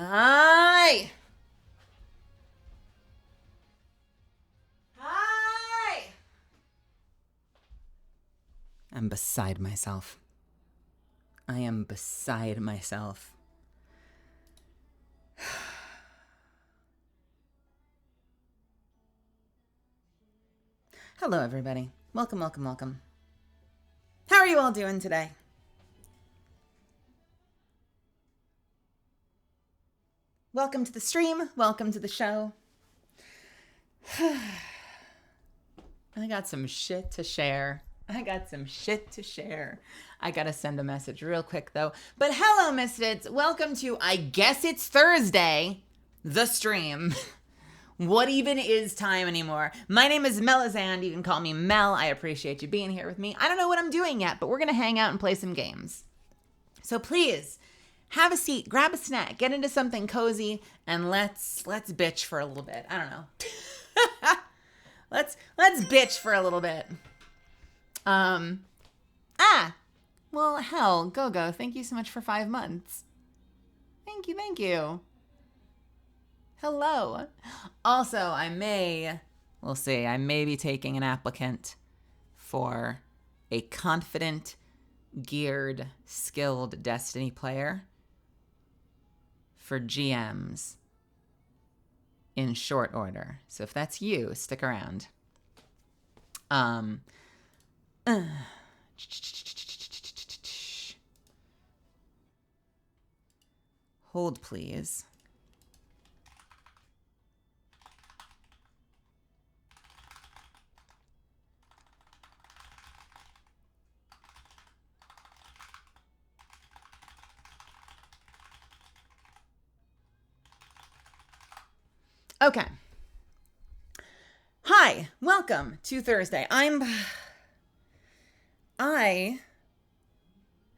Hi! Hi! I'm beside myself. I am beside myself. Hello, everybody. Welcome, welcome, welcome. How are you all doing today? Welcome to the stream. Welcome to the show. I got some shit to share. I gotta send a message real quick, though. But hello, Misfits. Welcome to, I guess it's Thursday, the stream. What even is time anymore? My name is Melizand. You can call me Mel. I appreciate you being here with me. I don't know what I'm doing yet, but we're going to hang out and play some games. So please, have a seat, grab a snack, get into something cozy, and let's bitch for a little bit. I don't know. let's bitch for a little bit. Well, hell, Go. Thank you so much for 5 months. Thank you. Hello. Also, I may be taking an applicant for a confident, geared, skilled Destiny player for GMs in short order. So if that's you, stick around. Hold, please. Okay. Hi, welcome to Thursday. I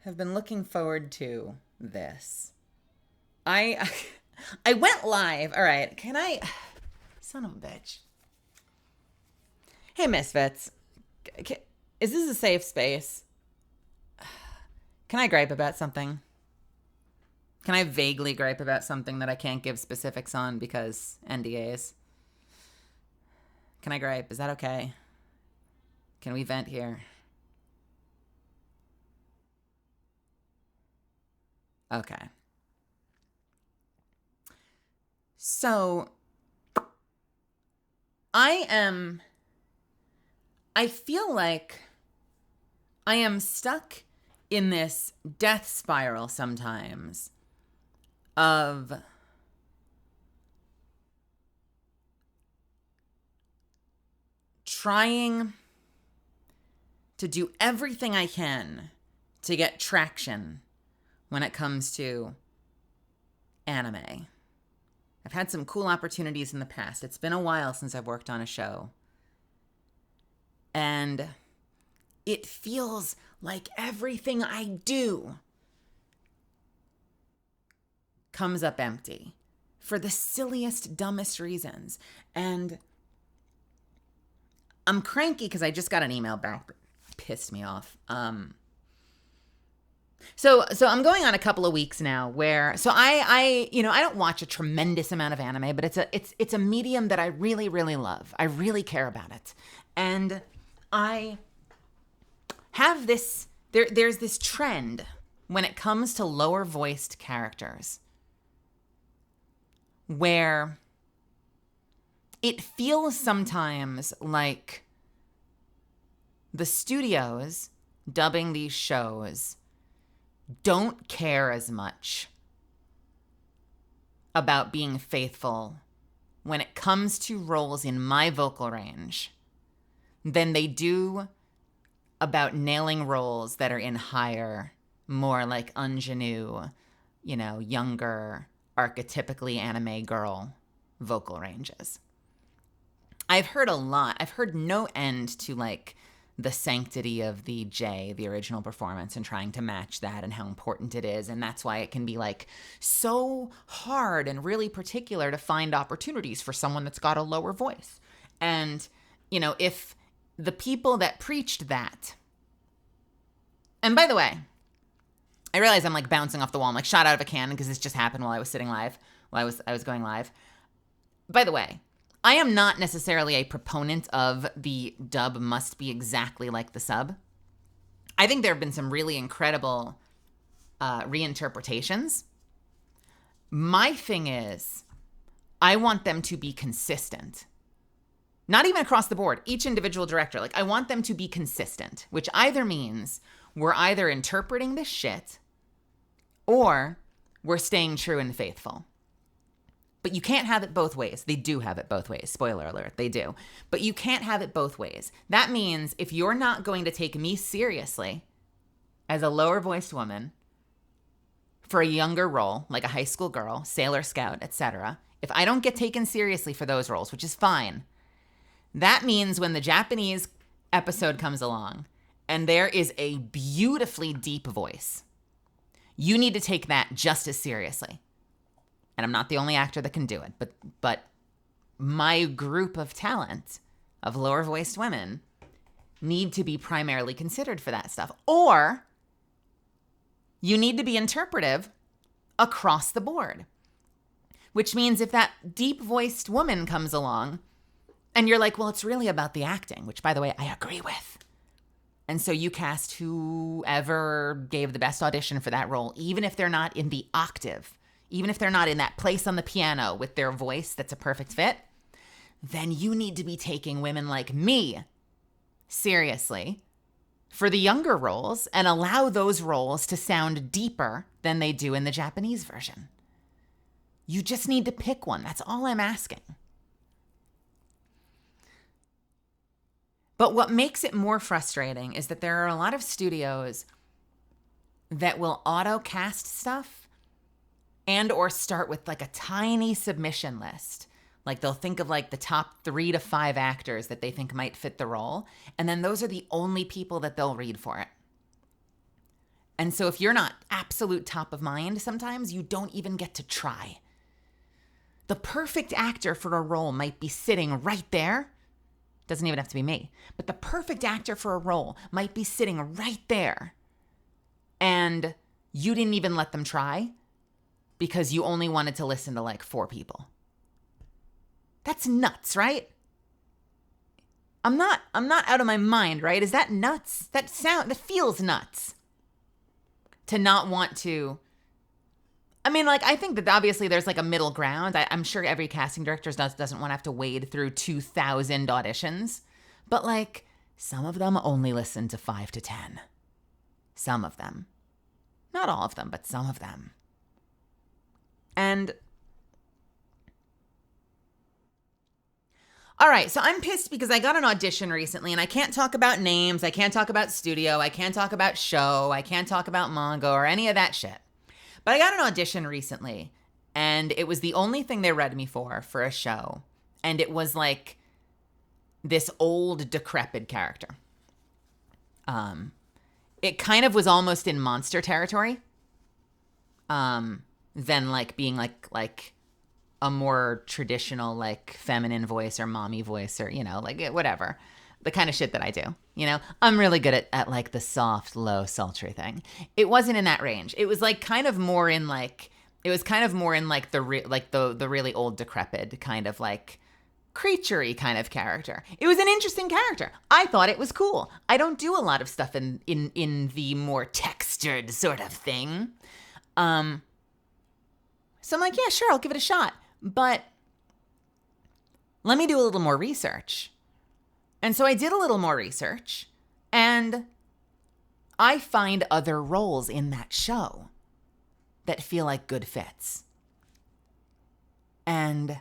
have been looking forward to this. I went live. All right, can I? Son of a bitch. Hey, Misfits. Is this a safe space? Can I gripe about something? Can I vaguely gripe about something that I can't give specifics on because NDAs? Can I gripe? Is that okay? Can we vent here? Okay. So, I feel like I am stuck in this death spiral sometimes of trying to do everything I can to get traction when it comes to anime. I've had some cool opportunities in the past. It's been a while since I've worked on a show. And it feels like everything I do comes up empty for the silliest, dumbest reasons. And I'm cranky because I just got an email back that pissed me off. So I'm going on a couple of weeks now where, so I don't watch a tremendous amount of anime, but it's a medium that I really, really love. I really care about it. And I have this, there's this trend when it comes to lower voiced characters where it feels sometimes like the studios dubbing these shows don't care as much about being faithful when it comes to roles in my vocal range than they do about nailing roles that are in higher, more like ingenue, younger, archetypically anime girl vocal ranges. I've heard a lot. I've heard no end to the sanctity of the original performance, and trying to match that and how important it is. And that's why it can be so hard and really particular to find opportunities for someone that's got a lower voice. And, if the people that preached that, and by the way, I realize I'm like bouncing off the wall. I'm like shot out of a cannon because this just happened while I was sitting live, while I was going live. By the way, I am not necessarily a proponent of the dub must be exactly like the sub. I think there have been some really incredible reinterpretations. My thing is, I want them to be consistent. Not even across the board, each individual director. Like, I want them to be consistent, which either means we're either interpreting this shit or we're staying true and faithful. But you can't have it both ways. They do have it both ways. Spoiler alert, they do. But you can't have it both ways. That means if you're not going to take me seriously as a lower-voiced woman for a younger role, like a high school girl, sailor scout, etc., if I don't get taken seriously for those roles, which is fine, that means when the Japanese episode comes along and there is a beautifully deep voice, you need to take that just as seriously. And I'm not the only actor that can do it, but my group of talent of lower voiced women need to be primarily considered for that stuff. Or you need to be interpretive across the board, which means if that deep voiced woman comes along and you're like, well, it's really about the acting, which by the way, I agree with. And so you cast whoever gave the best audition for that role, even if they're not in the octave, even if they're not in that place on the piano with their voice that's a perfect fit, then you need to be taking women like me seriously for the younger roles and allow those roles to sound deeper than they do in the Japanese version. You just need to pick one. That's all I'm asking. But what makes it more frustrating is that there are a lot of studios that will auto-cast stuff and or start with like a tiny submission list. Like they'll think of like the top 3 to 5 actors that they think might fit the role. And then those are the only people that they'll read for it. And so if you're not absolute top of mind, sometimes you don't even get to try. The perfect actor for a role might be sitting right there. Doesn't even have to be me. But the perfect actor for a role might be sitting right there. And you didn't even let them try because you only wanted to listen to like 4 people. That's nuts, right? I'm not out of my mind, right? Is that nuts? That feels nuts. To not want to. I mean, like, I think that obviously there's like a middle ground. I'm sure every casting director doesn't want to have to wade through 2,000 auditions. But like, some of them only listen to 5 to 10. Some of them. Not all of them, but some of them. And all right, so I'm pissed because I got an audition recently and I can't talk about names, I can't talk about studio, I can't talk about show, I can't talk about manga or any of that shit. But I got an audition recently and it was the only thing they read me for a show. And it was like this old decrepit character. It kind of was almost in monster territory. Than like being like a more traditional like feminine voice or mommy voice or, you know, like whatever. The kind of shit that I do, you know? I'm really good at like the soft, low, sultry thing. It wasn't in that range. It was like kind of more in like, the really old decrepit kind of like creature-y kind of character. It was an interesting character. I thought it was cool. I don't do a lot of stuff in the more textured sort of thing. So I'm like, yeah, sure, I'll give it a shot. But let me do a little more research. And so I did a little more research, and I find other roles in that show that feel like good fits. And,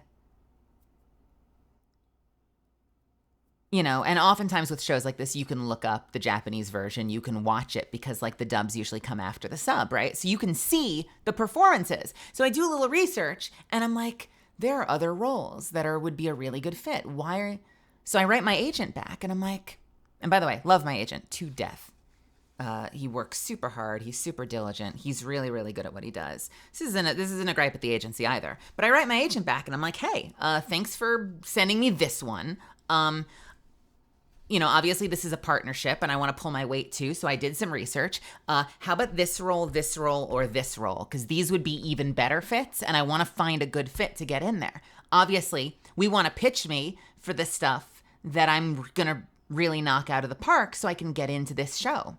you know, and oftentimes with shows like this, you can look up the Japanese version, you can watch it because like the dubs usually come after the sub, right? So you can see the performances. So I do a little research and I'm like, there are other roles that would be a really good fit. So I write my agent back and I'm like, and by the way, love my agent to death. He works super hard. He's super diligent. He's really, really good at what he does. This isn't a gripe at the agency either. But I write my agent back and I'm like, hey, thanks for sending me this one. obviously this is a partnership and I want to pull my weight too. So I did some research. How about this role, or this role? Because these would be even better fits. And I want to find a good fit to get in there. Obviously, we want to pitch me for the stuff that I'm going to really knock out of the park so I can get into this show.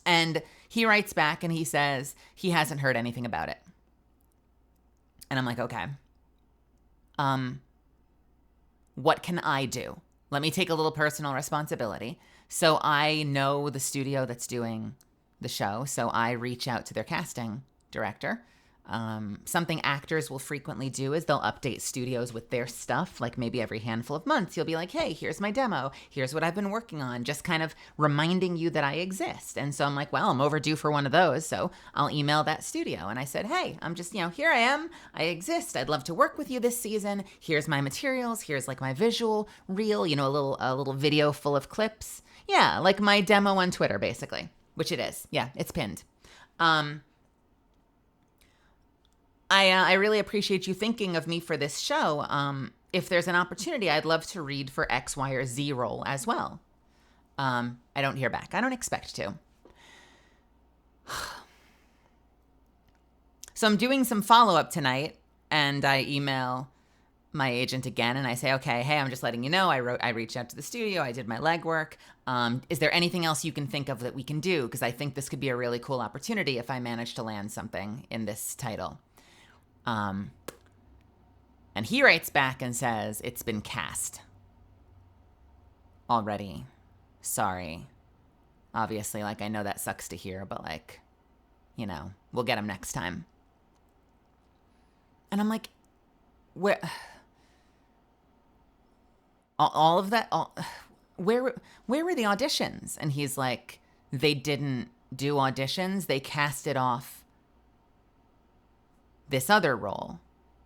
And he writes back and he says he hasn't heard anything about it. And I'm like, okay. What can I do? Let me take a little personal responsibility. So I know the studio that's doing the show. So I reach out to their casting director. Something actors will frequently do is they'll update studios with their stuff, like maybe every handful of months. You'll be like, hey, here's my demo. Here's what I've been working on, just kind of reminding you that I exist. And so I'm like, well, I'm overdue for one of those. So I'll email that studio. And I said, hey, I'm just, here I am. I exist. I'd love to work with you this season. Here's my materials. Here's like my visual reel, a little video full of clips. Yeah, like my demo on Twitter, basically, which it is. Yeah, it's pinned. I really appreciate you thinking of me for this show. If there's an opportunity, I'd love to read for X, Y, or Z role as well. I don't hear back. I don't expect to. So I'm doing some follow-up tonight, and I email my agent again, and I say, okay, hey, I'm just letting you know, I reached out to the studio, I did my legwork. Is there anything else you can think of that we can do? Because I think this could be a really cool opportunity if I manage to land something in this title. And he writes back and says, it's been cast already. Sorry. Obviously, I know that sucks to hear, but we'll get him next time. And I'm like, where, all of that, where were the auditions? And he's like, they didn't do auditions. They casted off this other role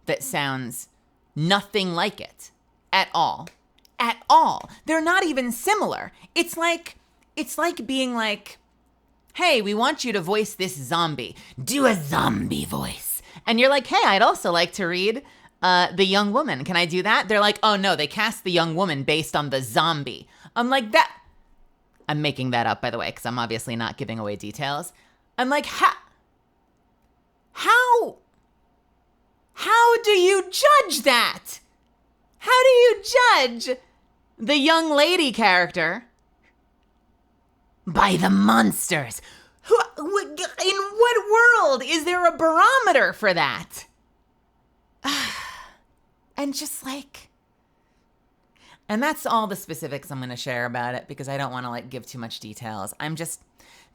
that sounds nothing like it at all. At all. They're not even similar. It's like being like, hey, we want you to voice this zombie. Do a zombie voice. And you're like, hey, I'd also like to read the young woman. Can I do that? They're like, oh no, they cast the young woman based on the zombie. I'm like, that. I'm making that up, by the way, because I'm obviously not giving away details. I'm like, How do you judge that? How do you judge the young lady character by the monsters? In what world is there a barometer for that? And and that's all the specifics I'm going to share about it because I don't want to give too much details.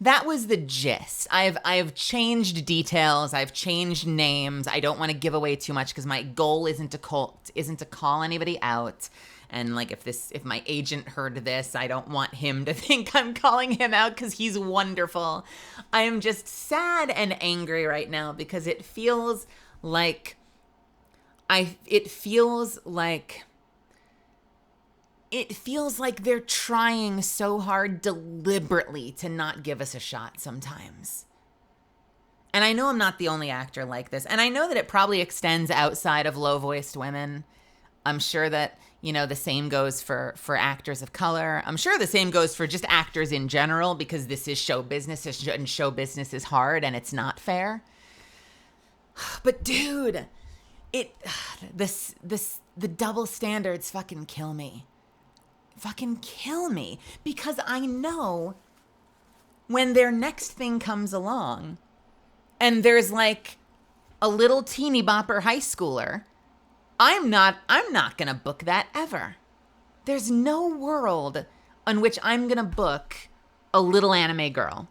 That was the gist. I've changed details. I've changed names. I don't want to give away too much because my goal isn't to call anybody out. And if my agent heard this, I don't want him to think I'm calling him out because he's wonderful. I am just sad and angry right now because it feels like they're trying so hard deliberately to not give us a shot sometimes. And I know I'm not the only actor like this. And I know that it probably extends outside of low-voiced women. I'm sure that, the same goes for actors of color. I'm sure the same goes for just actors in general because this is show business and show business is hard and it's not fair. But dude, the double standards fucking kill me. Because I know when their next thing comes along and there's a little teeny bopper high schooler, I'm not going to book that ever. There's no world on which I'm going to book a little anime girl.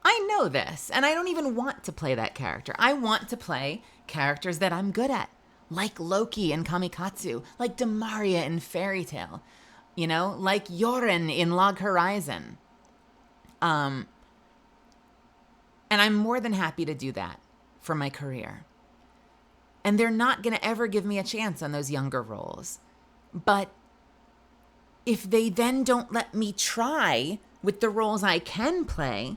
I know this, and I don't even want to play that character. I want to play characters that I'm good at, like Loki in Kamikatsu, like Demaria in Fairy Tail. Like Yoren in Log Horizon. And I'm more than happy to do that for my career. And they're not going to ever give me a chance on those younger roles. But if they then don't let me try with the roles I can play,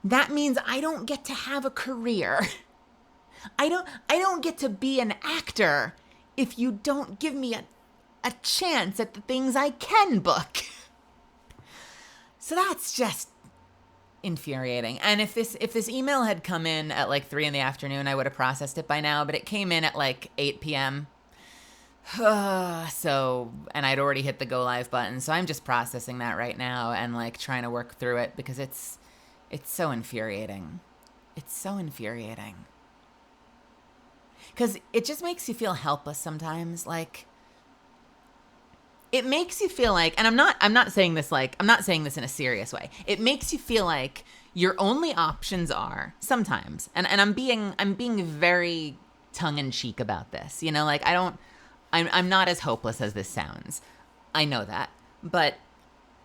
that means I don't get to have a career. I don't get to be an actor if you don't give me a chance at the things I can book. So that's just infuriating. And if this email had come in at like 3 p.m, I would have processed it by now, but it came in at like 8 p.m. So, and I'd already hit the go live button. So I'm just processing that right now and like trying to work through it because it's so infuriating. It's so infuriating. Because it just makes you feel helpless sometimes. Like, it makes you feel like, and I'm not saying this in a serious way. It makes you feel like your only options are sometimes, and I'm being very tongue in cheek about this. You know, like I'm not as hopeless as this sounds. I know that, but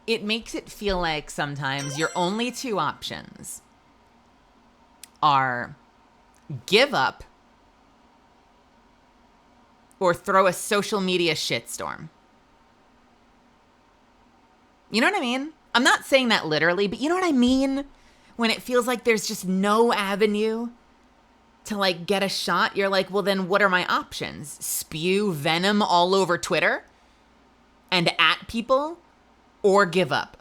it makes it feel like sometimes your only two options are give up or throw a social media shitstorm. You know what I mean? I'm not saying that literally, but you know what I mean? When it feels like there's just no avenue to like get a shot, you're like, well, then what are my options? Spew venom all over Twitter and at people, or give up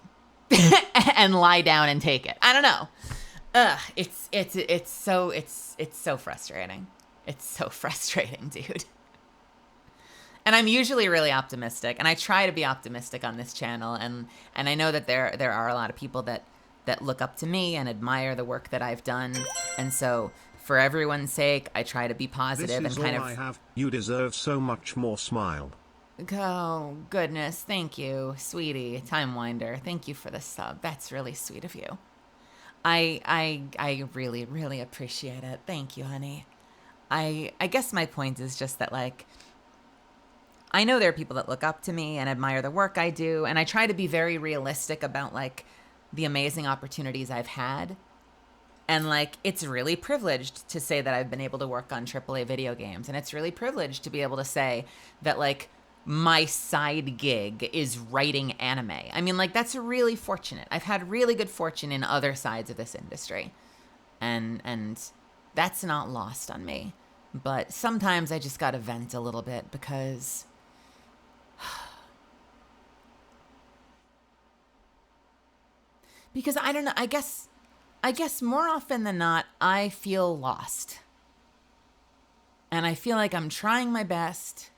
and lie down and take it. I don't know. It's so frustrating. It's so frustrating, dude. And I'm usually really optimistic, and I try to be optimistic on this channel, and I know that there are a lot of people that look up to me and admire the work that I've done, and so for everyone's sake, I try to be positive this is and kind all of. I have. You deserve so much more. Smile. Oh goodness, thank you, sweetie, Time Winder. Thank you for the sub. That's really sweet of you. I really, really appreciate it. Thank you, honey. I guess my point is just that, like, I know there are people that look up to me and admire the work I do, and I try to be very realistic about, like, the amazing opportunities I've had. And, like, it's really privileged to say that I've been able to work on AAA video games, and it's really privileged to be able to say that, like, my side gig is writing anime. I mean, like, that's really fortunate. I've had really good fortune in other sides of this industry, and that's not lost on me. But sometimes I just gotta vent a little bit because I don't know, I guess more often than not, I feel lost. And I feel like I'm trying my best,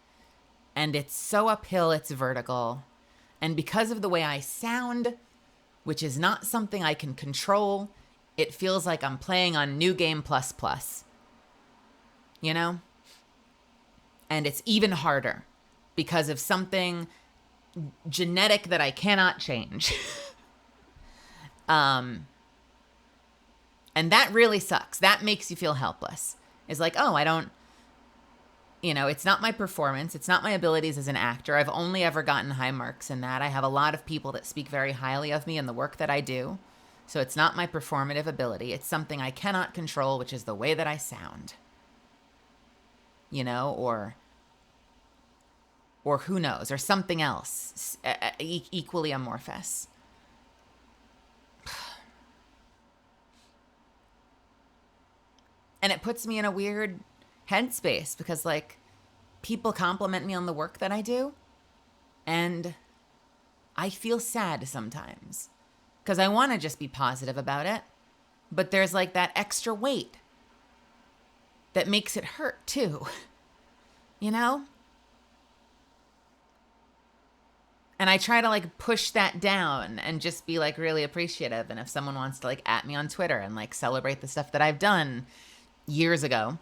and it's so uphill, it's vertical. And because of the way I sound, which is not something I can control, it feels like I'm playing on New Game Plus Plus. You know? And it's even harder because of something genetic that I cannot change. And that really sucks. That makes you feel helpless. It's like, oh, I don't, you know, it's not my performance. It's not my abilities as an actor. I've only ever gotten high marks in that. I have a lot of people that speak very highly of me and the work that I do. So it's not my performative ability. It's something I cannot control, which is the way that I sound. You know, or who knows, or something else equally amorphous. And it puts me in a weird headspace because, like, people compliment me on the work that I do, and I feel sad sometimes because I want to just be positive about it, but there's like that extra weight that makes it hurt too, you know? And I try to, like, push that down and just be, like, really appreciative. And if someone wants to, like, at me on Twitter and, like, celebrate the stuff that I've done years ago,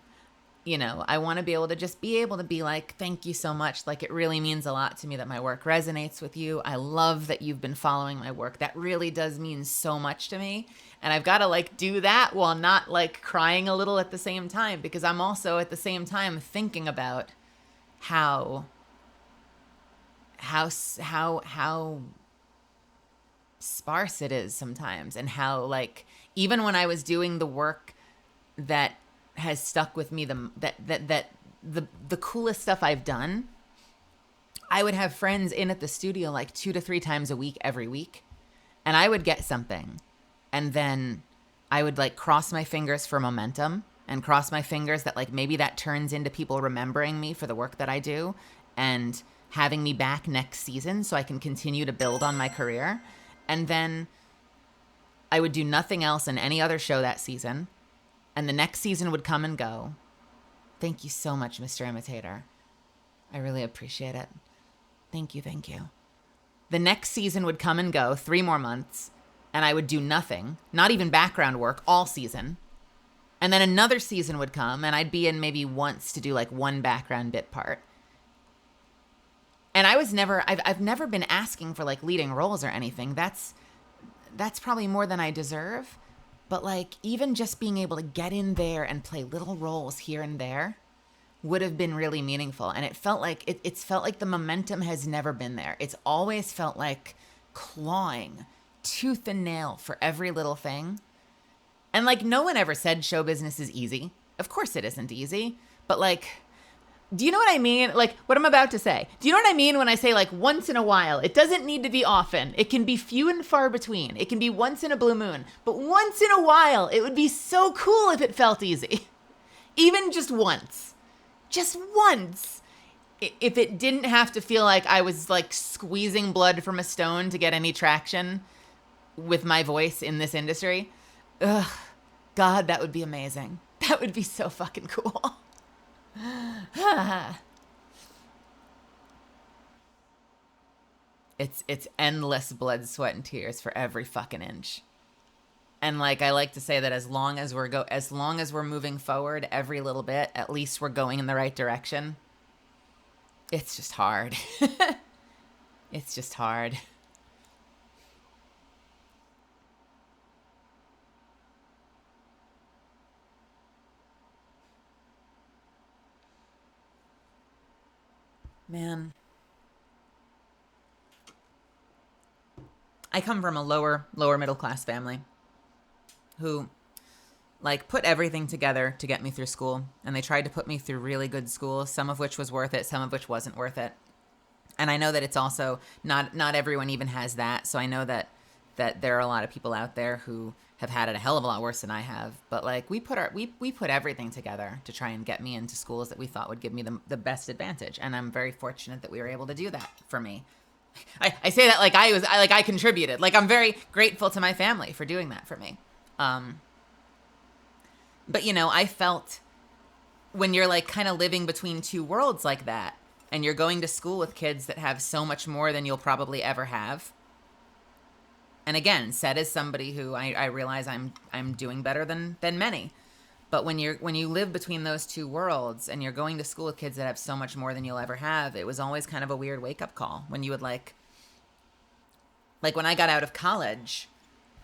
you know, I want to be able to just be able to be like, thank you so much. Like, it really means a lot to me that my work resonates with you. I love that you've been following my work. That really does mean so much to me. And I've got to, like, do that while not, like, crying a little at the same time, because I'm also at the same time thinking about how sparse it is sometimes, and how, like, even when I was doing the work that has stuck with me, the coolest stuff I've done, I would have friends in at the studio like 2 to 3 times a week, every week, and I would get something, and then I would, like, cross my fingers for momentum and cross my fingers that, like, maybe that turns into people remembering me for the work that I do and having me back next season so I can continue to build on my career. And then I would do nothing else in any other show that season, and the next season would come and go. Thank you so much, Mr. Imitator. I really appreciate it. Thank you, thank you. The next season would come and go, 3 more months, and I would do nothing, not even background work, all season. And then another season would come, and I'd be in maybe once to do like one background bit part. And I've never been asking for like leading roles or anything. That's probably more than I deserve. But like even just being able to get in there and play little roles here and there would have been really meaningful. And it felt like it's felt like the momentum has never been there. It's always felt like clawing tooth and nail for every little thing. And like no one ever said show business is easy. Of course it isn't easy. But like, do you know what I mean? Like what I'm about to say. Do you know what I mean when I say like once in a while? It doesn't need to be often. It can be few and far between. It can be once in a blue moon. But once in a while, it would be so cool if it felt easy. Even just once. Just once. If it didn't have to feel like I was like squeezing blood from a stone to get any traction with my voice in this industry. Ugh. God, that would be amazing. That would be so fucking cool. It's endless blood, sweat, and tears for every fucking inch. And like I like to say that as long as we're moving forward every little bit, at least we're going in the right direction. It's just hard. It's just hard. Man. I come from a lower middle class family who like put everything together to get me through school, and they tried to put me through really good schools, some of which was worth it, some of which wasn't worth it. And I know that it's also not everyone even has that. So I know that there are a lot of people out there who have had it a hell of a lot worse than I have. But like we put everything together to try and get me into schools that we thought would give me the best advantage. And I'm very fortunate that we were able to do that for me. I say that like I contributed. Like I'm very grateful to my family for doing that for me. But you know, I felt when you're like kind of living between two worlds like that, and you're going to school with kids that have so much more than you'll probably ever have. And again, said as somebody who I realize I'm doing better than many. But when you live between those two worlds and you're going to school with kids that have so much more than you'll ever have, it was always kind of a weird wake up call when you would like when I got out of college,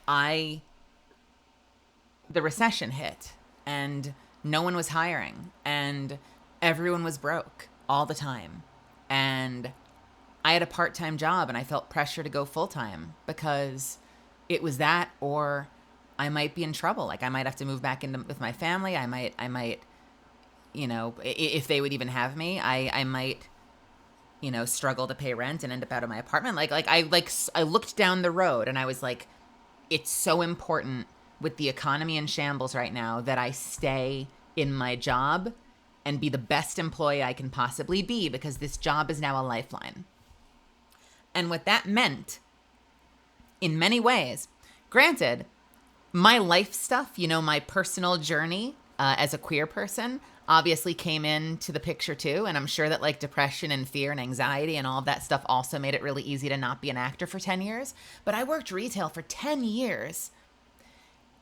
the recession hit and no one was hiring and everyone was broke all the time. And I had a part-time job and I felt pressure to go full-time because it was that or I might be in trouble. Like I might have to move back in with my family. I might, you know, if they would even have me, I might, you know, struggle to pay rent and end up out of my apartment. I looked down the road and I was like, it's so important with the economy in shambles right now that I stay in my job and be the best employee I can possibly be because this job is now a lifeline. And what that meant, in many ways, granted, my life stuff, you know, my personal journey as a queer person obviously came into the picture too. And I'm sure that like depression and fear and anxiety and all of that stuff also made it really easy to not be an actor for 10 years. But I worked retail for 10 years.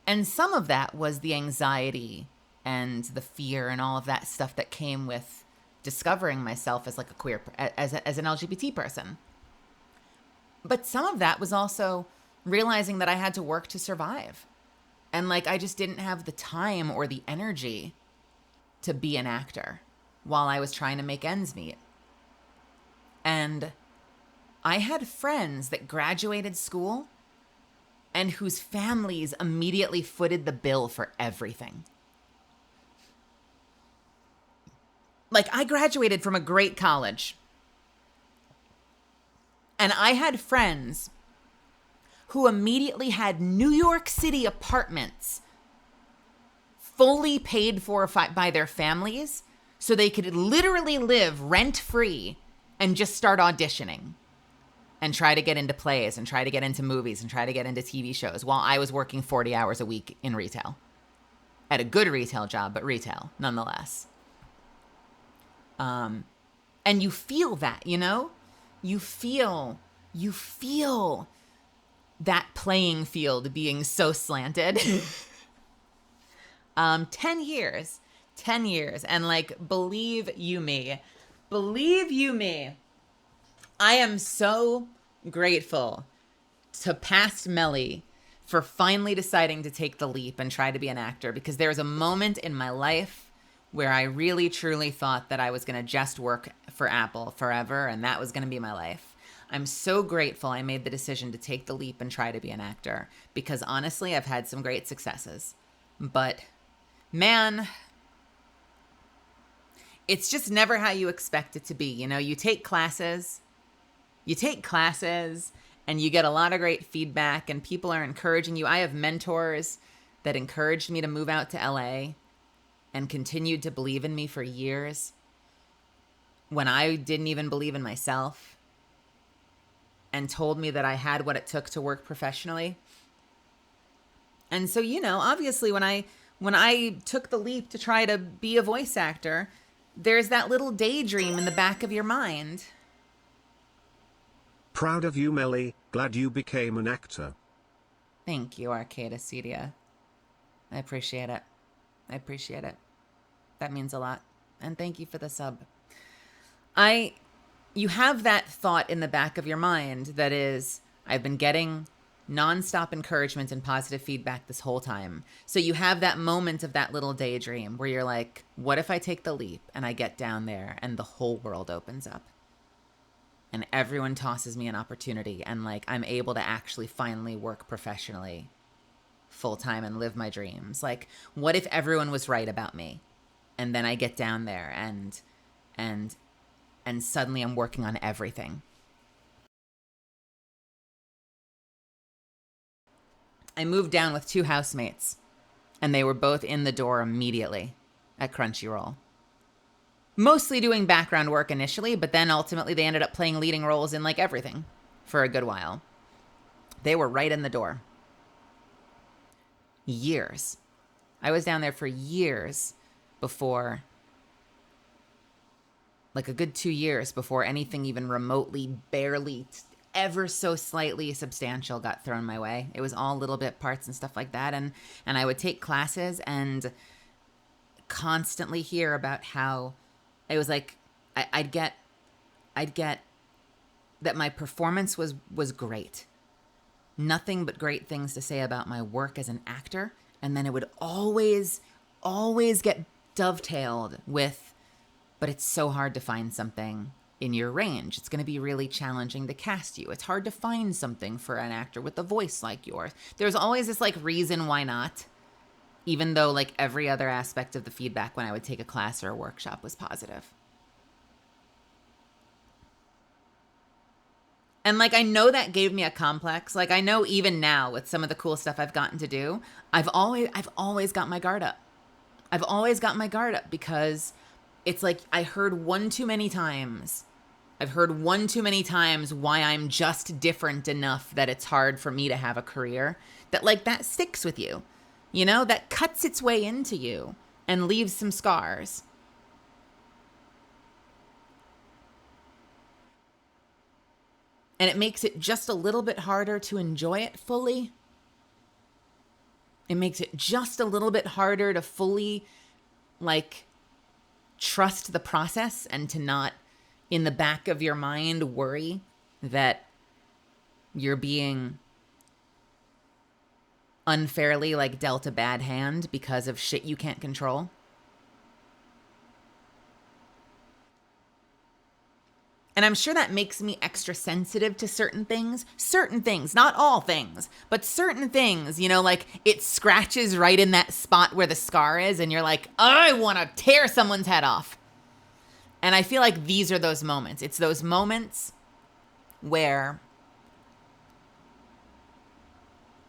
And some of that was the anxiety and the fear and all of that stuff that came with discovering myself as like a queer, as an LGBT person. But some of that was also realizing that I had to work to survive. And like, I just didn't have the time or the energy to be an actor while I was trying to make ends meet. And I had friends that graduated school and whose families immediately footed the bill for everything. Like, I graduated from a great college. And I had friends who immediately had New York City apartments fully paid for by their families so they could literally live rent-free and just start auditioning. and try to get into plays and try to get into movies and try to get into TV shows while I was working 40 hours a week in retail. At a good retail job, but retail nonetheless. And you feel that, you know? You feel that playing field being so slanted. 10 years. And like, believe you me, I am so grateful to past Melly for finally deciding to take the leap and try to be an actor, because there was a moment in my life where I really truly thought that I was going to just work for Apple forever and that was going to be my life. I'm so grateful I made the decision to take the leap and try to be an actor, because honestly, I've had some great successes. But man, it's just never how you expect it to be. You know, you take classes and you get a lot of great feedback and people are encouraging you. I have mentors that encouraged me to move out to LA and continued to believe in me for years when I didn't even believe in myself, and told me that I had what it took to work professionally. And so, you know, obviously when I took the leap to try to be a voice actor, there's that little daydream in the back of your mind. Proud of you, Melly. Glad you became an actor. Thank you, Arcadacedia. I appreciate it. That means a lot. And thank you for the sub. You have that thought in the back of your mind that is, I've been getting nonstop encouragement and positive feedback this whole time. So you have that moment of that little daydream where you're like, what if I take the leap and I get down there and the whole world opens up? And everyone tosses me an opportunity and like I'm able to actually finally work professionally full time and live my dreams. Like, what if everyone was right about me? And then I get down there and suddenly I'm working on everything. I moved down with 2 housemates and they were both in the door immediately at Crunchyroll. Mostly doing background work initially, but then ultimately they ended up playing leading roles in like everything for a good while. They were right in the door. Years. I was down there for years before, like a good 2 years before anything even remotely, barely, ever so slightly substantial got thrown my way. It was all little bit parts and stuff like that. And I would take classes and constantly hear about how it was like, I'd get that my performance was great. Nothing but great things to say about my work as an actor. And then it would always get dovetailed with, but it's so hard to find something in your range. It's going to be really challenging to cast you. It's hard to find something for an actor with a voice like yours. There's always this like reason why not, even though like every other aspect of the feedback when I would take a class or a workshop was positive. And like, I know that gave me a complex. Like, I know even now with some of the cool stuff I've gotten to do, I've always got my guard up. I've always got my guard up because it's like I've heard one too many times why I'm just different enough that it's hard for me to have a career, that like that sticks with you, you know, that cuts its way into you and leaves some scars. And it makes it just a little bit harder to enjoy it fully. It makes it just a little bit harder to fully, like, trust the process and to not, in the back of your mind, worry that you're being unfairly, like, dealt a bad hand because of shit you can't control. And I'm sure that makes me extra sensitive to certain things, not all things, but certain things, you know, like it scratches right in that spot where the scar is and you're like, I want to tear someone's head off. And I feel like these are those moments. It's those moments where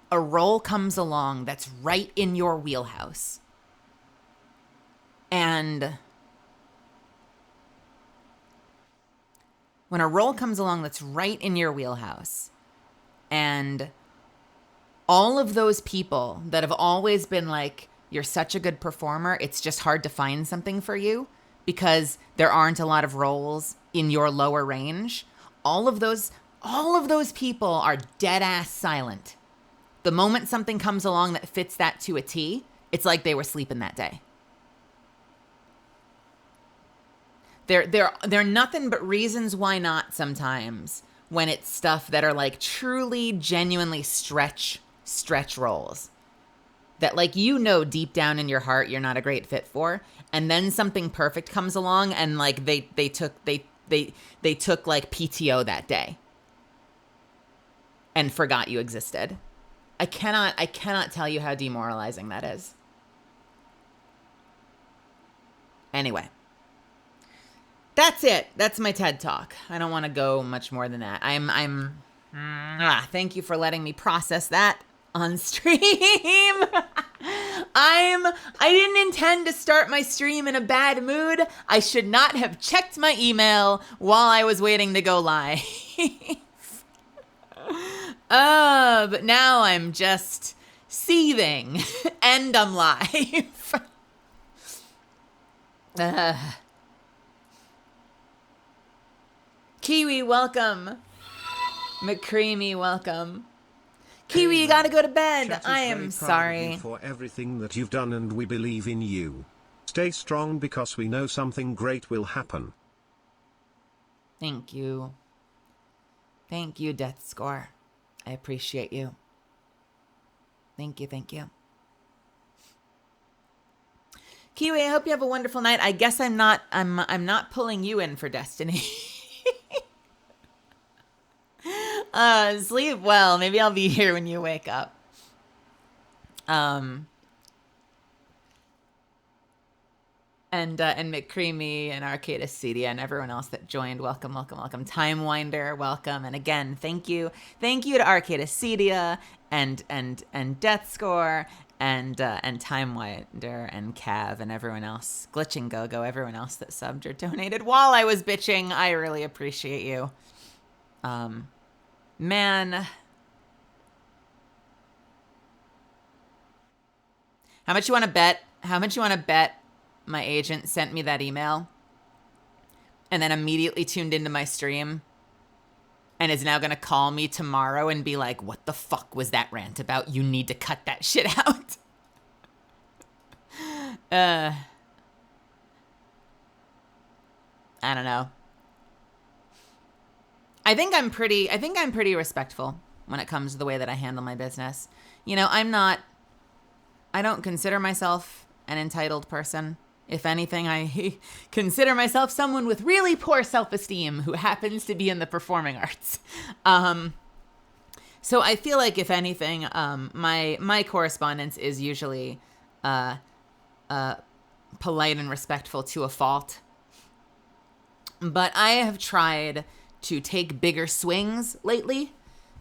a role comes along that's right in your wheelhouse. And When a role comes along that's right in your wheelhouse, and all of those people that have always been like, you're such a good performer, it's just hard to find something for you because there aren't a lot of roles in your lower range. All of those people are dead ass silent. The moment something comes along that fits that to a T, it's like they were sleeping that day. They're nothing but reasons why not sometimes when it's stuff that are like truly, genuinely stretch roles that, like, you know, deep down in your heart you're not a great fit for, and then something perfect comes along and like they took like PTO that day and forgot you existed. I cannot tell you how demoralizing that is. Anyway, that's it. That's my TED Talk. I don't want to go much more than that. Thank you for letting me process that on stream. I didn't intend to start my stream in a bad mood. I should not have checked my email while I was waiting to go live. But now I'm just seething and I'm live. Kiwi, welcome. McCreamy, welcome. Kiwi, you gotta go to bed. I am sorry. For everything that you've done, and we believe in you. Stay strong because we know something great will happen. Thank you. Thank you, Death Score. I appreciate you. Thank you, thank you. Kiwi, I hope you have a wonderful night. I guess I'm not pulling you in for Destiny. Sleep well. Maybe I'll be here when you wake up. And McCreamy and Arcadis Cedia and everyone else that joined. Welcome. Time Winder, welcome. And again, thank you to Arcadis Cedia and Death Score and Time Winder and Cav and everyone else. Glitching Go-Go, everyone else that subbed or donated while I was bitching. I really appreciate you. Man. How much you want to bet my agent sent me that email and then immediately tuned into my stream and is now going to call me tomorrow and be like, what the fuck was that rant about? You need to cut that shit out. I don't know. I think I'm pretty respectful when it comes to the way that I handle my business. You know, I don't consider myself an entitled person. If anything, I consider myself someone with really poor self-esteem who happens to be in the performing arts. So I feel like, if anything, my correspondence is usually polite and respectful to a fault. But I have tried to take bigger swings lately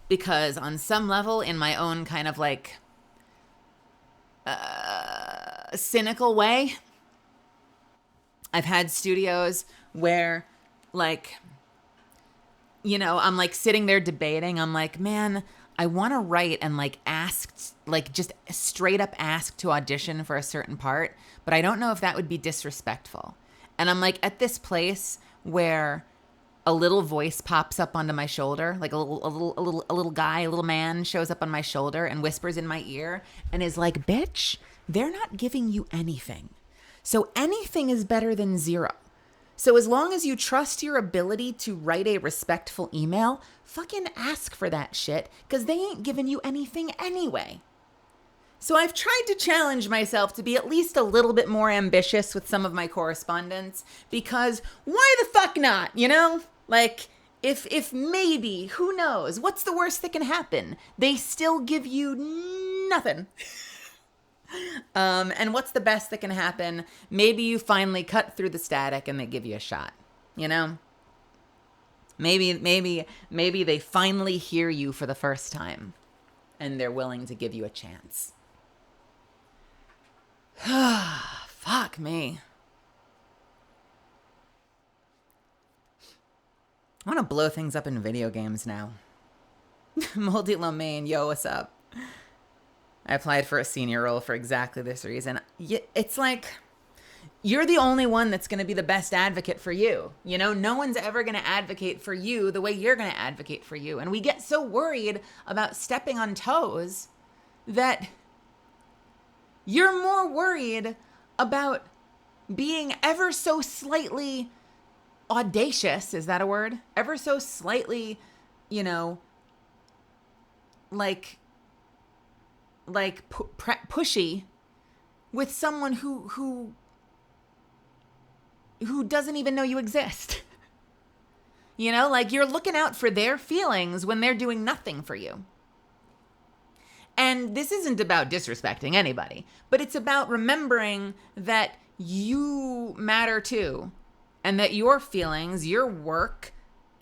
because on some level, in my own kind of like cynical way, I've had studios where, like, you know, I'm like sitting there debating. I'm like, man, I want to write and like ask, like just straight up ask to audition for a certain part, but I don't know if that would be disrespectful. And I'm like at this place where a little voice pops up onto my shoulder, like a little guy, a little man shows up on my shoulder and whispers in my ear and is like, bitch, they're not giving you anything. So anything is better than zero. So as long as you trust your ability to write a respectful email, fucking ask for that shit, because they ain't giving you anything anyway. So I've tried to challenge myself to be at least a little bit more ambitious with some of my correspondence, because why the fuck not, you know? Like, if maybe, who knows, what's the worst that can happen? They still give you nothing. And what's the best that can happen? Maybe you finally cut through the static and they give you a shot, you know? Maybe they finally hear you for the first time and they're willing to give you a chance. Fuck me. I want to blow things up in video games now. Moldy Lomain, yo, what's up? I applied for a senior role for exactly this reason. It's like, you're the only one that's going to be the best advocate for you. You know, no one's ever going to advocate for you the way you're going to advocate for you. And we get so worried about stepping on toes that you're more worried about being ever so slightly audacious. Is that a word? Ever so slightly, you know, like pushy with someone who doesn't even know you exist. You know, like you're looking out for their feelings when they're doing nothing for you. And this isn't about disrespecting anybody, but it's about remembering that you matter too, and that your feelings, your work,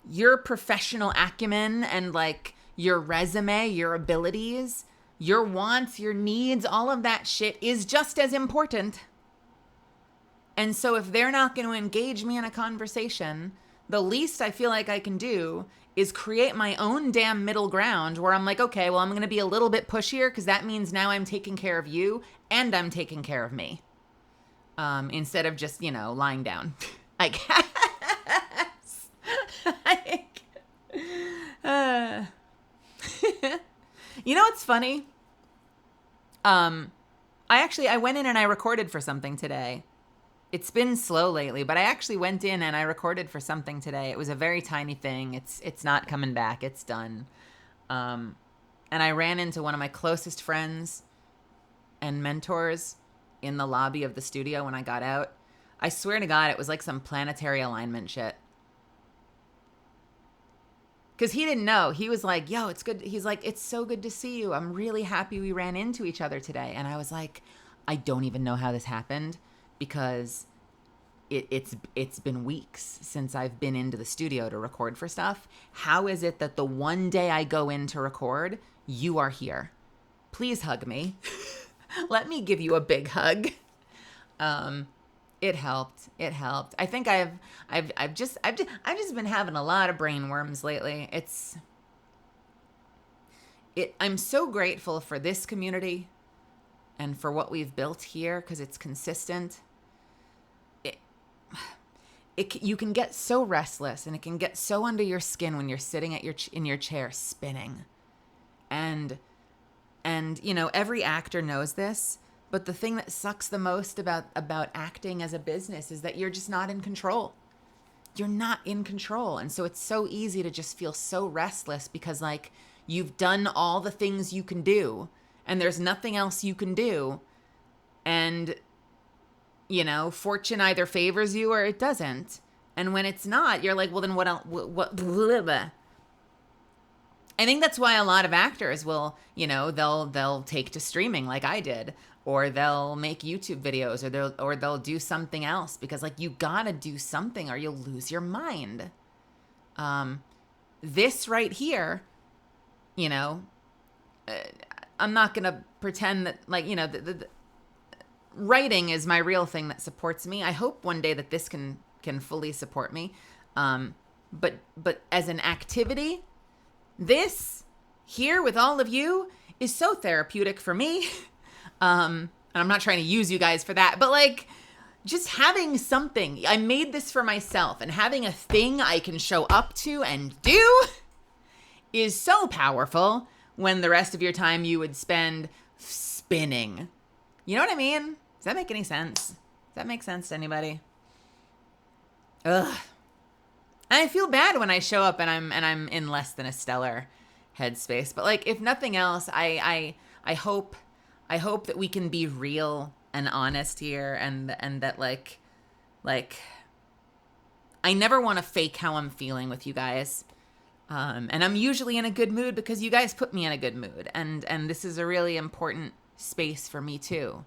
your professional acumen, and like your resume, your abilities, your wants, your needs, all of that shit is just as important. And so if they're not going to engage me in a conversation, the least I feel like I can do is create my own damn middle ground where I'm like, okay, well, I'm going to be a little bit pushier because that means now I'm taking care of you and I'm taking care of me. Instead of just, you know, lying down, I guess. You know what's funny? I went in and I recorded for something today. It's been slow lately, but I actually went in and I recorded for something today. It was a very tiny thing. It's not coming back. It's done. And I ran into one of my closest friends and mentors in the lobby of the studio when I got out. I swear to God, it was like some planetary alignment shit. Because he didn't know. He was like, yo, it's good. He's like, it's so good to see you. I'm really happy we ran into each other today. And I was like, I don't even know how this happened because it's been weeks since I've been into the studio to record for stuff. How is it that the one day I go in to record, you are here? Please hug me. Let me give you a big hug. It helped. I think I've just been having a lot of brain worms lately. I'm so grateful for this community and for what we've built here because it's consistent. You can get so restless and it can get so under your skin when you're sitting in your chair spinning. And you know, every actor knows this, but the thing that sucks the most about acting as a business is that you're just not in control. You're not in control. And so it's so easy to just feel so restless because like you've done all the things you can do and there's nothing else you can do. And you know, fortune either favors you or it doesn't. And when it's not, you're like, well, then what else? What? Blah, blah. I think that's why a lot of actors will, you know, they'll take to streaming like I did, or they'll make YouTube videos, or they'll do something else because like you gotta do something or you'll lose your mind. This right here, you know, I'm not gonna pretend that like, you know, the writing is my real thing that supports me. I hope one day that this can fully support me. But as an activity, this here with all of you is so therapeutic for me. And I'm not trying to use you guys for that, but like just having something, I made this for myself, and having a thing I can show up to and do is so powerful when the rest of your time you would spend spinning. You know what I mean? Does that make any sense? Does that make sense to anybody? Ugh. And I feel bad when I show up and I'm in less than a stellar headspace. But like, if nothing else, I hope that we can be real and honest here, and that like I never want to fake how I'm feeling with you guys. And I'm usually in a good mood because you guys put me in a good mood, and this is a really important space for me too.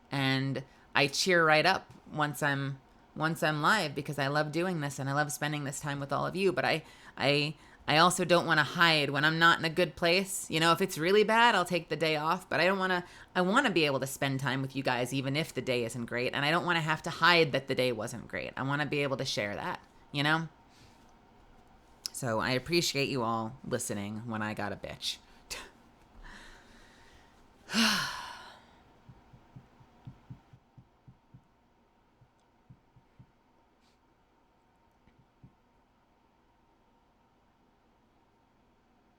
And I cheer right up once I'm live because I love doing this and I love spending this time with all of you. But I also don't want to hide when I'm not in a good place. You know, if it's really bad, I'll take the day off, but I want to be able to spend time with you guys even if the day isn't great. And I don't want to have to hide that the day wasn't great. I want to be able to share that, you know? So I appreciate you all listening when I got a bitch.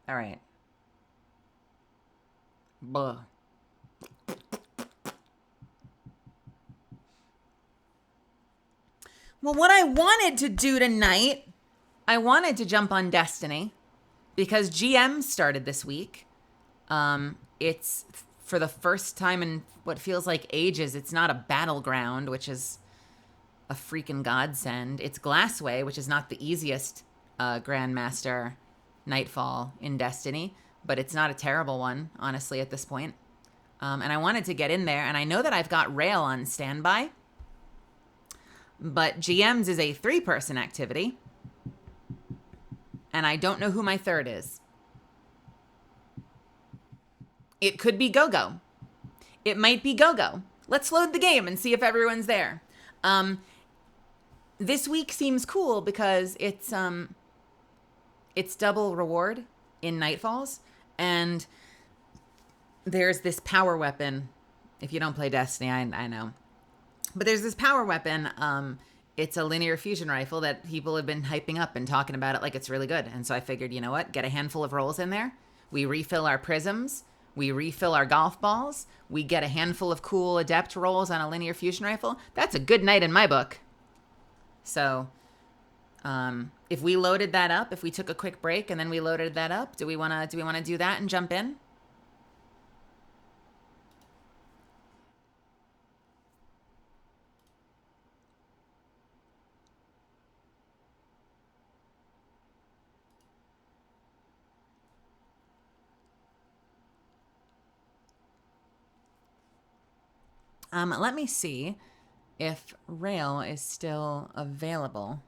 All right. Buh. Well, what I wanted to do tonight, I wanted to jump on Destiny because GM started this week. It's for the first time in what feels like ages. It's not a battleground, which is a freaking godsend. It's Glassway, which is not the easiest Grandmaster Nightfall in Destiny, but it's not a terrible one, honestly, at this point. And I wanted to get in there, and I know that I've got Rail on standby, but GM's is a 3-person activity, and I don't know who my third is. It could be Go-Go. It might be Go-Go. Let's load the game and see if everyone's there. This week seems cool because it's double reward in Nightfalls, and there's this power weapon. If you don't play Destiny, I know. But there's this power weapon. It's a linear fusion rifle that people have been hyping up and talking about it like it's really good. And so I figured, you know what? Get a handful of rolls in there. We refill our prisms. We refill our golf balls. We get a handful of cool adept rolls on a linear fusion rifle. That's a good night in my book. So if we loaded that up, if we took a quick break and then we loaded that up, do we want to do that and jump in? Let me see if Rail is still available.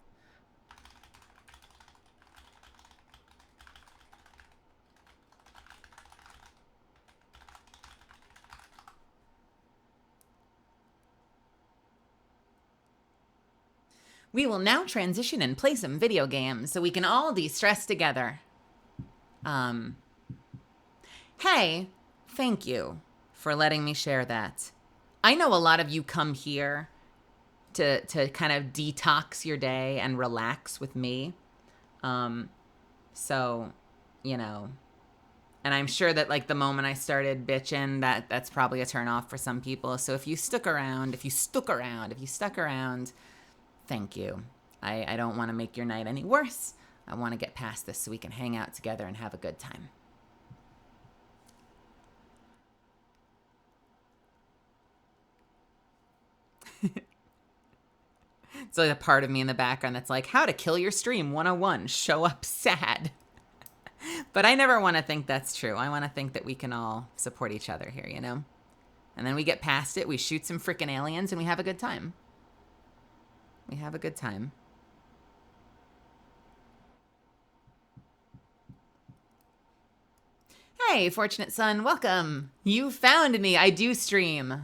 We will now transition and play some video games so we can all de-stress together. Hey, thank you for letting me share that. I know a lot of you come here to kind of detox your day and relax with me. So, you know, and I'm sure that like the moment I started bitching, that's probably a turn off for some people. So if you stuck around, thank you. I don't want to make your night any worse. I want to get past this so we can hang out together and have a good time. It's like a part of me in the background that's like, how to kill your stream 101, show up sad. But I never want to think that's true. I want to think that we can all support each other here, you know? And then we get past it, we shoot some freaking aliens, and we have a good time. We have a good time. Hey, Fortunate Son, welcome. You found me. I do stream.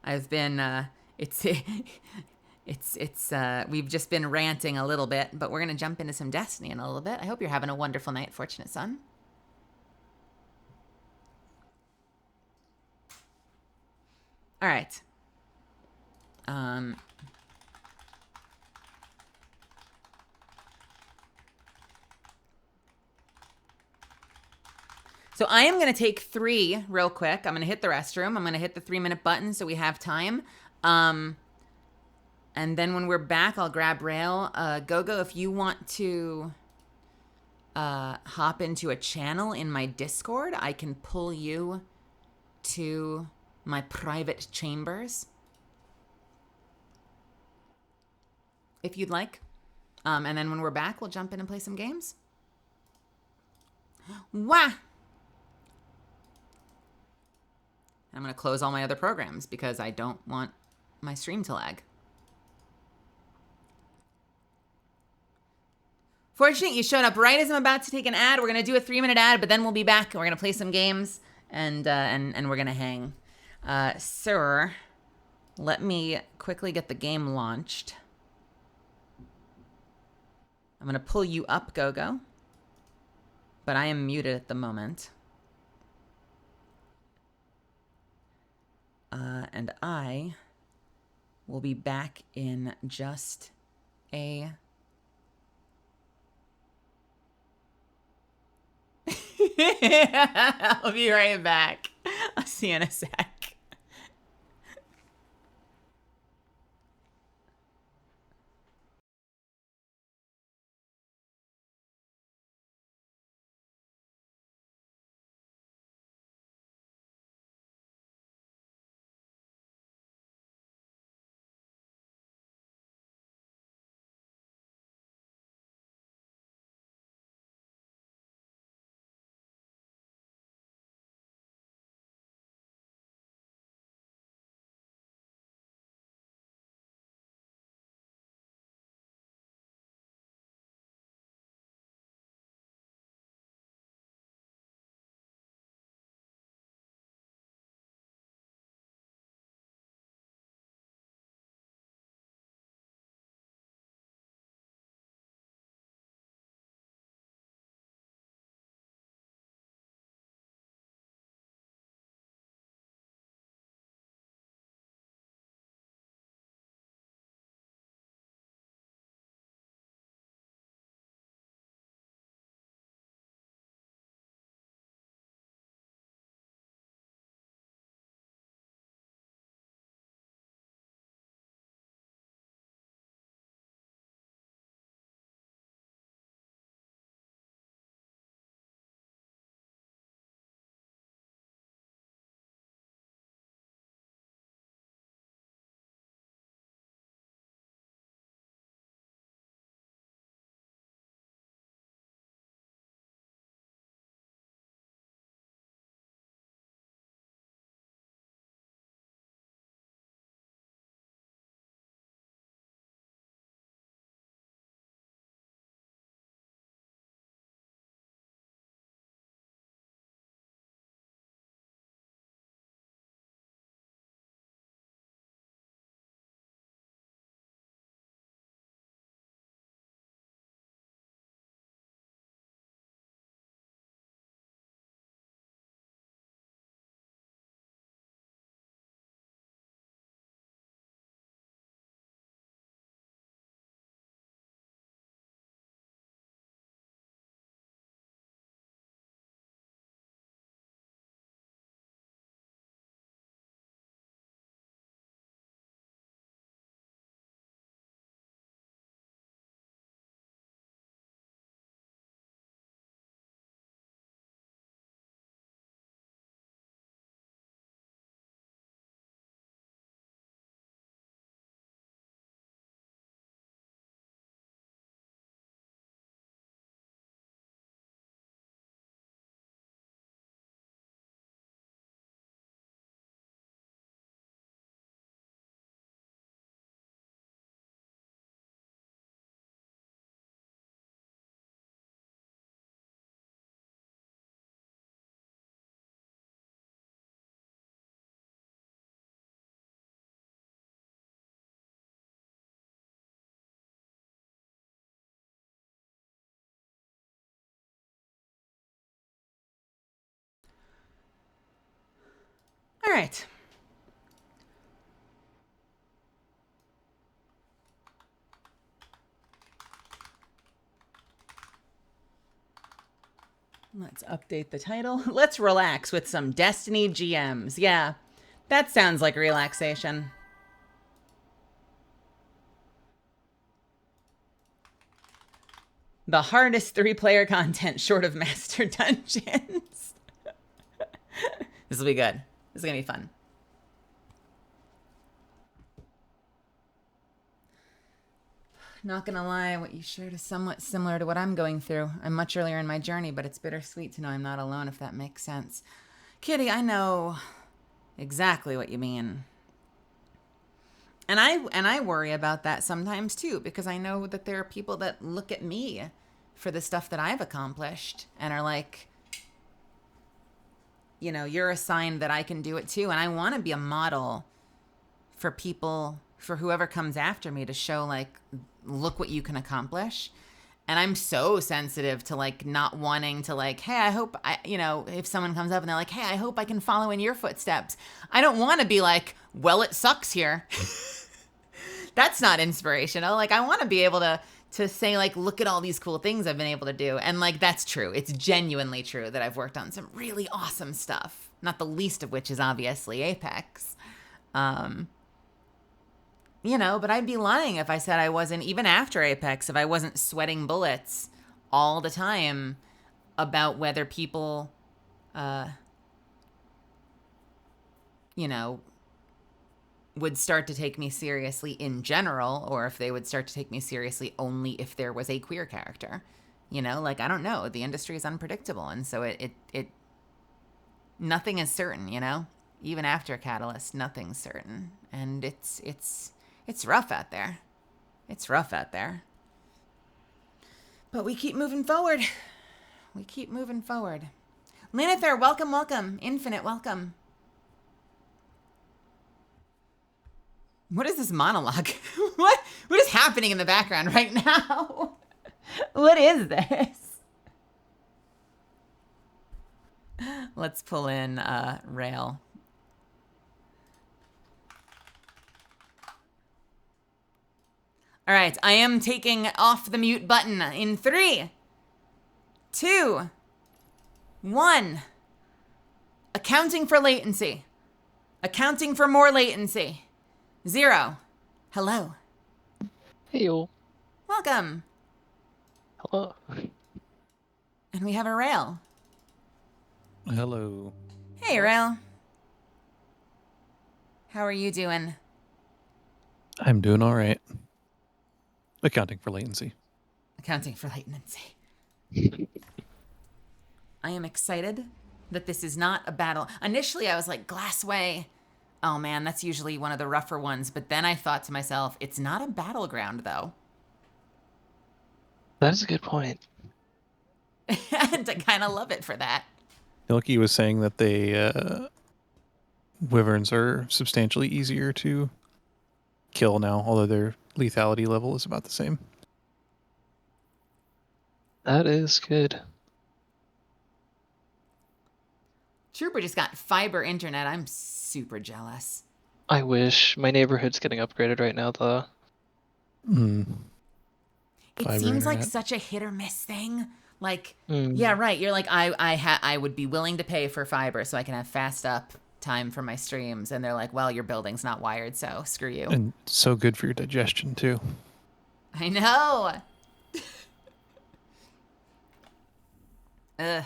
I've been, we've just been ranting a little bit, but we're going to jump into some Destiny in a little bit. I hope you're having a wonderful night, Fortunate Son. All right. So I am going to take 3 real quick. I'm going to hit the restroom. I'm going to hit the 3-minute button so we have time. And then when we're back, I'll grab Rail. Gogo, if you want to hop into a channel in my Discord, I can pull you to my private chambers if you'd like. And then when we're back, we'll jump in and play some games. Wah! I'm going to close all my other programs because I don't want my stream to lag. Fortunate you showed up right as I'm about to take an ad. We're going to do a 3-minute ad, but then we'll be back and we're going to play some games and we're going to hang. Sir, let me quickly get the game launched. I'm going to pull you up, Gogo. but I am muted at the moment. And I will be back in just a... I'll be right back. I'll see you in a sec. All right. Let's update the title. Let's relax with some Destiny GMs. Yeah, that sounds like relaxation. The hardest 3-player content short of Master Dungeons. This will be good. This is going to be fun. Not gonna lie, what you shared is somewhat similar to what I'm going through. I'm much earlier in my journey, but it's bittersweet to know I'm not alone, if that makes sense. Kitty, I know exactly what you mean. And I worry about that sometimes too, because I know that there are people that look at me for the stuff that I've accomplished and are like, you know, you're a sign that I can do it too. And I want to be a model for people, for whoever comes after me, to show like, look what you can accomplish. And I'm so sensitive to like not wanting to like, hey, I hope if someone comes up and they're like, hey, I hope I can follow in your footsteps. I don't want to be like, well, it sucks here. That's not inspirational. Like, I want to be able to say like, look at all these cool things I've been able to do. And like, that's true. It's genuinely true that I've worked on some really awesome stuff. Not the least of which is obviously Apex. But I'd be lying if I said I wasn't, even after Apex, if I wasn't sweating bullets all the time about whether people, would start to take me seriously in general, or if they would start to take me seriously only if there was a queer character. Like, I don't know. The industry is unpredictable. And so it nothing is certain, Even after Catalyst, nothing's certain. And it's rough out there. It's rough out there. But we keep moving forward. We keep moving forward. Linether, welcome, welcome. Infinite, welcome. What is this monologue? What is happening in the background right now? What is this? Let's pull in Rail. All right, I am taking off the mute button in 3, 2, 1. Accounting for latency. Accounting for more latency. 0. Hello. Hey, yo. Welcome. Hello. And we have a Rail. Hello. Hey, Rail. How are you doing? I'm doing all right. Accounting for latency. Accounting for latency. I am excited that this is not a battle. Initially, I was like, Glassway. Oh, man, that's usually one of the rougher ones. But then I thought to myself, it's not a battleground, though. That is a good point. And I kind of love it for that. Hilky was saying that wyverns are substantially easier to kill now, although their lethality level is about the same. That is good. Trooper just got fiber internet. I'm super jealous. I wish. My neighborhood's getting upgraded right now, though. It Fiber seems like internet. such a hit or miss thing. Like, Mm. yeah, right. You're like, I would be willing to pay for fiber so I can have fast up time for my streams. And they're like, well, your building's not wired, so screw you. And so good for your digestion, too. I know. Ugh.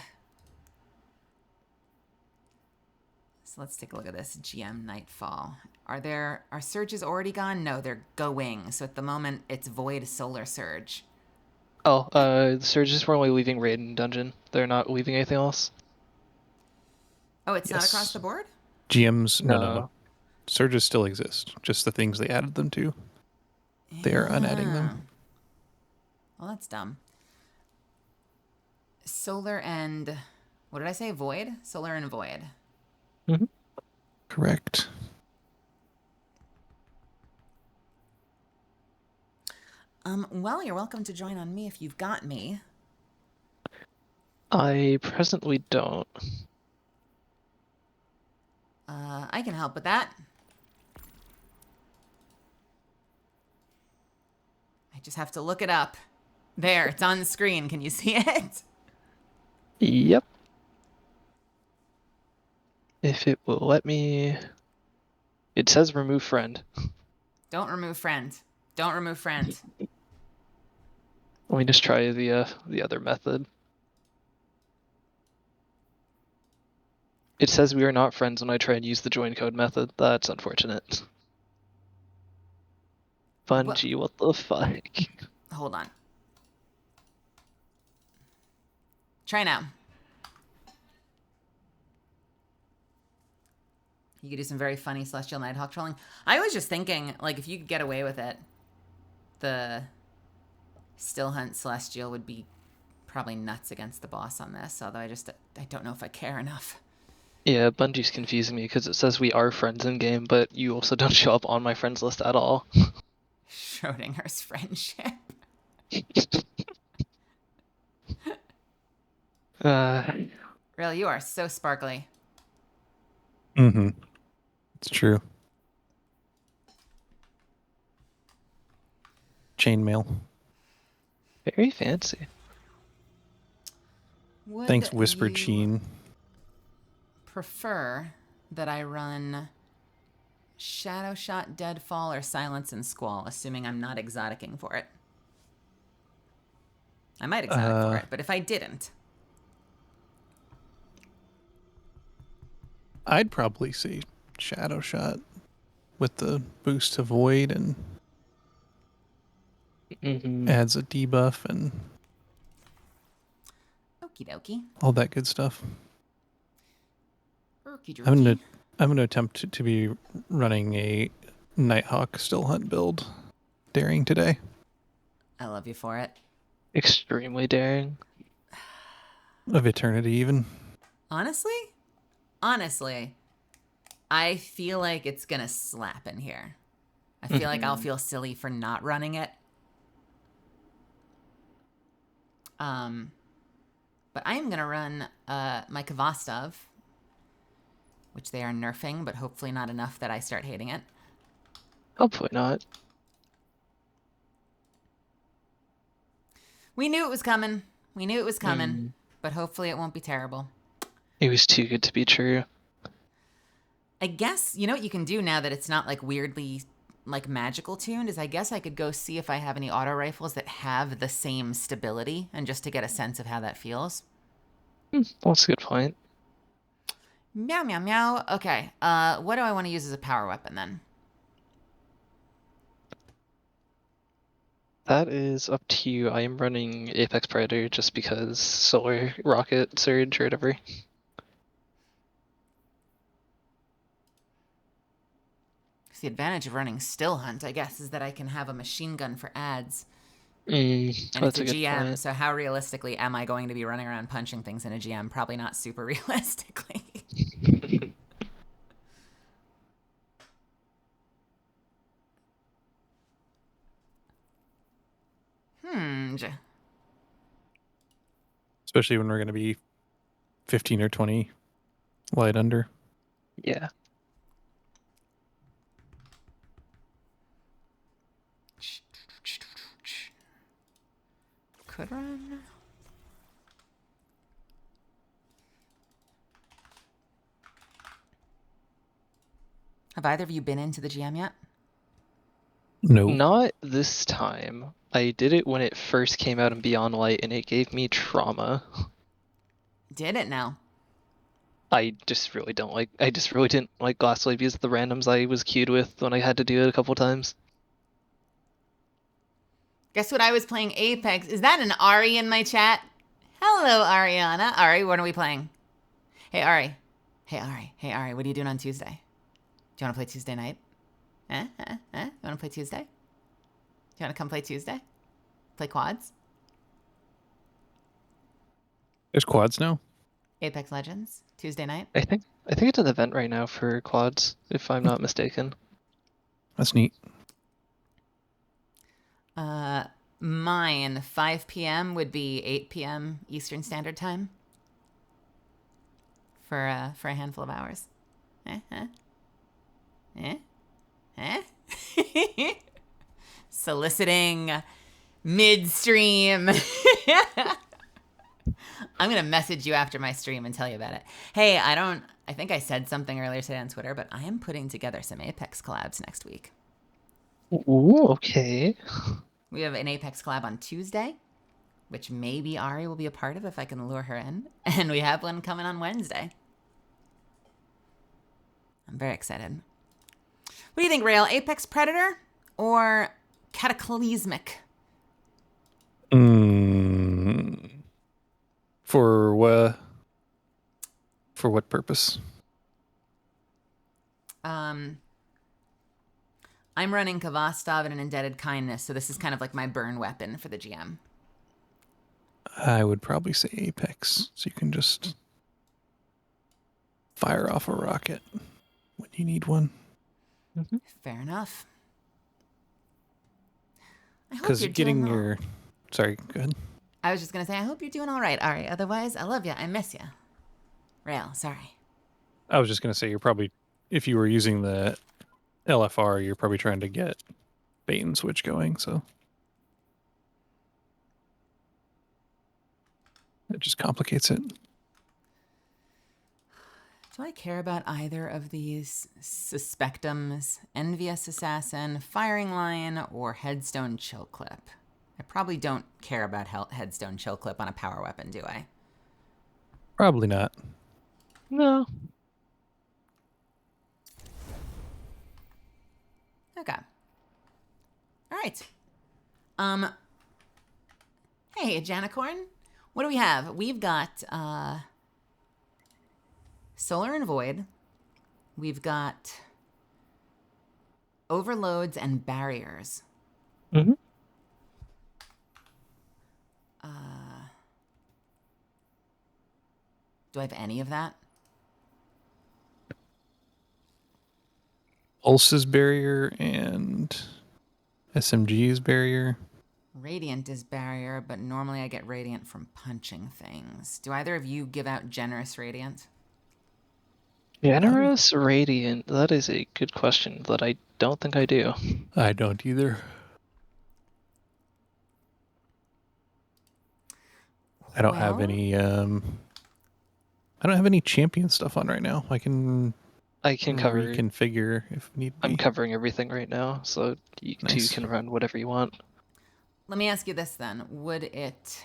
So let's take a look at this GM Nightfall. Are surges already gone? No, they're going. So at the moment, it's Void Solar Surge. Oh, the Surges were only leaving Raiden Dungeon. They're not leaving anything else? Oh, it's not Yes. across the board? GMs, no. No. Surges still exist. Just the things they added them to. They are unadding them. Well, that's dumb. Solar and... What did I say? Void? Solar and Void. Mm-hmm. Correct. Well, you're welcome to join on me if you've got me. I presently don't. I can help with that. I just have to look it up. There, it's on the screen. Can you see it? Yep. If it will let me... It says remove friend. Don't remove friend. Don't remove friend. Let me just try the other method. It says we are not friends when I try and use the join code method. That's unfortunate. Bungie, what the fuck? Hold on. Try now. You could do some very funny Celestial Nighthawk trolling. I was just thinking, like, if you could get away with it, the Still Hunt Celestial would be probably nuts against the boss on this, although I don't know if I care enough. Yeah, Bungie's confusing me because it says we are friends in game, but you also don't show up on my friends list at all. Schrodinger's friendship. Real, you are so sparkly. Mm-hmm. It's true. Chainmail. Very fancy. Would Thanks, Whispered you Sheen. prefer that I run Shadow Shot, Deadfall, or Silence and Squall, assuming I'm not exoticing for it? I might exotic for it, but if I didn't, I'd probably say Shadow Shot with the boost to Void and Mm-hmm. adds a debuff and okie dokie. all that good stuff. Okie I'm dokie. gonna attempt to be running a Nighthawk Still Hunt build daring today. I love you for it. Extremely daring. Of Eternity even. Honestly, I feel like it's gonna slap in here. I feel like I'll feel silly for not running it. But I am gonna run my Kvastov, which they are nerfing, but hopefully not enough that I start hating it. Hopefully not. We knew it was coming. But hopefully it won't be terrible. It was too good to be true. I guess, you know what you can do now that it's not like weirdly like magical tuned is I guess I could go see if I have any auto rifles that have the same stability and just to get a sense of how that feels. That's a good point. Meow, meow, meow. Okay. What do I want to use as a power weapon then? That is up to you. I am running Apex Predator just because Solar Rocket Surge or whatever. The advantage of running Still Hunt, I guess, is that I can have a machine gun for ads. And it's that's a a good GM, point. so how realistically am I going to be running around punching things in a GM? Probably not super realistically. Especially when we're gonna be 15 or 20 light under. Yeah. Could run. Have either of you been into the GM yet? No. Not this time. I did it when it first came out in Beyond Light, and it gave me trauma. Did it now? I just really didn't like Glassblade because of the randoms I was queued with when I had to do it a couple times. Guess what? I was playing Apex. Is that an Ari in my chat? Hello, Ariana. Ari, what are we playing? Hey, Ari. Hey, Ari. Hey, Ari. What are you doing on Tuesday? Do you want to play Tuesday night? You want to play Tuesday? Do you want to come play Tuesday? Play quads? There's quads now? Apex Legends? Tuesday night? I think it's an event right now for quads, if I'm not mistaken. That's neat. Mine, 5 p.m. would be 8 p.m. Eastern Standard Time. For a handful of hours. Soliciting midstream. I'm going to message you after my stream and tell you about it. Hey, I think I said something earlier today on Twitter, but I am putting together some Apex collabs next week. Ooh, okay. We have an Apex collab on Tuesday, which maybe Ari will be a part of if I can lure her in. And we have one coming on Wednesday. I'm very excited. What do you think, Rail? Apex Predator or Cataclysmic? For what purpose? I'm running Kvastov and an Indebted Kindness, so this is kind of like my burn weapon for the GM. I would probably say Apex, so you can just fire off a rocket when you need one. Fair enough. I hope Because you're getting doing well. your... Sorry, go ahead. I was just gonna say, I hope you're doing all right, Ari. Otherwise, I love you. I miss you. Rail, sorry. I was just going to say, you're probably, if you were using the LFR, you're probably trying to get bait and switch going, so it just complicates it. Do I care about either of these suspectums? Envious Assassin, Firing Lion, or Headstone Chill Clip? I probably don't care about Headstone Chill Clip on a power weapon, do I? Probably not. No. Okay. All right. Hey, Janicorn. What do we have? We've got Solar and Void. We've got Overloads and Barriers. Mm-hmm. Do I have any of that? Pulse's barrier and SMG's barrier. Radiant is barrier, but normally I get radiant from punching things. Do either of you give out generous radiant? Generous Radiant. That is a good question that I don't think I do. I don't either. I don't have Well, any I don't have any champion stuff on right now. I can cover. reconfigure if need be. I'm covering everything right now, so you Nice. two can run whatever you want. let me ask you this then. Would it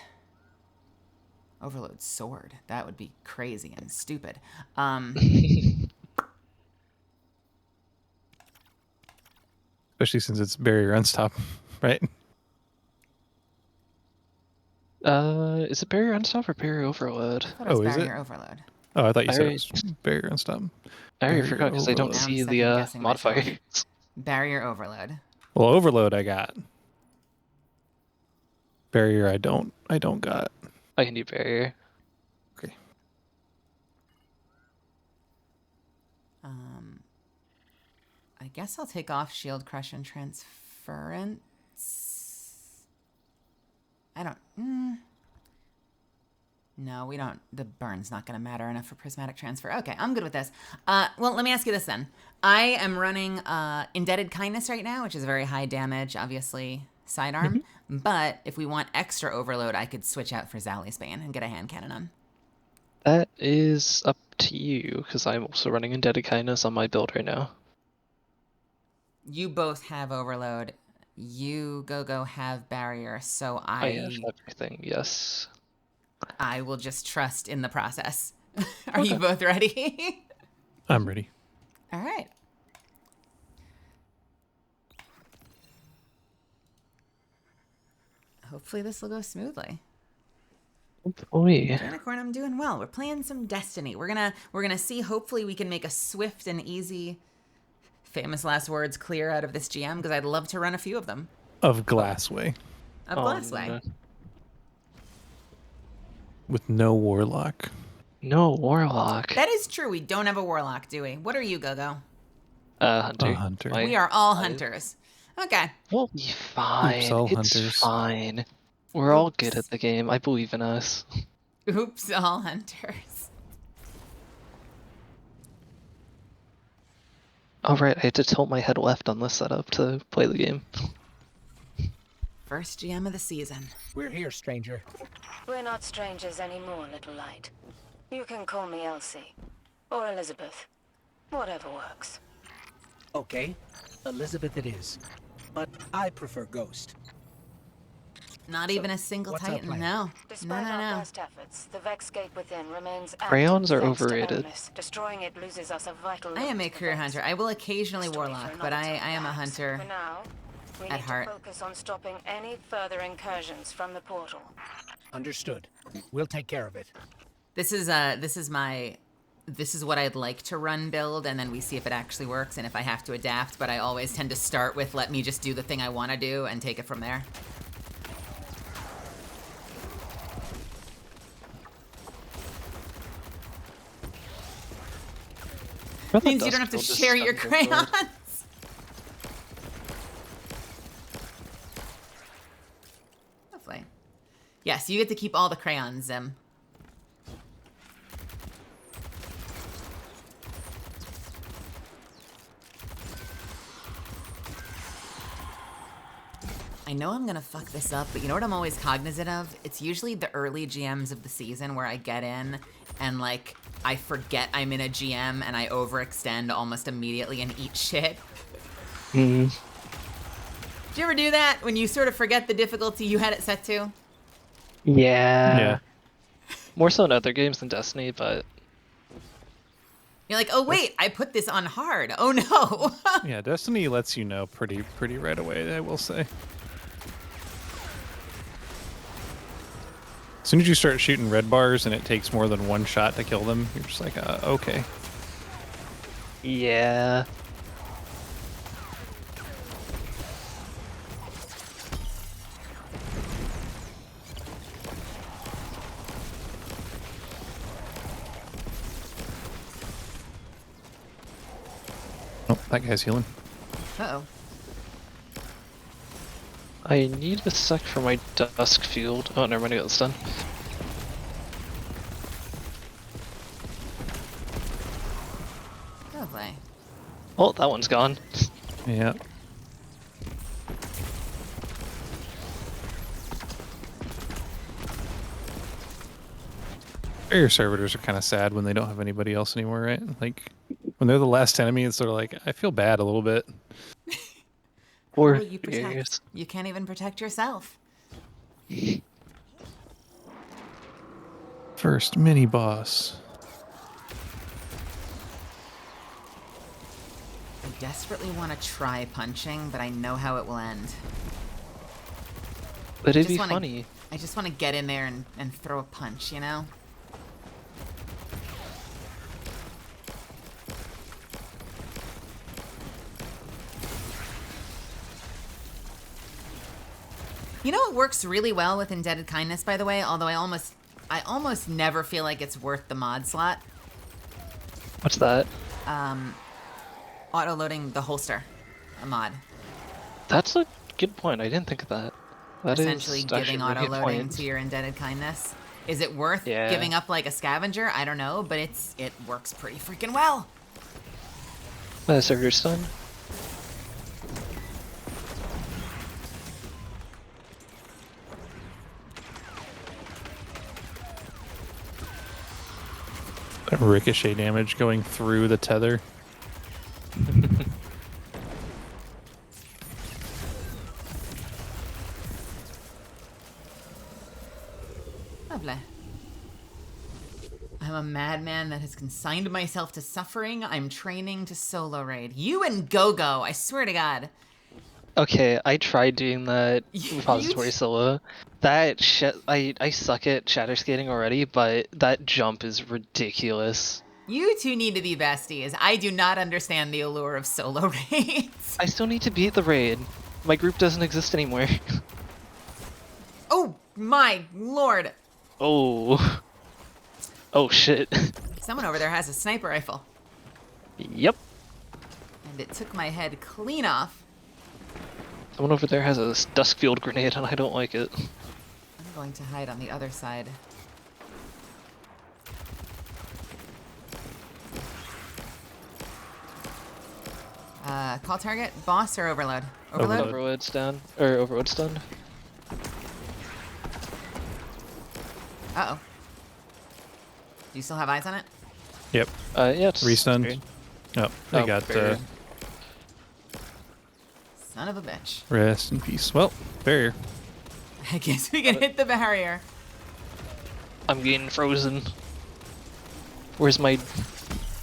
overload sword? That would be crazy and stupid. Especially since it's barrier unstop, right? Is it barrier unstop or barrier overload? I thought it was Oh, is it? barrier overload. Oh, I thought you said it I- was barrier unstop. I already Barrier forgot because I don't overload. Now I'm see the second-guessing myself. modifiers. Barrier overload. Well, overload I got. Barrier I don't got. I can do barrier. Okay. I guess I'll take off shield crush and transference. I don't. No, we don't. The burn's not going to matter enough for prismatic transfer. Okay, I'm good with this. Well, let me ask you this then. I am running Indebted Kindness right now, which is a very high damage, obviously, sidearm. But if we want extra overload, I could switch out for Zally's Bane and get a hand cannon on. That is up to you, because I'm also running Indebted Kindness on my build right now. You both have overload. You go have barrier, so I have everything, yes. I will just trust in the process. Are you both ready? I'm ready. All right. Hopefully this will go smoothly. Oh boy. Janicorn, I'm doing well. We're playing some Destiny. We're gonna see. Hopefully we can make a swift and easy, famous last words, clear out of this GM, because I'd love to run a few of them. Of Glassway. Of Glassway. No. With no warlock. No Warlock. That is true. We don't have a warlock, do we? What are you, Gogo? Hunter. A hunter. We are all hunters. Okay. We'll be fine. Oops, all it's hunters. fine. We're all Oops. good at the game. I believe in us. Oops, all hunters. Alright, I had to tilt my head left on this setup to play the game. First GM of the season. We're here, stranger. We're not strangers anymore, little light. You can call me Elsie. Or Elizabeth. Whatever works. Okay, Elizabeth it is. But I prefer Ghost. Not even a single what's our Titan, plan? no. Despite No. our best efforts, the Vex Gate within remains active Crayons are thanks to overrated. illness. Destroying it loses us a vital I am a link to the career Vex. hunter. I will occasionally Story for warlock, but another I time, am a perhaps. hunter. For now, we at need heart. to focus on stopping any further incursions from the portal. Understood. We'll take care of it. This is what I'd like to run build, and then we see if it actually works and if I have to adapt, but I always tend to start with let me just do the thing I want to do and take it from there. Means you don't have to share your crayons. Lovely. Yes, you get to keep all the crayons, Zim. I know I'm gonna fuck this up, but you know what I'm always cognizant of? It's usually the early GMs of the season where I get in and like I forget I'm in a GM and I overextend almost immediately and eat shit. Hmm. Do you ever do that when you sort of forget the difficulty you had it set to? Yeah. Yeah. More so in other games than Destiny, but You're like, oh wait, I put this on hard. Oh no. Yeah, Destiny lets you know pretty right away, I will say. As soon as you start shooting red bars and it takes more than one shot to kill them, you're just like, okay. yeah. Oh, that guy's healing. Uh-oh. I need a sec for my dusk field. Oh, never mind, I got this done. Lovely. Oh, that one's gone. Yeah. Your servitors are kind of sad when they don't have anybody else anymore, right? Like, when they're the last enemy, it's sort of like, I feel bad a little bit. Or Well, you protect. You can't even protect yourself. First mini boss. I desperately want to try punching, but I know how it will end. But it'd Just be wanna- funny. I just want to get in there and throw a punch, you know? You know what works really well with Indebted Kindness, by the way? Although I almost never feel like it's worth the mod slot. What's that? Auto-loading the holster, a mod. That's a good point. I didn't think of that. That is Essentially actually giving a really good auto-loading point. to your Indebted Kindness. Is it worth Yeah. giving up like a scavenger? I don't know, but it works pretty freaking well. Server's done. That ricochet damage going through the tether. Lovely. I'm a madman that has consigned myself to suffering. I'm training to solo raid. You and Go-Go, I swear to God. Okay, I tried doing that You repository solo. That shit, I suck at shatter skating already, but that jump is ridiculous. You two need to be besties. I do not understand the allure of solo raids. I still need to beat the raid. My group doesn't exist anymore. Oh my lord. Oh. Oh shit. Someone over there has a sniper rifle. Yep. And it took my head clean off. Someone over there has a duskfield grenade and I don't like it. I'm going to hide on the other side. Call target, boss or overload? Overload? Overload. Overwood's down. Or Overwood's done. Uh-oh. Do you still have eyes on it? Yep. Yeah, it's Restunned. buried. Oh, they Oh, got buried. Son of a bitch. rest in peace. Well, barrier. I guess we can hit the barrier. I'm getting frozen. Where's my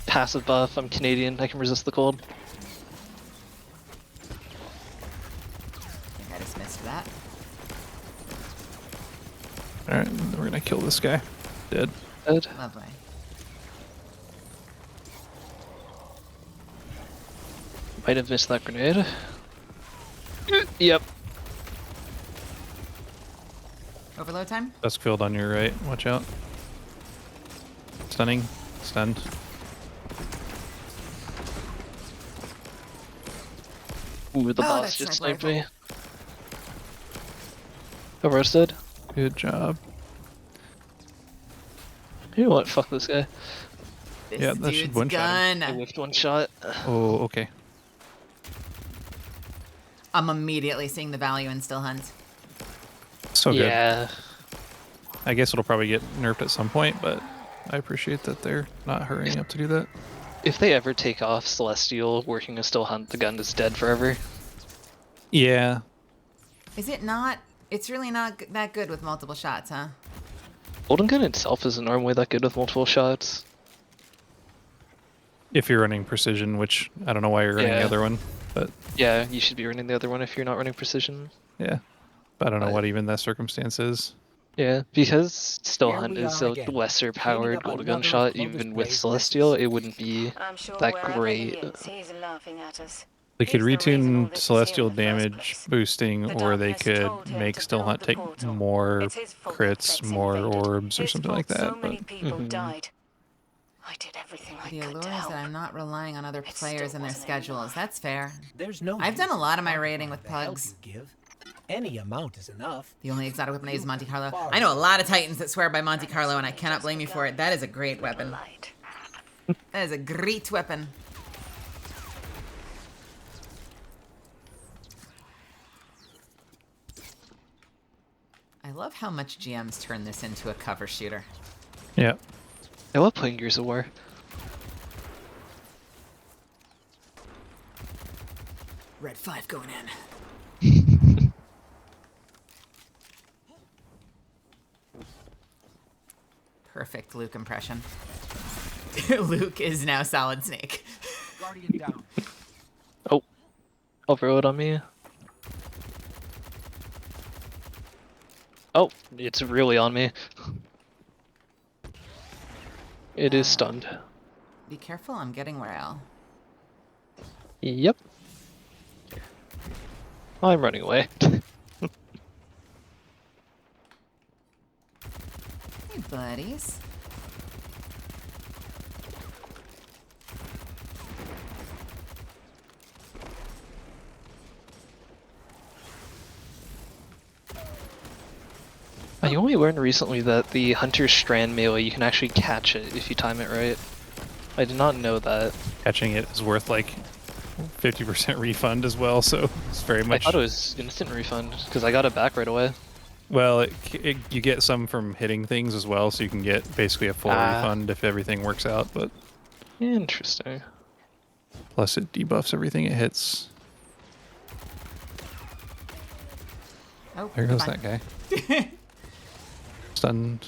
passive buff? I'm Canadian. I can resist the cold. I think I just missed that. Alright, we're gonna kill this guy. Dead. Dead. Lovely. Might have missed that grenade. Yep. Overload time? Duskfield on your right. Watch out. Stunning. Stunned. Ooh, the Oh, boss that's just sniper sniped me. Oh, roasted. Good job. You know what? Fuck this guy. This Yeah, that should dude's one-shot him. I gun. whiffed one shot. Oh, okay. I'm immediately seeing the value in still hunt. So good. Yeah. I guess it'll probably get nerfed at some point, but I appreciate that they're not hurrying up to do that. If they ever take off Celestial working a still hunt, the gun is dead forever. Yeah. Is it not? It's really not that good with multiple shots, huh? Golden gun itself isn't normally that good with multiple shots. If you're running precision, which I don't know why you're running the Yeah. other one, but Yeah, you should be running the other one if you're not running precision. yeah. But I don't know But- what even that circumstance is. Yeah, because still Here hunt we is are a again, lesser cleaning powered up golden another gun of shot, Clovis even with Gray's Celestial, messes. it wouldn't be I'm sure that wherever great. he is, he's laughing at us. They could He's the reason all retune this is celestial here in the first damage place. boosting, The or they darkness could told him make to still build hunt the take portal. more It's his fault that crits, Threats more invaded. orbs, or His something like fault that. So many But people Mhm. died. I did everything I The could allure to is help. that I'm not relying on other It players still and their wasn't schedules. enough. That's fair. There's no I've done use a lot of my quantifying raiding with the help pugs. you give. Any amount is enough. The only exotic weapon I use is Monte Carlo. I know a lot of Titans that swear by Monte Carlo, and I cannot blame you for it. That is a great Little weapon. light. That is a great weapon. I love how much GMs turn this into a cover shooter. yeah. I love playing Gears of War. Red 5 going in. Perfect Luke impression. Luke is now Solid Snake. Guardian down. Oh, overload on me. Oh, it's really on me. It is stunned. Be careful, I'm getting Rail. Yep. I'm running away. Hey, buddies. I only learned recently that the Hunter's Strand melee, you can actually catch it if you time it right. I did not know that. Catching it is worth like 50% refund as well, so it's very much. I thought it was instant refund, because I got it back right away. Well, you get some from hitting things as well, so you can get basically a full refund if everything works out, but Interesting. plus it debuffs everything it hits. Oh, There goes fine. that guy. Stunned.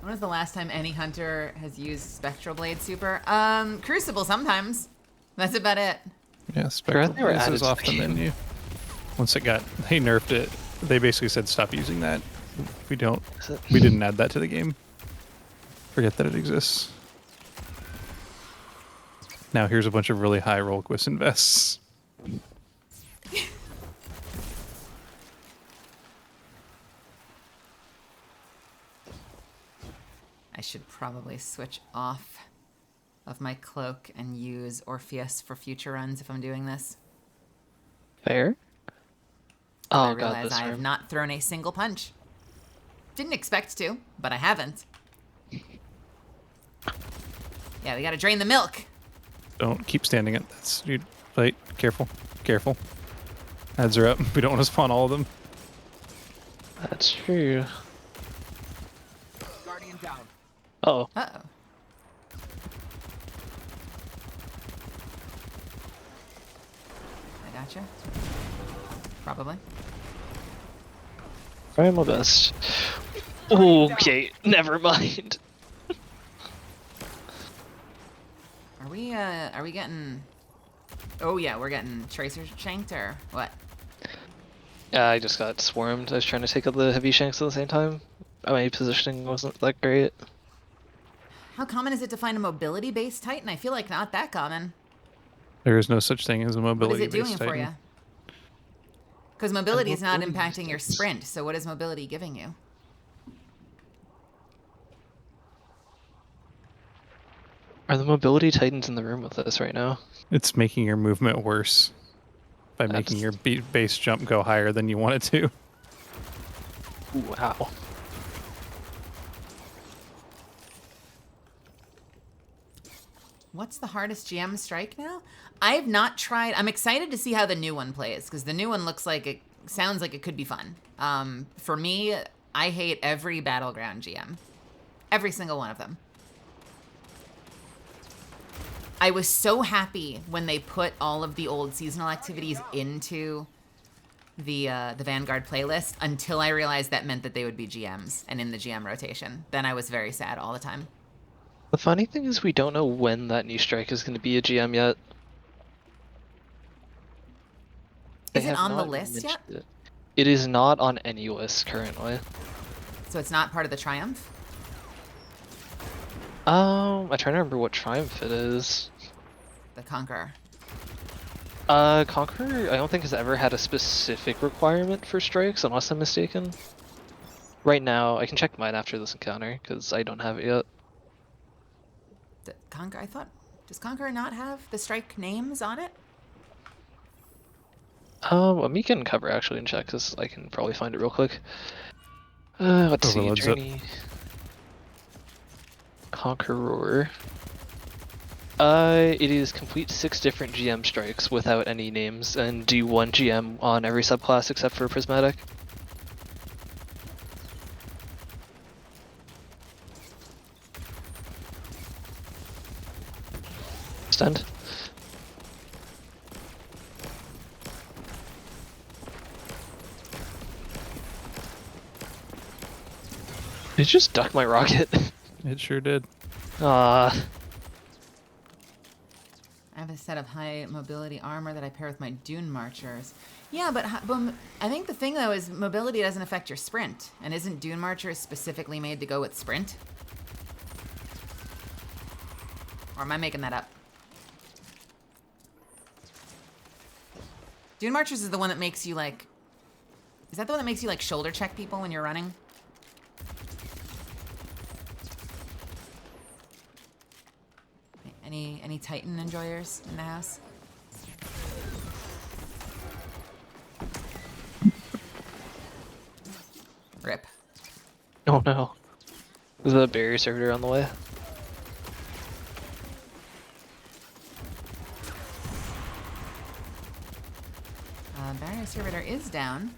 When was the last time any hunter has used Spectral Blade Super? Crucible sometimes. That's about it. Yeah, Spectral they were Blaze added is to off the the game. menu. Once they nerfed it, they basically said stop using that. We didn't add that to the game. Forget that it exists. Now here's a bunch of really high roll Gwisten vests. I should probably switch off of my cloak and use Orpheus for future runs if I'm doing this. Fair? I Oh god, realize this I have room. not thrown a single punch. Didn't expect to, but I haven't. Yeah, we gotta drain the milk. Don't keep standing it. That's dude. Wait, careful, careful. Heads are up. We don't want to spawn all of them. That's true. Guardian down. Uh-oh. Uh-oh. I gotcha. Probably. Try my best. Okay, never mind. Are we getting... Oh yeah, we're getting Tracer shanked or what? Yeah, I just got swarmed. I was trying to take out the heavy shanks at the same time. My positioning wasn't that great. How common is it to find a mobility-based Titan? I feel like not that common. There is no such thing as a What is mobility. it doing for you? Because mobility is not impacting your boosts. sprint, so what is mobility giving you? Are the mobility titans in the room with us right now? It's making your movement worse by making That's- your base jump go higher than you want it to. Ooh, wow. What's the hardest GM strike now? I've not tried. I'm excited to see how the new one plays because the new one sounds like it could be fun. For me, I hate every Battleground GM. Every single one of them. I was so happy when they put all of the old seasonal activities into the Vanguard playlist until I realized that meant that they would be GMs and in the GM rotation. Then I was very sad all the time. The funny thing is we don't know when that new strike is going to be a GM yet. Is it on the list yet? It is not on any list currently. So it's not part of the Triumph? I'm trying to remember what Triumph it is. The Conqueror. Conqueror I don't think has ever had a specific requirement for strikes, unless I'm mistaken. Right now, I can check mine after this encounter, because I don't have it yet. I thought, does Conqueror not have the strike names on it? Let me get in cover actually and check, because I can probably find it real quick. Let's see, Overloads Journey... Conqueror... it is complete 6 different GM strikes without any names, and do 1 GM on every subclass except for Prismatic. Stunned. Did you just duck my rocket? It sure did. Ah. I have a set of high mobility armor that I pair with my Dune Marchers. Yeah, but I think the thing though is mobility doesn't affect your sprint. And isn't Dune Marchers specifically made to go with sprint? Or am I making that up? Dune Marchers is the one that makes you like... Is that the one that makes you like shoulder check people when you're running? Any Titan enjoyers in the house? Rip. Oh no. Is the barrier servitor on the way? Barrier servitor is down.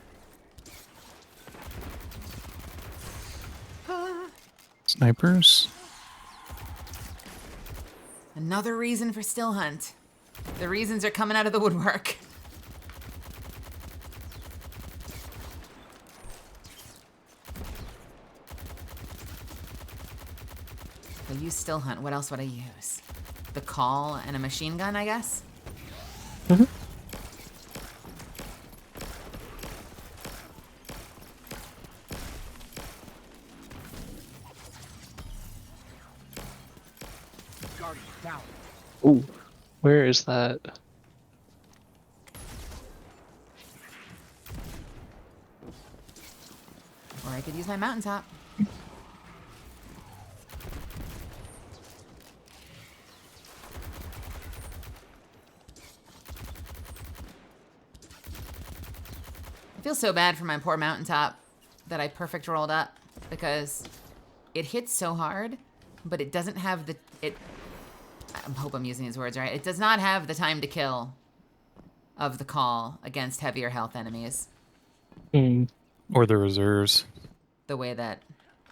Snipers. Another reason for still hunt. The reasons are coming out of the woodwork. I use still hunt. What else would I use? The call and a machine gun, I guess? Mm-hmm. Ooh, where is that? Or I could use my mountaintop. I feel so bad for my poor mountaintop that I perfect rolled up because it hits so hard, but it doesn't have the... I hope I'm using these words right. It does not have the time to kill of the call against heavier health enemies. Or the reserves. The way that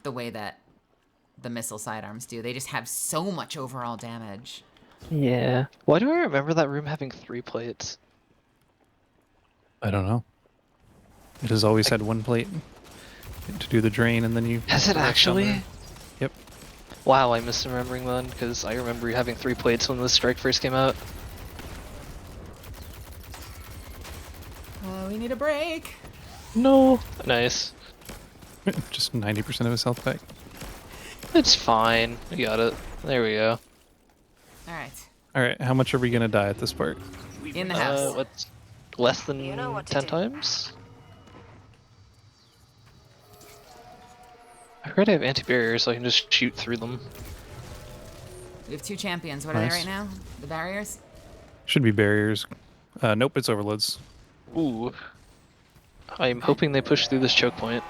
the missile sidearms do. They just have so much overall damage. Yeah. Why do I remember that room having 3 plates? I don't know. It has always had one plate to do the drain, and then you... Has it actually? Yep. Wow, I'm misremembering then, because I remember you having 3 plates when the strike first came out. We need a break. No. Nice. Just 90% of his health back. It's fine. We got it. There we go. All right. All right, how much are we gonna die at this part? In the house. What's less than You know what to 10 do. times? I heard I have anti-barriers, so I can just shoot through them. We have 2 champions. What are Nice. they right now? The barriers? Should be barriers. Nope, it's overloads. Ooh. I'm hoping they push through this choke point.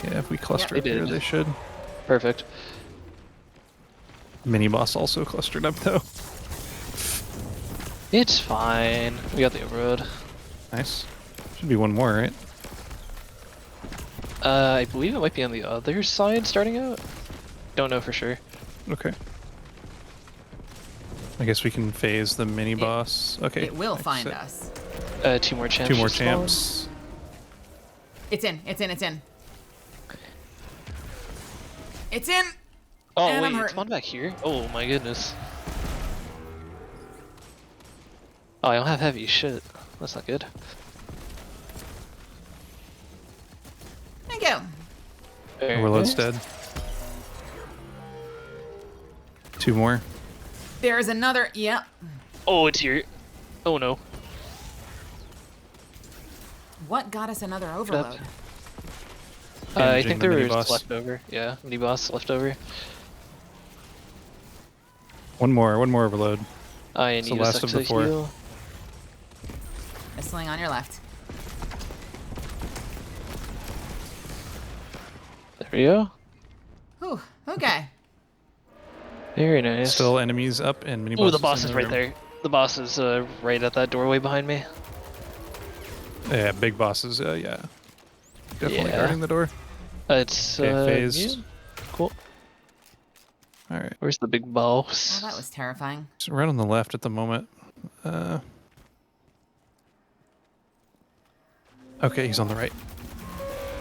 Yeah, if we cluster They up here, did. they should. Perfect. Mini boss also clustered up though. It's fine. We got the overload. Nice. Should be one more, right? I believe it might be on the other side starting out. Don't know for sure. Okay. I guess we can phase the mini boss. Okay. It will nice. find us. 2 more champs. Two more just spawned. champs. It's in. It's in. It's in. It's in. Oh And I'm wait, hurting. it's one back here. Oh my goodness. Oh, I don't have heavy. Shit, that's not good. Thank you. Overload's dead. 2 more. There's another. Yep. Oh, it's here. Oh no. What got us another overload? I Damaging think the there mini was boss. leftover. Yeah, mini boss leftover. One more overload. I It's the need a last sec of to the 4. heal. Whistling on your left. There we go. Whew. Okay. Very nice. Still enemies up and mini boss. Ooh, the boss in is the right room. there. The boss is right at that doorway behind me. Yeah, big bosses. Yeah. Definitely Yeah. guarding the door. It's Okay, phase. immune? Cool. All right. Where's the big boss? Oh, that was terrifying. It's right on the left at the moment. Okay, he's on the right.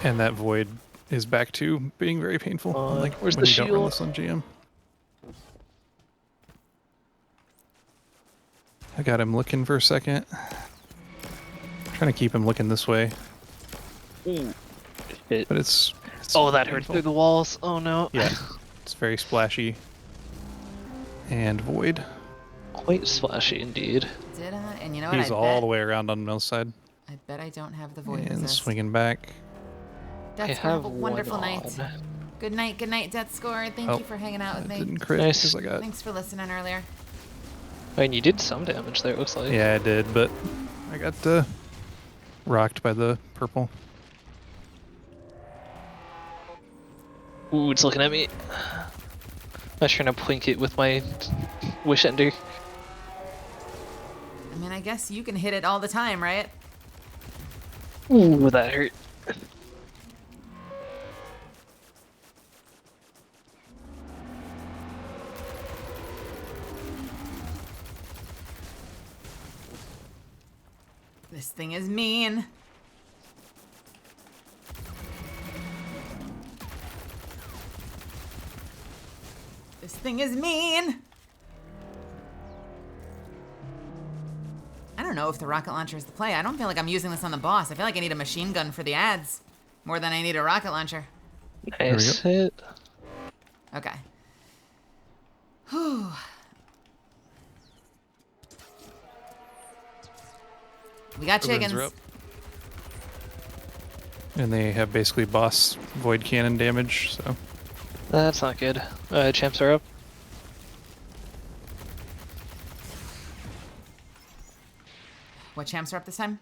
And that void is back to being very painful. Like where's when the you don't run shield? this on GM. I got him looking for a second. Trying to keep him looking this way, Ooh. Shit. but it's Oh, that hurt painful. through the walls. Oh no. Yeah, it's very splashy. And void. Quite splashy indeed. Did I? And you know what? He's I all bet, the way around on Mill's side. I bet I don't have the void And resist. swinging back. Death I Score, have have a wonderful one night. on. Good night, Death Score. Thank Oh, you for hanging out with I me. didn't crit Nice. because I got... Thanks for listening earlier. I mean, you did some damage there, it looks like. Yeah, I did, but I got rocked by the purple. Ooh, it's looking at me. I was trying to blink it with my wish ender. I mean, I guess you can hit it all the time, right? Ooh, that hurt. This thing is mean. This thing is mean. I don't know if the rocket launcher is the play. I don't feel like I'm using this on the boss. I feel like I need a machine gun for the ads more than I need a rocket launcher. we Nice hit. Okay. Whew. We got Overruns chickens. are up. And they have basically boss void cannon damage, so... That's not good. Champs are up. What champs are up this time?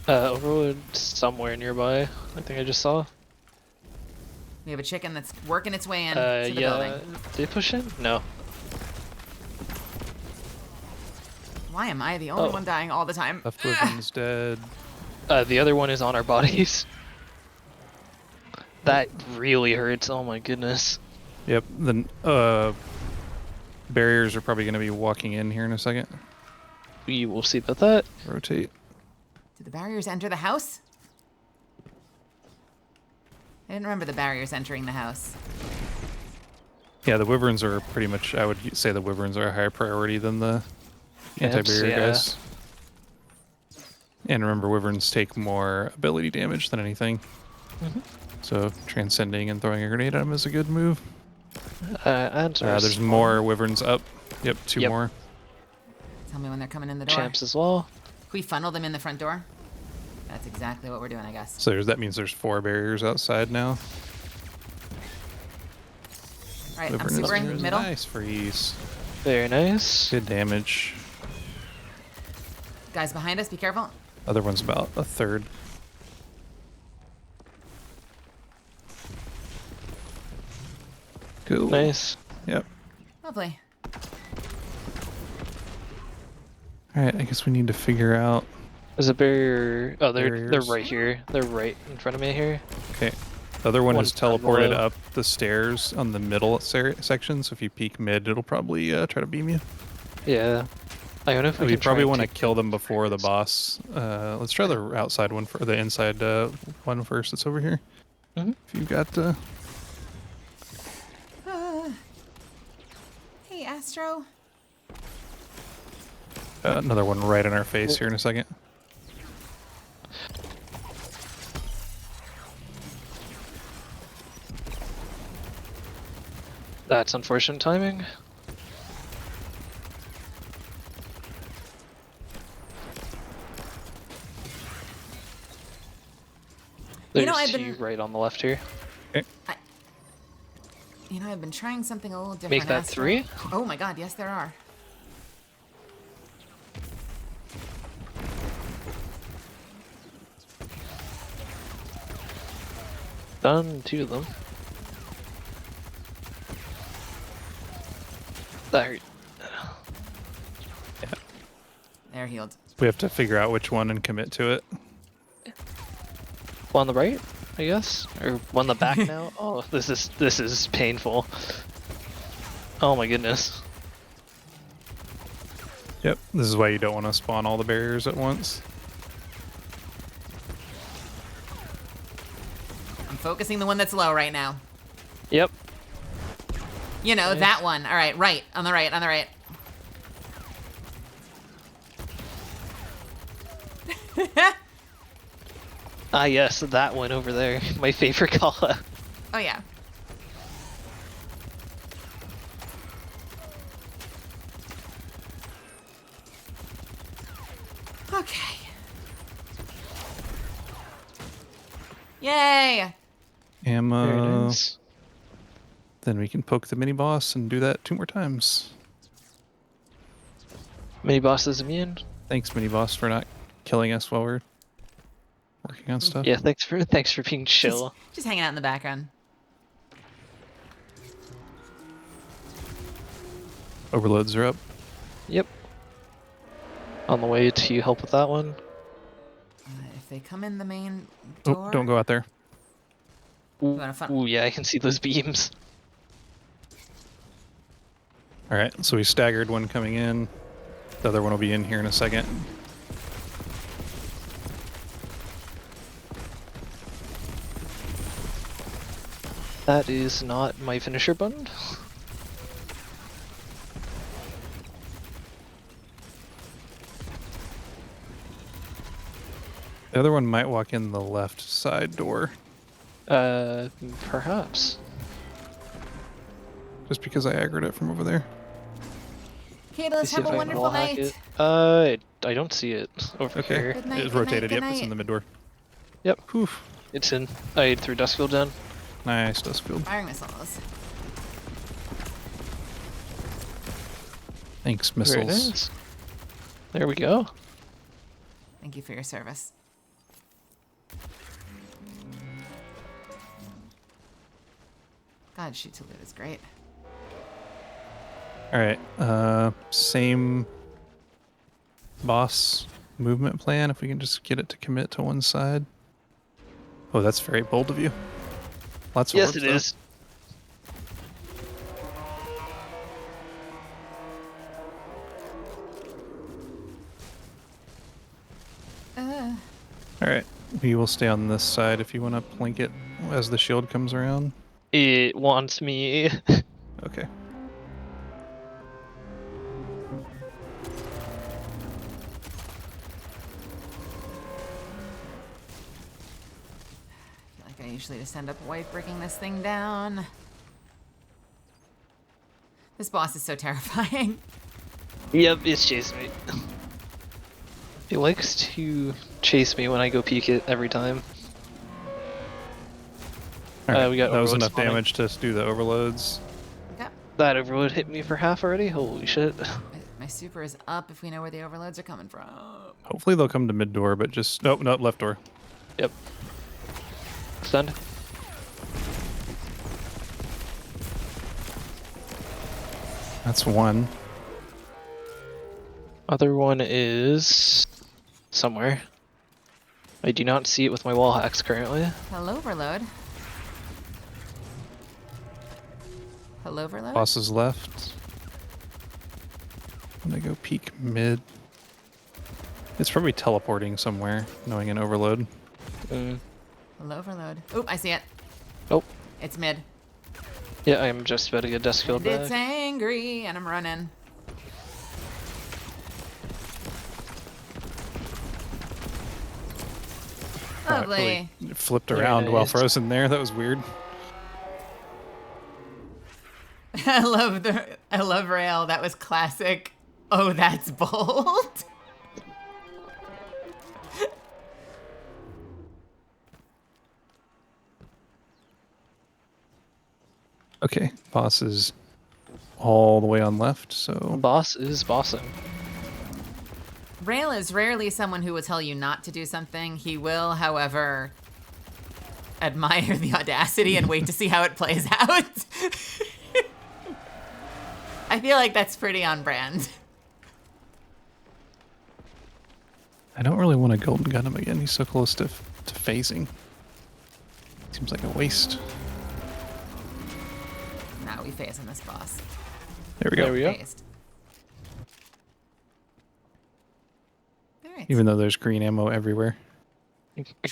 Overwood somewhere nearby. I think I just saw. We have a chicken that's working its way in to the Yeah. building. Did they push in? No. Why am I the only Oh. one dying all the time? Left Wyvern's dead. The other one is on our bodies. That really hurts. Oh my goodness. Yep, the barriers are probably going to be walking in here in a second. We will see about that. Rotate. Did the barriers enter the house? I didn't remember the barriers entering the house. Yeah, the Wyverns are pretty much, I would say the Wyverns are a higher priority than the Yes, anti-barrier yeah. guys. And remember, Wyverns take more ability damage than anything. So transcending and throwing a grenade at them is a good move. There's more Wyverns up. Yep, two Yep. more. Tell me when they're coming in the door. Champs as well. Can we funnel them in the front door? That's exactly what we're doing, I guess. So that means there's 4 barriers outside now. All right, I'm Wyvern is supering there's a middle. Nice freeze. Very nice. Good damage. Guys behind us, be careful. Other one's about a third. Cool. Nice. Yep. Lovely. Alright, I guess we need to figure out... There's a barrier. Oh, they're Barriers. right here. They're right in front of me here. Okay. The other one is One teleported below. up the stairs on the middle section, so if you peek mid, it'll probably try to beam you. Yeah. I don't know if we We can probably try want to and kill them before the boss. Let's try the outside one, for the inside one first that's over here. Mhm. If you've got... Hey, Astro. another one right in our face here in a second. That's unfortunate timing. You There's know, I've two been- right on the left here. You know, I've been trying something a little different. Make that Astro. 3? Oh my god, yes there are. Done 2 of them. That hurt. They're healed. We have to figure out which one and commit to it. One on the right, I guess? Or one on the back now? Oh, this is painful. Oh my goodness. Yep, this is why you don't want to spawn all the barriers at once. I'm focusing the one that's low right now. Yep. You know, Nice. that one. All right, right. On the right, on the right. Ah yes, that one over there. My favorite call out. Oh, yeah. Okay. Yay! There Ammo. it is. Then we can poke the mini boss and do that 2 more times. Mini boss is immune. Thanks, mini boss, for not killing us while we're working on stuff. Yeah, thanks for being chill. Just hanging out in the background. Overloads are up. Yep. On the way to help with that one. If they come in the main Oh, door... don't go out there. wanna fun- Ooh, yeah, I can see those beams. Alright, so we staggered one coming in. The other one will be in here in a second. That is not my finisher button. The other one might walk in the left side door. Perhaps. Just because I aggroed it from over there. Okay, let's See have if a I can wonderful wall hack night. it. I don't see it over Okay. here. Good night, It's good rotated, night, yep, good it's in night. the mid door. Yep, Poof. it's in. I threw Duskfield down. Nice, Duskfield. Firing missiles. Thanks, Very missiles. nice. There we go. Thank you for your service. God, shoot to loot is great. Alright, same boss movement plan, if we can just get it to commit to one side. Oh, that's very bold of you. Lots of Yes, orbs, it though. is. Alright, we will stay on this side if you want to plink it as the shield comes around. It wants me. Okay. I feel like I usually just end up white breaking this thing down. This boss is so terrifying. Yep, it's chasing me. It likes to chase me when I go peek it every time. Alright, we got that was overload enough spawning. damage to do the overloads. Okay. That overload hit me for half already? Holy shit. My super is up if we know where the overloads are coming from. Hopefully they'll come to mid door, but just... Nope, nope, left door. Yep. Stunned. That's one. Other one is somewhere. I do not see it with my wall hacks currently. Hello, overload. Hello, overload. Boss is left. I'm gonna go peek mid. It's probably teleporting somewhere, knowing an overload. Hello, overload. Oop, I see it. Oh. It's mid. Yeah, I'm just about to get desk killed It's back. angry, and I'm running. Lovely. Really flipped Very around while nice. frozen there. That was weird. I love Rail. That was classic. Oh, that's bold. Okay, boss is all the way on left, so Boss is bossing. Rail is rarely someone who will tell you not to do something. He will, however, admire the audacity and wait to see how it plays out. I feel like that's pretty on brand. I don't really want to golden gun him again. He's so close to phasing. Seems like a waste. Now we phase on this boss. There we go. There we go. Phased. All right. Even though there's green ammo everywhere.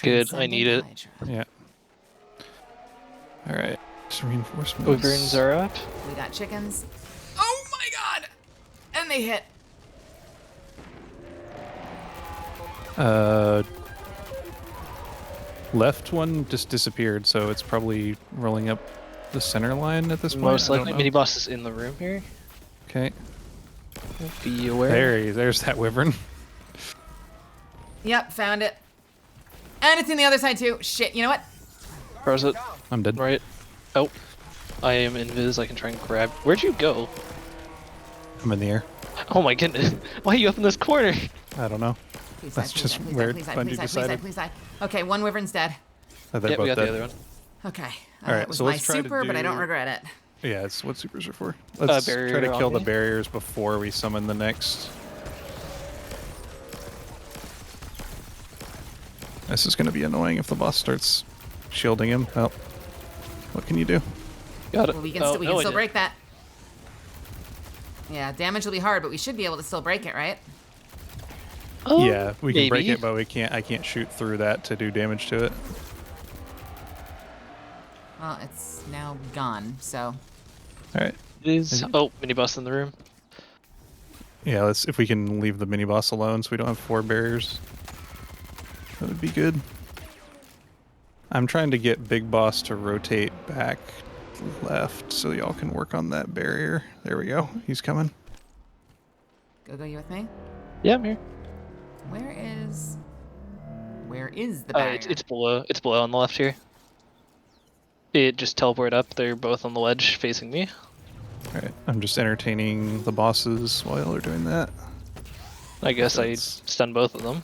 Good, I need it. Hydra. Yeah. All right. Some reinforcements. Wyverns are up. We got chickens. Oh my god! And they hit. Left one just disappeared, so it's probably rolling up the center line at this point. Most I don't likely know. mini boss is in the room here. Okay. Be aware. There's that wyvern. Yep, found it. And it's in the other side too. Shit, you know what? Froze it. I'm dead. Right. Oh. I am invis. I can try and grab. Where'd you go? I'm in the air. Oh my goodness. Why are you up in this corner? I don't know. Please That's die, please just die, please where die, please die, Bungie please die, decided. please die, please die. Okay, one wyvern's dead. They're Yep, we both got the dead. other one. Okay. All right, That was so my let's try to super, but I don't do- regret it. Yeah, it's what supers are for. Let's try barrier to kill the on me. barriers before we summon the next. This is going to be annoying if the boss starts shielding him. Oh, what can you do? Got it. Well, we can, Oh, still, we no, can I still didn't. break that. Yeah, damage will be hard, but we should be able to still break it, right? Oh, Yeah, we can break maybe. it, but we can't. I can't shoot through that to do damage to it. Well, it's now gone, so. All right. It is. Oh, mini boss in the room. Yeah, let's. If we can leave the mini boss alone, so we don't have 4 barriers, that would be good. I'm trying to get big boss to rotate back left, so y'all can work on that barrier. There we go. He's coming. Go, you with me? Yeah, I'm here. Where is the barrier? It's below. It's below on the left here. It just teleported up. They're both on the ledge facing me. All right. I'm just entertaining the bosses while y'all are doing that. I guess I That's- stunned both of them.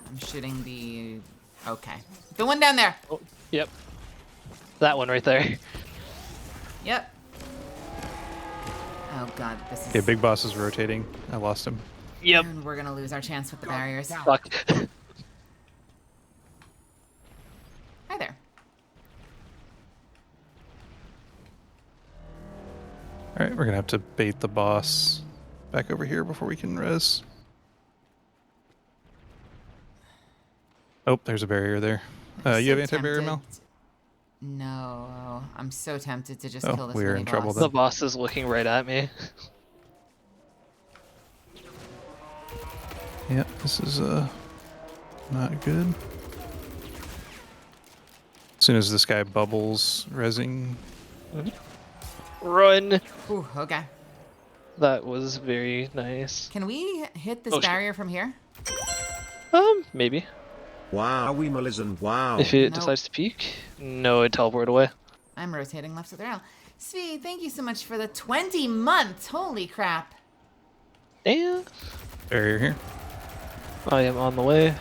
I'm shooting the... Okay. The one down there. Oh, yep. That one right there. Yep. Oh god, this is... Okay, big boss is rotating. I lost him. Yep. And we're gonna lose our chance with the barriers. Fuck. Hi there. All right, we're gonna have to bait the boss back over here before we can res. Oh, there's a barrier there. I'm You have so anti-barrier, Mel? tempted- No. I'm so tempted to just Oh, kill this we're mini in trouble boss. The boss is looking right at me. Yeah, this is not good. As soon as this guy bubbles, resing. Run. Ooh, okay. That was very nice. Can we hit this Oh, shit. barrier from here? Maybe. Wow, we Melizan, wow. If it Nope. decides to peek. No, it teleported away. I'm rotating left with the rail. Svi, thank you so much for the 20 months. Holy crap. Yeah. Barrier here. I am on the way.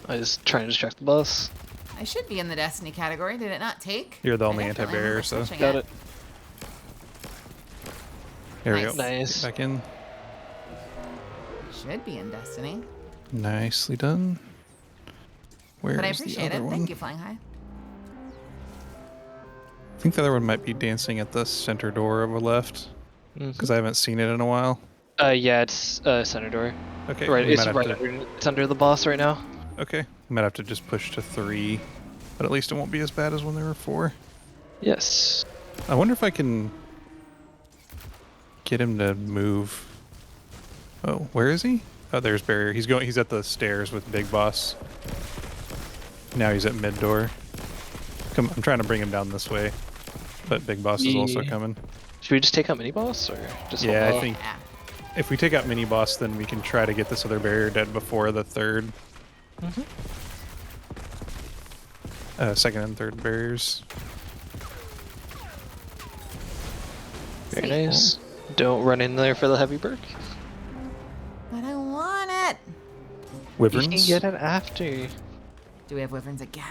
I was trying to distract the boss. I should be in the Destiny category. Did it not take? You're the I only definitely anti-barrier, remember so- switching Got it. There we Nice. go. Nice. Get back in. Should be in Destiny. Nicely done. Where But I is the appreciate other it. one? Thank you, Flying High. I think the other one might be dancing at the center door over left, because I haven't seen it in a while. Yeah, it's center door. Okay, Right, we it's might have right to. under. It's under the boss right now. Okay, we might have to just push to 3, but at least it won't be as bad as when there were 4. Yes. I wonder if I can get him to move. Oh, where is he? Oh, there's Barrier. He's at the stairs with Big Boss. Now he's at mid door. Come, I'm trying to bring him down this way, but Big Boss is also coming. Should we just take out mini boss or just? Yeah, hold I off? think if we take out mini boss, then we can try to get this other barrier dead before the third, second and third barriers. Very nice. Don't run in there for the heavy burk. But I want it. Wyverns. You can get it after. Do we have wyverns again?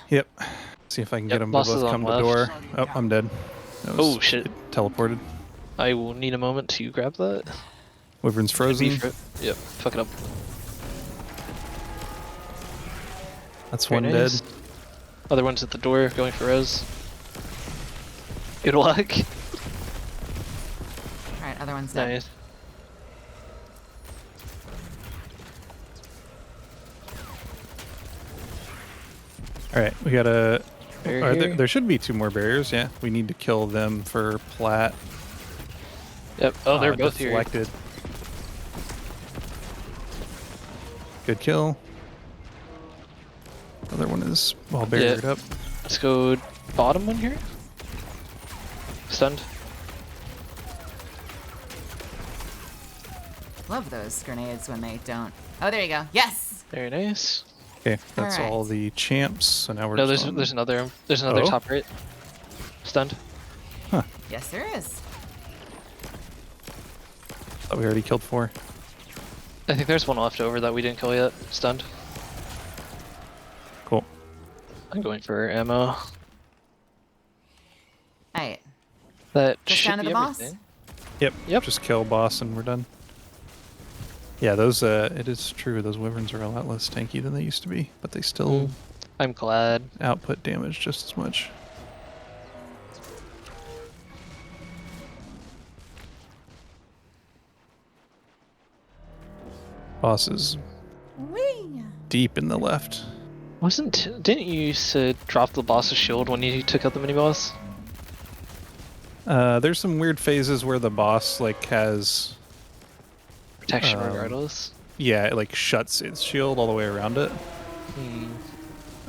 Yep. See if I can get them to boss is both on come to left. door. Oh, I'm dead. Oh, shit. It teleported. I will need a moment to grab that. Wyvern's frozen. Yep. Fuck it up. That's Very one nice. dead. Other one's at the door going for Rose. Good luck. Alright, other one's dead. Nice. All right, we gotta. Barrier here. There should be 2 more barriers. Yeah, we need to kill them for plat. Yep. Oh, they're both here. deflected. Good kill. Other one is all barriered up. Let's go bottom one here. Stunned. Love those grenades when they don't. Oh, there you go. Yes! Very nice. Okay, that's Alright. all the champs. So now we're No, just there's on- another Oh? top right. Stunned. Yes, there is. Thought we already killed 4. I think there's one left over that we didn't kill yet. Stunned. Cool. I'm going for ammo. Alright. That Just should down to be the boss? everything. Yep. Just kill boss and we're done. Yeah, those. It is true. Those wyverns are a lot less tanky than they used to be, but they still I'm glad. output damage just as much. Boss is Whee! deep in the left. Didn't you drop the boss's shield when you took out the mini boss? There's some weird phases where the boss like has, Protection regardless. yeah, it like shuts its shield all the way around it.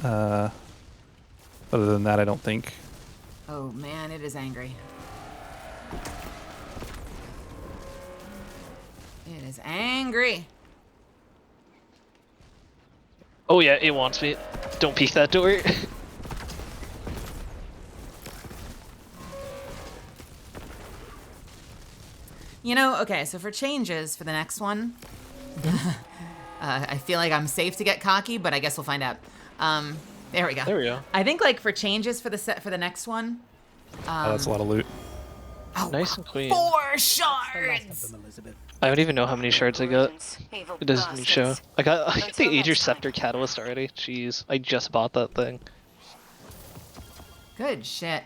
Other than that, I don't think. Oh man, it is angry. It is angry. Oh yeah, it wants me. Don't peek that door. You know, okay, so for changes for the next one, I feel like I'm safe to get cocky, but I guess we'll find out. There we go. There we go. I think like for changes for the next one. Oh, that's a lot of loot. Oh, Nice and clean. 4 The last shards. of them, Elizabeth. I don't even know how many shards I got. Evil It doesn't even show. bastards. I got the Until Aegir next time. Scepter Catalyst already. Jeez, I just bought that thing. Good shit.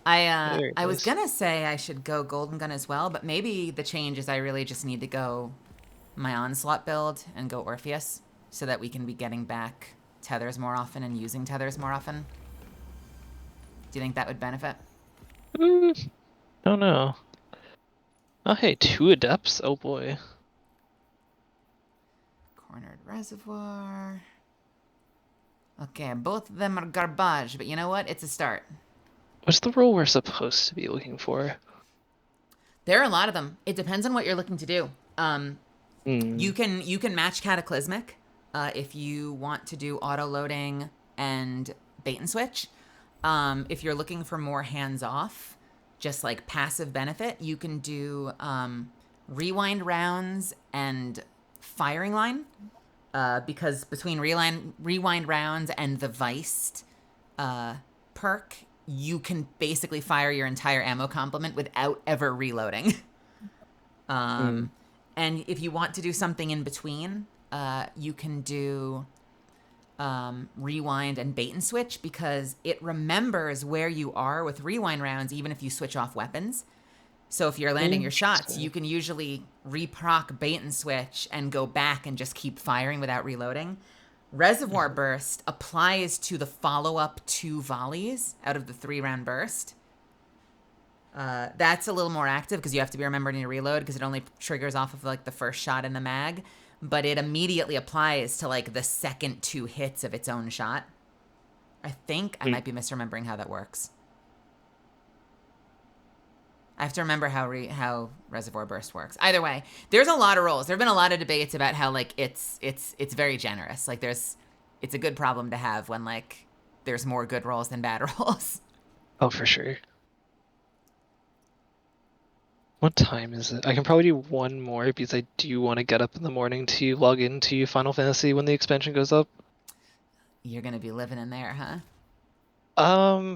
I Very was nice. gonna say I should go Golden Gun as well, but maybe the change is I really just need to go my Onslaught build and go Orpheus so that we can be getting back tethers more often and using tethers more often. Do you think that would benefit? Don't know. Oh hey, 2 adepts. Oh boy. Cornered Reservoir. Okay, both of them are garbage, but you know what? It's a start. What's the role we're supposed to be looking for? There are a lot of them. It depends on what you're looking to do. You can match Cataclysmic if you want to do auto loading and bait and switch. If you're looking for more hands off, just like passive benefit, you can do rewind rounds and firing line. Because between rewind rounds and the Viced perk, you can basically fire your entire ammo complement without ever reloading. And if you want to do something in between, you can do rewind and bait and switch, because it remembers where you are with rewind rounds, even if you switch off weapons. So if you're landing your shots, you can usually reproc bait and switch and go back and just keep firing without reloading. Reservoir Burst applies to the follow-up 2 volleys out of the 3-round burst. That's a little more active because you have to be remembering to reload, because it only triggers off of like the first shot in the mag, but it immediately applies to like the second 2 hits of its own shot. I think I might be misremembering how that works. I have to remember how Reservoir Burst works. Either way, there's a lot of roles. There've been a lot of debates about how like it's very generous. Like it's a good problem to have when like there's more good roles than bad roles. Oh, for sure. What time is it? I can probably do one more because I do want to get up in the morning to log into Final Fantasy when the expansion goes up. You're gonna be living in there, huh?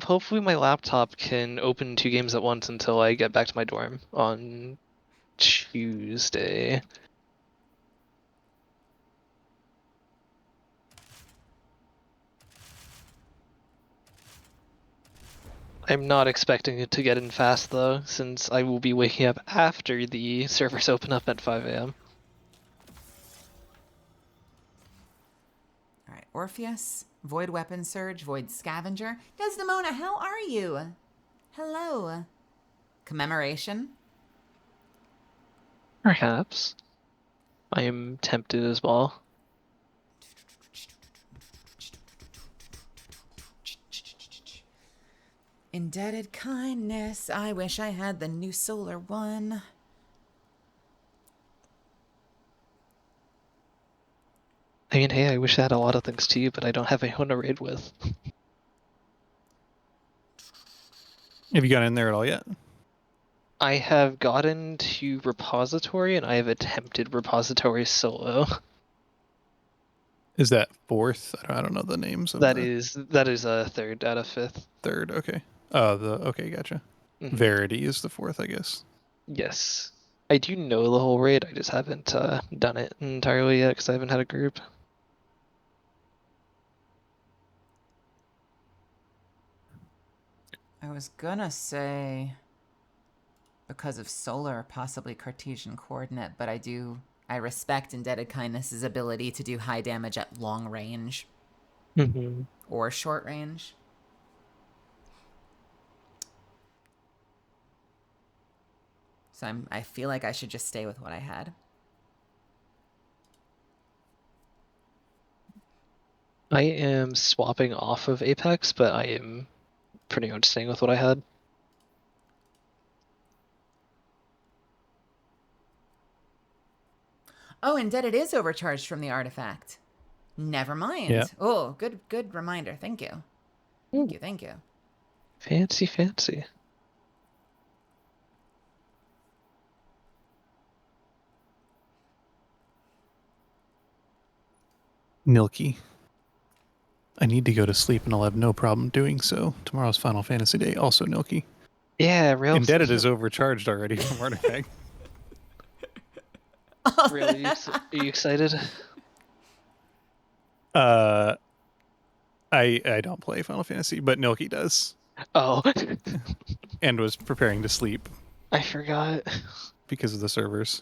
Hopefully my laptop can open 2 games at once until I get back to my dorm on Tuesday. I'm not expecting it to get in fast though, since I will be waking up after the servers open up at 5 a.m. All right, Orpheus, Void Weapon Surge, Void Scavenger. Desdemona, how are you? Hello. Commemoration. Perhaps. I am tempted as well. Indebted Kindness. I wish I had the new solar one. I mean, hey, I wish I had a lot of things too, but I don't have anyone to raid with. Have you gotten in there at all yet? I have gotten to repository and I have attempted repository solo. Is that 4th? I don't know the names of That is a 3rd out of 5th. 3rd. Okay. Okay, gotcha. Mm-hmm. Verity is the 4th, I guess. Yes. I do know the whole raid, I just haven't done it entirely yet because I haven't had a group. I was gonna say because of solar, possibly Cartesian coordinate, but I respect Indebted Kindness's ability to do high damage at long range or short range. So I feel like I should just stay with what I had. I am swapping off of Apex, but I am pretty much staying with what I had. Oh, Indebted is overcharged from the artifact. Never mind. Yeah. Oh, good reminder. Thank you. Thank you. Fancy, fancy. Nilky. I need to go to sleep and I'll have no problem doing so. Tomorrow's Final Fantasy Day, also Nilky. Yeah, real. Indebted is overcharged already from Artifact. Really? Are you excited? I don't play Final Fantasy, but Nilky does. Oh. And was preparing to sleep. I forgot. Because of the servers.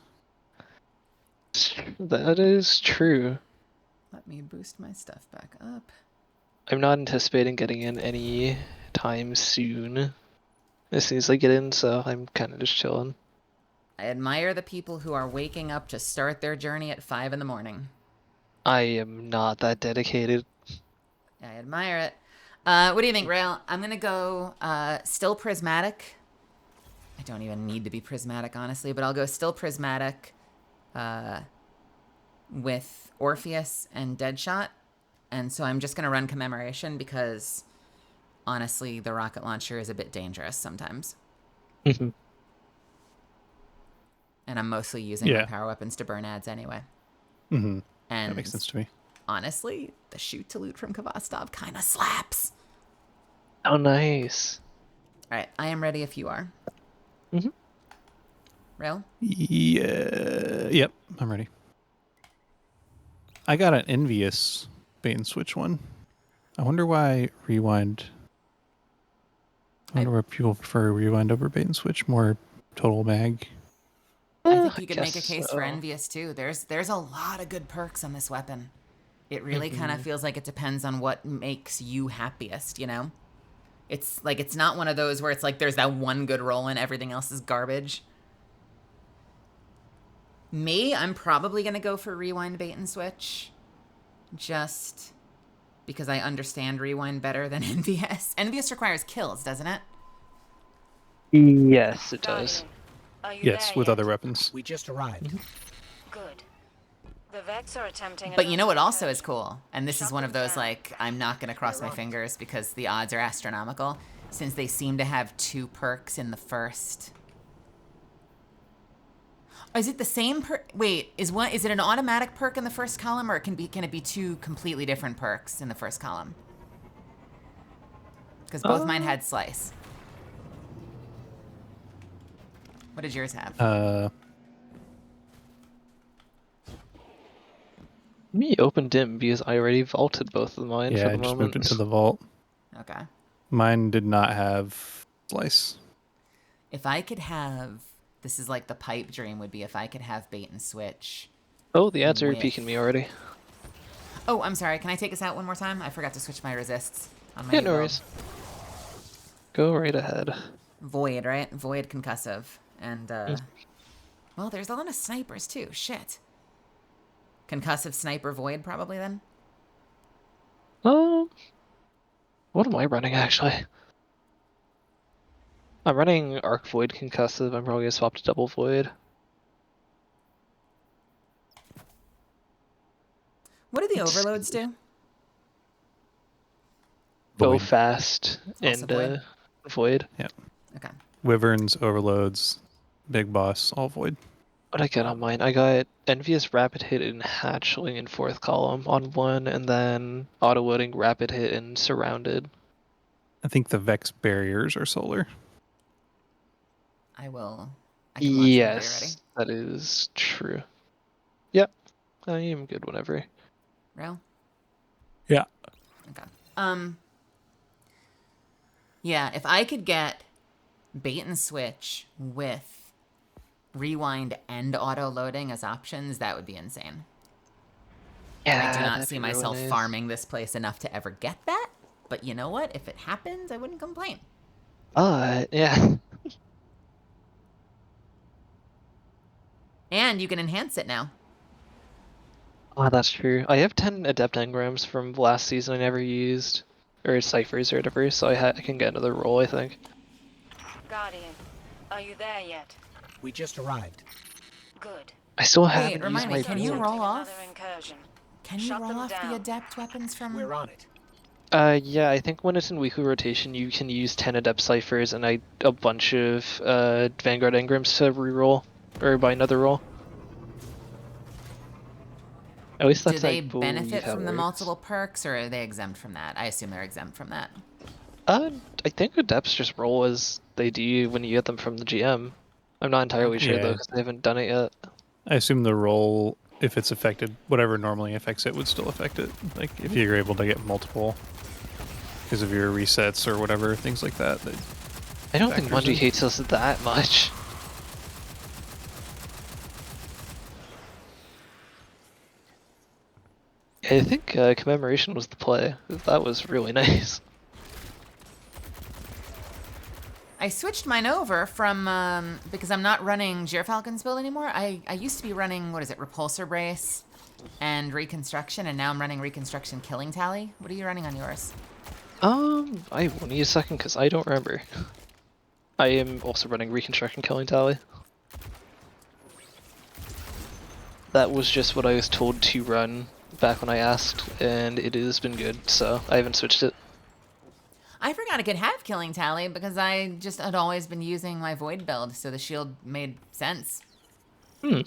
That is true. Let me boost my stuff back up. I'm not anticipating getting in any time soon. As soon as I get in, so I'm kind of just chilling. I admire the people who are waking up to start their journey at 5 in the morning. I am not that dedicated. I admire it. What do you think, Rail? I'm going to go still Prismatic. I don't even need to be Prismatic, honestly, but I'll go still Prismatic with Orpheus and Deadshot. And so I'm just going to run Commemoration because, honestly, the rocket launcher is a bit dangerous sometimes. Mm-hmm. And I'm mostly using my power weapons to burn ads anyway. Mm-hmm. And that makes sense to me. Honestly, the shoot to loot from Kvastov kind of slaps. Oh, nice. All right, I am ready if you are. Mm-hmm. Real? Yeah. Yep. I'm ready. I got an envious bait and switch one. I wonder why rewind. I wonder why people prefer rewind over bait and switch. More total mag. I think you could guess make a case for envious too. There's a lot of good perks on this weapon. It really kind of feels like it depends on what makes you happiest, you know? It's like, it's not one of those where it's like there's that one good roll and everything else is garbage. Me, I'm probably going to go for rewind bait and switch. Just because I understand rewind better than envious. Envious requires kills, doesn't it? Yes, it does. Guardian, are you Yes, there with yet? other weapons. We just arrived. Good. The Vex are attempting. But you know what another also is incursion. cool? And this is one of those, like, I'm not going to cross my fingers because the odds are astronomical. Since they seem to have 2 perks in the first. Is it the same perk? Wait, is it an automatic perk in the first column, or can it be 2 completely different perks in the first column? Because both mine had slice. What did yours have? Me open dim because I already vaulted both of mine Yeah, for I the just moment. moved it to the vault. Okay. Mine did not have slice. If I could have, this is like the pipe dream would be if I could have bait and switch. Oh, the ads are With- peeking me already. Oh, I'm sorry. Can I take us out one more time? I forgot to switch my resists on my Yeah, new no build. worries. Go right ahead. Void, right? Void concussive. And, well, there's a lot of snipers too. Shit. Concussive sniper void probably then? What am I running actually? I'm running Arc Void Concussive. I'm probably gonna swap to Double Void. What do the overloads do? Go Void. fast Also and void? Void. Yeah. Okay. Wyverns, overloads, big boss, all void. What I get on mine? I got Envious Rapid Hit and Hatchling in 4th column on 1, and then auto loading Rapid Hit and Surrounded. I think the Vex barriers are solar. I can launch whenever you're ready. Yes, that is true. Yep, I am good whenever. Real? Yeah. Okay. Yeah, if I could get bait and switch with rewind and auto loading as options, that would be insane. Yeah, I do not that'd see be really myself nice. farming this place enough to ever get that. But you know what? If it happens, I wouldn't complain. Yeah. And you can enhance it now. Oh, that's true. I have 10 Adept Engrams from last season I never used. Or Ciphers or whatever, so I can get another roll, I think. Guardian, are you there yet? We just arrived. Good. I still Wait, haven't used remind me, my can you board. roll off? Another incursion. Can you Shut roll them off the down. adept weapons from... We're on it. Yeah, I think when it's in weekly rotation, you can use 10 Adept Ciphers and a bunch of Vanguard Engrams to reroll, or buy another roll. At least Do that's they I believe benefit how from it the works. multiple perks, or are they exempt from that? I assume they're exempt from that. I think Adepts just roll as they do when you get them from the GM. I'm not entirely sure though, Yeah. because I haven't done it yet. I assume the roll, if it's affected, whatever normally affects it would still affect it. Like if you're able to get multiple because of your resets or whatever, things like that. I don't think Factors Bungie in. hates us that much. I think Commemoration was the play. That was really nice. I switched mine over from, because I'm not running Gyrfalcon's build anymore. I used to be running, what is it, Repulsor Brace and Reconstruction, and now I'm running Reconstruction Killing Tally. What are you running on yours? I will need a second because I don't remember. I am also running Reconstruction Killing Tally. That was just what I was told to run back when I asked, and it has been good, so I haven't switched it. I forgot I could have Killing Tally because I just had always been using my Void build, so the shield made sense. I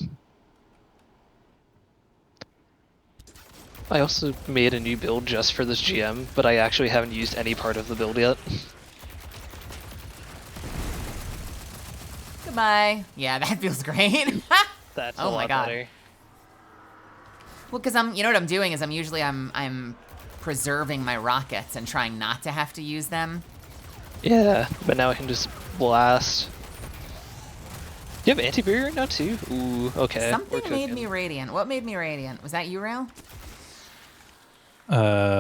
also made a new build just for this GM, but I actually haven't used any part of the build yet. Good Goodbye. Yeah, that feels great. That's Oh a my lot God. better. Well, because you know what I'm doing is I'm preserving my rockets and trying not to have to use them. Yeah, but now I can just blast. Do you have anti-barrier right now too? Ooh, okay. Something made me radiant. What made me radiant? Was that you, Rail?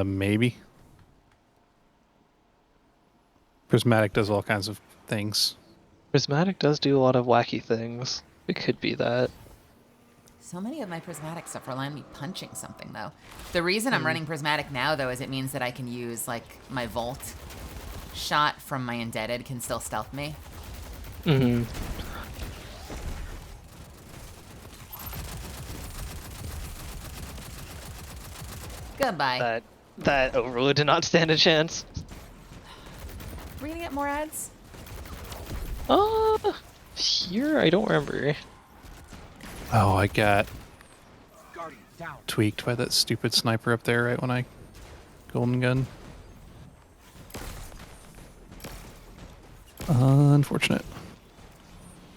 Maybe. Prismatic does all kinds of things. Prismatic does do a lot of wacky things. It could be that. So many of my prismatic stuff rely on me punching something, though. The reason I'm running prismatic now, though, is it means that I can use, like, my Volt shot from my Indebted can still stealth me. Mm-hmm. Goodbye. That Overload did not stand a chance. We're gonna get more ads? Here, I don't remember. Oh, I got Guardian down. tweaked by that stupid sniper up there right when I golden gun. Unfortunate.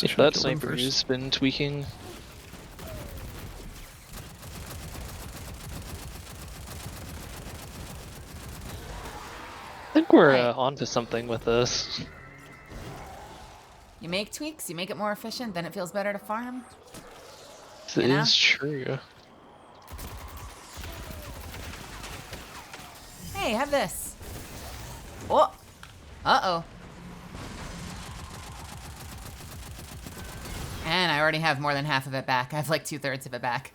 If Should've that killed him sniper first. has been tweaking. I think we're Right. onto something with this. You make tweaks, you make it more efficient, then it feels better to farm. It You know? is true. Hey, have this. Oh. Uh-oh. And I already have more than half of it back. I have like 2/3 of it back.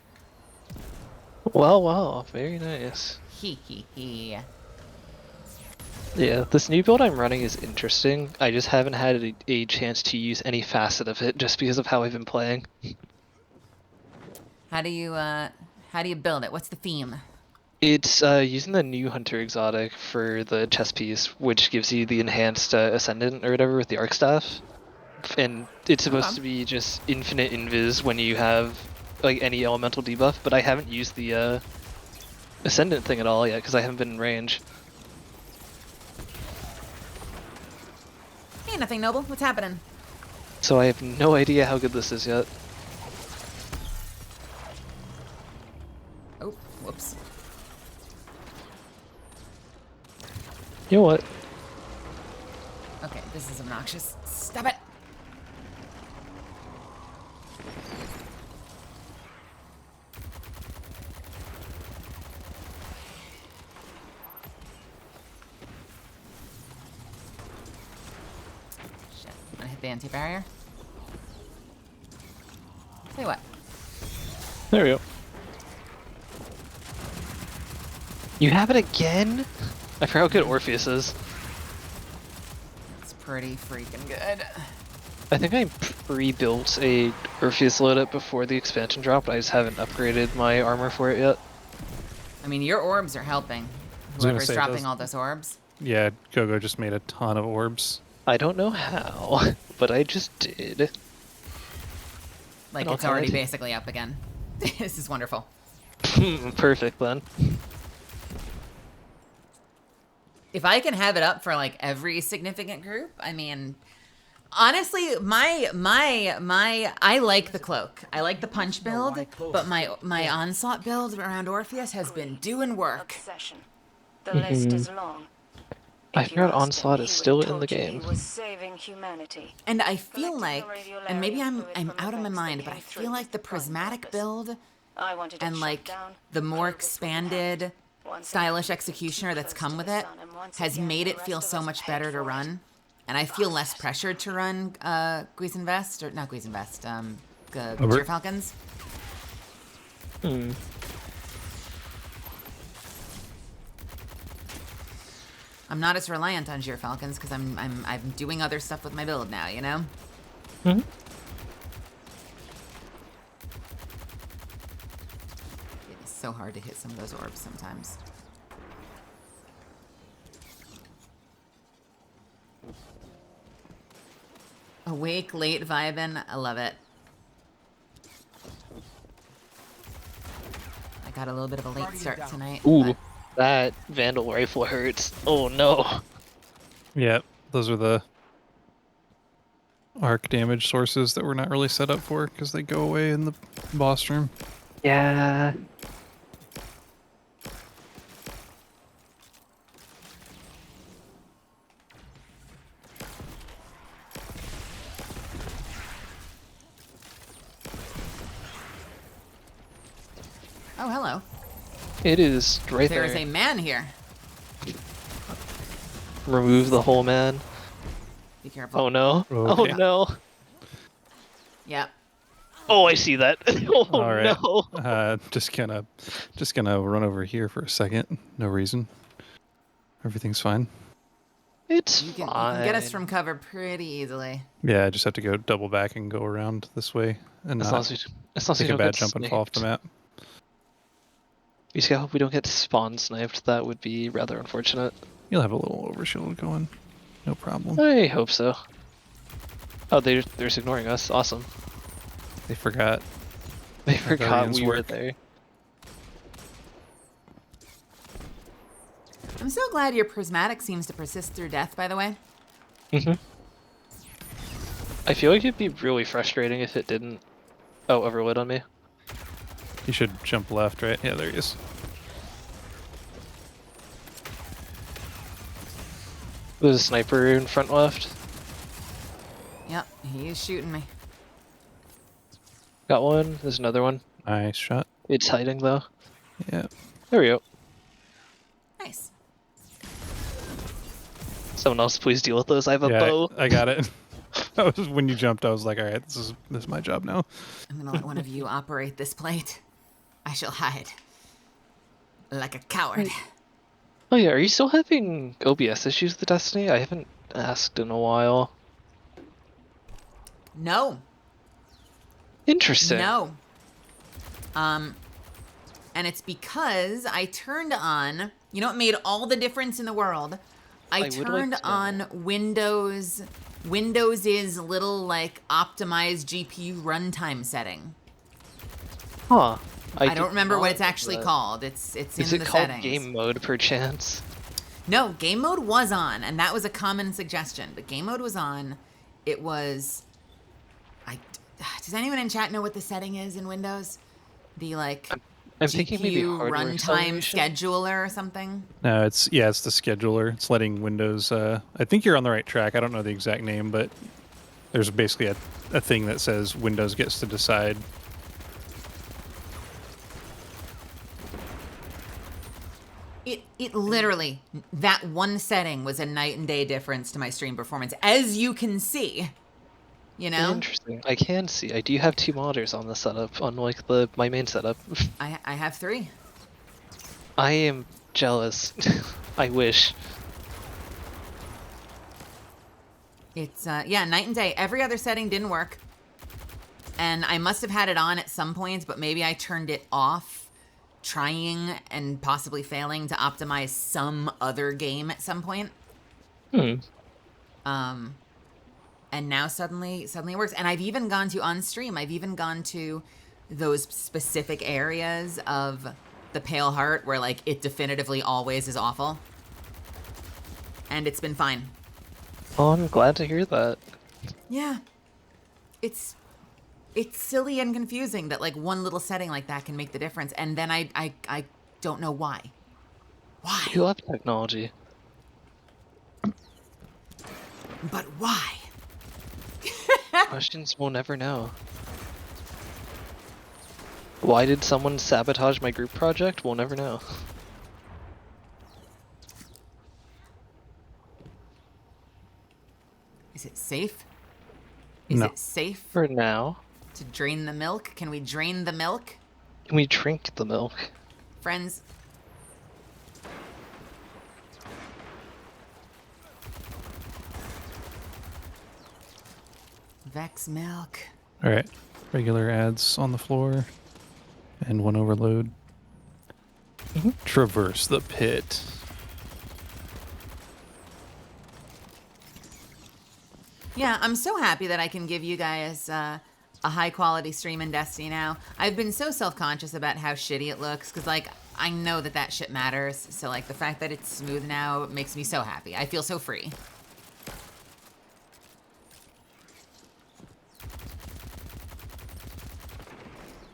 Well, very nice. Hee hee hee. Yeah, this new build I'm running is interesting. I just haven't had a chance to use any facet of it just because of how I've been playing. How do you build it? What's the theme? It's using the new Hunter exotic for the chest piece, which gives you the enhanced Ascendant or whatever with the Arc Staff. And it's supposed to be just infinite invis when you have like any elemental debuff, but I haven't used the Ascendant thing at all yet because I haven't been in range. Hey, nothing noble. What's happening? So I have no idea how good this is yet. Oh, whoops. You know what? Okay, this is obnoxious. Stop it. Shit, I'm gonna hit the anti-barrier. Tell you what. There we go. You have it again? I forgot how good Orpheus is. It's pretty freaking good. I think I pre-built a Orpheus loadout before the expansion dropped. I just haven't upgraded my armor for it yet. I mean, your orbs are helping. was gonna Whoever's say, dropping those- all those orbs. Yeah, Gogo just made a ton of orbs. I don't know how, but I just did. Like, And it's I'll already hide. basically up again. This is wonderful. Perfect then. If I can have it up for like every significant group, I mean, honestly, I like the cloak. I like the punch build, but my onslaught build around Orpheus has been doing work. Obsession. The list is long. I If you forgot asked him, Onslaught he is would still have in the told you game. He was saving humanity. And I feel Collecting like, the and maybe radiolarian I'm fluid from out of my events that mind, but I came feel through like the with prime prismatic purpose. build I wanted it and shut like down, the more closed with one hand. expanded Once stylish again, executioner that's close come to with the it sun, and once has again, made the it feel rest of so us much paid better to for it. run. And I feel less pressured to run Guisenvest, or not Guisenvest, Deer Falcons. Hmm. I'm not as reliant on Deer Falcons because I'm doing other stuff with my build now, you know? Hmm. It's so hard to hit some of those orbs sometimes. Awake, late vibin', I love it. I got a little bit of a late start tonight. Ooh, but that Vandal rifle hurts. Oh no. Yeah, those are the arc damage sources that we're not really set up for because they go away in the boss room. Yeah. Oh, hello. It is right There there. is a man here. Remove the whole man. Be careful. Oh no. Okay. Oh no. Yep. Oh, I see that. Oh All right. no. Just gonna run over here for a second. No reason. Everything's fine. It's You fine. can get us from cover pretty easily. Yeah, I just have to go double back and go around this way and As long not as we take a don't bad get jump and fall off the sniped. map. You see, I hope we don't get spawn sniped. That would be rather unfortunate. You'll have a little overshield going. No problem. I hope so. Oh, they're just ignoring us. Awesome. They forgot. They forgot Guardian's we were work. there. I'm so glad your prismatic seems to persist through death, by the way. Mm-hmm. I feel like it'd be really frustrating if it didn't. Oh, overload on me. You should jump left, right? Yeah, there he is. There's a sniper in front left. Yep, he is shooting me. Got one. There's another one. Nice shot. It's hiding though. Yeah. There we go. Nice. Someone else, please deal with those. I have a Yeah, bow. I got it. That was when you jumped. I was like, all right, this is my job now. I'm gonna let one of you operate this plate. I shall hide. Like a coward. Oh yeah, are you still having OBS issues with Destiny? I haven't asked in a while. No. Interesting. No. And it's because I turned on, you know what made all the difference in the world? I would like turned to know. on Windows's little like optimized GPU runtime setting. Huh. I did don't remember not what it's know actually that. called. It's Is in it the called settings. game mode perchance? No, game mode was on, and that was a common suggestion. But game mode was on. It was. Does anyone in chat know what the setting is in Windows? The like I'm thinking maybe GPU hardware runtime acceleration? scheduler or something. No, it's the scheduler. It's letting Windows. I think you're on the right track. I don't know the exact name, but there's basically a thing that says Windows gets to decide. It literally, that one setting was a night and day difference to my stream performance, as you can see. You know? Interesting. I can see. I do have 2 monitors on the setup, unlike my main setup. I have 3. I am jealous. I wish. It's, yeah, night and day. Every other setting didn't work. And I must have had it on at some points, but maybe I turned it off, trying and possibly failing to optimize some other game at some point. And now suddenly it works. And I've even gone to, on stream, I've even gone to those specific areas of the Pale Heart where, like, it definitively always is awful. And it's been fine. Oh, I'm glad to hear that. Yeah. It's silly and confusing that, like, one little setting like that can make the difference. And then I don't know why. Why? You love technology. But why? Questions we'll never know. Why did someone sabotage my group project? We'll never know. Is it safe? Is No. it safe For now. to drain the milk? Can we drain the milk? Can we drink the milk? Friends, Vex milk. All right, regular ads on the floor, and one overload. Traverse the pit. Yeah, I'm so happy that I can give you guys a high quality stream in Destiny now. I've been so self-conscious about how shitty it looks because, like, I know that shit matters. So, like, the fact that it's smooth now makes me so happy. I feel so free.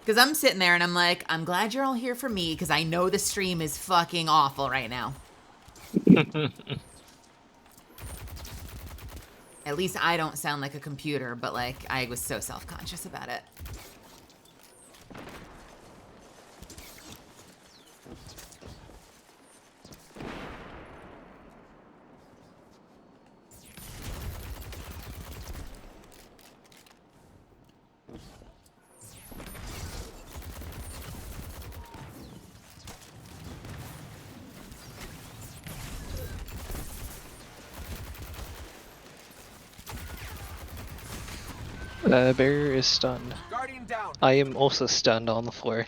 Because I'm sitting there and I'm like, I'm glad you're all here for me because I know the stream is fucking awful right now. At least I don't sound like a computer, but like I was so self-conscious about it. Barrier is stunned. Guardian down. I am also stunned on the floor.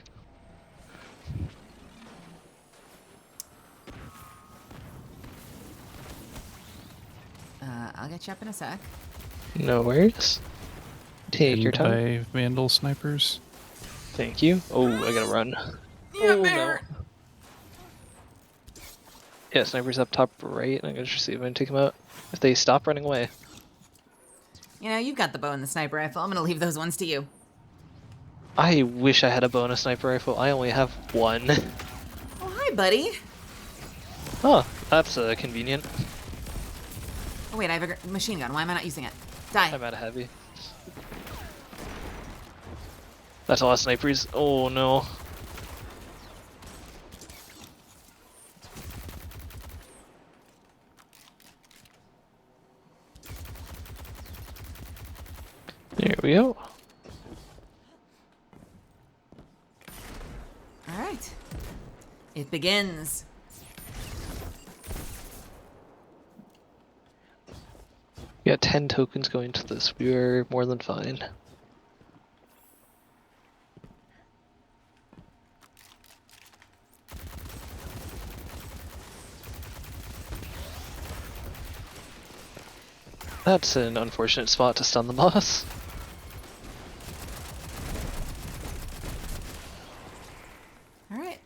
I'll get you up in a sec. No worries. Take your time. By Vandal snipers. Thank you. Oh, I gotta run. Yeah, Oh, bear. no. Yeah, sniper's up top right. I'm gonna just see if I can take him out. If they stop running away. You know, you've got the bow and the sniper rifle. I'm gonna leave those ones to you. I wish I had a bonus sniper rifle. I only have one. Oh, hi, buddy. Oh, that's convenient. Oh, wait, I have a machine gun. Why am I not using it? Die. I'm out of heavy. That's a lot of snipers. Oh no. There we go. All right. It begins. We got 10 tokens going to this. We are more than fine. That's an unfortunate spot to stun the boss. All right.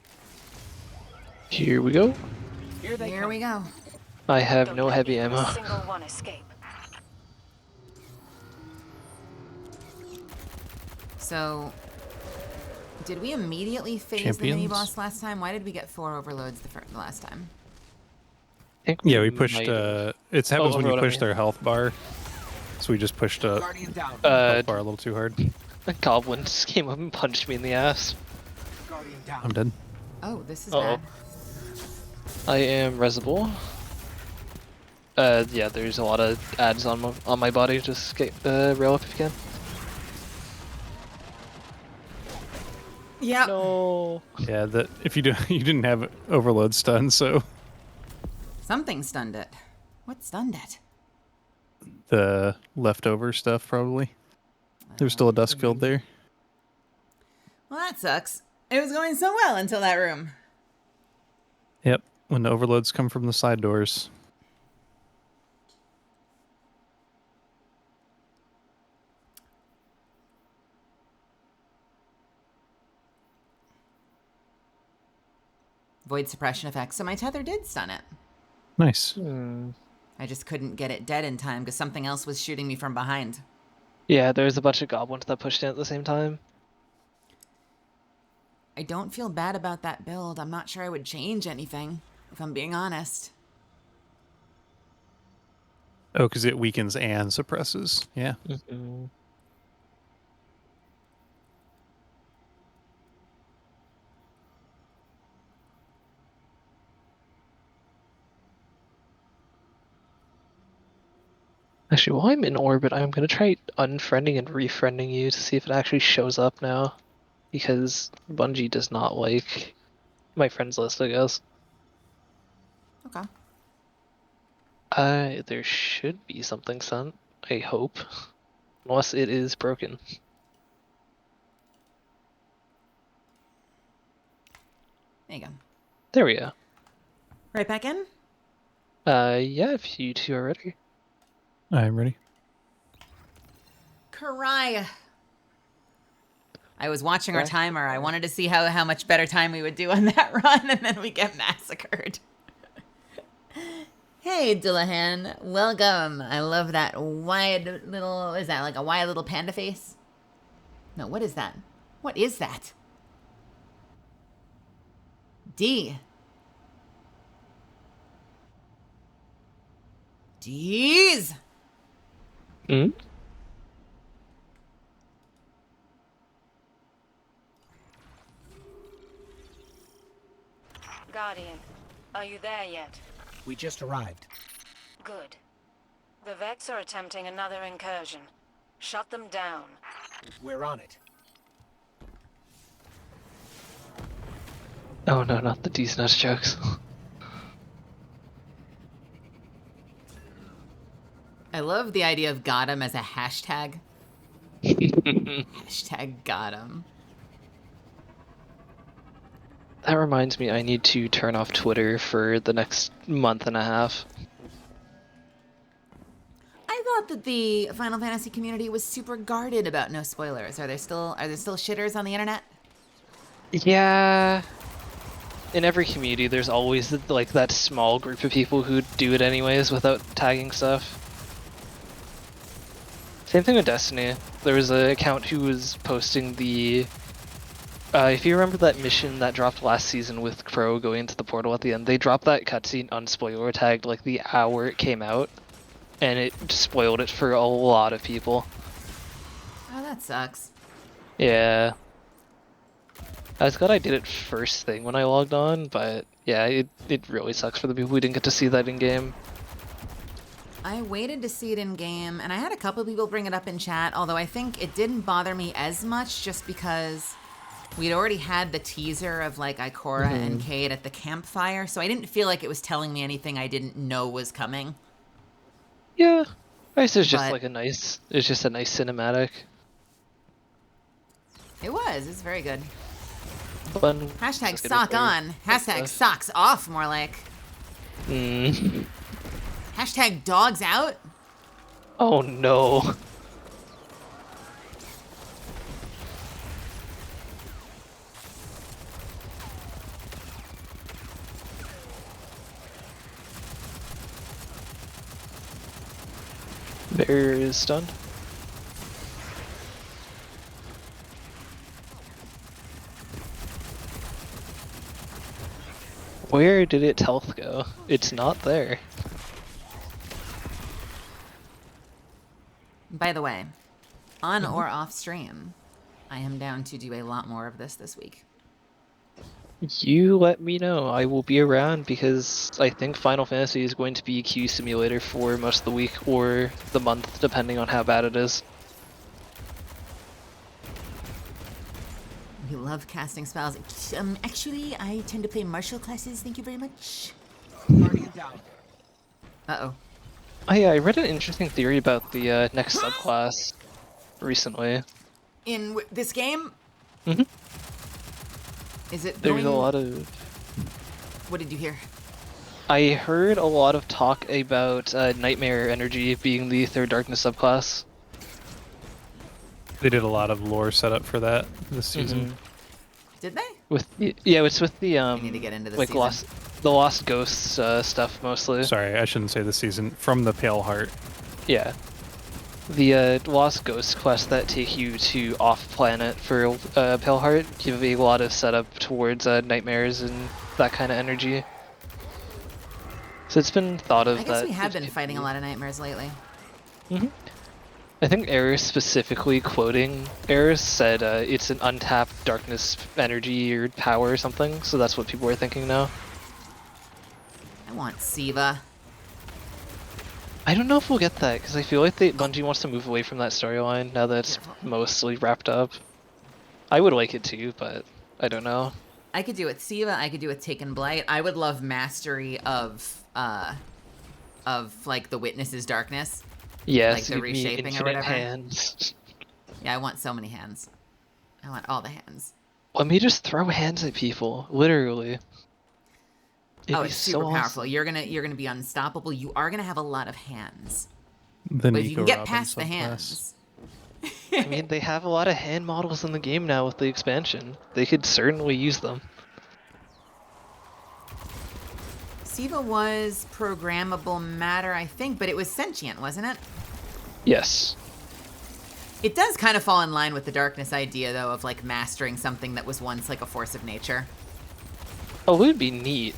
Here we go. Here we go. I have Don't no let heavy even a ammo. single one escape. So, did we immediately phase the mini Champions? boss last time? Why did we get 4 overloads the last time? I think Yeah, we pushed. might have. It happens when you overload, I push mean. their health bar. So we just pushed up Guardian down. health bar a little too hard. A goblin just came up and punched me in the ass. Guardian down. I'm dead. Oh, this is Uh-oh. bad. I am resible. Yeah, there's a lot of ads on my body. Just get rail up if you can. Yeah. No. Yeah, that if you do, you didn't have overload stun, so Something stunned it. What stunned it? the leftover stuff probably. There's still a dust field there. Well, that sucks. It was going so well until that room. Yep, when the overloads come from the side doors. Void suppression effect. So my tether did stun it. Nice. I just couldn't get it dead in time because something else was shooting me from behind. Yeah, there's a bunch of goblins that pushed in at the same time. I don't feel bad about that build. I'm not sure I would change anything, if I'm being honest. Oh, because it weakens and suppresses. Yeah. Actually, while I'm in orbit, I'm gonna try unfriending and refriending you to see if it actually shows up now. Because Bungie does not like my friends list, I guess. Okay. There should be something sent, I hope. Unless it is broken. There you go. There we go. Right back in? Yeah, if you two are ready. I'm ready. Karai. I was watching our timer. I wanted to see how much better time we would do on that run, and then we get massacred. Hey, Dillahan. Welcome. I love that wide little... Is that like a wide little panda face? No, what is that? What is that? D. D's. Hmm? Guardian, are you there yet? We just arrived. Good. The Vex are attempting another incursion. Shut them down. We're on it. Oh no, not the D's nuts jokes. I love the idea of got him as a hashtag. Hashtag got him. That reminds me, I need to turn off Twitter for the next month and a half. I thought that the Final Fantasy community was super guarded about no spoilers. Are there still shitters on the internet? Yeah. In every community, there's always like that small group of people who do it anyways without tagging stuff. Same thing with Destiny. There was an account who was posting the... if you remember that mission that dropped last season with Crow going into the portal at the end, they dropped that cutscene unspoiler tagged like the hour it came out, and it spoiled it for a lot of people. Oh, that sucks. Yeah. I was glad I did it first thing when I logged on, but yeah, it really sucks for the people who didn't get to see that in game. I waited to see it in game, and I had a couple people bring it up in chat, although I think it didn't bother me as much just because we'd already had the teaser of like Ikora and Cade at the campfire, so I didn't feel like it was telling me anything I didn't know was coming. Yeah, I guess it's just But- like it's just a nice cinematic. It was. It's very good. Fun. Hashtag Just get sock there. on. Hashtag socks off, more like. Mm. Hashtag dogs out. Oh no. Bear is stunned. Where did its health go? It's not there. By the way, on or off stream, I am down to do a lot more of this week. You let me know. I will be around because I think Final Fantasy is going to be a queue simulator for most of the week or the month, depending on how bad it is. We love casting spells. Actually, I tend to play martial classes. Thank you very much. Guardian down. Uh-oh. Oh yeah, I read an interesting theory about the next subclass recently. In this game? Mhm. Is it There's going... a lot of... What did you hear? I heard a lot of talk about Nightmare Energy being the third Darkness subclass. They did a lot of lore setup for that this season. Did they? It's with the need to get into the like season. the Lost Ghosts stuff mostly. Sorry, I shouldn't say this season. From the Pale Heart. Yeah. The Lost Ghosts quests that take you to off-planet for Pale Heart give a lot of setup towards nightmares and that kind of energy. So it's been thought of I guess that we have it been could fighting be- a lot of nightmares lately. I think Eris specifically quoting Eris said it's an untapped darkness energy or power or something, so that's what people are thinking now. I want Siva. I don't know if we'll get that, because I feel like Bungie wants to move away from that storyline now that it's mostly wrapped up. I would like it too, but I don't know. I could do it Siva. I could do it Taken Blight. I would love mastery of like the Witness's darkness. Yeah, Like so the give me reshaping or infinite whatever. hands. Yeah, I want so many hands. I want all the hands. Let me just throw hands at people, literally. It'd Oh, be it's so super awesome. powerful. You're gonna be unstoppable. You are gonna have a lot of hands. The But if you can Nico get Robin past the subclass. hands. I mean, they have a lot of hand models in the game now with the expansion. They could certainly use them. Siva was programmable matter, I think, but it was sentient, wasn't it? Yes. It does kind of fall in line with the darkness idea, though, of like mastering something that was once like a force of nature. Oh, it would be neat,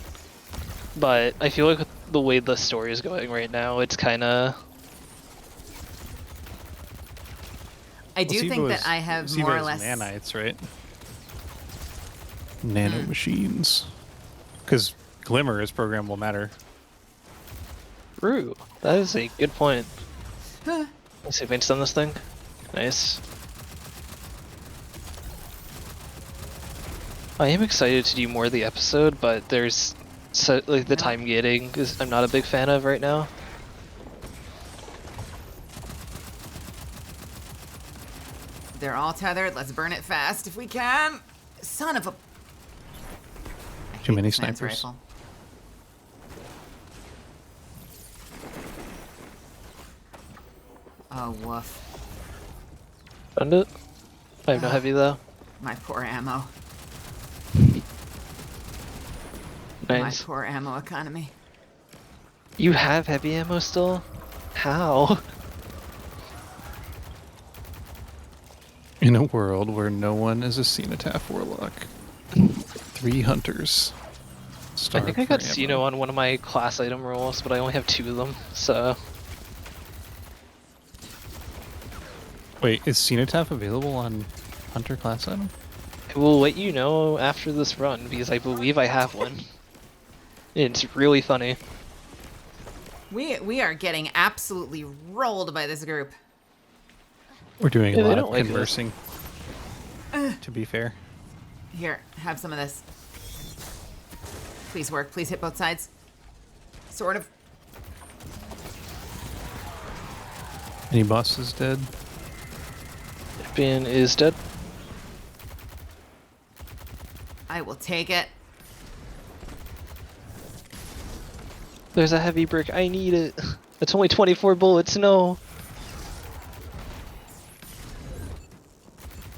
but I feel like with the way the story is going right now, it's kind of. I do think that I have more or less nanites, right? Nano machines, because Glimmer is programmable matter. True. That is a good point. Let's see if I can stun this thing. Nice. I am excited to do more of the episode, but there's like the time gating is I'm not a big fan of right now. They're all tethered. Let's burn it fast if we can. Son of a... Too many this man's snipers. rifle. Oh, woof. Stunned it? I have no heavy though. My poor ammo. Nice. My poor ammo economy. You have heavy ammo still? How? In a world where no one is a Cenotaph Warlock. 3 hunters. I think I got Xeno on one of my class item rolls, but I only have 2 of them, so... Wait, is Cenotaph available on Hunter class item? I will let you know after this run, because I believe I have one. It's really funny. We are getting absolutely rolled by this group. We're doing Yeah, a they lot don't of like conversing, to be fair. Here, have some of this. Please work. Please hit both sides. Sort of. Any bosses dead? Champion is dead. I will take it. There's a heavy brick. I need it. It's only 24 bullets. No.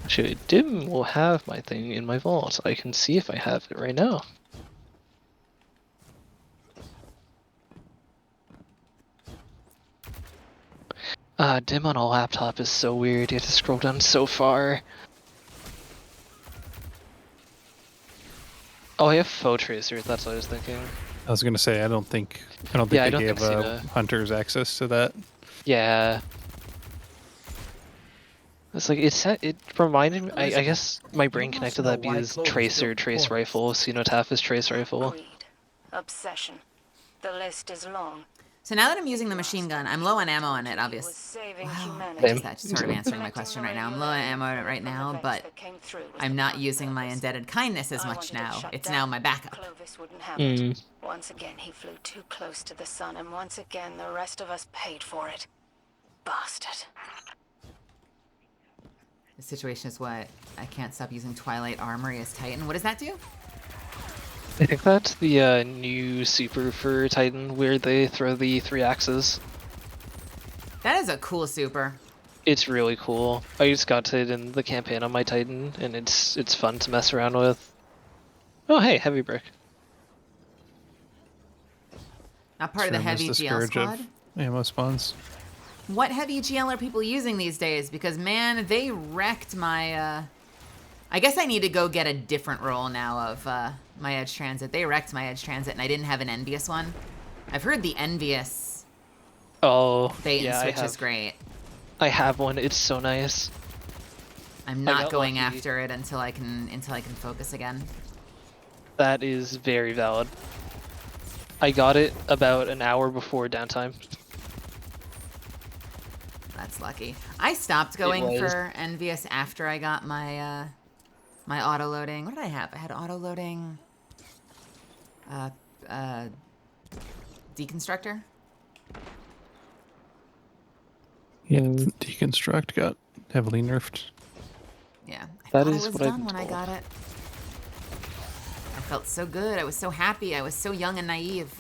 Actually, Dim will have my thing in my vault. I can see if I have it right now. Dim on a laptop is so weird. You have to scroll down so far. Oh, I have Foe Tracer. That's what I was thinking. I was gonna say I don't think Yeah, they I don't gave think Cena- hunters access to that. Yeah. It's like it reminded me. I guess my brain You connected must that know why because Clovis Tracer, built Trace the Rifle, Cenotaph is Trace Rifle. Greed. Obsession. The list is long. So now that I'm using the machine gun, I'm low on ammo on it, obviously. Saving Wow. humanity. Same. That's sort of answering my question right now. I'm low on ammo on it right now, but I'm not using my indebted kindness as much now. It's now my backup. Clovis wouldn't have it. Once again, he flew too close to the sun, and once again, the rest of us paid for it. Bastard. The situation is what? I can't stop using Twilight Armory as Titan. What does that do? I think that's the new super for Titan, where they throw the 3 axes. That is a cool super. It's really cool. I just got it in the campaign on my Titan, and it's fun to mess around with. Oh hey, heavy brick. Not part of the heavy GL squad. Ammo spawns. What heavy GL are people using these days? Because man, they wrecked my. I guess I need to go get a different roll now of my Edge Transit. They wrecked my Edge Transit, and I didn't have an Envious one. I've heard the Envious bait and switch is great. I have one. It's so nice. I'm not going lucky. after it until I can focus again. That is very valid. I got it about an hour before downtime. That's lucky. I stopped going for Envious after I got my my auto loading. What did I have? I had auto loading. Deconstructor. Yeah, Deconstruct got heavily nerfed. Yeah, I That thought is I was what I've done been when I told. got it. I felt so good. I was so happy. I was so young and naive.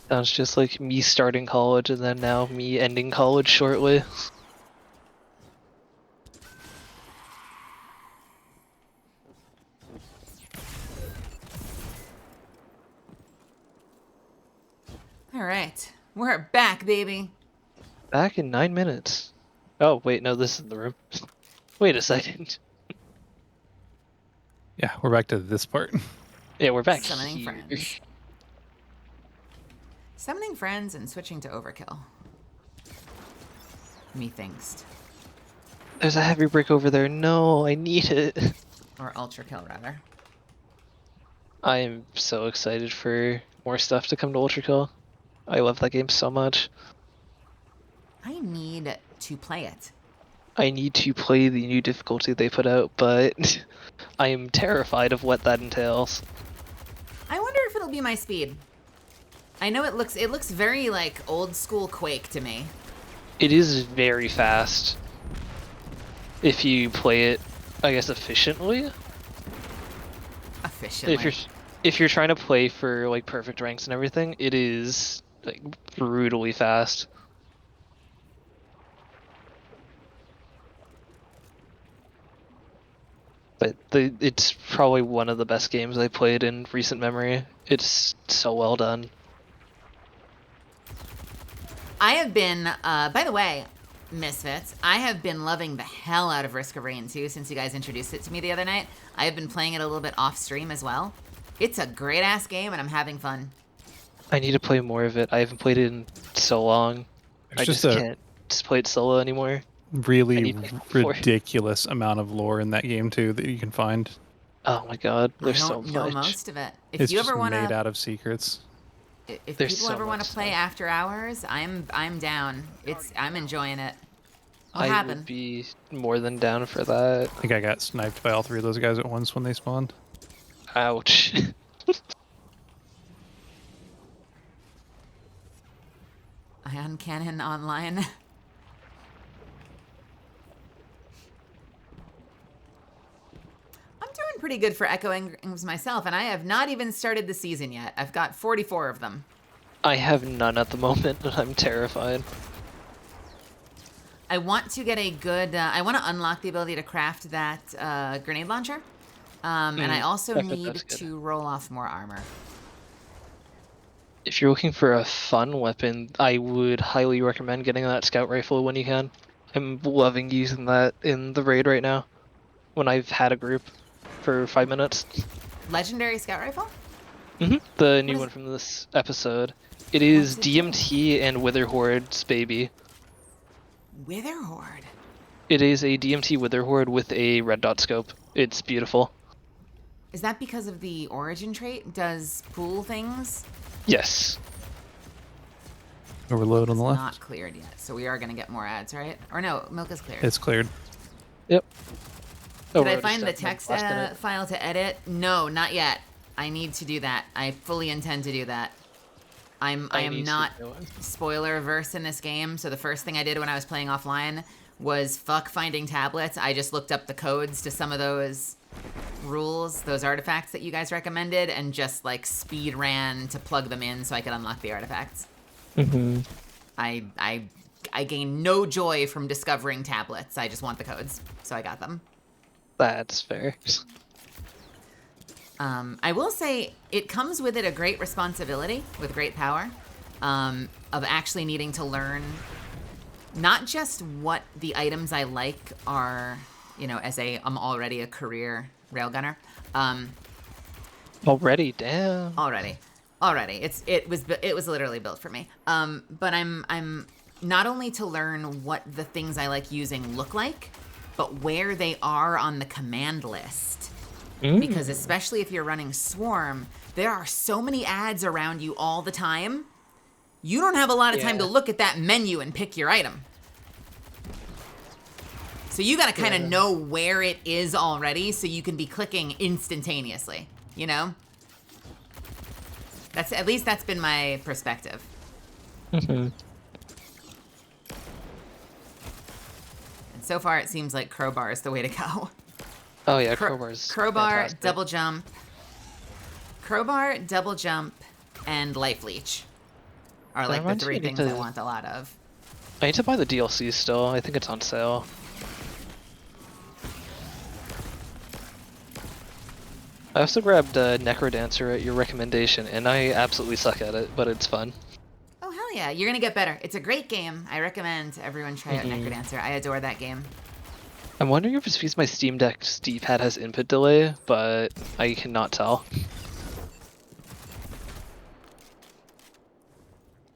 Sounds just like me starting college and then now me ending college shortly. We're back, baby. Back in 9 minutes. Oh, wait, no, this is the room. Wait a second. Yeah, we're back to this part. Yeah, we're back Summoning here. friends. Summoning friends and switching to overkill. Methinks. There's a heavy brick over there. No, I need it. Or ultra kill, rather. I am so excited for more stuff to come to Ultra Kill. I love that game so much. I need to play it. I need to play the new difficulty they put out, but I am terrified of what that entails. I wonder if it'll be my speed. I know it looks very like old school Quake to me. It is very fast. If you play it, I guess, efficiently. Efficiently. If you're trying to play for like perfect ranks and everything, it is like brutally fast. But it's probably one of the best games I played in recent memory. It's so well done. I have been, by the way, Misfits, I have been loving the hell out of Risk of Rain 2 since you guys introduced it to me the other night. I have been playing it a little bit off stream as well. It's a great ass game and I'm having fun. I need to play more of it. I haven't played it in so long. I just can't just play it solo anymore. Really ridiculous amount of lore in that game too that you can find. Oh my god, there's so much. I don't know most of it. If it's you just ever want made to, out of secrets. if There's people so ever want to much play stuff. after hours, I'm down. I'm enjoying it. What I happened? would be more than down for that. I think I got sniped by all three of those guys at once when they spawned. Ouch. Ion Cannon Online. I'm doing pretty good for echoing myself, and I have not even started the season yet. I've got 44 of them. I have none at the moment, and I'm terrified. I want to get a good, I want to unlock the ability to craft that grenade launcher. And I also that's need good. to roll off more armor. If you're looking for a fun weapon, I would highly recommend getting that scout rifle when you can. I'm loving using that in the raid right now, when I've had a group for 5 minutes. Legendary scout rifle? The new one from this episode. It is DMT and Witherhoard's baby. Witherhoard? It is a DMT Witherhoard with a red dot scope. It's beautiful. Is that because of the origin trait? Does pool things? Yes. Overload on the left. Not cleared yet, so we are going to get more ads, right? Or no, milk is cleared. It's cleared. Yep. Did I find the text file to edit? No, not yet. I need to do that. I fully intend to do that. I am not spoiler averse in this game, so the first thing I did when I was playing offline was fuck finding tablets. I just looked up the codes to some of those rules, those artifacts that you guys recommended, and just like speed ran to plug them in so I could unlock the artifacts. I gain no joy from discovering tablets. I just want the codes, so I got them. That's fair. I will say it comes with it a great responsibility with great power of actually needing to learn not just what the items I like are, you know, I'm already a career railgunner. Already, damn. Already. It was literally built for me. But I'm not only to learn what the things I like using look like, but where they are on the command list. Because especially if you're running Swarm, there are so many ads around you all the time. You don't have a lot of time to look at that menu and pick your item. So you gotta kind of know where it is already so you can be clicking instantaneously, you know? At least that's been my perspective. And so far it seems like crowbar is the way to go. Oh yeah, crowbar's crowbar, fantastic. double jump. Crowbar, double jump, and life leech are like the three things I want a lot of. I need to buy the DLC still. I think it's on sale. I also grabbed Necrodancer at your recommendation, and I absolutely suck at it, but it's fun. Oh hell Hell yeah, you're gonna get better. It's a great game. I recommend everyone try out Necrodancer. I adore that game. I'm wondering if it's because my Steam Deck's D-pad has input delay, but I cannot tell.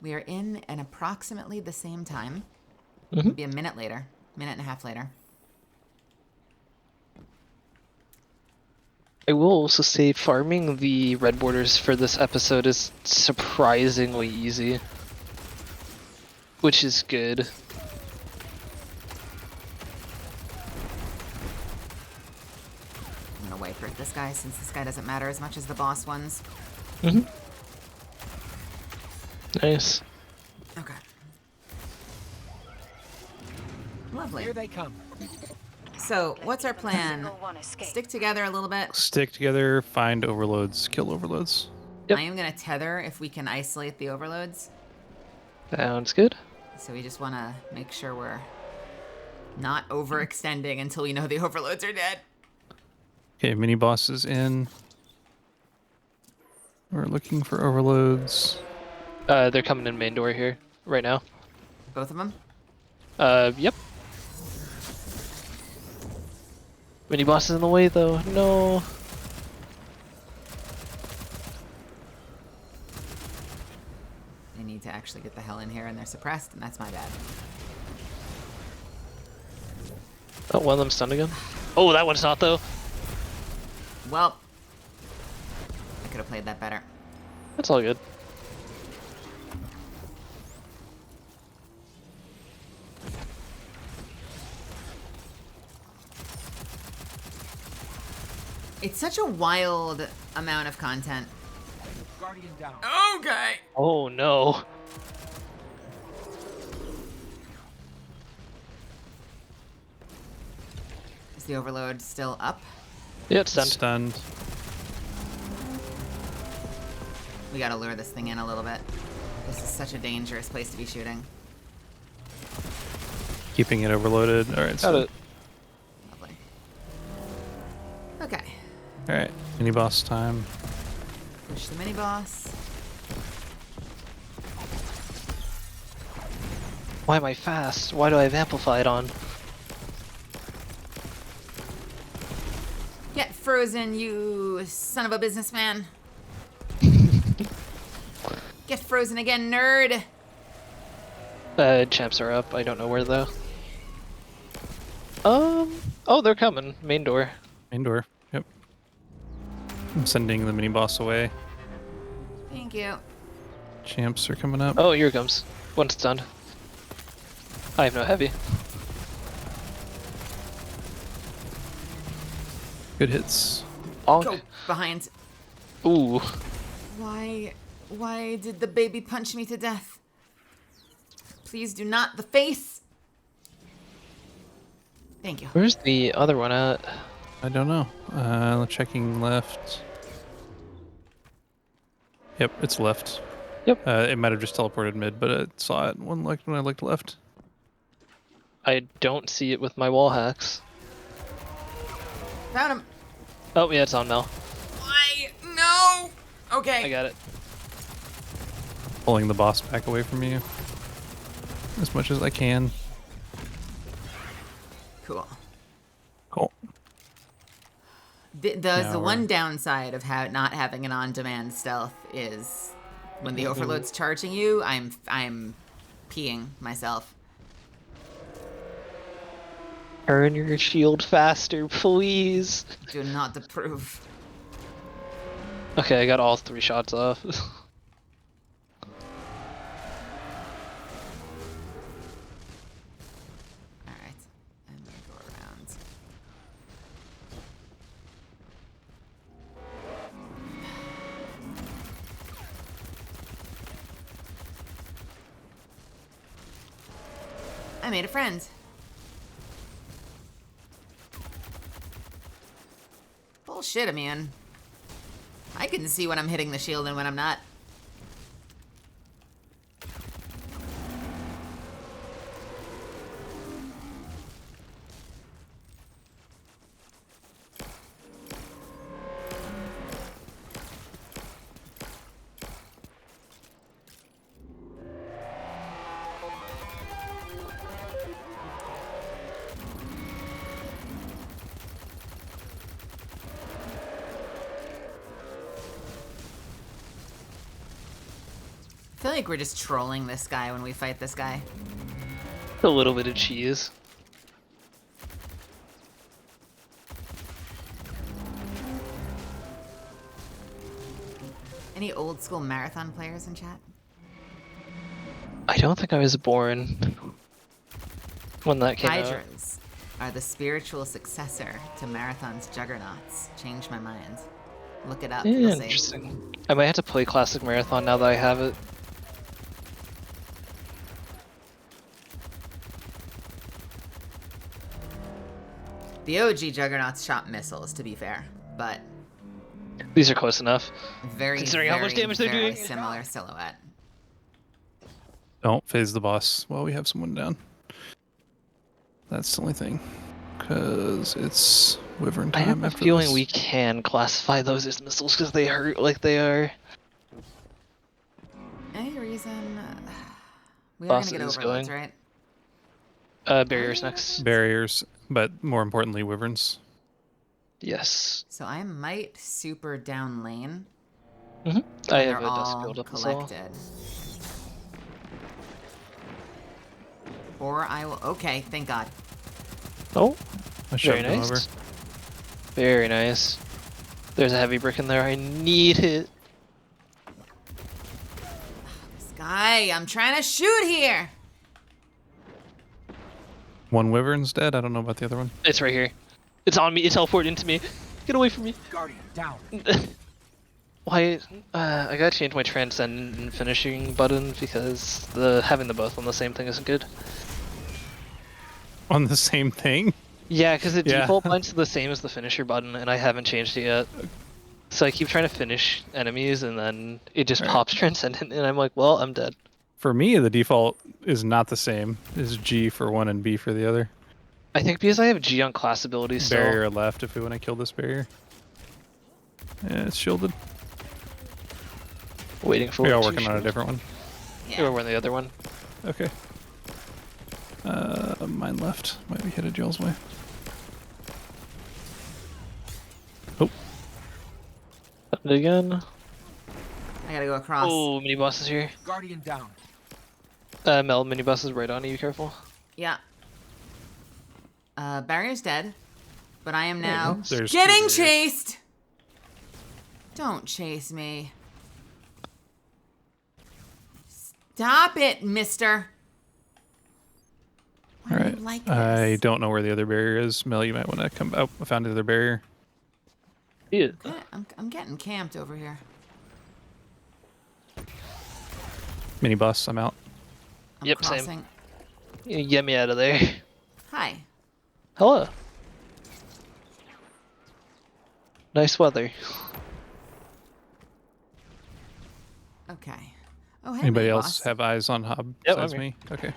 We are in an approximately the same time. Mm-hmm. Maybe a minute later, minute and a half later. I will also say farming the red borders for this episode is surprisingly easy, which is good. I'm gonna wipe this guy since this guy doesn't matter as much as the boss ones. Mm-hmm. Nice. Okay. Lovely. Here they come. So, what's our Every plan? single one escape. Stick together a little bit. Stick together, find overloads, kill overloads. Yep. I am gonna tether if we can isolate the overloads. Sounds good. So we just want to make sure we're not overextending until we know the overloads are dead. Okay, mini bosses in. We're looking for overloads. They're coming in main door here right now. Both of them? Yep. Mini boss is in the way though. No. They need to actually get the hell in here and they're suppressed, and that's my bad. Oh, one of them stunned again. Oh, that one's not though. Well, I could have played that better. That's all good. It's such a wild amount of content. Guardian down. Okay. Oh no. Is the overload still up? Yeah, it's stunned. Stunned. We gotta lure this thing in a little bit. This is such a dangerous place to be shooting. Keeping it overloaded. Alright, Got so. it. Lovely. Okay. Alright, mini boss time. Push the mini boss. Why am I fast? Why do I have amplified on? Get frozen, you son of a businessman. Get frozen again, nerd. Champs are up. I don't know where though. Oh, they're coming. Main door. Main door. Yep. I'm sending the mini boss away. Thank you. Champs are coming up. Oh, here it comes. One's stunned. I have no heavy. Good hits. Bonk. Go behind. Ooh. Why did the baby punch me to death? Please do not. The face. Thank you. Where's the other one at? I don't know. Checking left. Yep, it's left. Yep. It might have just teleported mid, but it saw it when I looked left. I don't see it with my wall hacks. Found him. Oh, yeah, it's on Mel. Why? No. Okay. I got it. Pulling the boss back away from you as much as I can. Cool. Cool. The Now one downside of not having an on-demand stealth is when the overload's charging you, I'm peeing myself. Turn your shield faster, please. Do not approve. Okay, I got all 3 shots off. All right, I'm gonna go around. I made a friend. Bullshit, man. I can see when I'm hitting the shield and when I'm not. feel like we're just trolling this guy when we fight this guy. A little bit of cheese. Any old school marathon players in chat? I don't think I was born when that came out. Hydras are the spiritual successor to marathon's juggernauts. Changed my mind. Look it up. You'll see. Interesting. I might have to play Classic Marathon now that I have it. The OG juggernauts shot missiles, to be fair, but These are close enough. very, Considering how much damage they're very doing. similar silhouette. Don't phase the boss while we have someone down. That's the only thing. Because it's Wyvern I time have a after feeling this. we can classify those as missiles because they hurt like they are. Any reason? We are Boss gonna get is overloads, going. right? Barriers next. Barriers, but more importantly, Wyverns. Yes. So I might super down lane. I when have they're a dust all build up as well. collected. Or I will. Okay, thank God. Oh, I very shoved him nice. over. Very nice. There's a heavy brick in there. I need it. This guy, I'm trying to shoot here. One Wyvern's dead. I don't know about the other one. It's right here. It's on me. It teleported into me. Get away from me. Guardian, down. Why? I gotta change my transcendent and finishing button because having the both on the same thing isn't good. On the same thing? Yeah, because the Yeah. default bind's the same as the finisher button, and I haven't changed it yet. So I keep trying to finish enemies, and then it just pops transcendent, and I'm like, well, I'm dead. For me, the default is not the same. It's G for one and B for the other. I think because I have G on class abilities still. Barrier left if we want to kill this barrier. Yeah, it's shielded. Waiting for We it are to working on a shield. different one. Or we're on the other one. Okay. Mine left. Might be headed Joel's way. Oh, Happened again. I gotta go across. Oh, mini boss is here. Guardian down. Mel, mini boss is right on you. Be careful. Yeah. Barrier's dead, but I am now there's two getting barriers. chased. Don't chase me. Stop it, mister. Why all do right. you like I this? don't know where the other barrier is. Mel, you might want to come. Oh, I found the other barrier. Yeah. I'm getting camped over here. Mini boss, I'm out. I'm Yep, same. crossing. Get me out of there. Hi. Hello. Nice weather. Okay. Oh, hey, Anybody mini else boss. have eyes on Hob Yep, besides I'm here. me? Okay.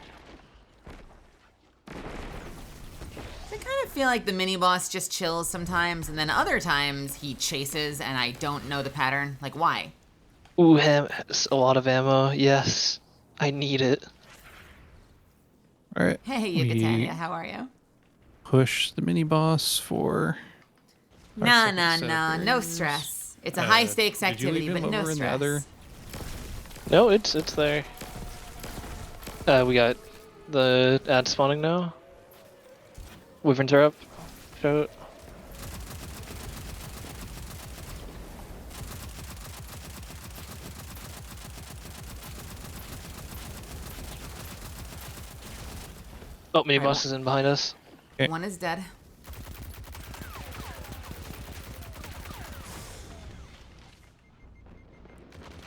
I kind of feel like the mini boss just chills sometimes, and then other times he chases, and I don't know the pattern. Like, why? Ooh, a lot of ammo. Yes. I need it. All right. Hey, we Yucatania, how are you? push the mini boss for. our Nah, second nah, set of nah. No barriers. stress. It's a high stakes Did you activity, leave but him no over in the stress. other? No, it's there. We got the ad spawning now. Wyverns are up. Show it. Oh, mini boss is in behind us. Okay. One is dead.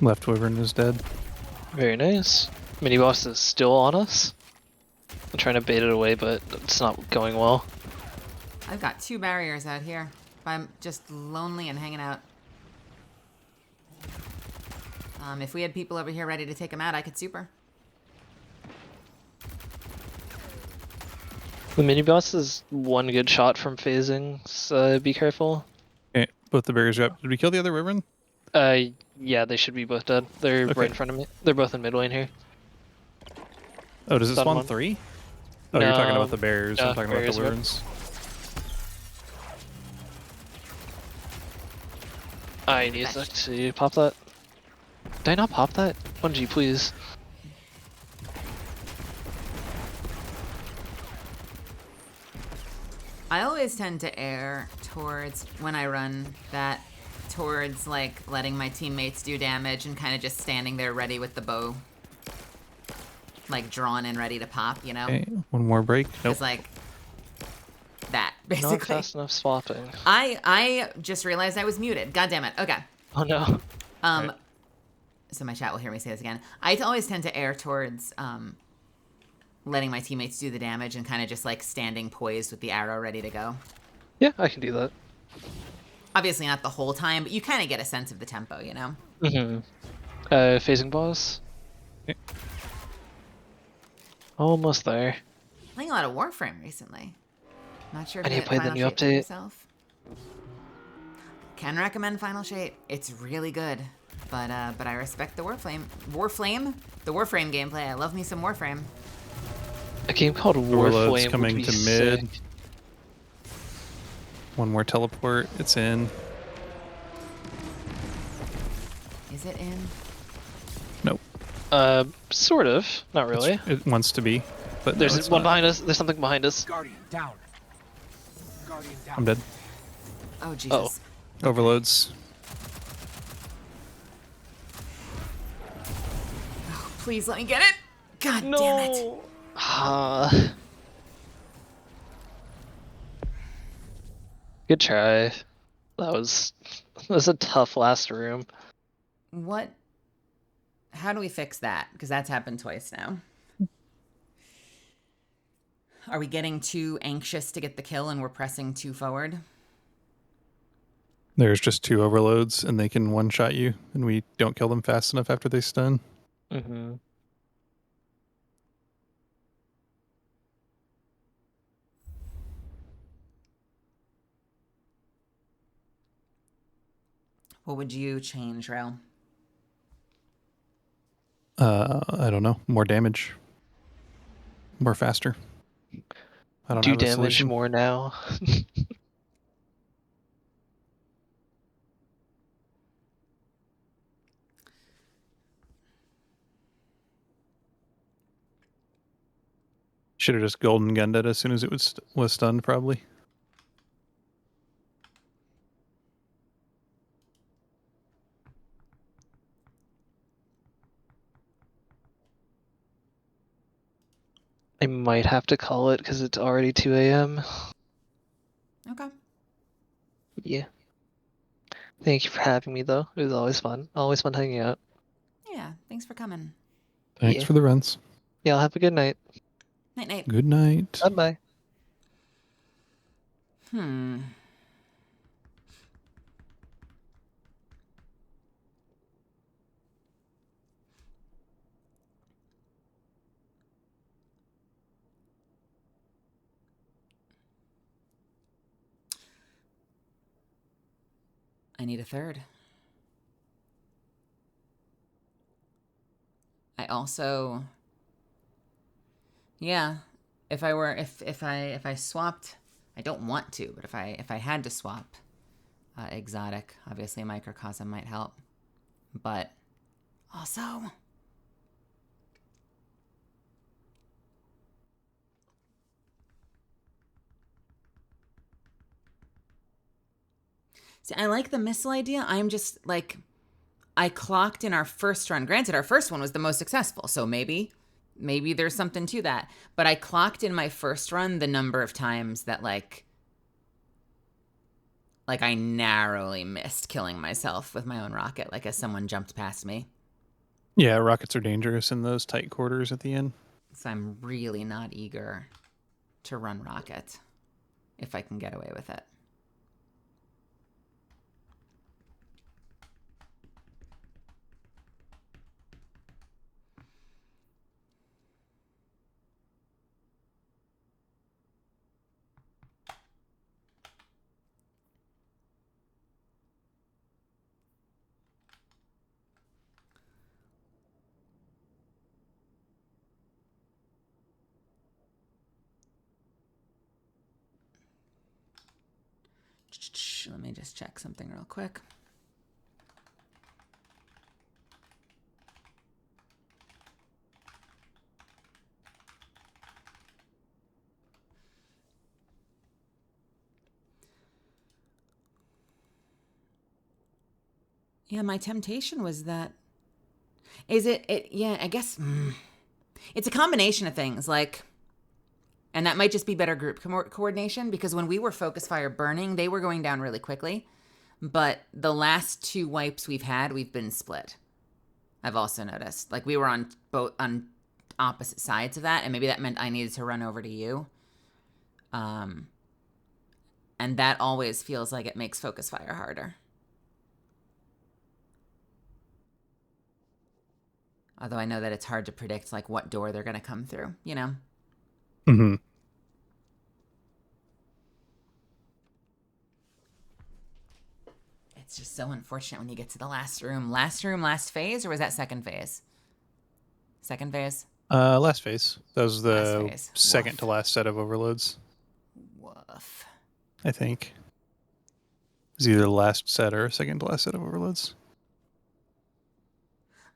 Left Wyvern is dead. Very nice. Mini boss is still on us. I'm trying to bait it away, but it's not going well. I've got 2 barriers out here. I'm just lonely and hanging out. If we had people over here ready to take them out, I could super. The mini boss is one good shot from phasing, so be careful. Okay, both the barriers are up. Did we kill the other Wyvern? Yeah, they should be both dead. They're Okay. right in front of me. They're both in mid lane here. Oh, does it Done spawn one. 3? Oh, you're talking No, about the barriers. no, I'm talking about barriers the are up. Wyverns. I need to pop that. Did I not pop that? 1G, please. I always tend to err towards, when I run that, towards like letting my teammates do damage and kind of just standing there ready with the bow. Like drawn and ready to pop, you know? Okay, one more break. Nope. It's like that, basically. Not fast enough swapping. I just realized I was muted. God damn it. Okay. Oh no. Right. So my chat will hear me say this again. I always tend to err towards letting my teammates do the damage and kind of just like standing poised with the arrow ready to go. Yeah, I can do that. Obviously not the whole time, but you kind of get a sense of the tempo, you know? Mm-hmm. Phasing boss. Okay. Almost there. Playing a lot of Warframe recently. Not sure if I need you to play the Final new Shape for update. yourself. Can recommend Final Shape. It's really good. But I respect the Warframe gameplay. I love me some Warframe. A game called Overload's Warflame coming would be to mid. sick. One more teleport. It's in. Is it in? Nope. Sort of. Not really. It wants to be, but There's no, it's one not. behind us. There's something behind us. Guardian down. Guardian down. I'm dead. Oh Jesus. Overloads. Oh, please let me get it. God damn it. Good try. That was a tough last room. What? How do we fix that? Because that's happened twice now. Are we getting too anxious to get the kill and we're pressing too forward? There's just 2 overloads and they can one-shot you, and we don't kill them fast enough after they stun. Mm-hmm. What would you change, Rel? I don't know. More damage. More faster. I don't Do have a damage solution. more now. Should have just golden gunned it as soon as it was stunned, probably. I might have to call it because it's already 2 a.m. Okay. Yeah. Thank you for having me, though. It was always fun. Always fun hanging out. Yeah, thanks for coming. Thanks Yeah. for the runs. Yeah, I'll have a good night. Night, night. Good night. Bye-bye. I need a third. I also, yeah, if I swapped, I don't want to, but if I had to swap exotic, obviously microcosm might help, but also see, I like the missile idea. I'm just like, I clocked in our first run. Granted, our first one was the most successful, so maybe there's something to that. But I clocked in my first run the number of times that like I narrowly missed killing myself with my own rocket, like as someone jumped past me. Yeah, rockets are dangerous in those tight quarters at the end. So I'm really not eager to run rocket if I can get away with it. Let me just check something real quick. Yeah, my temptation was that. Is it yeah, I guess it's a combination of things, like, and that might just be better group coordination, because when we were focus fire burning, they were going down really quickly. But the last 2 wipes we've had, we've been split. I've also noticed. Like, we were on opposite sides of that, and maybe that meant I needed to run over to you. And that always feels like it makes focus fire harder. Although I know that it's hard to predict, like, what door they're going to come through, you know? Mm-hmm. It's just so unfortunate when you get to the last room. Last room, last phase, or was that second phase? Second phase? Last phase. That was the phase. second Woof. to last set of overloads, Woof. I think. It's either the last set or second to last set of overloads.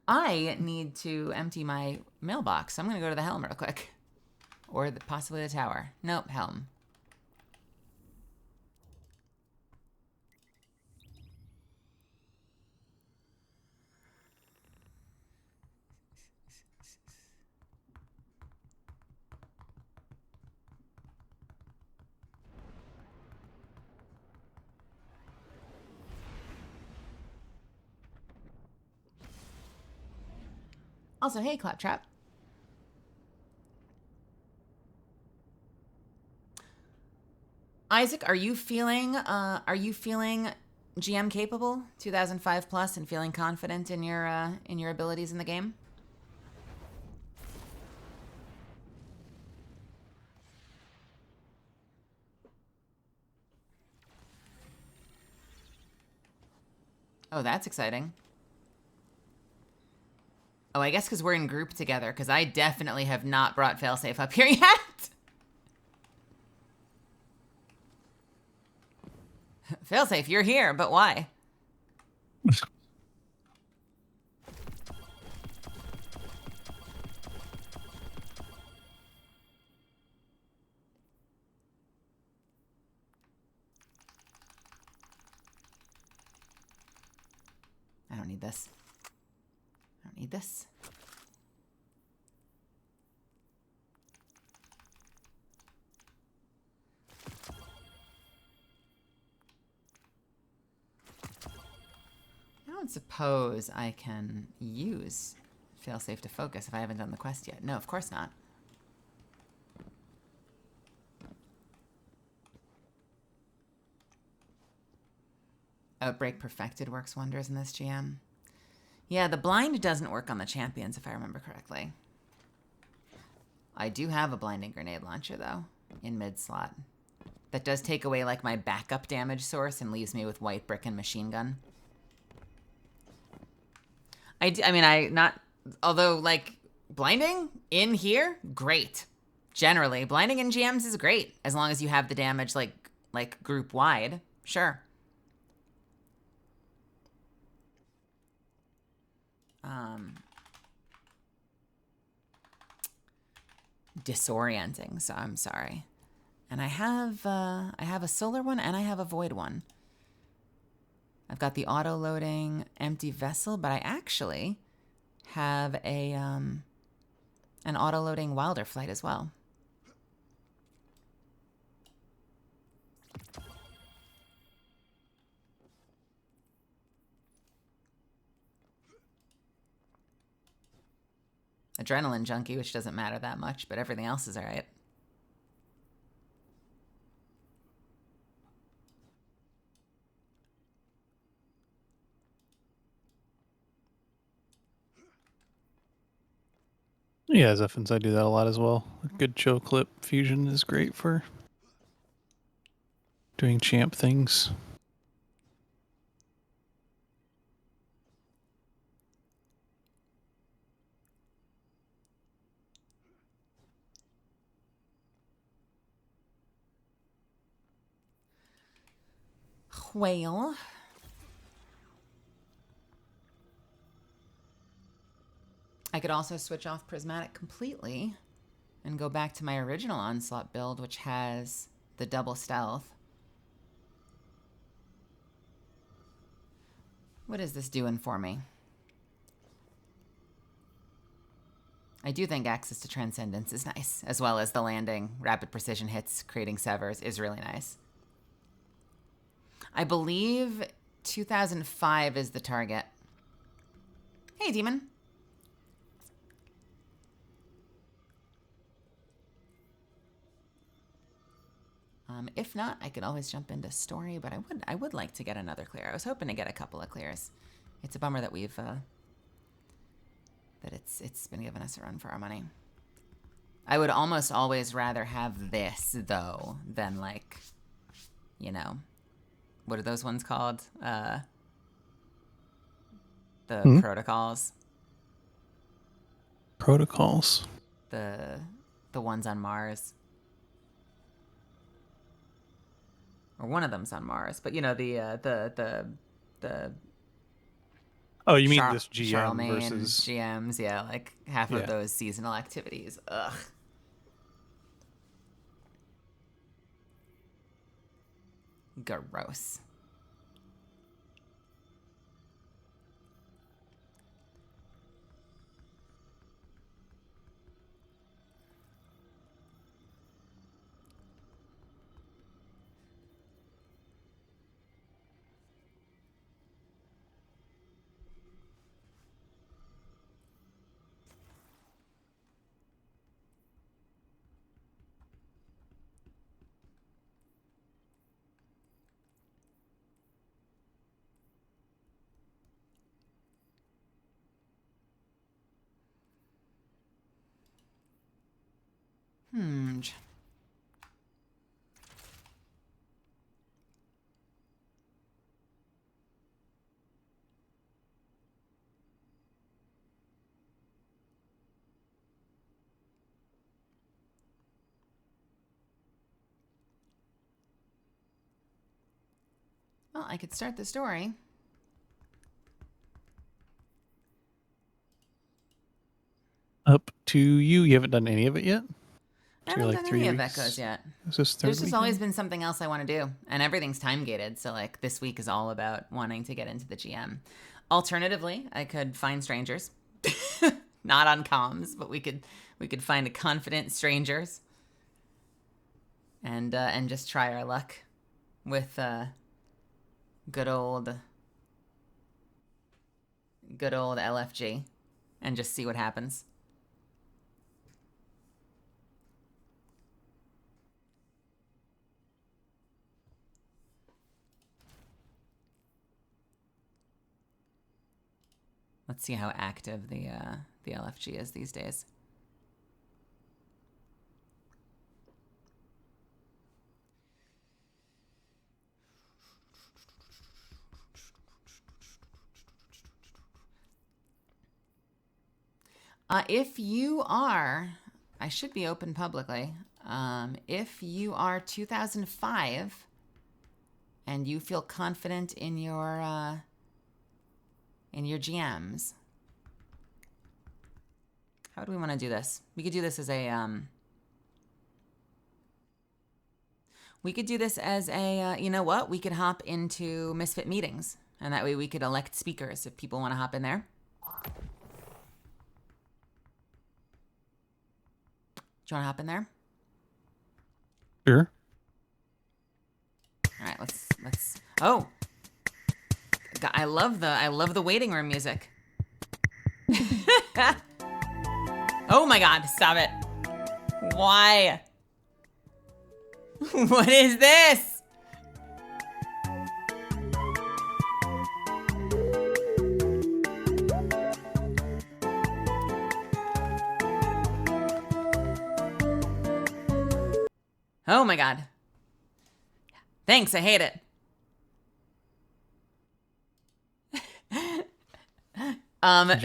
I need to empty my mailbox. I'm going to go to the helm real quick. Or possibly the tower. Nope, helm. Also, hey, Claptrap. Isaac, are you feeling GM capable, 2005 plus, and feeling confident in your abilities in the game? Oh, that's exciting. Oh, I guess because we're in group together, because I definitely have not brought Failsafe up here yet. Failsafe, you're here, but why? I don't need this. I don't need this. I don't suppose I can use Failsafe to focus if I haven't done the quest yet. No, of course not. Outbreak Perfected works wonders in this GM. Yeah, the blind doesn't work on the champions, if I remember correctly. I do have a blinding grenade launcher, though, in mid-slot. That does take away, like, my backup damage source and leaves me with white brick and machine gun. Although, like, blinding in here, great. Generally, blinding in GMs is great, as long as you have the damage, like group-wide. Sure. Disorienting, so I'm sorry. And I have a solar one and I have a void one. I've got the auto-loading empty vessel, but I actually have an auto-loading wilder flight as well. Adrenaline junkie, which doesn't matter that much, but everything else is all right. Yeah, as Effins, I do that a lot as well. A good chill clip fusion is great for doing champ things. Whale. I could also switch off Prismatic completely and go back to my original Onslaught build, which has the double stealth. What is this doing for me? I do think access to Transcendence is nice, as well as the landing, rapid precision hits, creating severs is really nice. I believe 2005 is the target. Hey, Demon. If not, I could always jump into story, but I would like to get another clear. I was hoping to get a couple of clears. It's a bummer that we've that it's been giving us a run for our money. I would almost always rather have this though than like, you know, what are those ones called? The protocols. Protocols. The ones on Mars. Or one of them's on Mars, but you know the Oh, you mean this GM Charlemagne versus GMs? Yeah, like half of those seasonal activities. Ugh. Gross. Well, I could start the story. Up to you. You haven't done any of it yet? I haven't done any of Echoes yet. Is this third There's just weekend? always been something else I want to do, and everything's time gated. So like this week is all about wanting to get into the GM. Alternatively, I could find strangers, not on comms, but we could find a confident strangers, and just try our luck with good old LFG, and just see what happens. Let's see how active the LFG is these days. If you are, I should be open publicly. If you are 2005 and you feel confident in your GMs, how do we want to do this? We could do this as a you know what? We could hop into Misfit meetings, and that way we could elect speakers if people want to hop in there. Do you want to hop in there? Sure. All right, let's. Oh, God, I love the waiting room music. Oh my God! Stop it! Why? What is this? Oh my God. Thanks, I hate it.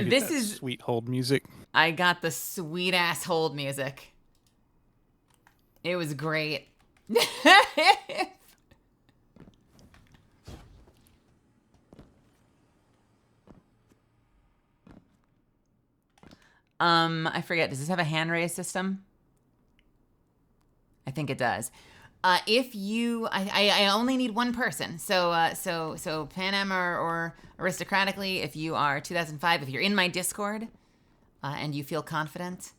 This is sweet hold music. I got the sweet ass hold music. It was great. I forget, does this have a hand raise system? I think it does. If you, I only need one person. So Panem or aristocratically, if you are 2005, if you're in my Discord, and you feel confident,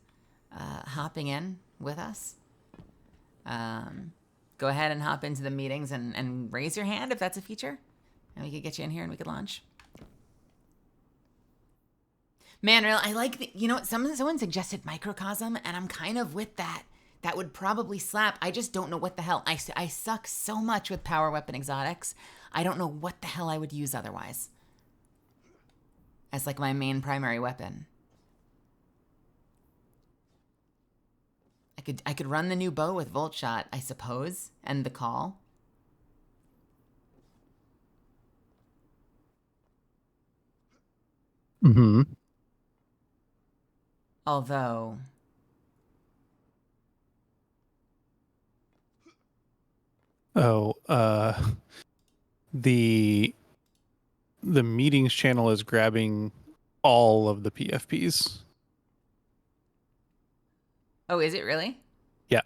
hopping in with us, go ahead and hop into the meetings and raise your hand if that's a feature, and we could get you in here and we could launch. Man, I like the, you know what? Someone suggested microcosm, and I'm kind of with that. That would probably slap. I just don't know what the hell. I suck so much with power weapon exotics. I don't know what the hell I would use otherwise as like my main primary weapon. I could run the new bow with Volt Shot, I suppose, and the call. Mm-hmm. Although the meetings channel is grabbing all of the PFPs. Oh, is it really? Yeah.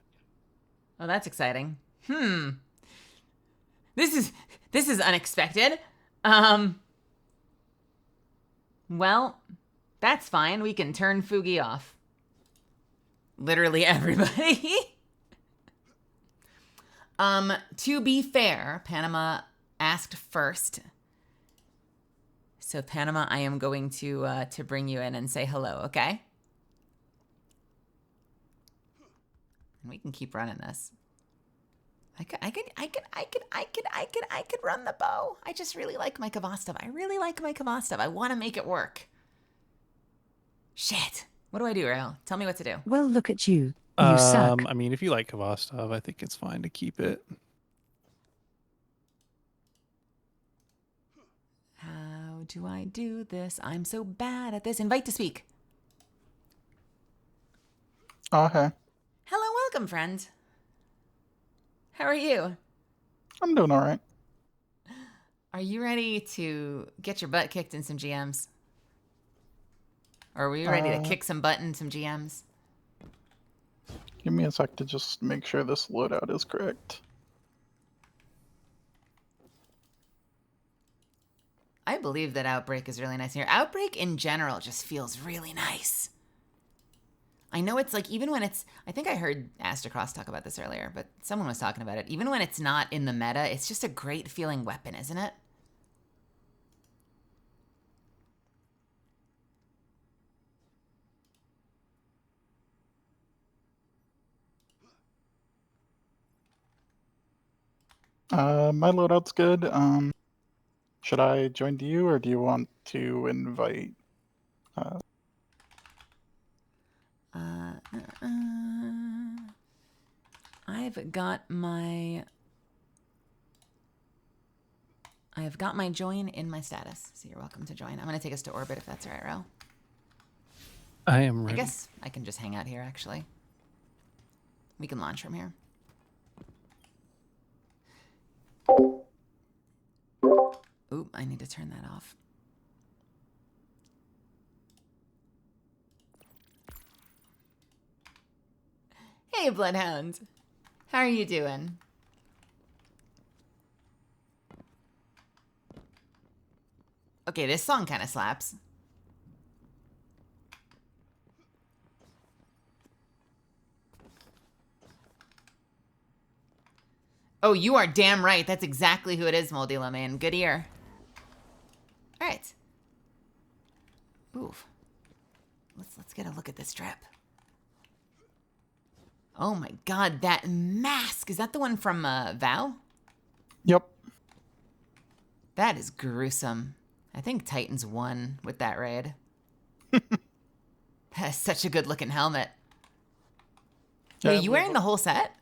Oh, that's exciting. This is unexpected. Well, that's fine. We can turn Fugi off. Literally everybody. To be fair, Panama asked first. So Panama, I am going to bring you in and say hello, okay? And we can keep running this. I could run the bow. I just really like my Kvostov. I want to make it work. Shit. What do I do, Rael? Tell me what to do. Well, look at you. You suck. I mean, if you like Kvostov, I think it's fine to keep it. How do I do this? I'm so bad at this. Invite to speak. Okay. Hello, welcome, friend. How are you? I'm doing all right. Are you ready to get your butt kicked in some GMs? Or are we ready to kick some butt in some GMs? Give me a sec to just make sure this loadout is correct. I believe that Outbreak is really nice here. Outbreak in general just feels really nice. I know it's like, even when it's, I think I heard Astrocross talk about this earlier, but someone was talking about it. Even when it's not in the meta, it's just a great feeling weapon, isn't it? My loadout's good. Should I join you, or do you want to invite? I've got my join in my status, so you're welcome to join. I'm gonna take us to orbit if that's all right, Ro. I am ready. I guess I can just hang out here, actually. We can launch from here. Oop, I need to turn that off. Hey, Bloodhound. How are you doing? Okay, this song kind of slaps. Oh, you are damn right. That's exactly who it is, Moldila, man. Good ear. All right. Oof. Let's get a look at this strip. Oh my god, that mask! Is that the one from Vow? Yep. That is gruesome. I think Titans won with that raid. That's such a good looking helmet. Yeah, Wait, you wearing the whole set?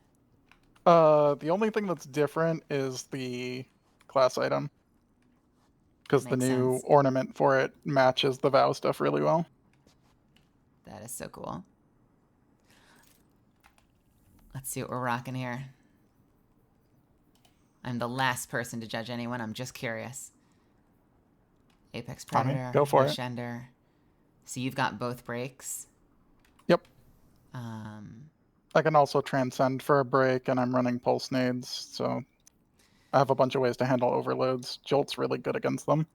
The only thing that's different is the class item, because the Makes new sense. ornament for it matches the Vow stuff really well. That is so cool. Let's see what we're rocking here. I'm the last person to judge anyone. I'm just curious. Apex Tommy, Predator. go for it. Shender. So you've got both breaks. Yep. I can also transcend for a break, and I'm running pulse nades, so I have a bunch of ways to handle overloads. Jolt's really good against them.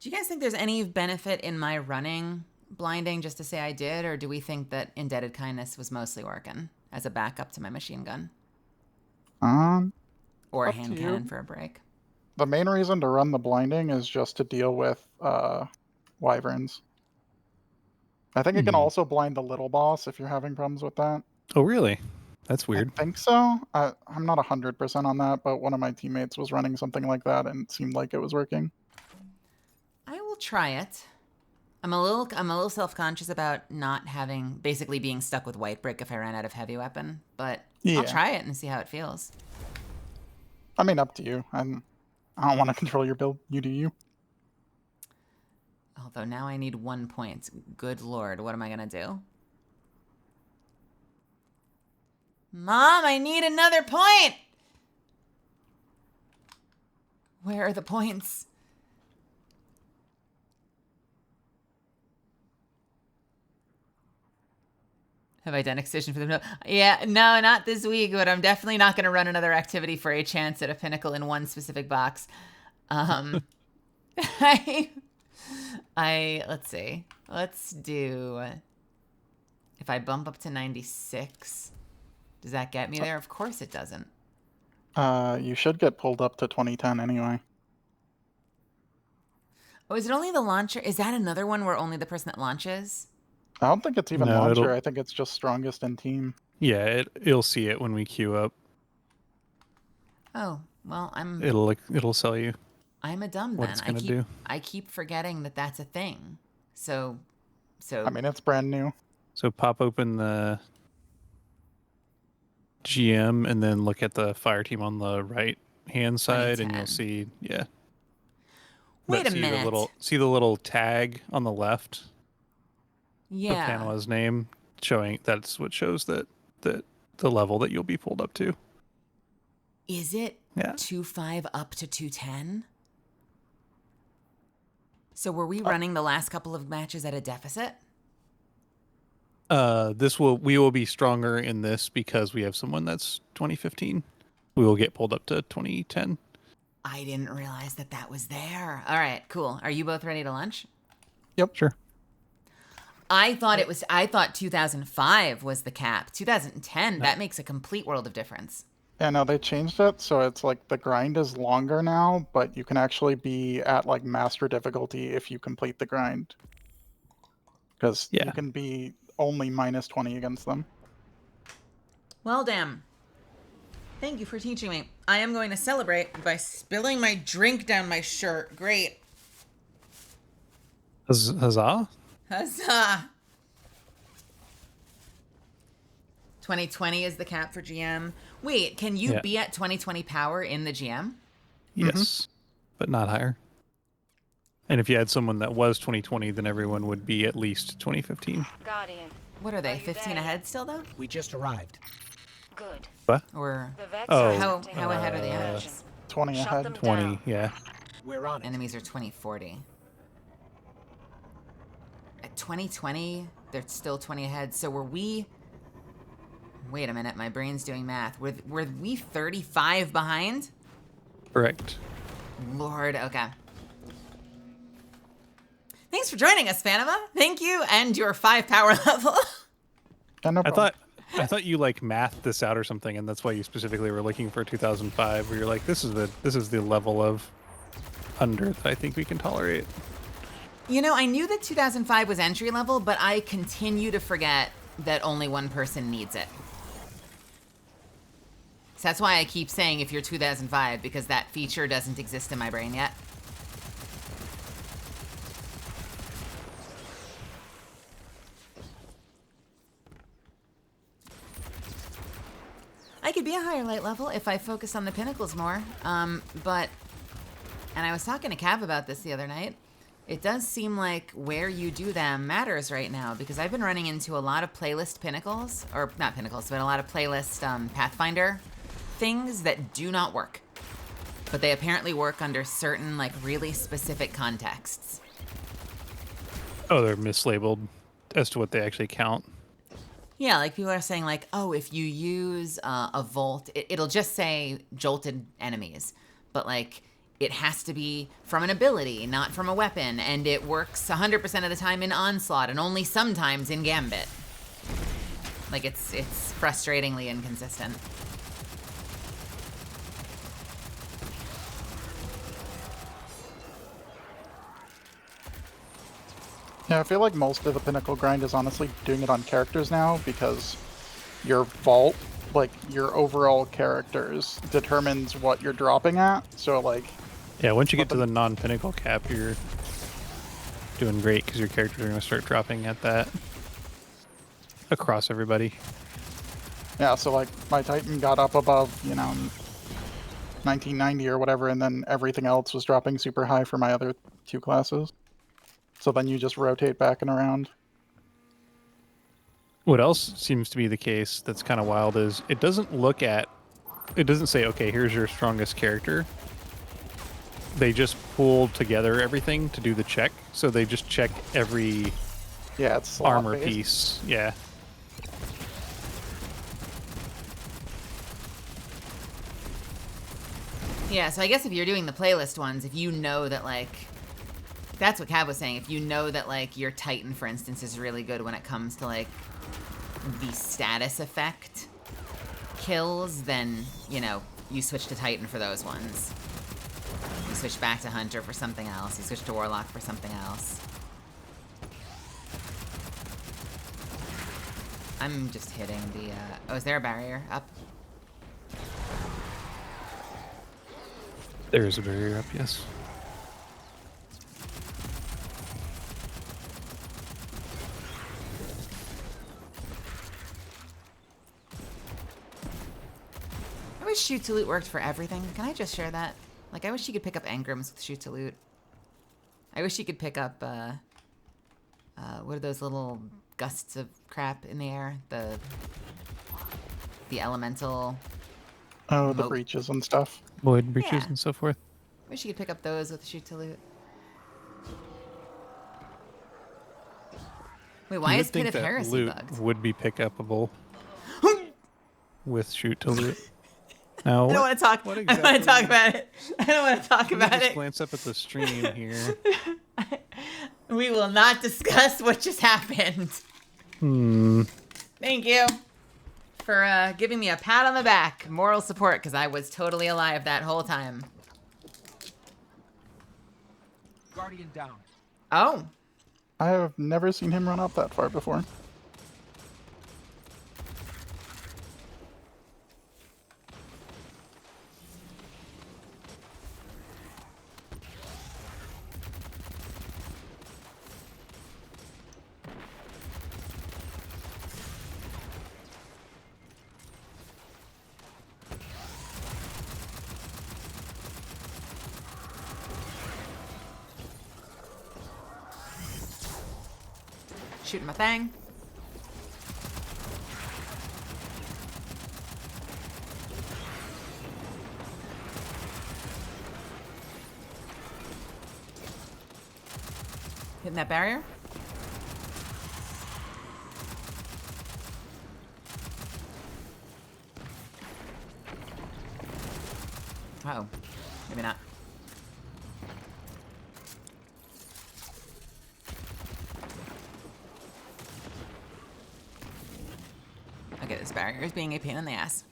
Do you guys think there's any benefit in my running blinding just to say I did, or do we think that Indebted Kindness was mostly working as a backup to my machine gun? Or a Up to hand you. cannon for a break? The main reason to run the blinding is just to deal with wyverns. I think it can also blind the little boss if you're having problems with that. Oh, really? That's weird. I think so. I'm not 100% on that, but one of my teammates was running something like that and it seemed like it was working. I will try it. I'm a little self-conscious about not having, basically being stuck with white brick if I ran out of heavy weapon, but I'll try it and see how it feels. I mean, up to you. I don't want to control your build. You do you. Although now I need 1 point. Good lord, what am I gonna do? Mom, I need another point! Where are the points? Have I done excision for them? No. Yeah, no, not this week, but I'm definitely not going to run another activity for a chance at a pinnacle in one specific box. Let's see. Let's do, if I bump up to 96, does that get me there? Of course it doesn't. You should get pulled up to 2010 anyway. Oh, is it only the launcher? Is that another one where only the person that launches? I don't think it's even No, launcher. I think it's just strongest in team. Yeah, it'll see it when we queue up. Oh, well, It'll sell you. I'm a dumb what then. it's gonna do. I keep forgetting that that's a thing. So I mean, it's brand new. So pop open the GM and then look at the fire team on the right hand side, and you'll see, yeah. Wait a minute. See the little tag on the left? Yeah. The panel's name showing, that's what shows that the level that you'll be pulled up to. Is it Yeah. 2.5 up to 2.10? So were we running the last couple of matches at a deficit? We will be stronger in this because we have someone that's 2015. We will get pulled up to 2010. I didn't realize that that was there. All right, cool. Are you both ready to lunch? Yep, sure. I thought 2005 was the cap. 2010, that makes a complete world of difference. Yeah, no, they changed it, so it's like the grind is longer now, but you can actually be at like master difficulty if you complete the grind. Because you can be only -20 against them. Well, damn. Thank you for teaching me. I am going to celebrate by spilling my drink down my shirt. Great. Huzzah? Huzzah. 2020 is the cap for GM. Wait, can you be at 2020 power in the GM? Yes, but not higher. And if you had someone that was 2020, then everyone would be at least 2015. Guardian. What are they, 15 ahead still, though? We just arrived. Good. What? Or how ahead are the enemies? 20 ahead. 20, yeah. We're on it. Enemies are 2040. At 2020, they're still 20 ahead. So were we... Wait a minute, my brain's doing math. Were we 35 behind? Correct. Lord, okay. Thanks for joining us, Panama. Thank you, and your 5 power level. I thought you like mathed this out or something, and that's why you specifically were looking for 2005, where you're like, this is the level of under that I think we can tolerate. You know, I knew that 2005 was entry level, but I continue to forget that only one person needs it. So that's why I keep saying if you're 2005, because that feature doesn't exist in my brain yet. I could be a higher light level if I focus on the pinnacles more, but, and I was talking to Cav about this the other night, it does seem like where you do them matters right now, because I've been running into a lot of playlist pinnacles, or not pinnacles, but a lot of playlist Pathfinder things that do not work. But they apparently work under certain, like, really specific contexts. Oh, they're mislabeled as to what they actually count. Yeah, like people are saying like, oh, if you use a Volt, it'll just say jolted enemies. But like, it has to be from an ability, not from a weapon. And it works 100% of the time in Onslaught and only sometimes in Gambit. Like, it's frustratingly inconsistent. Yeah, I feel like most of the Pinnacle grind is honestly doing it on characters now, because your vault, like your overall characters, determines what you're dropping at. So like, yeah, once you get to the non-pinnacle cap, you're doing great because your characters are going to start dropping at that across everybody. yeah, so like my Titan got up above, 1990 or whatever, and then everything else was dropping super high for my other two classes. So then you just rotate back and around. What else seems to be the case that's kind of wild is it doesn't say, okay, here's your strongest character. They just pull together everything to do the check. So they just check every it's armor slot-based. piece. Yeah. Yeah, so I guess if you're doing the playlist ones, if you know that, like, that's what Cav was saying, if you know that, like, your Titan, for instance, is really good when it comes to, like, the status effect kills, then, you switch to Titan for those ones. You switch back to Hunter for something else. You switch to Warlock for something else. I'm just hitting the, oh, is there a barrier up? There is a barrier up, yes. I wish Shoot to Loot worked for everything. Can I just share that? Like, I wish you could pick up engrams with Shoot to Loot. I wish you could pick up, what are those little gusts of crap in the air? The elemental... Oh, the breaches and stuff. Void breaches Yeah. and so forth. I wish you could pick up those with Shoot to Loot. Wait, why is Pit of Heresy loot bugged? would be pick upable with Shoot to Loot. Now, I don't want to talk. I don't want to talk about it. I don't want to talk about just it. glance up at the stream here. We will not discuss what just happened. Thank you for giving me a pat on the back, moral support, because I was totally alive that whole time. Guardian down. Oh. I have never seen him run up that far before. Shooting my thing. Hitting that barrier. Oh, maybe not. Okay, this barrier is being a pain in the ass.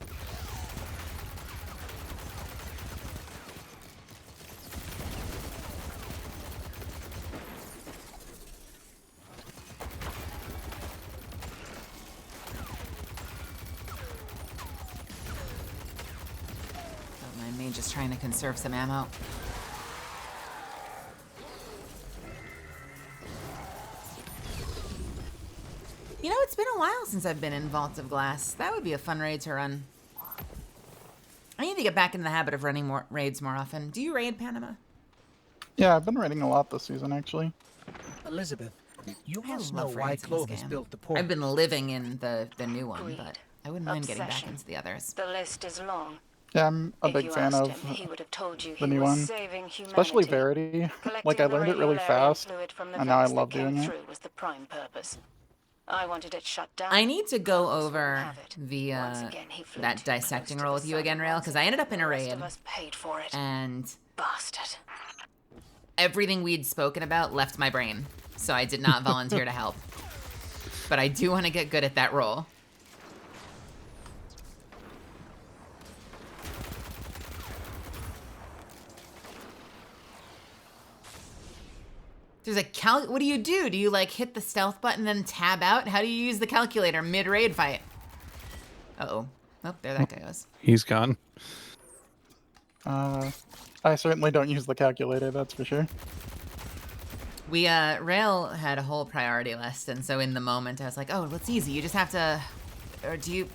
Don't mind me just trying to conserve some ammo. You know, it's been a while since I've been in Vault of Glass. That would be a fun raid to run. I need to get back in the habit of running more raids more often. Do you raid Panama? Yeah, I've been raiding a lot this season, actually. Elizabeth, you I must know love why raids in this Clovis game. built the port. I've been living in the new one, Greed. but I wouldn't mind getting back Obsession. into the others. The list is long. Yeah, I'm a If big you fan asked of him, he would have told you the he new was one. saving humanity. Especially Verity. Collecting Like, I the learned it really radiolarian fast, fluid from the and now I vents that love came doing it. through was the prime purpose. I wanted it shut down. I need to go Carlos over wouldn't have it. the Once again, he flew that too dissecting close to roll the with you sun, again, and Rail, once because I ended again, up in a the rest raid, of us paid for it. and Bastard. everything we'd spoken about left my brain, so I did not volunteer to help. But I do want to get good at that roll. There's a what do you do? Do you like hit the stealth button and then tab out? How do you use the calculator mid-raid fight? Uh-oh. Oh, there that guy goes. He's gone. I certainly don't use the calculator, that's for sure. We, Rail had a whole priority list, and so in the moment I was like, oh, it's easy. You just have to, or do you,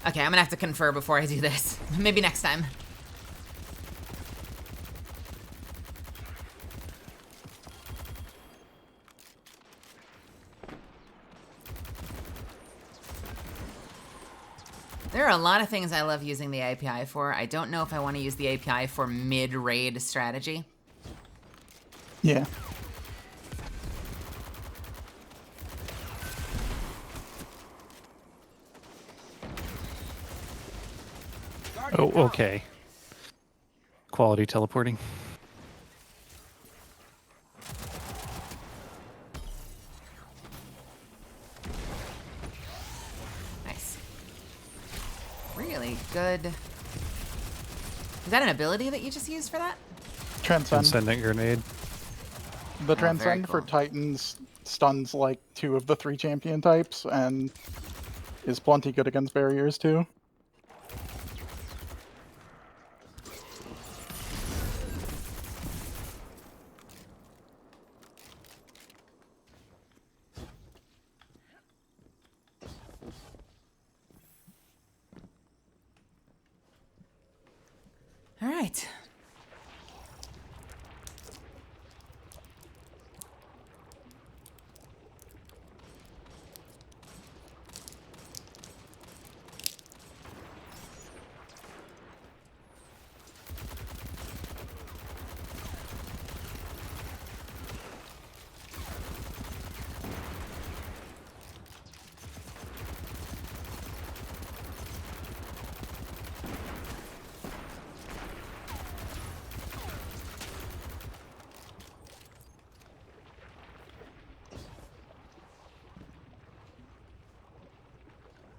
okay, I'm gonna have to confer before I do this. Maybe next time. There are a lot of things I love using the API for. I don't know if I want to use the API for mid-raid strategy. Yeah. Oh, okay. Quality teleporting. Nice. Really good. Is that an ability that you just used for that? Transcend. Transcendent grenade. The Oh, very Transcend for cool. Titans stuns like 2 of the 3 champion types and is plenty good against barriers too. All right.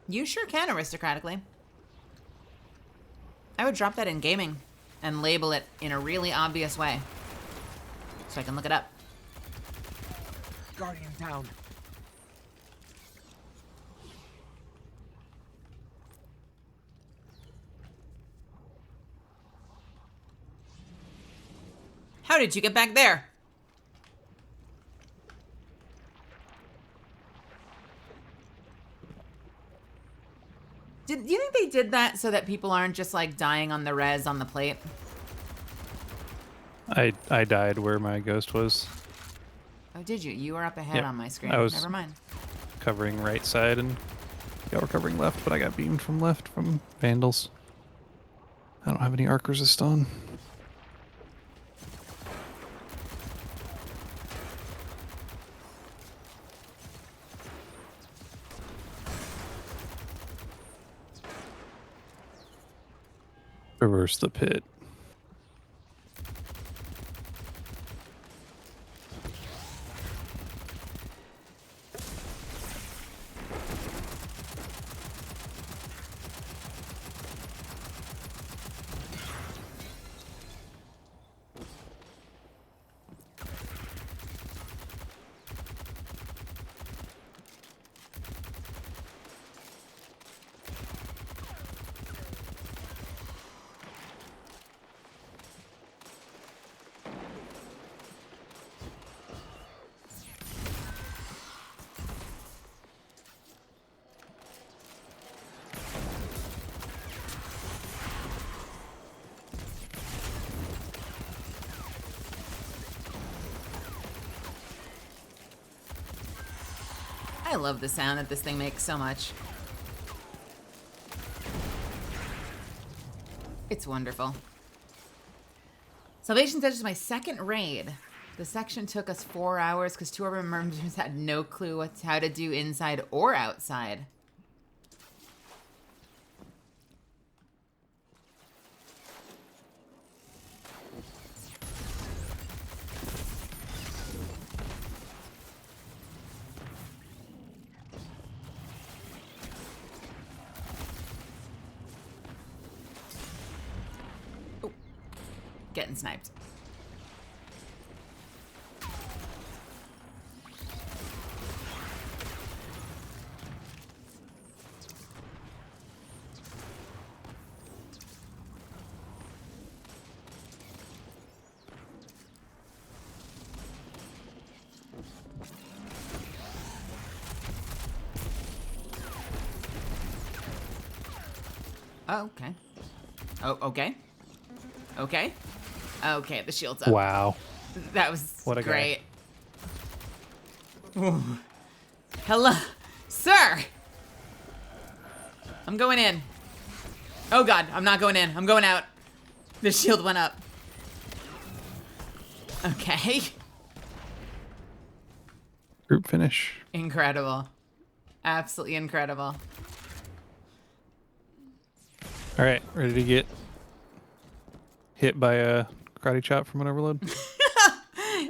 You sure can, aristocratically. I would drop that in gaming and label it in a really obvious way so I can look it up. Guardian down. How did you get back there? Do you think they did that so that people aren't just like dying on the res on the plate? I died where my ghost was. Oh, did you? You were up ahead Yep. on my screen. I was- Never mind. Covering right side and y'all were covering left, but I got beamed from left from vandals. I don't have any arc resist on. Reverse the pit. I love the sound that this thing makes so much. It's wonderful. Salvation's Edge is my second raid. The section took us 4 hours because 2 of our members had no clue how to do inside or outside. Oh, getting sniped. Oh, okay. Oh, okay. Okay. Okay, the shield's up. Wow. That was What a great. Ooh. Hello, sir. I'm going in. Oh God, I'm not going in. I'm going out. The shield went up. Okay. Group finish. Incredible. Absolutely incredible. All right, ready to get hit by a karate chop from an overload?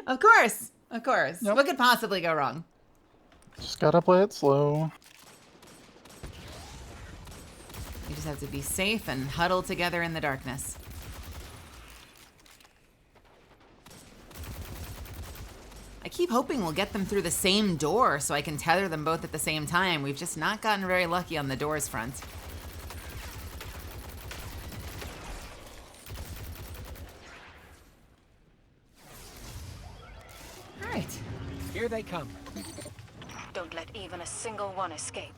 Of course. Of course. Yep. What could possibly go wrong? Just gotta play it slow. You just have to be safe and huddle together in the darkness. I keep hoping we'll get them through the same door so I can tether them both at the same time. We've just not gotten very lucky on the doors front. All right. Here they come. Don't let even a single one escape.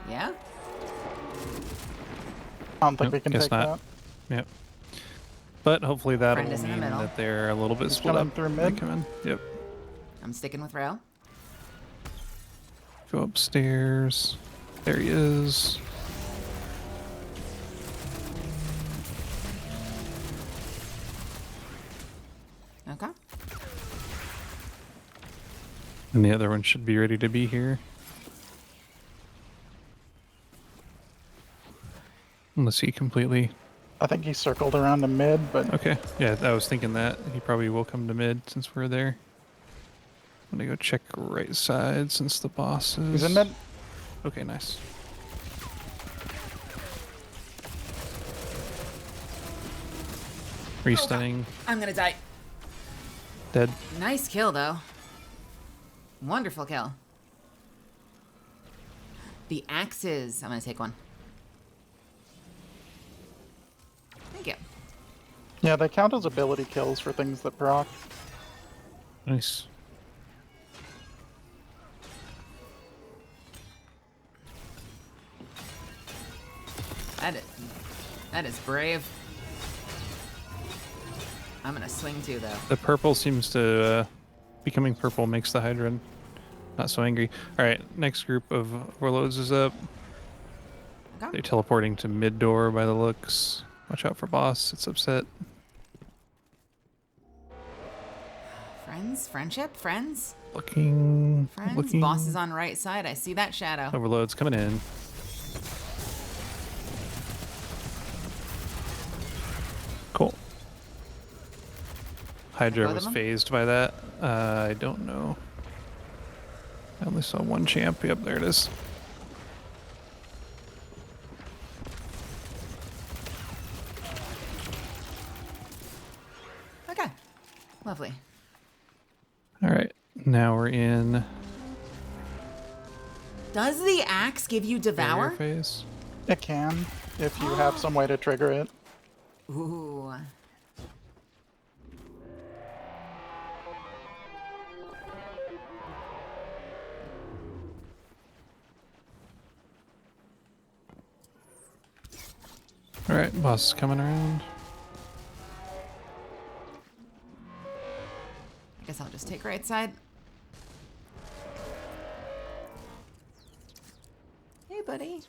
Yeah? I don't think Nope, we can guess take not. that. Yep. But hopefully that'll Friend is in the mean middle. that they're a little bit He's split coming up. through when they mid. come in. Yep. I'm sticking with Rail. Go upstairs. There he is. Okay. And the other one should be ready to be here. Unless he completely... I think he circled around to mid, but Okay. Yeah, I was thinking that. He probably will come to mid since we're there. I'm gonna go check right side since the boss is... he's in mid. Okay, nice. Restunning. I'm gonna die. Dead. Nice kill, though. Wonderful kill. The axes. I'm gonna take one. Thank you. Yeah, they count as ability kills for things that proc. Nice. That is brave. I'm gonna swing too, though. The purple seems to... becoming purple makes the Hydra not so angry. Alright, next group of warlords is up. Okay. They're teleporting to mid door by the looks. Watch out for boss, it's upset. Friends? Friendship? Friends? Looking... Friends? Looking... Boss is on right side. I see that shadow. Overload's coming in. Cool. Hydra both was of them? phased by that. I don't know. I only saw one champ. Yep, there it is. Okay. Lovely. All right, now we're in Does the axe give you barrier devour? phase. It can, if you have some way to trigger it. Ooh. All right, boss is coming around. I guess I'll just take right side. Hey, buddy.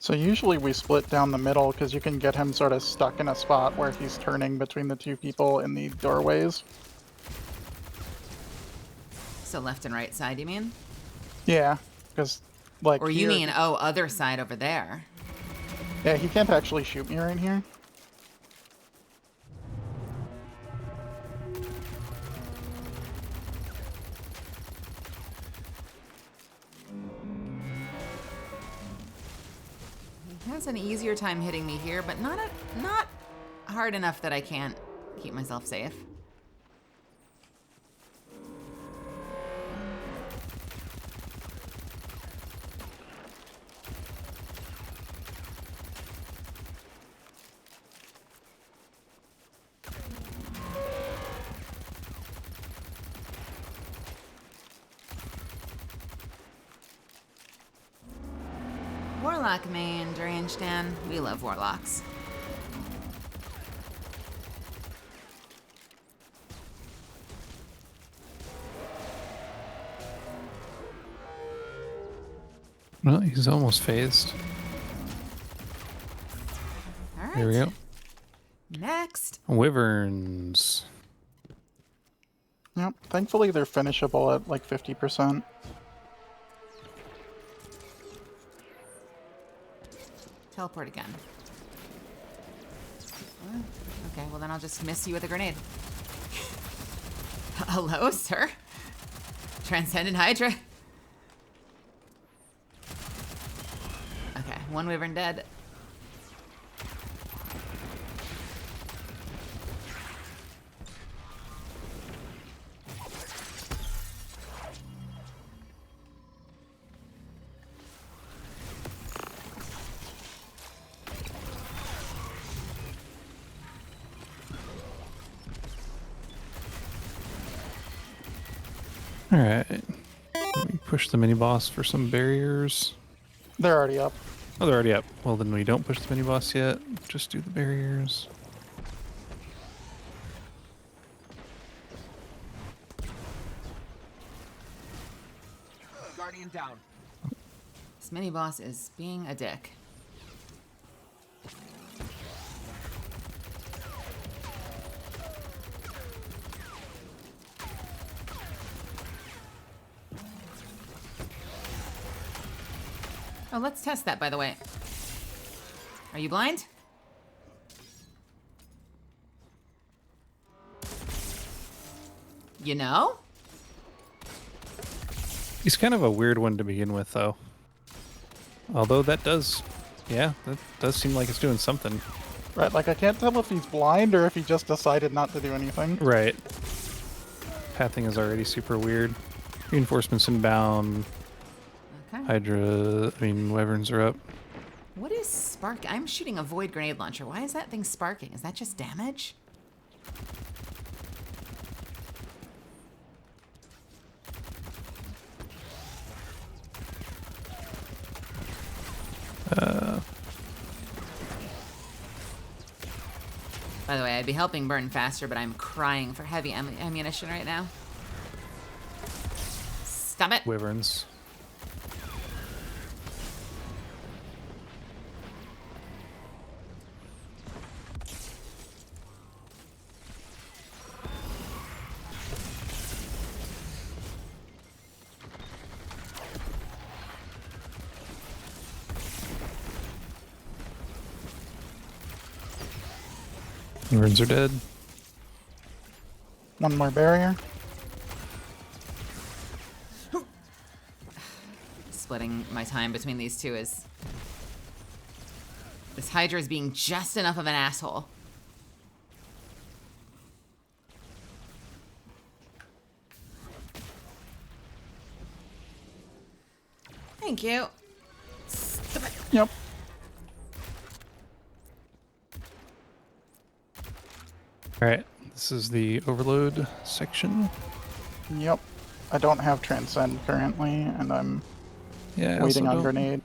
So usually we split down the middle because you can get him sort of stuck in a spot where he's turning between the two people in the doorways. So left and right side, you mean? Yeah, because like. Or you mean, oh, other side over there? Yeah, he can't actually shoot me right here. He has an easier time hitting me here, but not hard enough that I can't keep myself safe. Warlock main, Deranged Dan. We love warlocks. Well, he's almost phased. All right. Here we go. Next. Wyverns. Yep. Thankfully, they're finishable at like 50%. Teleport again. Okay, well then I'll just miss you with a grenade. Hello, sir? Transcendent Hydra? Okay, one Wyvern dead. Alright. Let me push the mini boss for some barriers. They're already up. Oh, they're already up. Well, then we don't push the mini boss yet. Just do the barriers. Guardian down. This mini boss is being a dick. Oh, let's test that, by the way. Are you blind? You know? He's kind of a weird one to begin with, though. Although that does, yeah, that does seem like it's doing something. Right, like I can't tell if he's blind or if he just decided not to do anything. Right. Pathing is already super weird. Reinforcements inbound. Okay. Hydra, I mean, Wyverns are up. What is spark? I'm shooting a void grenade launcher. Why is that thing sparking? Is that just damage? By the way, I'd be helping burn faster, but I'm crying for heavy ammunition right now. Stop it. Wyverns. Wyverns are dead. One more barrier. Splitting my time between these two is... This Hydra is being just enough of an asshole. Thank you. Stop it. Yep. Alright, this is the overload section. Yep. I don't have Transcend currently, and I'm Yeah, I waiting also on don't- Grenade.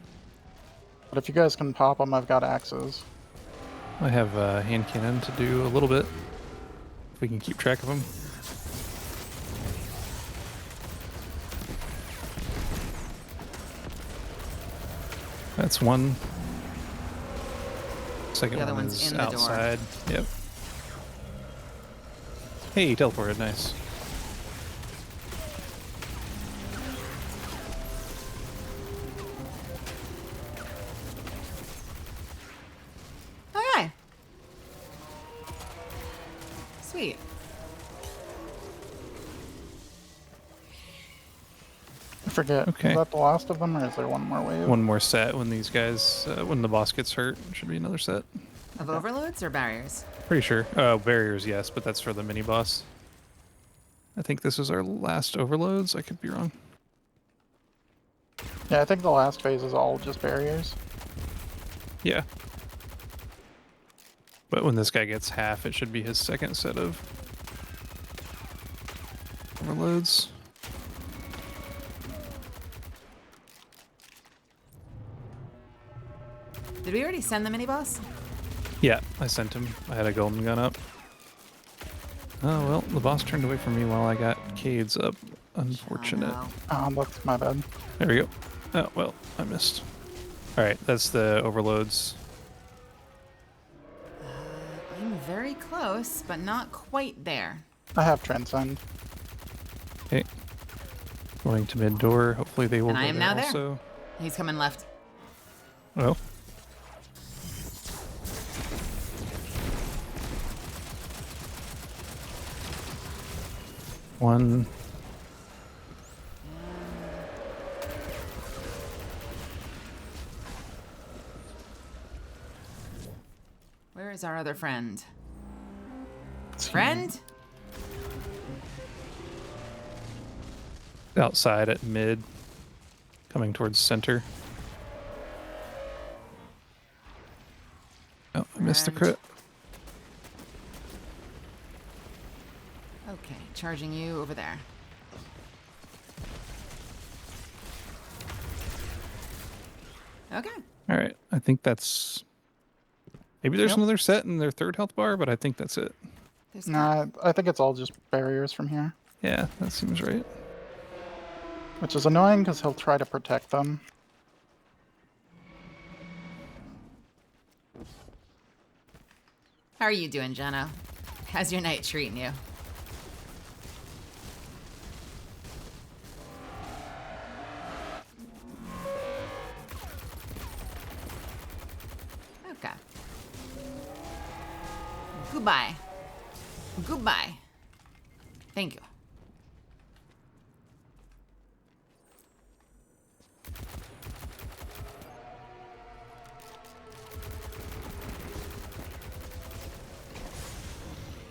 But if you guys can pop them, I've got axes. I have a hand cannon to do a little bit. If we can keep track of them. That's one. Second The other one one's is in the door. outside. Yep. Hey, he teleported. Nice. Okay. Sweet. I forget. Okay. Is that the last of them, or is there one more wave? One more set when these guys, when the boss gets hurt. Should be another set. Of overloads or barriers? Pretty sure. Barriers, yes, but that's for the mini boss. I think this is our last overloads. I could be wrong. Yeah, I think the last phase is all just barriers. Yeah. But when this guy gets half, it should be his second set of overloads. Did we already send the mini boss? Yeah, I sent him. I had a golden gun up. Oh, well, the boss turned away from me while I got Cades up. Unfortunate. Oh, no. That's my bad. There we go. Oh, well, I missed. Alright, that's the overloads. I'm very close, but not quite there. I have Transcend. Okay. Going to mid door. Hopefully they will And go I am there now there. also. He's coming left. Well. One. Where is our other friend? It's Friend? Outside at mid. Coming towards center. Oh, I missed the Friend. crit. Okay, charging you over there. Okay. Alright, I think that's... Maybe there's Yep. another set in their third health bar, but I think that's it. There's Nah, I think it's all just barriers from here. Yeah, that seems right. Which is annoying because he'll try to protect them. How are you doing, Jono? How's your night treating you? Okay. Goodbye. Goodbye. Thank you.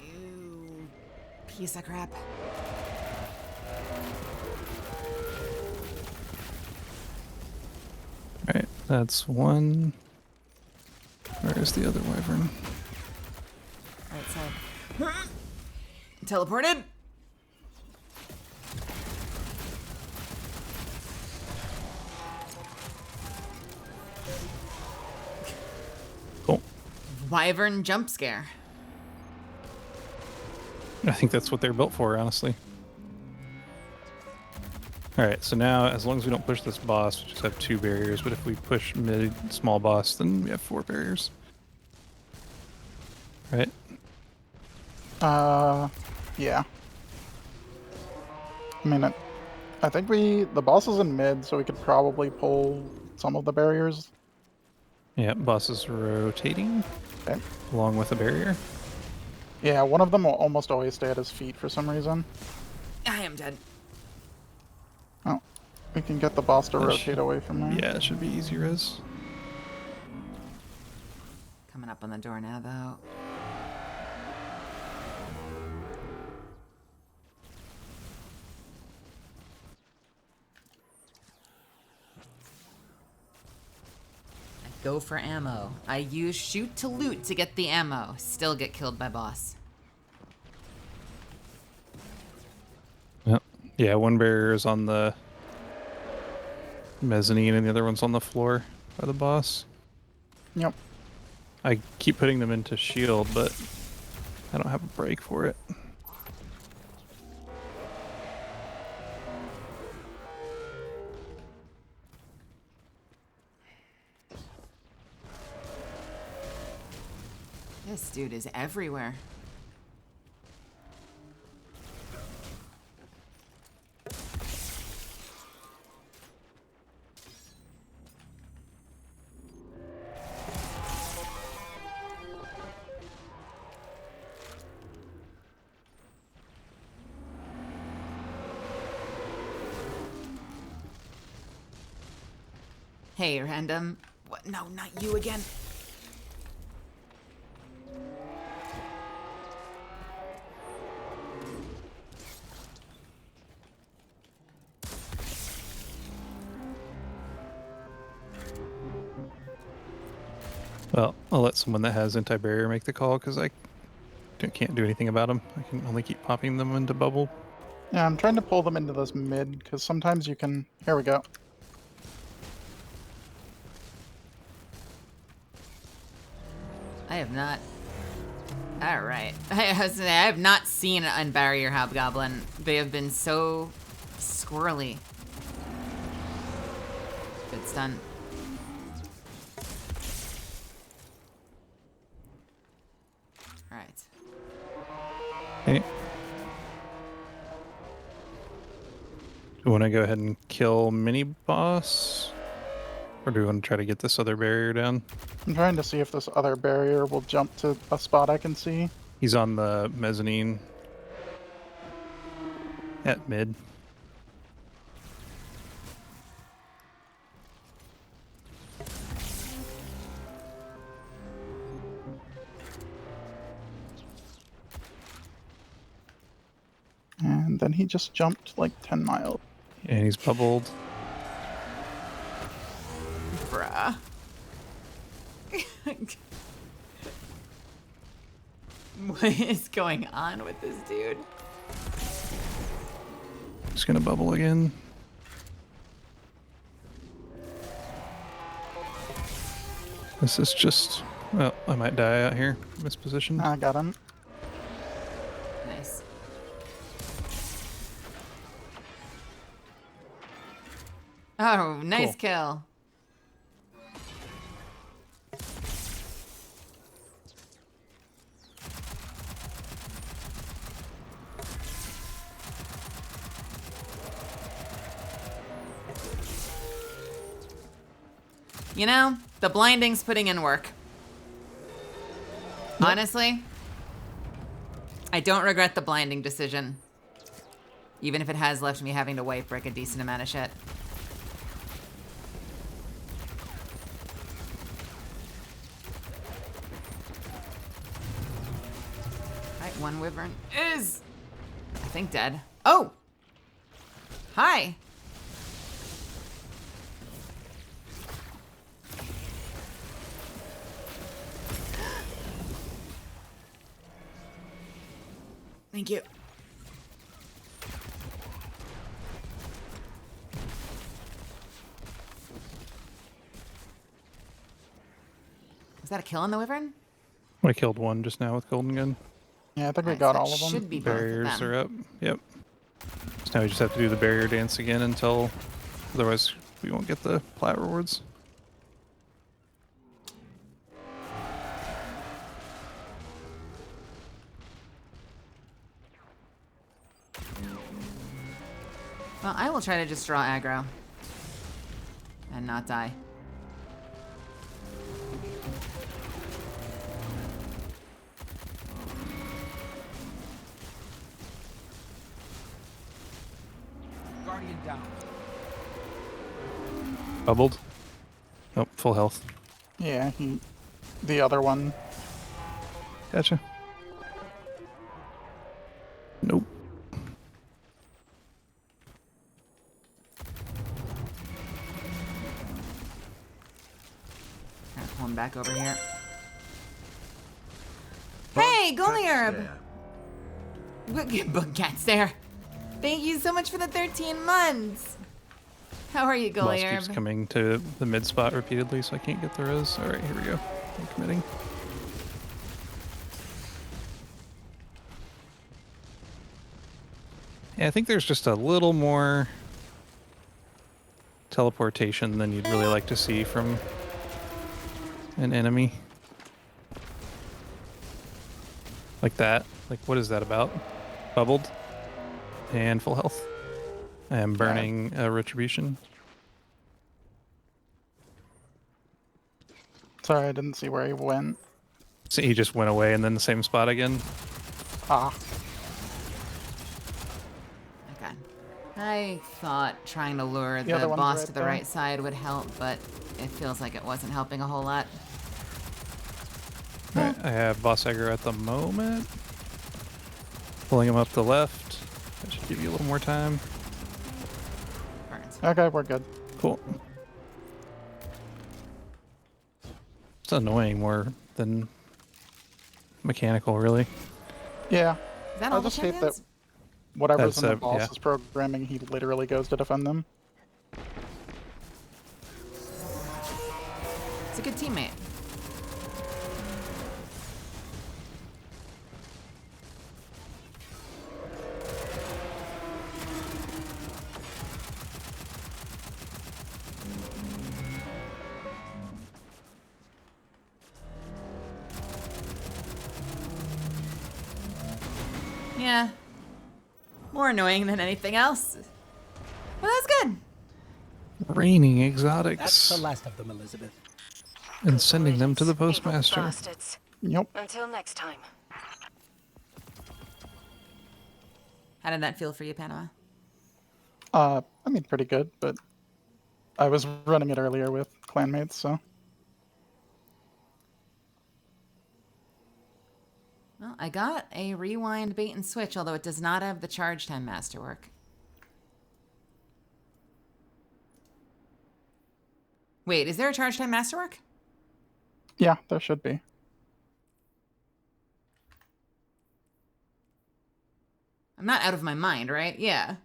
You piece of crap. Alright, that's one. Where is the other wyvern? Right side. Teleported. Cool. Wyvern jump scare. I think that's what they're built for, honestly. Alright, so now, as long as we don't push this boss, we just have 2 barriers, but if we push mid small boss, then we have 4 barriers. Right? Yeah. I mean, I think the boss is in mid, so we could probably pull some of the barriers. Yeah, boss is rotating Okay. along with a barrier. Yeah, one of them will almost always stay at his feet for some reason. I am dead. Oh, we can get the boss to That rotate should- away from there. Yeah, it should be easier as. Coming up on the door now, though. I go for ammo. I use shoot to loot to get the ammo. Still get killed by boss. Yep. Yeah, one barrier is on the mezzanine and the other one's on the floor by the boss. Yep. I keep putting them into shield, but I don't have a break for it. This dude is everywhere. Hey, random. What? No, not you again. Well, I'll let someone that has anti-barrier make the call because I can't do anything about them. I can only keep popping them into bubble. Yeah, I'm trying to pull them into this mid, because sometimes you can... Here we go. I have not. Alright. I have not seen an unbarrier hobgoblin. They have been so squirrely. Good stun. Alright. Hey. Do you want to go ahead and kill mini boss? Or do we want to try to get this other barrier down? I'm trying to see if this other barrier will jump to a spot I can see. He's on the mezzanine at mid. And then he just jumped like 10 miles. And he's bubbled. Bruh. What is going on with this dude? Just gonna bubble again. This is just... Well, I might die out here. Mispositioned. I got him. Nice. Oh, nice Cool. kill. You know, the blinding's putting in work. Honestly, I don't regret the blinding decision. Even if it has left me having to wipe brick a decent amount of shit. Alright, one wyvern is, I think, dead. Oh! Hi! Thank you. Was that a kill on the wyvern? I killed one just now with golden gun. Yeah, I think we Alright, got so all that of them. should be both of Barriers them. are up. Yep. So now we just have to do the barrier dance again until... Otherwise, we won't get the plat rewards. Well, I will try to just draw aggro. And not die. Guardian down. Bubbled. Nope, full health. Yeah, the other one. Gotcha. Nope. Alright, pull him back over here. Hey, Golden Herb! Bug cat stare. Thank you so much for the 13 months. How are you, Boss Golden keeps Herb? coming to the mid spot repeatedly, so I can't get the res. Alright, here we go. I'm committing. Yeah, I think there's just a little more teleportation than you'd really like to see from an enemy. Like that. Like, what is that about? Bubbled. And full health. And burning retribution. Sorry, I didn't see where he went. So he just went away and then the same spot again. Ah. Okay. I thought trying to lure The the other one's boss right to the there. right side would help, but it feels like it wasn't helping a whole lot. Alright, I have boss aggro at the moment. Pulling him up the left. That should give you a little more time. Burns. Okay, we're good. Cool. It's annoying more than mechanical, really. Yeah. Is that I all the just hate that champions? whatever's in the That's, boss's programming, he literally goes to defend them. It's a good teammate. Yeah. More annoying than anything else. But that's good. Raining That's exotics. the last of them, Elizabeth. And sending them to the Evil postmaster. bastards. Yep. Until next time. How did that feel for you, Panama? I mean, pretty good, but I was running it earlier with clanmates, so. Well, I got a rewind bait and switch, although it does not have the charge time masterwork. Wait, is there a charge time masterwork? Yeah, there should be. I'm not out of my mind, right? Yeah.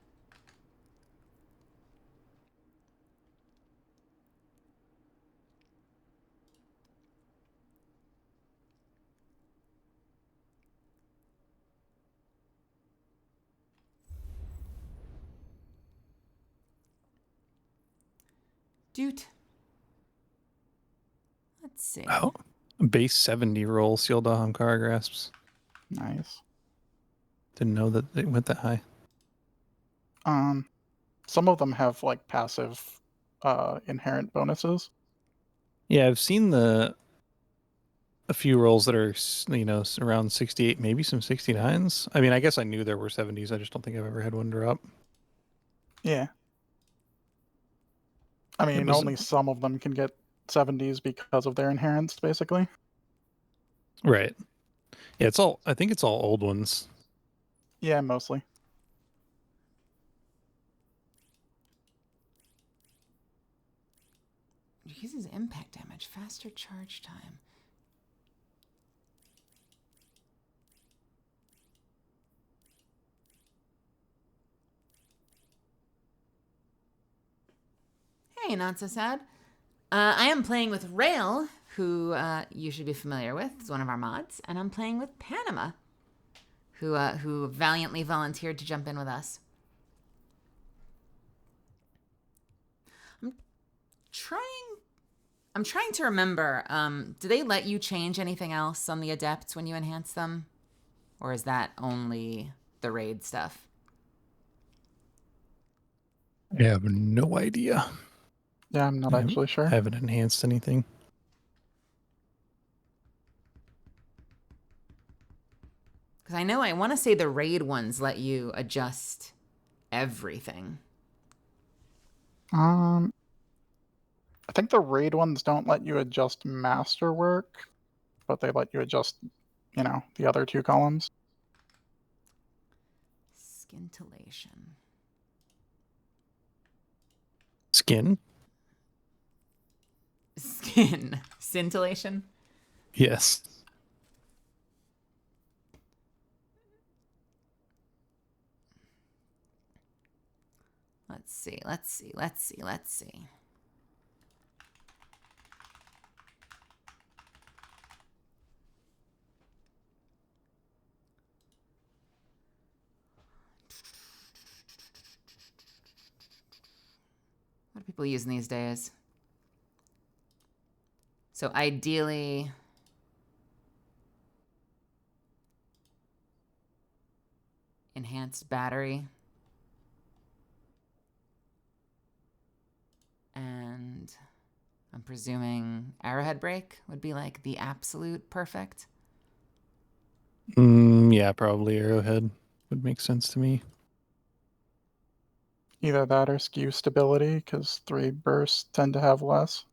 Dude. Let's see. Oh. Base 70 roll sealed Ahamkara grasps. Nice. Didn't know that it went that high. Some of them have like passive inherent bonuses. Yeah, I've seen a few rolls that are, you know, around 68, maybe some 69s. I mean, I guess I knew there were 70s. I just don't think I've ever had one drop. Yeah. I mean, only some of them can get 70s because of their inherents, basically. Right. Yeah, I think it's all old ones. Yeah, mostly. Uses impact damage, faster charge time. Hey, not so sad. I am playing with Rail, who you should be familiar with. He's one of our mods. And I'm playing with Panama, who valiantly volunteered to jump in with us. I'm trying to remember. Do they let you change anything else on the adepts when you enhance them? Or is that only the raid stuff? I have no idea. Yeah, I'm not actually sure. I haven't enhanced anything. Because I want to say the raid ones let you adjust everything. I think the raid ones don't let you adjust masterwork, but they let you adjust, you know, the other two columns. Scintillation. Skin? Skin. Scintillation? Yes. Let's see. What are people using these days? So ideally, enhanced battery. And I'm presuming arrowhead break would be like the absolute perfect. Yeah, probably arrowhead would make sense to me. Either that or skew stability, because 3 bursts tend to have less.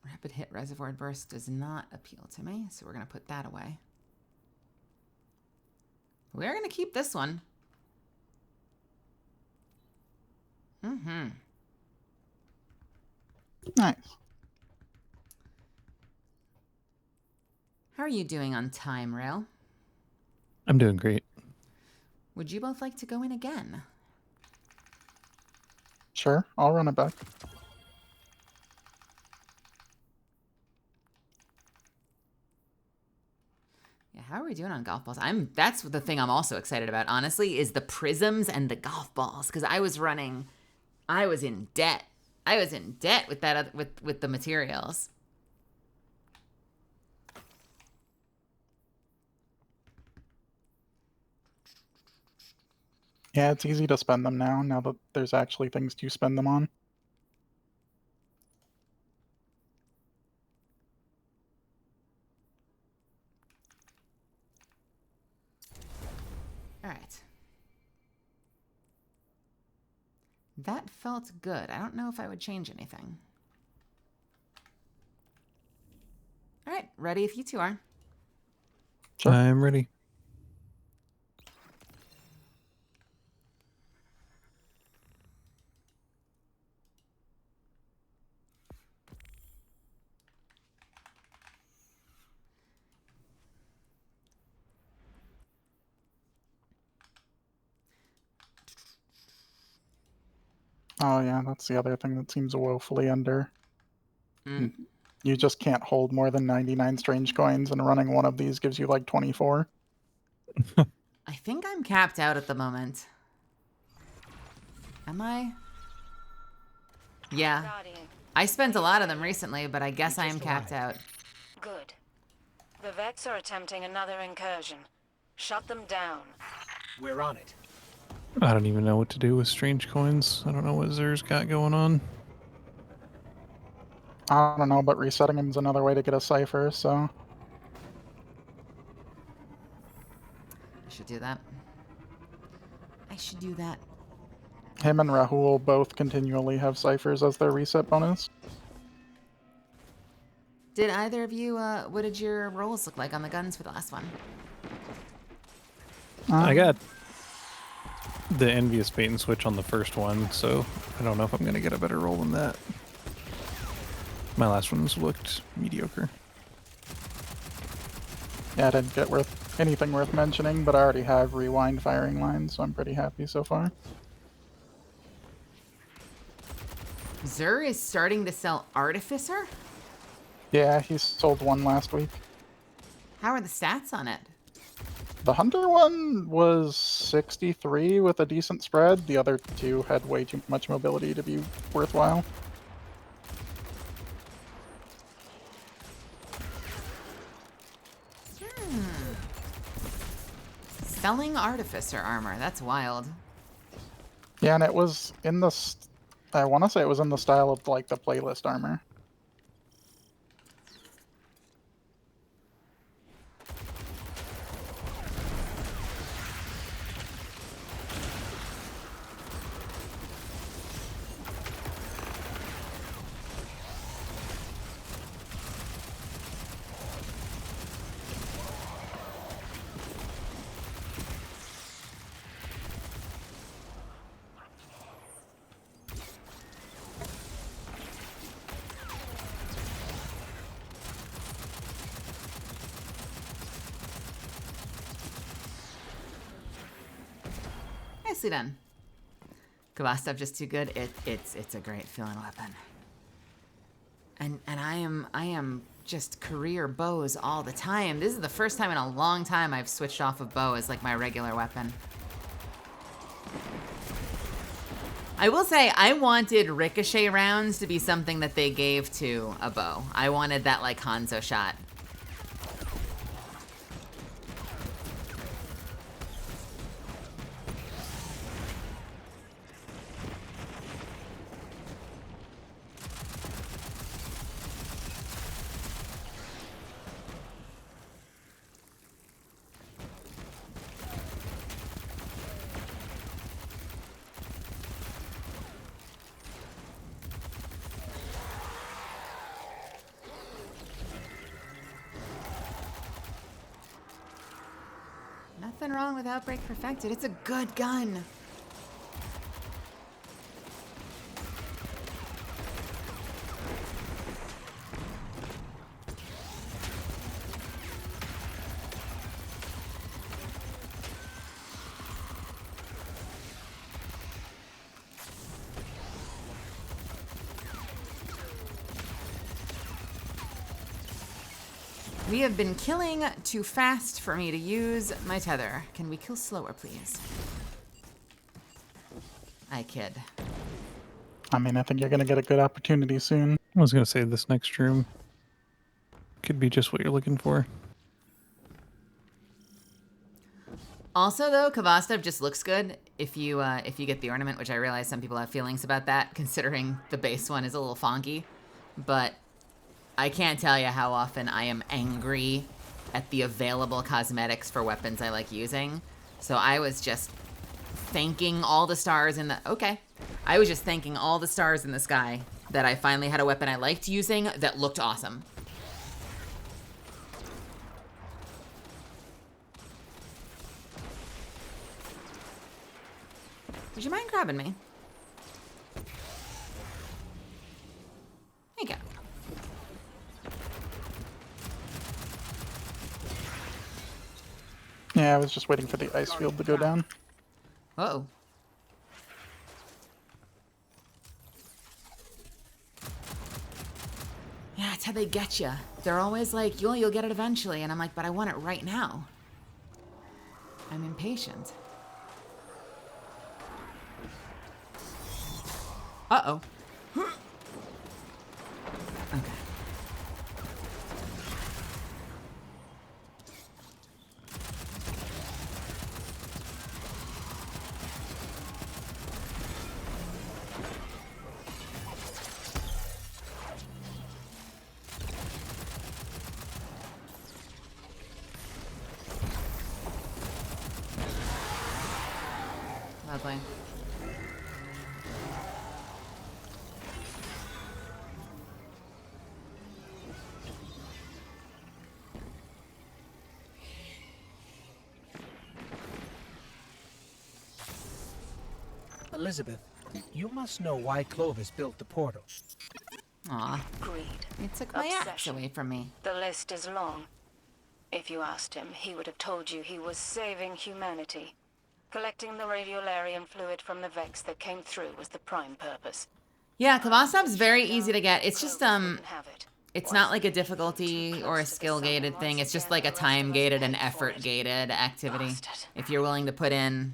Rapid hit reservoir burst does not appeal to me, so we're going to put that away. We're going to keep this one. Mm-hmm. Nice. How are you doing on time, Rail? I'm doing great. Would you both like to go in again? Sure, I'll run it back. Yeah, how are we doing on golf balls? That's the thing I'm also excited about, honestly, is the prisms and the golf balls. Because I was in debt. I was in debt with that with the materials. Yeah, it's easy to spend them now that there's actually things to spend them on. All right. That felt good. I don't know if I would change anything. All right, ready if you two are. Sure. I'm ready. Oh yeah, that's the other thing that seems woefully under. Mm. You just can't hold more than 99 strange coins, and running one of these gives you like 24. I think I'm capped out at the moment. Am I? Yeah. Guardian, I spent a lot of them recently, but I guess I am just capped arrived. out. good. The Vex are attempting another incursion. Shut them down. We're on it. I don't even know what to do with strange coins. I don't know what Zer's got going on. I don't know, but resetting him is another way to get a cipher, so... I should do that. I should do that. Him and Rahul both continually have ciphers as their reset bonus. Did either of you, what did your rolls look like on the guns for the last one? I got the envious bait and switch on the first one, so I don't know if I'm going to get a better roll than that. My last ones looked mediocre. Yeah, I didn't get anything worth mentioning, but I already have rewind firing lines, so I'm pretty happy so far. Zer is starting to sell Artificer? Yeah, he sold one last week. How are the stats on it? The Hunter one was 63 with a decent spread. The other two had way too much mobility to be worthwhile. Selling Artificer armor. That's wild. Yeah, and it was in the... I want to say it was in the style of, like, the playlist armor. Nicely done. Kvastav just too good. It's a great feeling weapon. And I am just career bows all the time. This is the first time in a long time I've switched off of bow as like my regular weapon. I will say I wanted ricochet rounds to be something that they gave to a bow. I wanted that like Hanzo shot. Nothing wrong with Outbreak Perfected. It's a good gun. We have been killing too fast for me to use my tether. Can we kill slower, please? I kid. I mean, I think you're gonna get a good opportunity soon. I was gonna say this next room could be just what you're looking for. Also, though, Kvastov just looks good if you get the ornament, which I realize some people have feelings about that, considering the base one is a little funky. But I can't tell you how often I am angry at the available cosmetics for weapons I like using. So I was just thanking all the stars in the... Okay. I was just thanking all the stars in the sky that I finally had a weapon I liked using that looked awesome. Would you mind grabbing me? There you go. Yeah, I was just waiting for the ice field to go down. Uh-oh. Yeah, it's how they get you. They're always like, you'll get it eventually. And I'm like, but I want it right now. I'm impatient. Uh-oh. Okay. Lovely. Elizabeth, you must know why Clovis built the portal. Aw, Greed. it took my axe Obsession. away from me. The list is long. If you asked him, he would have told you he was saving humanity. Collecting the radiolarian fluid from the Vex that came through was the prime purpose. Yeah, Kvastov's very easy to get. It's just, Clovis wouldn't have it. it's not like a difficulty or a skill-gated thing. It's just like a time-gated and effort-gated activity. Bastard. If you're willing to put in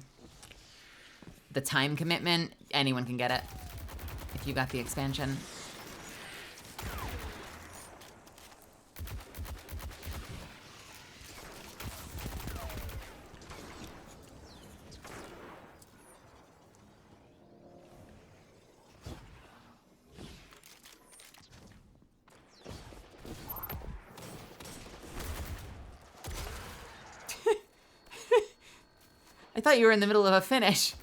the time commitment, anyone can get it. If you got the expansion. I thought you were in the middle of a finish.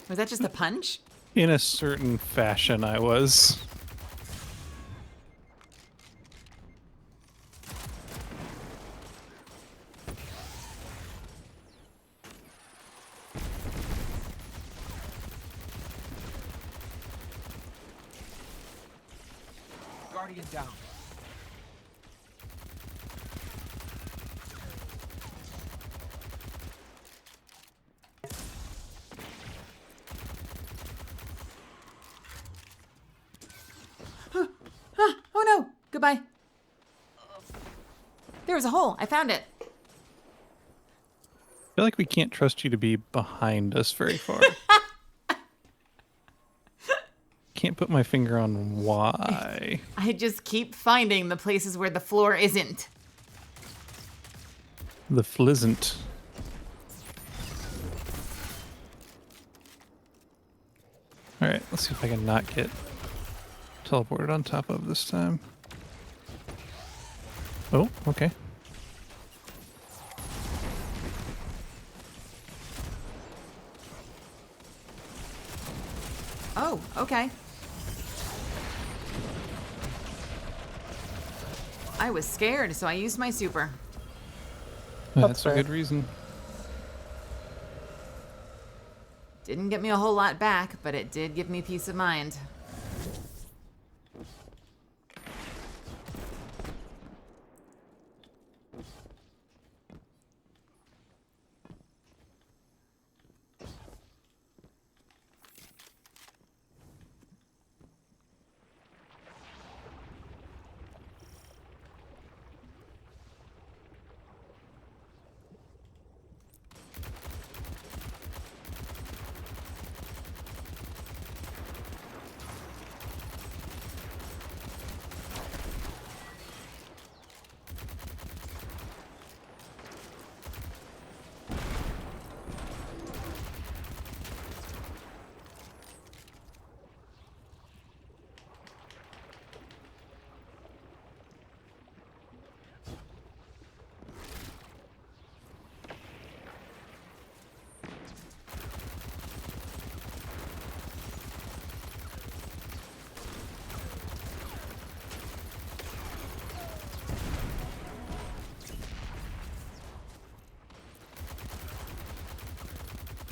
Was that just a punch? In a certain fashion, I was. Guardian down. Oh no! Goodbye. There was a hole. I found it. feel like we can't trust you to be behind us very far. Can't put my finger on why. I just keep finding the places where the floor isn't. The flizzant. Alright, let's see if I can not get teleported on top of this time. Oh, okay. Oh, okay. I was scared, so I used my super. That's a fair. good reason. Didn't get me a whole lot back, but it did give me peace of mind.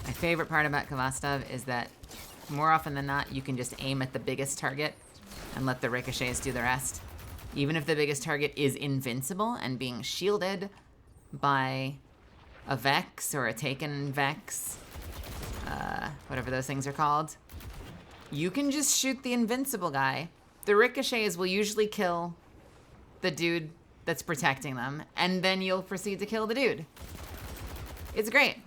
My favorite part about Kvastov is that more often than not, you can just aim at the biggest target and let the ricochets do the rest. Even if the biggest target is invincible and being shielded by a Vex or a taken Vex, whatever those things are called, you can just shoot the invincible guy. The ricochets will usually kill the dude that's protecting them, and then you'll proceed to kill the dude. It's great.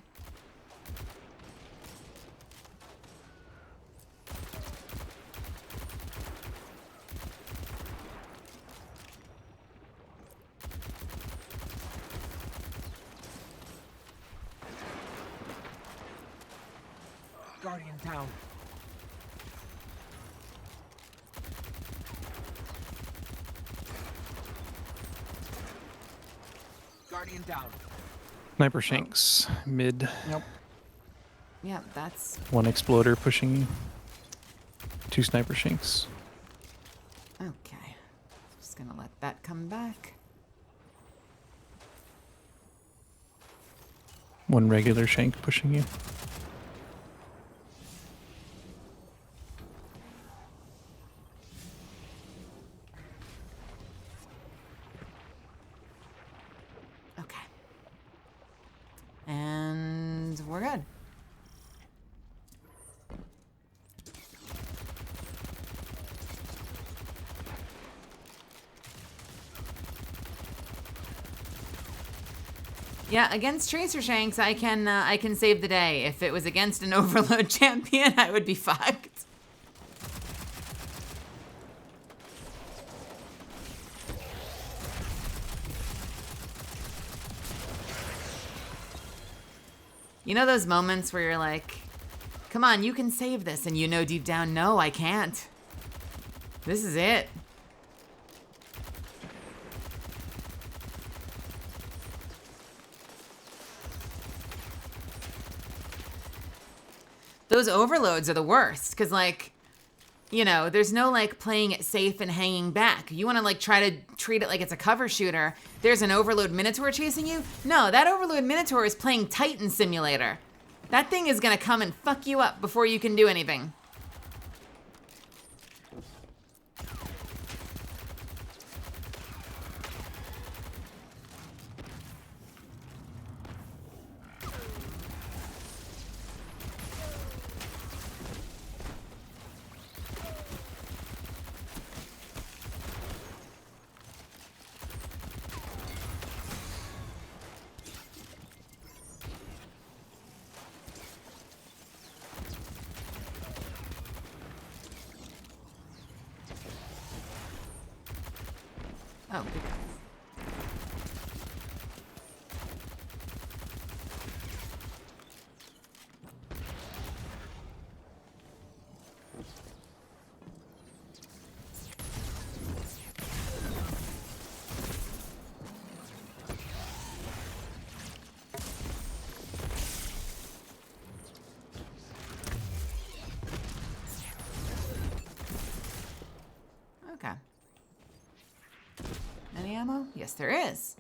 Guardian down. Guardian down. Sniper Shanks, mid. Yep. Yeah, that's... One exploder pushing you. 2 Sniper Shanks. Okay. Just gonna let that come back. 1 regular Shank pushing you. Okay. And we're good. Yeah, against Tracer Shanks, I can save the day. If it was against an Overload champion, I would be fucked. You know those moments where you're like, come on, you can save this, and you know deep down, no, I can't. This is it. Those overloads are the worst, because, like, you know, there's no, like, playing it safe and hanging back. You want to, like, try to treat it like it's a cover shooter. There's an overload Minotaur chasing you. No, that overload Minotaur is playing Titan Simulator. That thing is going to come and fuck you up before you can do anything. Oh, good God. Okay. Any ammo? Yes, there is.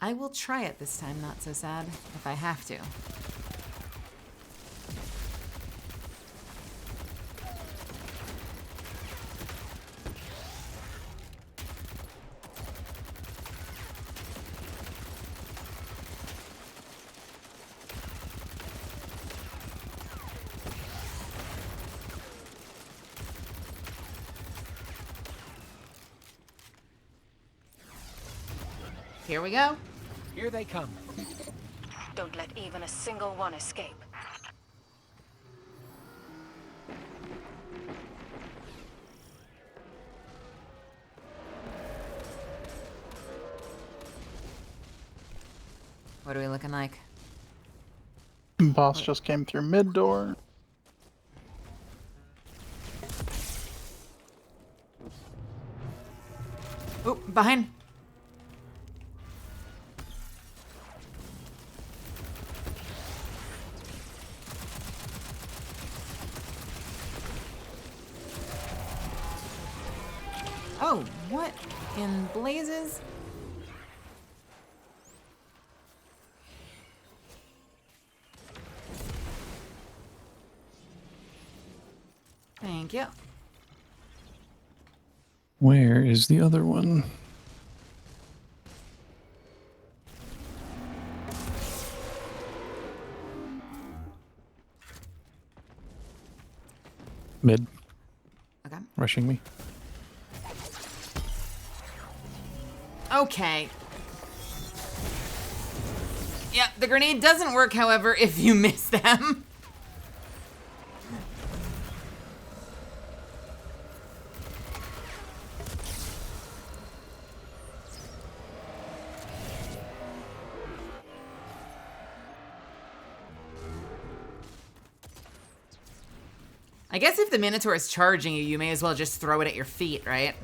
I will try it this time, not so sad, if I have to. Here we go. Here they come. Don't let even a single one escape. What are we looking like? Boss just came through mid door. Oh, behind. Oh, what in blazes? Thank you. Where is the other one? Mid. Okay. Rushing me. Okay. Yeah, the grenade doesn't work, however, if you miss them. I guess if the Minotaur is charging you, you may as well just throw it at your feet, right?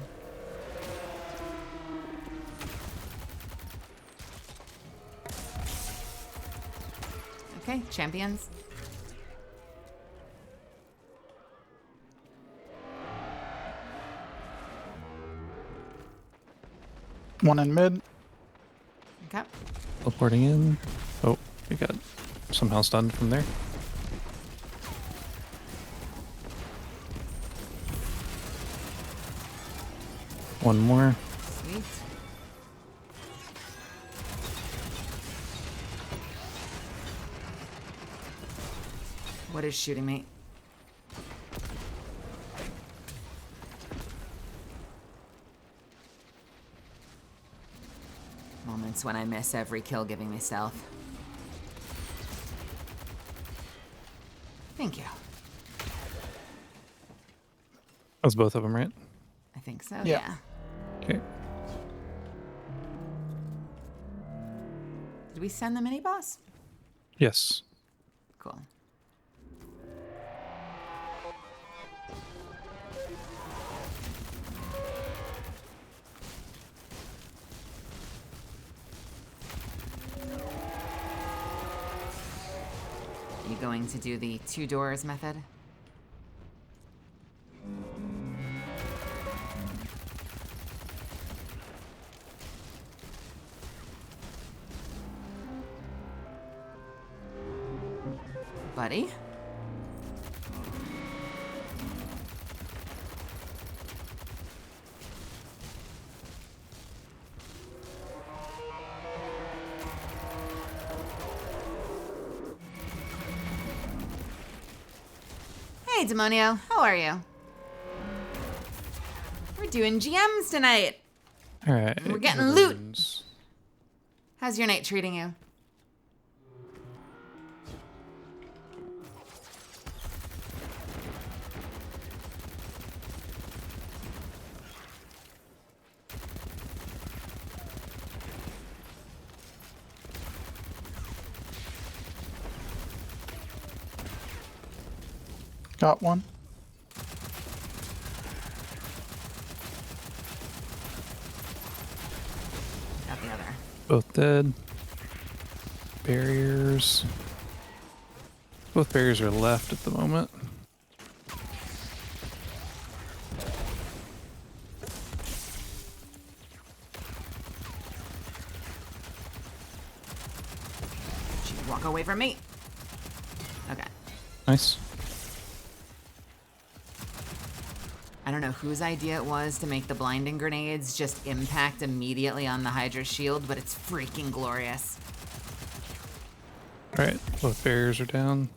Okay, champions. One in mid. Okay. Teleporting in. Oh, we got somehow stunned from there. One more. Sweet. What is shooting me? Moments when I miss every kill giving me stealth. Thank you. That's both of them, right? I think so, Yeah. yeah. Okay. Did we send the mini boss? Yes. Cool. Are you going to do the 2 doors method? Buddy? Hey, Demonio. How are you? We're doing GMs tonight. All right. We're getting loot. Wyverns. How's your night treating you? Got one. Got the other. Both dead. Barriers. Both barriers are left at the moment. Walk away from me. Okay. Nice. I don't know whose idea it was to make the blinding grenades just impact immediately on the Hydra's shield, but it's freaking glorious. All right. Both barriers are down.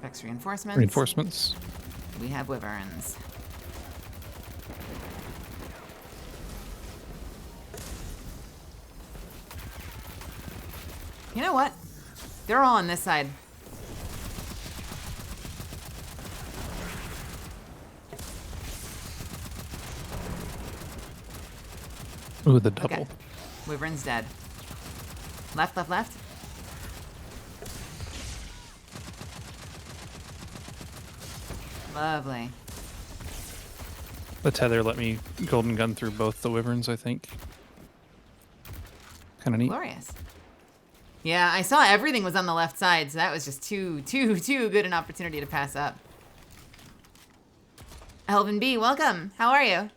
Vex reinforcements. Reinforcements. We have wyverns. You know what? They're all on this side. Ooh, the double. Okay. Wyvern's dead. Left, left, left. Lovely. The tether let me golden gun through both the wyverns, I think. Kind of neat. Glorious. Yeah, I saw everything was on the left side, so that was just too good an opportunity to pass up. Elvin B, welcome. How are you?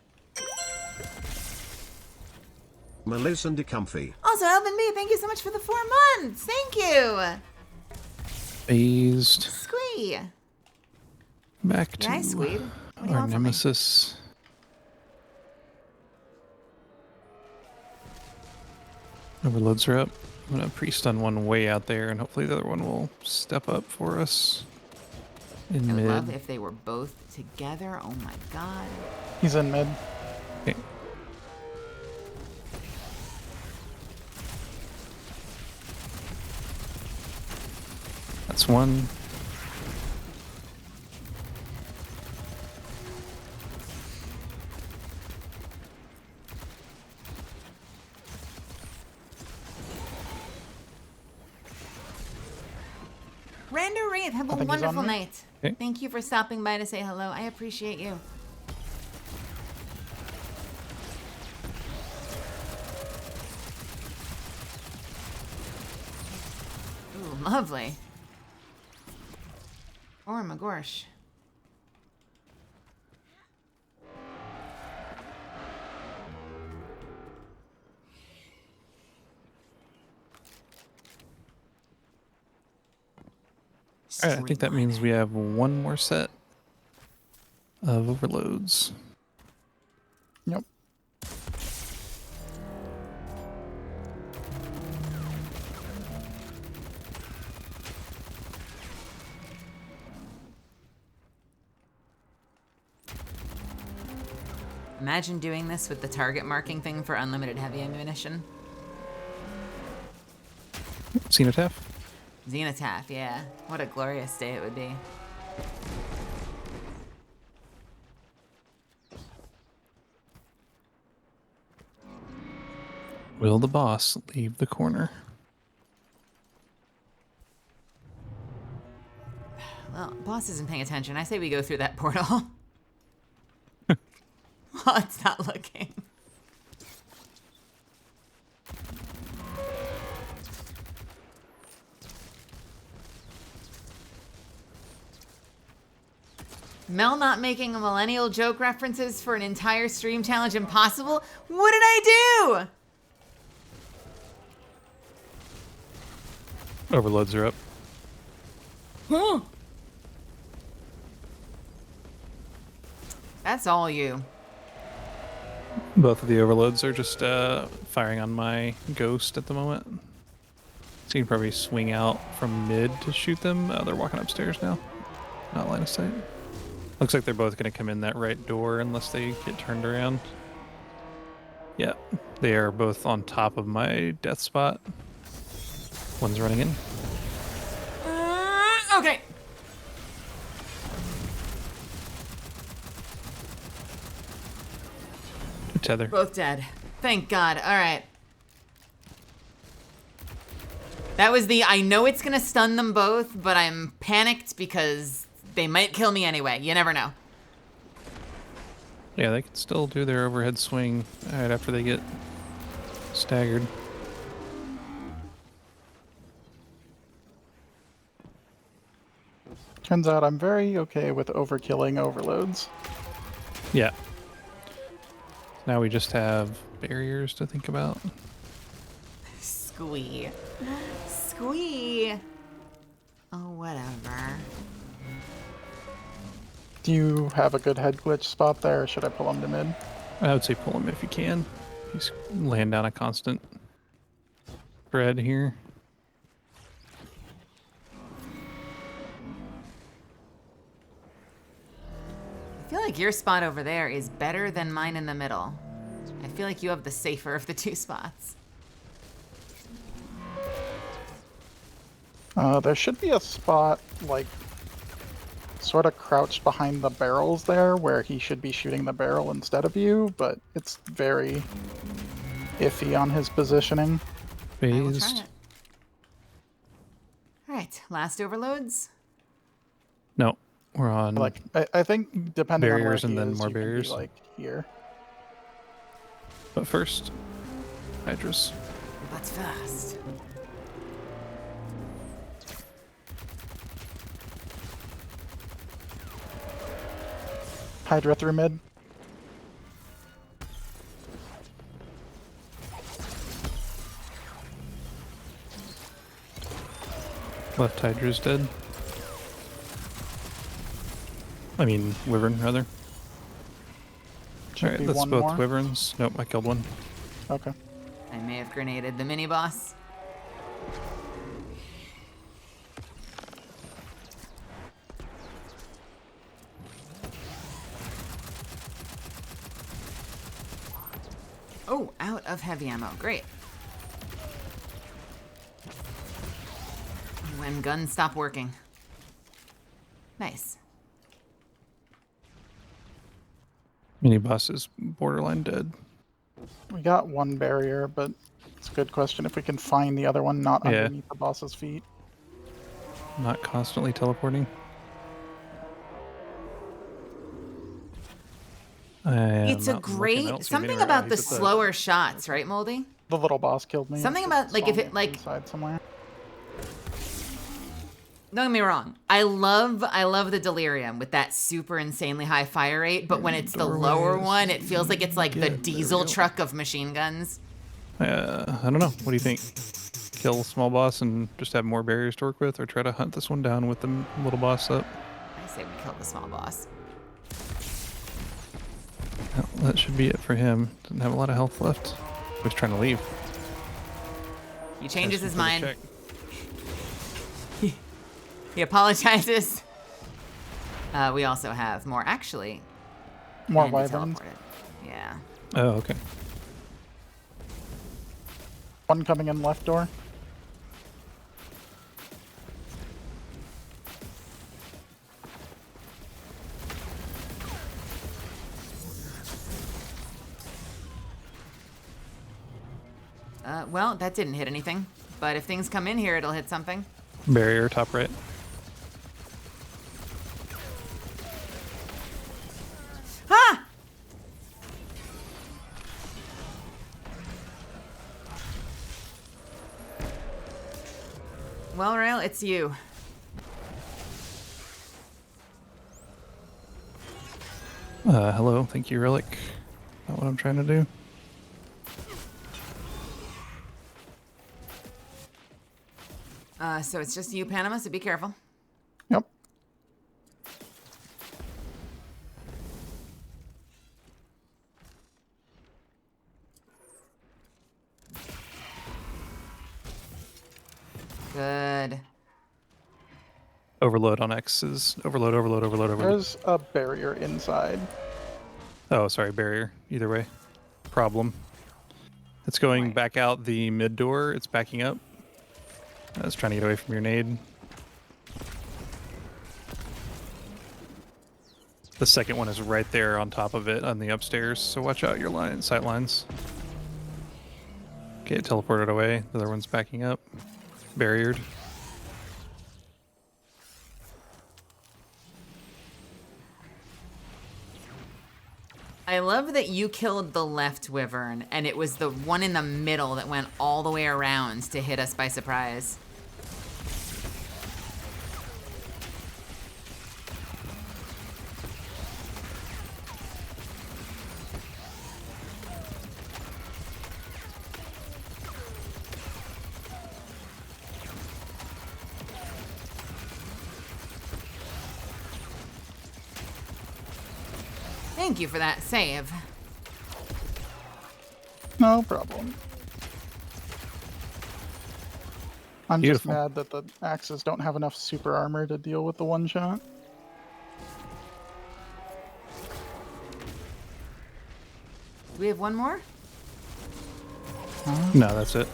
Melisande Comfy. Also, Elvin B, thank you so much for the 4 months. Thank you. Phased. Squee. Back to Yeah, Squeed. What do you our want from me? nemesis. Overloads are up. I'm gonna pre-stun one way out there, and hopefully the other one will step up for us. In I would mid. love if they were both together. Oh my god. He's in mid. Okay. That's one. Rando Wraith, have a think he's on wonderful me. night. Okay. Thank you for stopping by to say hello. I appreciate you. Ooh, lovely. Or Magorsh. All right, I think that means we have one more set of overloads. Yep. Imagine doing this with the target marking thing for unlimited heavy ammunition. Cenotaph. Zenithaf, yeah. What a glorious day it would be. Will the boss leave the corner? Well, boss isn't paying attention. I say we go through that portal. Oh, it's not looking. Mel not making a millennial joke references for an entire stream challenge impossible? What did I do? Overloads are up. That's all you. Both of the overloads are just firing on my ghost at the moment. So you can probably swing out from mid to shoot them. They're walking upstairs now. Not line of sight. Looks like they're both going to come in that right door unless they get turned around. Yeah, they are both on top of my death spot. One's running in. Okay. Tether. Both dead. Thank God. All right. That was the, I know it's going to stun them both, but I'm panicked because they might kill me anyway. You never know. Yeah, they can still do their overhead swing right after they get staggered. Turns out I'm very okay with overkilling overloads. Yeah. Now we just have barriers to think about. Squee. Squee. Oh, whatever. Do you have a good head glitch spot there, or should I pull him to mid? I would say pull him if you can. He's laying down a constant spread here. I feel like your spot over there is better than mine in the middle. I feel like you have the safer of the two spots. There should be a spot, like, sort of crouched behind the barrels there, where he should be shooting the barrel instead of you, but it's very iffy on his positioning. I will try Phased. it. All right, last overloads. No, we're on Like, I think depending on where barriers he and then is, more you can be, barriers. like, here. But first, Hydras. That's fast. Hydra through mid. Left Hydra's dead. I mean, Wyvern, rather. Should Alright, be that's one both more. Wyverns. Nope, I killed one. Okay. I may have grenaded the mini boss. Oh, out of heavy ammo. Great. When guns stop working. Nice. Mini boss is borderline dead. We got one barrier, but it's a good question if we can find the other one not Yeah. underneath the boss's feet. Not constantly teleporting. It's a great something about the slower shots, right, Moldy? The little boss killed me. Something It's about like if spawned it like inside somewhere. don't get me wrong. I love the delirium with that super insanely high fire rate, but when it's the lower one, it feels like it's like the diesel truck of machine guns. I don't know. What do you think? Kill small boss and just have more barriers to work with, or try to hunt this one down with the little boss up? I say we kill the small boss. Well, that should be it for him. Doesn't have a lot of health left. He's trying to leave. He changes his Just before the mind. check. He apologizes. We also have more, actually. More and he wyverns. teleported. Yeah. Oh, okay. One coming in left door. Well, that didn't hit anything. But if things come in here, it'll hit something. Barrier top right. Ah! Well, Rail, it's you. Hello. Thank you, Relic. Not what I'm trying to do. So it's just you, Panama, so be careful. good. Overload on X is overload, overload, overload, overload. There's a barrier inside. Oh, sorry, barrier. Either way. Problem. It's going Right. back out the mid door. It's backing up. I was trying to get away from your nade. The second one is right there on top of it on the upstairs, so watch out your sight lines. Okay, it teleported away. The other one's backing up. Barriered. I love that you killed the left wyvern, and it was the one in the middle that went all the way around to hit us by surprise. Thank you for that save. No problem. I'm Beautiful. just mad that the axes don't have enough super armor to deal with the one shot. Do we have one more? No, that's it.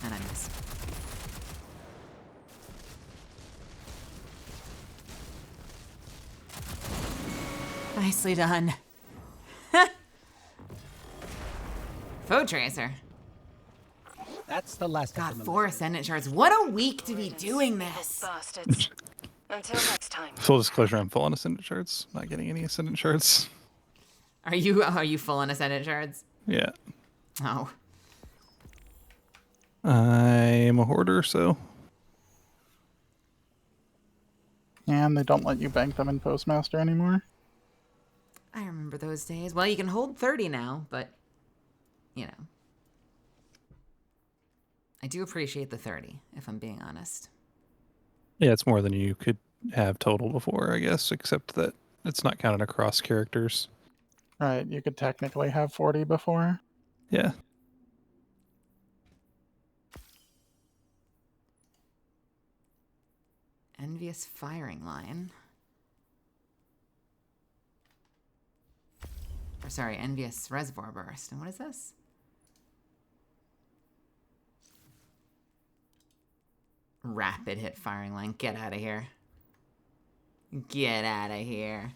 And I miss. Nicely done. Foe Tracer. That's the last of God, them. 4 Ascendant Shards. What a week to be doing this. Bastards. Until next time. Full disclosure, I'm full on Ascendant Shards. Not getting any Ascendant Shards. Are you full on Ascendant Shards? Yeah. Oh. I'm a hoarder, so... And they don't let you bank them in Postmaster anymore. I remember those days. Well, you can hold 30 now, but, you know. I do appreciate the 30, if I'm being honest. Yeah, it's more than you could have total before, I guess, except that it's not counted across characters. Right, you could technically have 40 before. Yeah. Envious Firing Line. Or sorry, Envious Reservoir Burst. And what is this? Rapid Hit Firing Line. Get out of here. Get out of here.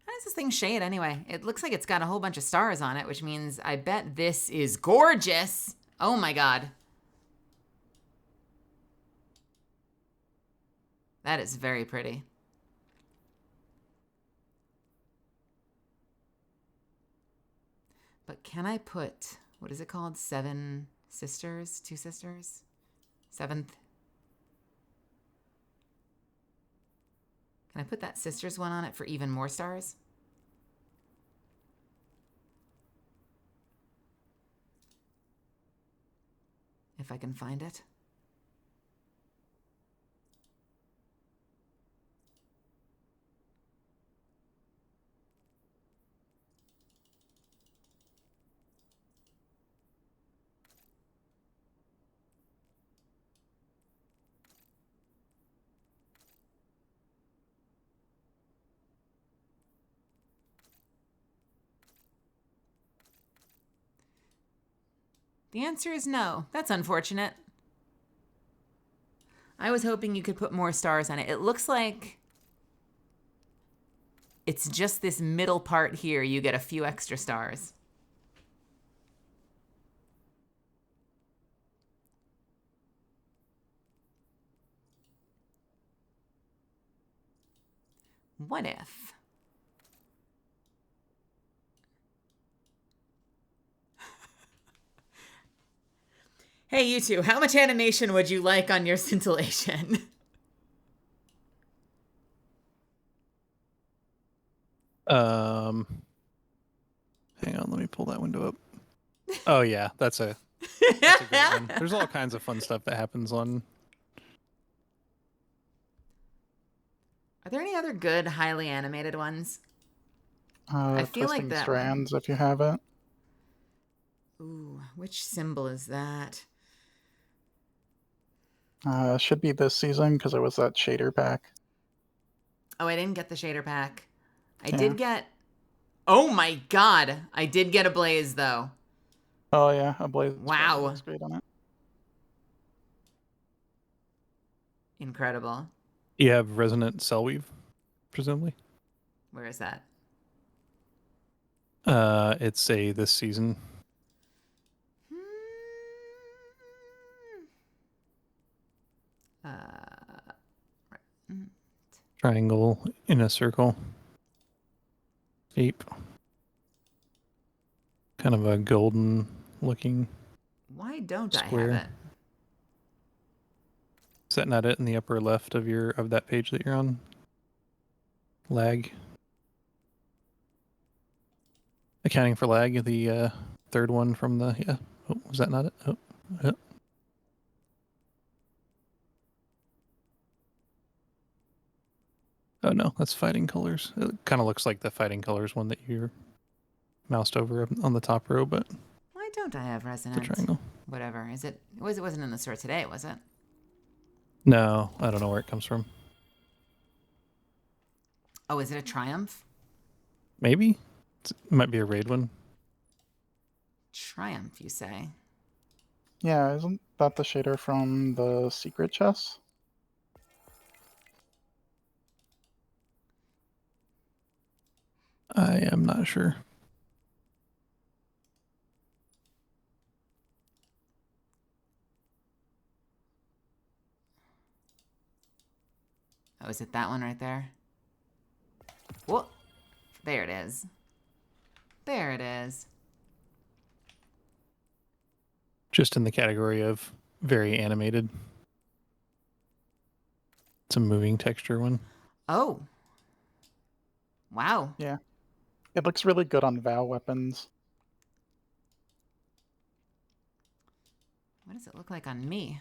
How does this thing shade anyway? It looks like it's got a whole bunch of stars on it, which means I bet this is gorgeous. Oh my god. That is very pretty. But can I put, what is it called? 7 sisters? 2 sisters? 7th? Can I put that sisters one on it for even more stars? If I can find it. The answer is no. That's unfortunate. I was hoping you could put more stars on it. It looks like it's just this middle part here. You get a few extra stars. What if? Hey, you two, how much animation would you like on your scintillation? Hang on, let me pull that window up. Oh yeah, that's a great one. There's all kinds of fun stuff that happens on. Are there any other good, highly animated ones? I feel like Twisting that Strands, if you have it. Ooh, which symbol is that? Should be this season because it was that shader pack. Oh, I didn't get the shader pack. I Yeah. did get... Oh my god! I did get a Blaze, though. Oh yeah, a Blaze. Wow. Looks great on it. Incredible. You have Resonant Cell Weave, presumably. Where is that? It's a this season. Triangle in a circle. Ape. Kind of a golden looking. Why don't square. I have it? Is that not it in the upper left of that page that you're on? Lag. Accounting for lag, the third one from the Oh, was that not it? Oh, yeah. Oh no, that's Fighting Colors. It kind of looks like the Fighting Colors one that you're moused over on the top row, but Why don't I have the resonance? triangle. Whatever. It wasn't in the store today, was it? No, I don't know where it comes from. Oh, is it a Triumph? Maybe? It might be a raid one. Triumph, you say? Yeah, isn't that the shader from the secret chest? I am not sure. Oh, is it that one right there? Whoa. There it is. There it is. Just in the category of very animated. It's a moving texture one. Oh. Wow. Yeah. It looks really good on Vow weapons. What does it look like on me?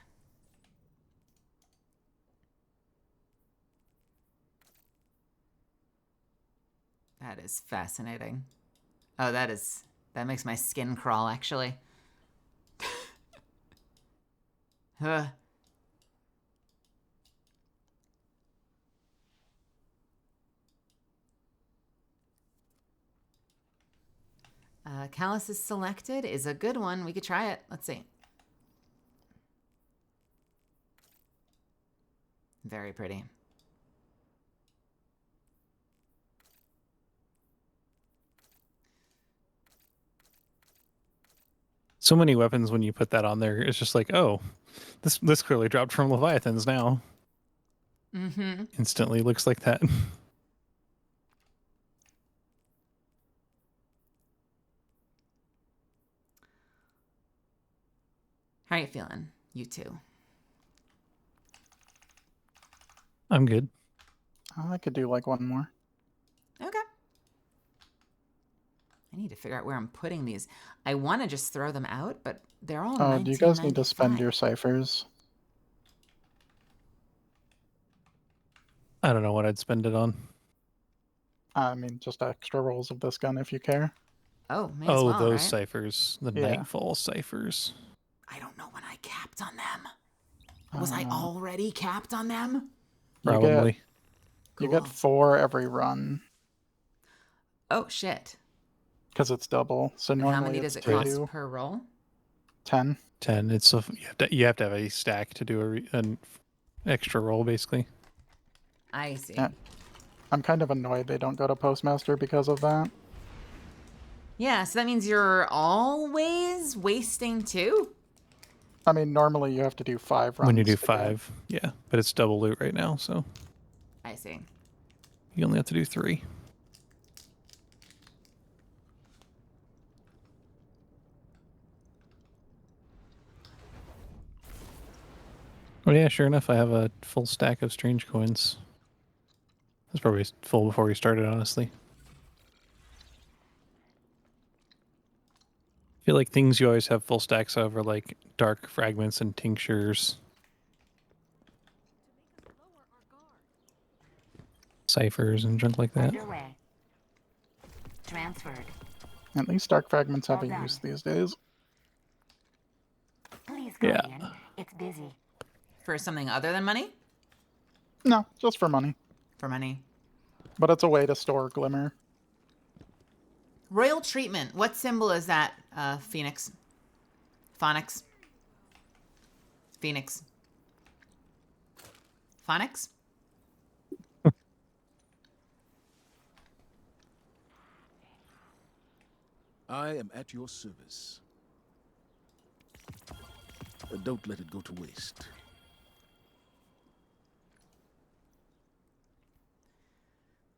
That is fascinating. Oh, that makes my skin crawl, actually. Huh. Callus is selected is a good one. We could try it. Let's see. Very pretty. So many weapons when you put that on there, it's just like, oh, this clearly dropped from Leviathans now. Mm-hmm. Instantly looks like that. How are you feeling, you two? I'm good. I could do like one more. Okay. I need to figure out where I'm putting these. I want to just throw them out, but they're all Do you guys need to spend 1995. your ciphers? I don't know what I'd spend it on. I mean, just extra rolls of this gun if you care. Oh, may as well, those right? ciphers. The Yeah. Nightfall ciphers. I don't know when I capped on them. Was I already capped on them? Probably. You Cool. get 4 every run Oh, shit. because it's double. So And how normally many it's does it cost 2, per roll? 10. 10. It's you have to have a stack to do an extra roll, basically. I see. Yeah. I'm kind of annoyed they don't go to Postmaster because of that. Yeah, so that means you're always wasting 2? I mean, normally you have to do 5 runs. When you do to get- 5, yeah. But it's double loot right now, so I see. you only have to do 3. Oh yeah, sure enough, I have a full stack of strange coins. That's probably full before we started, honestly. I feel like things you always have full stacks of are like dark fragments and tinctures. Ciphers and junk like that. Underway. Transferred. At least dark fragments have Well a done. use these days. Please, Yeah. Guardian. It's busy. For something other than money? No, just for money. For money. But it's a way to store glimmer. Royal treatment. What symbol is that, Phoenix? Phonics? Phoenix. Phonics? I am at your service. Don't let it go to waste.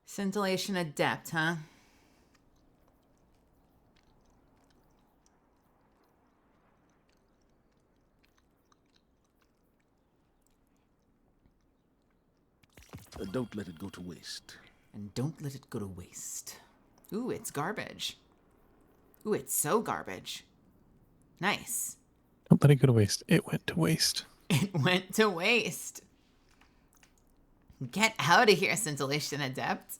Scintillation adept, huh? Don't let it go to waste. And don't let it go to waste. Ooh, it's garbage. Ooh, it's so garbage. Nice. Don't let it go to waste. It went to waste. It went to waste. Get out of here, Scintillation Adept.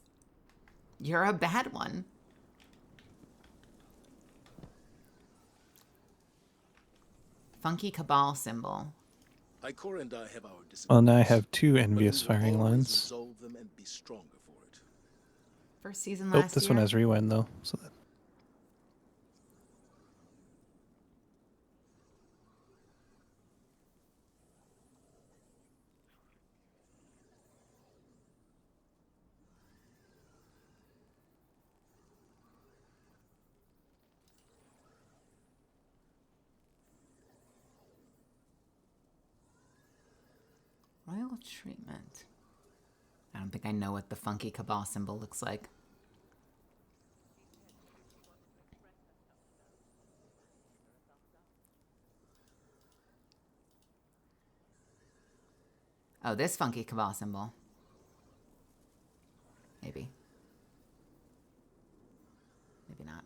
You're a bad one. Funky Cabal symbol. Ikora and I have our Well, now I have 2 envious firing lines. resolve them and be stronger for it. First season Oh, last this year. one has rewind though. So that... Royal treatment. I don't think I know what the Funky Cabal symbol looks like. Oh, this Funky Cabal symbol. Maybe. Maybe not.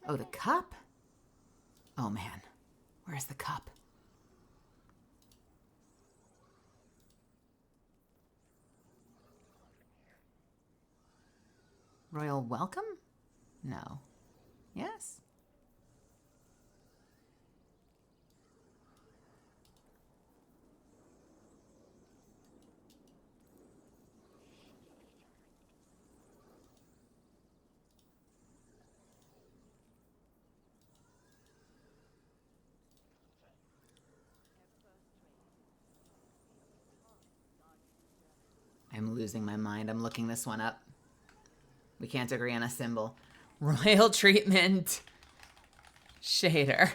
Oh, the cup? Oh, man. Where's the cup? Royal welcome? No. Yes? I'm losing my mind. I'm looking this one up. We can't agree on a symbol. Royal treatment shader.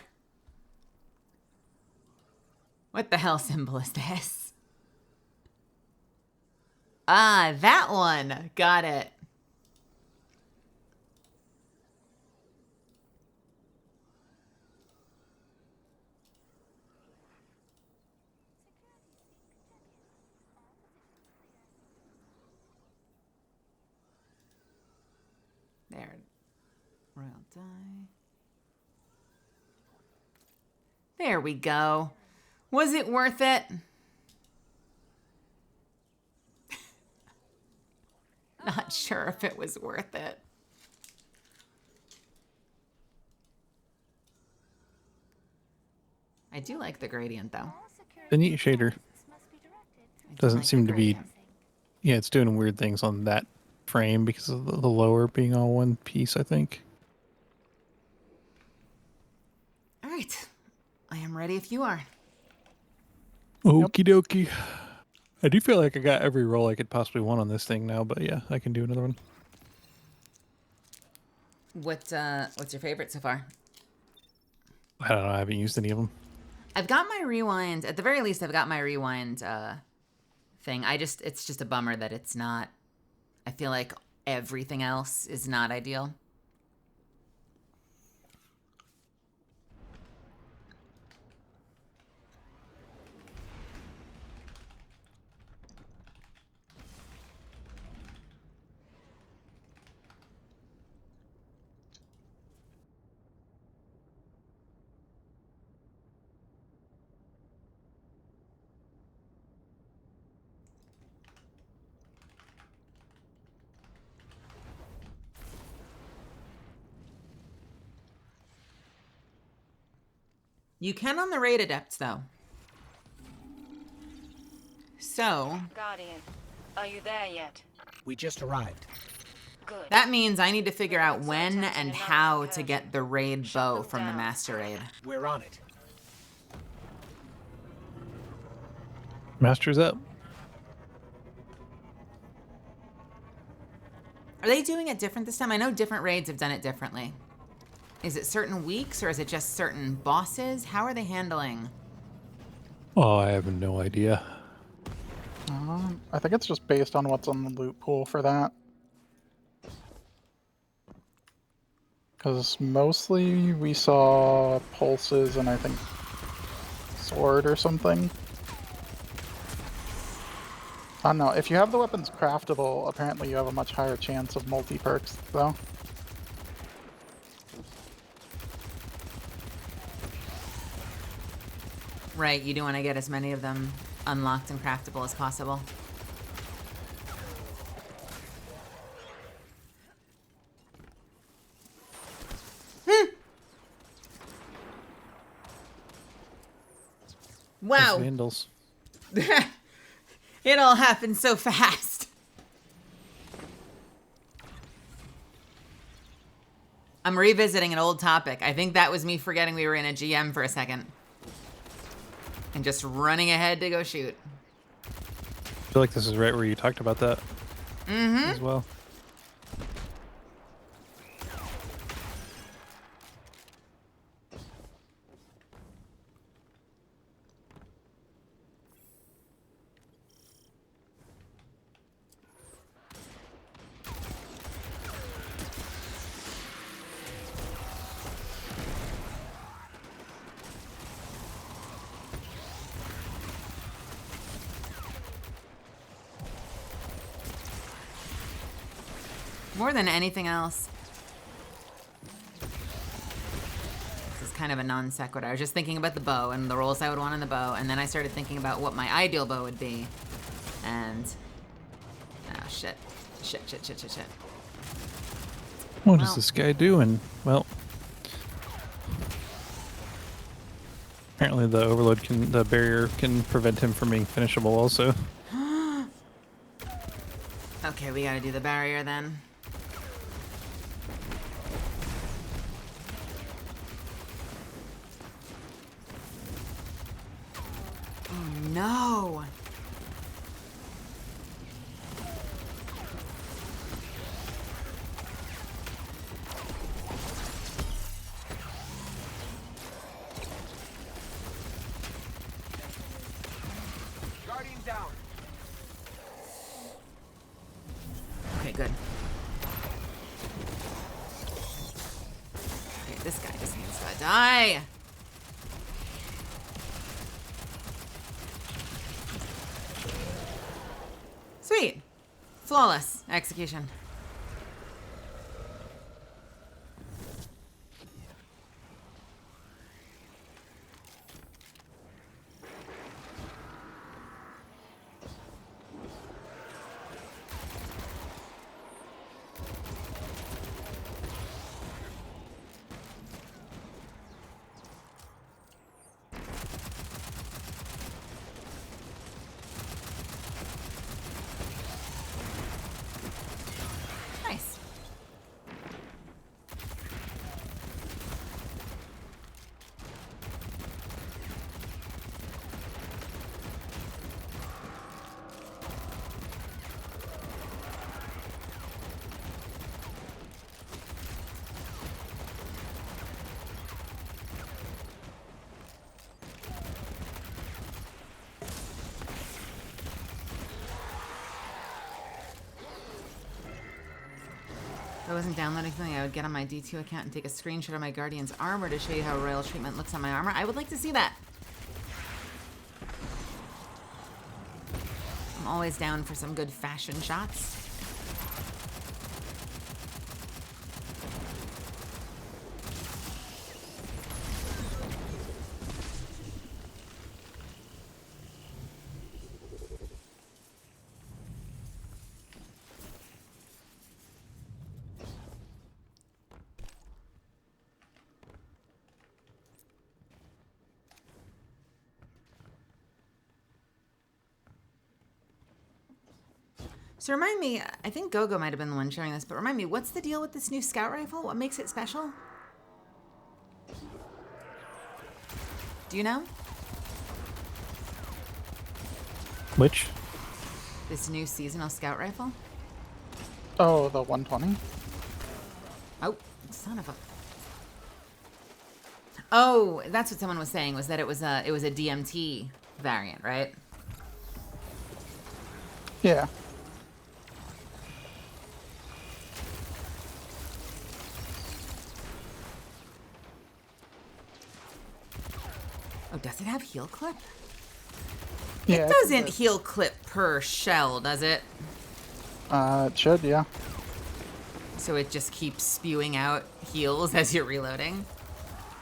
What the hell symbol is this? Ah, that one. Got it. There. Royal die. There we go. Was it worth it? Not sure if it was worth it. I do like the gradient, though. The neat shader. I do Doesn't like seem the to be... gradient. Yeah, it's doing weird things on that frame because of the lower being all one piece, I think. All right. I am ready if you are. Okie dokie. I do feel like I got every roll I could possibly want on this thing now, but yeah, I can do another one. What's your favorite so far? I don't know, I haven't used any of them. I've got my rewind. At the very least, I've got my rewind thing. It's just a bummer that it's not. I feel like everything else is not ideal. You can on the raid adepts, though. So... Guardian, are you there yet? We just arrived. Good. that means I need to figure out when and how to get the raid bow from the Master Raid. We're on it. Master's up. Are they doing it different this time? I know different raids have done it differently. Is it certain weeks or is it just certain bosses? How are they handling? Oh, I have no idea. I think it's just based on what's on the loot pool for that. Because mostly we saw pulses and I think sword or something. I don't know. If you have the weapons craftable, apparently you have a much higher chance of multi-perks, though. Right, you do want to get as many of them unlocked and craftable as possible. Wow. Vandals. It all happened so fast. I'm revisiting an old topic. I think that was me forgetting we were in a GM for a second. And just running ahead to go shoot. I feel like this is right where you talked about that as well. More than anything else. This is kind of a non sequitur. I was just thinking about the bow and the rolls I would want on the bow, and then I started thinking about what my ideal bow would be. And... oh, shit. Shit. What is this guy doing? Well... apparently the overload the barrier can prevent him from being finishable also. Okay, we gotta do the barrier then. Oh no! Guardian down. Okay, good. Okay, this guy just needs to die. Sweet. Flawless execution. If I wasn't downloading something, I would get on my D2 account and take a screenshot of my Guardian's armor to show you how royal treatment looks on my armor. I would like to see that. I'm always down for some good fashion shots. So remind me, I think Gogo might have been the one sharing this, but remind me, what's the deal with this new scout rifle? What makes it special? Do you know? Which? This new seasonal scout rifle? Oh, the 120? Oh, son of a... Oh, that's what someone was saying, was that it was a DMT variant, right? Yeah. Oh, does it have heal clip? Yeah, it doesn't heal clip per shell, does it? It should, yeah. So it just keeps spewing out heals as you're reloading?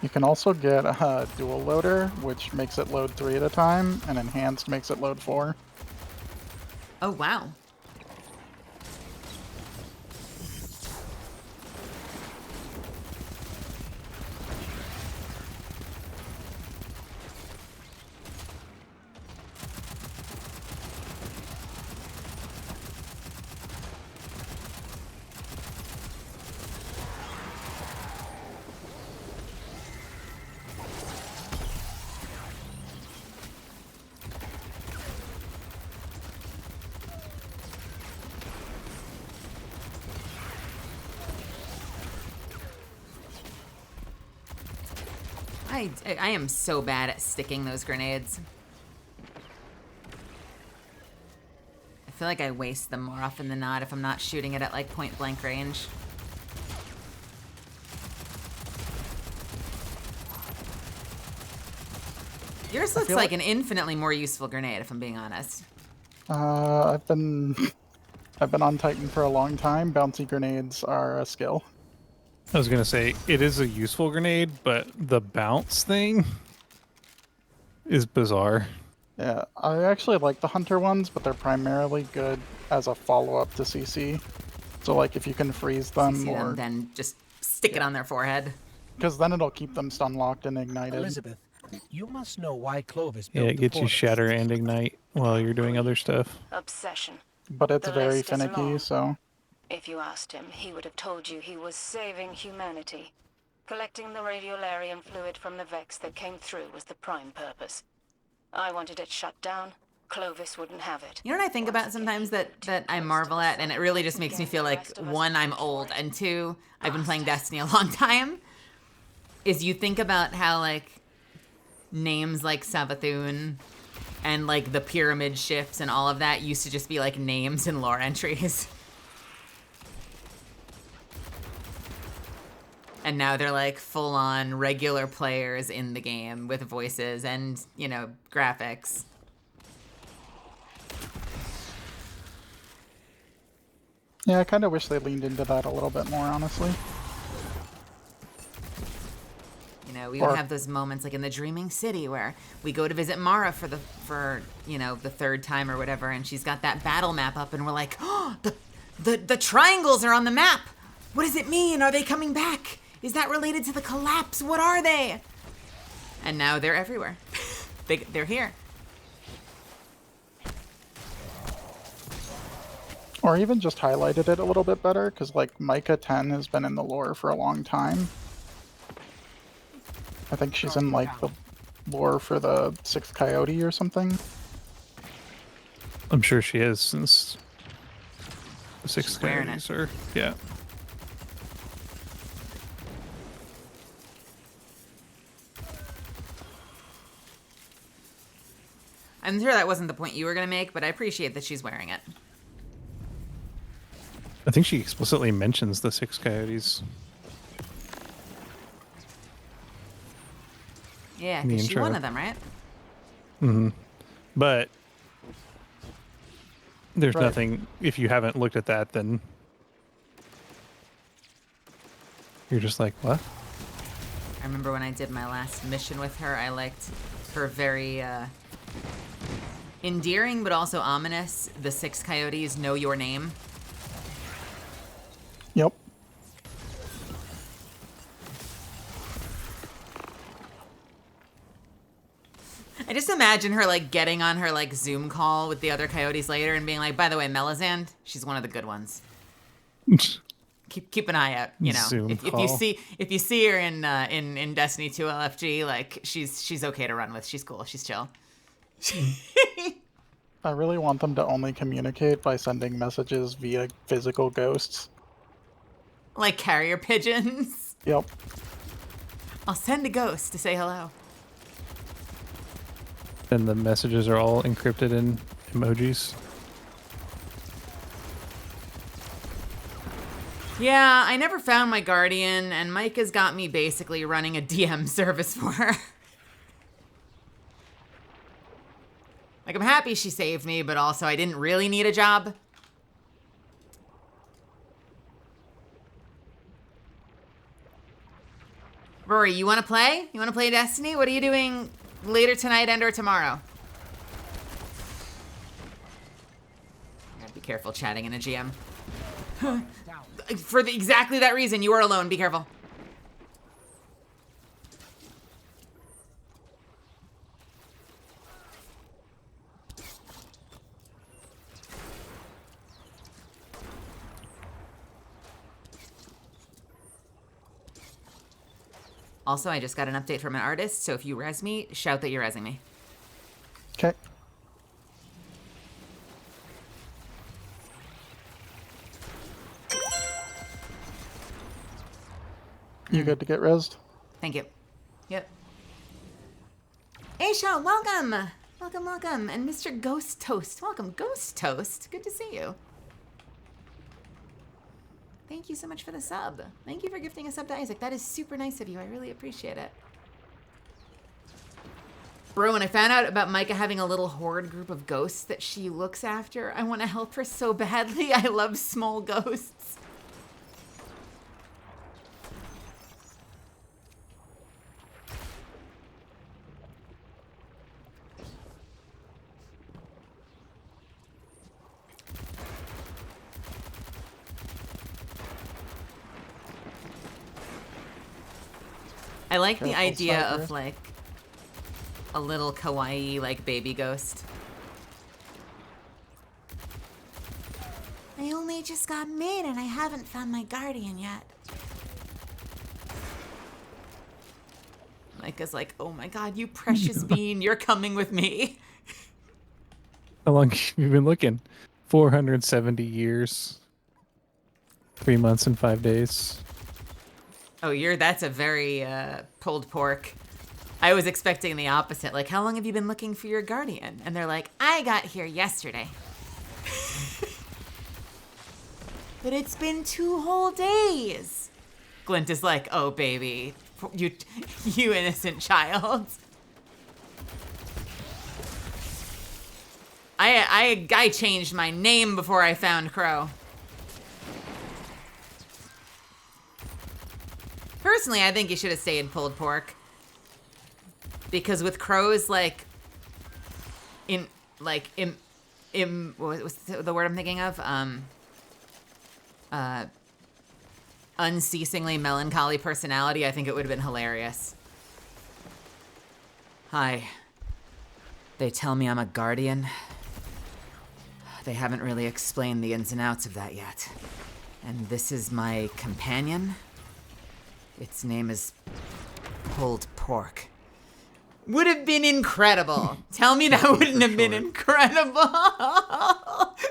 You can also get a dual loader, which makes it load 3 at a time, and enhanced makes it load 4. Oh, wow. I am so bad at sticking those grenades. I feel like I waste them more often than not if I'm not shooting it at like point blank range. Yours looks like an infinitely more useful grenade, if I'm being honest. I've been on Titan for a long time. Bouncy grenades are a skill. I was gonna say it is a useful grenade, but the bounce thing is bizarre. Yeah, I actually like the hunter ones, but they're primarily good as a follow-up to CC. So like if you can freeze them CC or them, then just stick it on their forehead. Because then it'll keep them stun locked and ignited. Elizabeth, you must know why Clovis built Yeah, it gets you shatter and ignite while you're doing other stuff. Obsession. But it's The very list is finicky, long. so... If you asked him, he would have told you he was saving humanity. Collecting the radiolarian fluid from the Vex that came through was the prime purpose. I wanted it shut down. Clovis wouldn't have it. You know what I think about sometimes that I marvel at, and it really just makes me feel like, one, I'm old, and two, I've been playing Destiny a long time, is you think about how, like, names like Savathun and, like, the pyramid shifts and all of that used to just be, like, names in lore entries. And now they're, like, full-on regular players in the game with voices and, you know, graphics. Yeah, I kind of wish they leaned into that a little bit more, honestly. You know, we would have those moments like in the Dreaming City where we go to visit Mara for you know, the third time or whatever, and she's got that battle map up, and we're like, oh, the triangles are on the map. What does it mean? Are they coming back? Is that related to the collapse? What are they? And now they're everywhere. They're here. Or even just highlighted it a little bit better, because like Micah 10 has been in the lore for a long time. I think she's in like the lore for the 6th Coyote or something. I'm sure she is, since the 6th Coyotes are, yeah. I'm sure that wasn't the point you were going to make, but I appreciate that she's wearing it. think she explicitly mentions the 6 coyotes. Yeah, in the because she's intro. one of them, right? Mm-hmm. But there's Right. nothing, if you haven't looked at that, then you're just like, what? I remember when I did my last mission with her, I liked her very endearing but also ominous. The 6 coyotes know your name. Yep. I just imagine her like getting on her like Zoom call with the other coyotes later and being like, by the way, Melisande, she's one of the good ones. Keep an eye out, you know. Zoom if call. you see her in Destiny 2 LFG, like she's okay to run with. She's cool. She's chill. I really want them to only communicate by sending messages via physical ghosts. Like carrier pigeons. Yep. I'll send a ghost to say hello. And the messages are all encrypted in emojis. Yeah, I never found my guardian, and Mike has got me basically running a DM service for her. Like, I'm happy she saved me, but also I didn't really need a job. Rory, you want to play? You want to play Destiny? What are you doing later tonight and or tomorrow? Gotta be careful chatting in a GM. For exactly that reason, you are alone. Be careful. Also, I just got an update from an artist, so if you res me, shout that you're resing me. Okay. You good to get rezzed? Thank you. Yep. Aisha, welcome! Welcome, welcome. And Mr. Ghost Toast, welcome. Ghost Toast, good to see you. Thank you so much for the sub. Thank you for gifting a sub to Isaac. That is super nice of you. I really appreciate it. Bro, when I found out about Micah having a little horde group of ghosts that she looks after, I want to help her so badly. I love small ghosts. I like the Careful, idea Cyber. of like a little kawaii like baby ghost. I only just got made and I haven't found my guardian yet. Micah's like, oh my god, you precious bean, you're coming with me. How long have you been looking? 470 years. 3 months and 5 days. Oh, that's a very pulled pork. I was expecting the opposite. Like, how long have you been looking for your guardian? And they're like, I got here yesterday. But it's been 2 whole days. Glint is like, oh, baby, you innocent child. I changed my name before I found Crow. Personally, I think you should have stayed pulled pork. Because with crows, like, what's the word I'm thinking of? Unceasingly melancholy personality, I think it would have been hilarious. Hi. They tell me I'm a guardian. They haven't really explained the ins and outs of that yet. And this is my companion. Its name is Pulled Pork. Would have been incredible. Tell me that wouldn't have been incredible.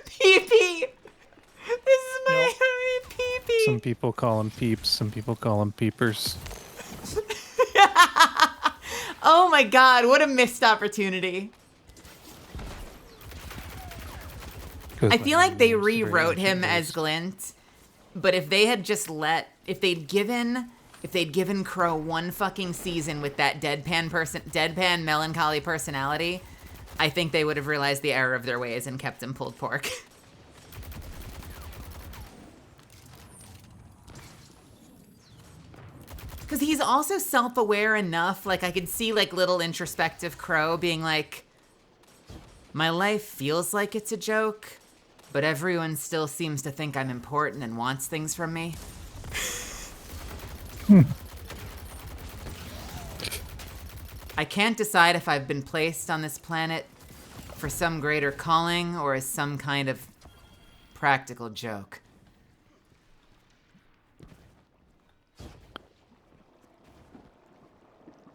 Pee-pee. This is my pee-pee. Some people call them peeps, some people call them peepers. Oh my god, what a missed opportunity. I feel like they rewrote him as Glint But if they had just if they'd given Crow one fucking season with that deadpan melancholy personality, I think they would have realized the error of their ways and kept him pulled pork. Because he's also self-aware enough, like I could see like little introspective Crow being like, my life feels like it's a joke, but everyone still seems to think I'm important and wants things from me. I can't decide if I've been placed on this planet for some greater calling or as some kind of practical joke.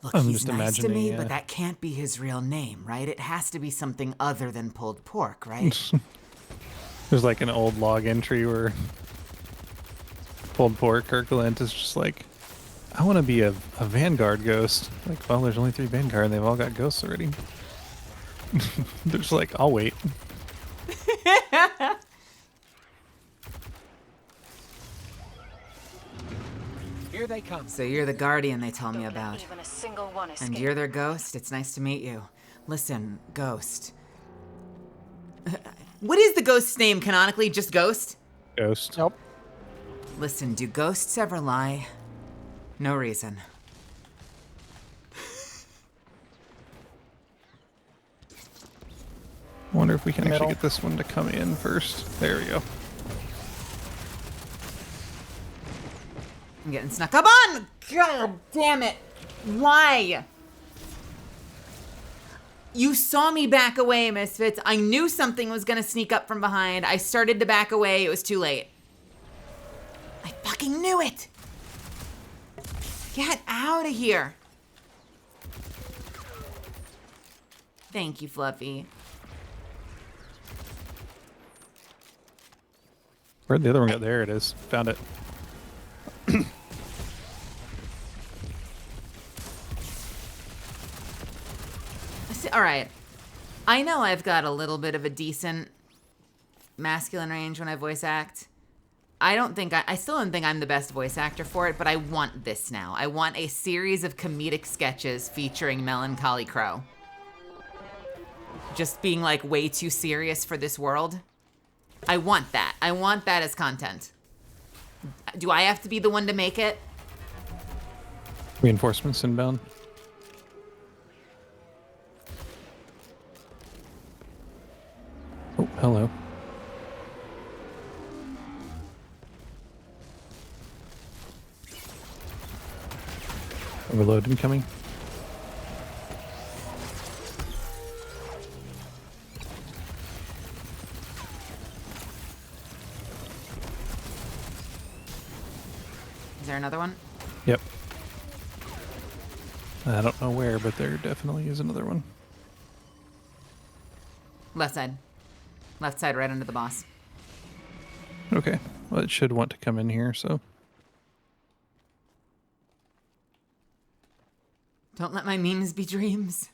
Look, I'm he's just nice to me, imagining, but that can't be his real name, right? It has to be something other than pulled pork, right? There's like an old log entry where pulled pork Kirkland is just like, I want to be a Vanguard ghost. Like, well, there's only 3 Vanguard and they've all got ghosts already. They're just like, I'll wait. Here they come. So you're the Guardian they tell me Don't let about. even a single one escape. And you're their ghost? It's nice to meet you. Listen, Ghost. What is the ghost's name canonically? Just Ghost? Ghost. Nope. Listen, do ghosts ever lie? No reason. I wonder if we can Middle. actually get this one to come in first. There we go. I'm getting snuck up on! God damn it! Why? You saw me back away, Misfits. I knew something was gonna sneak up from behind. I started to back away. It was too late. I fucking knew it! Get out of here. Thank you, Fluffy. Where'd the other one go? There it is. Found it. All right. I know I've got a little bit of a decent masculine range when I voice act. I still don't think I'm the best voice actor for it, but I want this now. I want a series of comedic sketches featuring Melancholy Crow. Just being like way too serious for this world. I want that. I want that as content. Do I have to be the one to make it? Reinforcements inbound. Oh, hello. Overload incoming. Is there another one? Yep. I don't know where, but there definitely is another one. Left side. Left side, right under the boss. Okay. Well, it should want to come in here, so. Don't let my memes be dreams.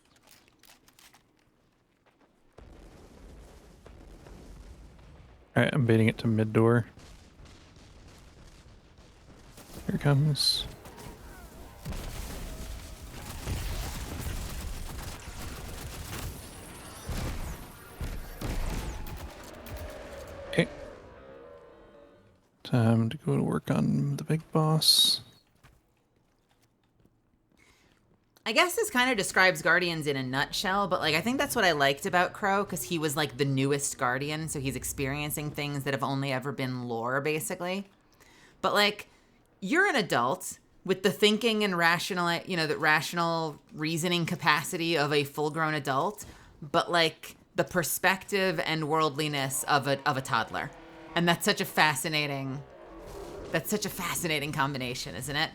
Alright, I'm baiting it to mid door. Here it comes. Okay. Time to go to work on the big boss. I guess this kind of describes Guardians in a nutshell, but like I think that's what I liked about Crow, because he was like the newest Guardian, so he's experiencing things that have only ever been lore, basically. But like, you're an adult with the thinking and rational, the rational reasoning capacity of a full-grown adult, but like the perspective and worldliness of a toddler, and that's such a fascinating combination, isn't it?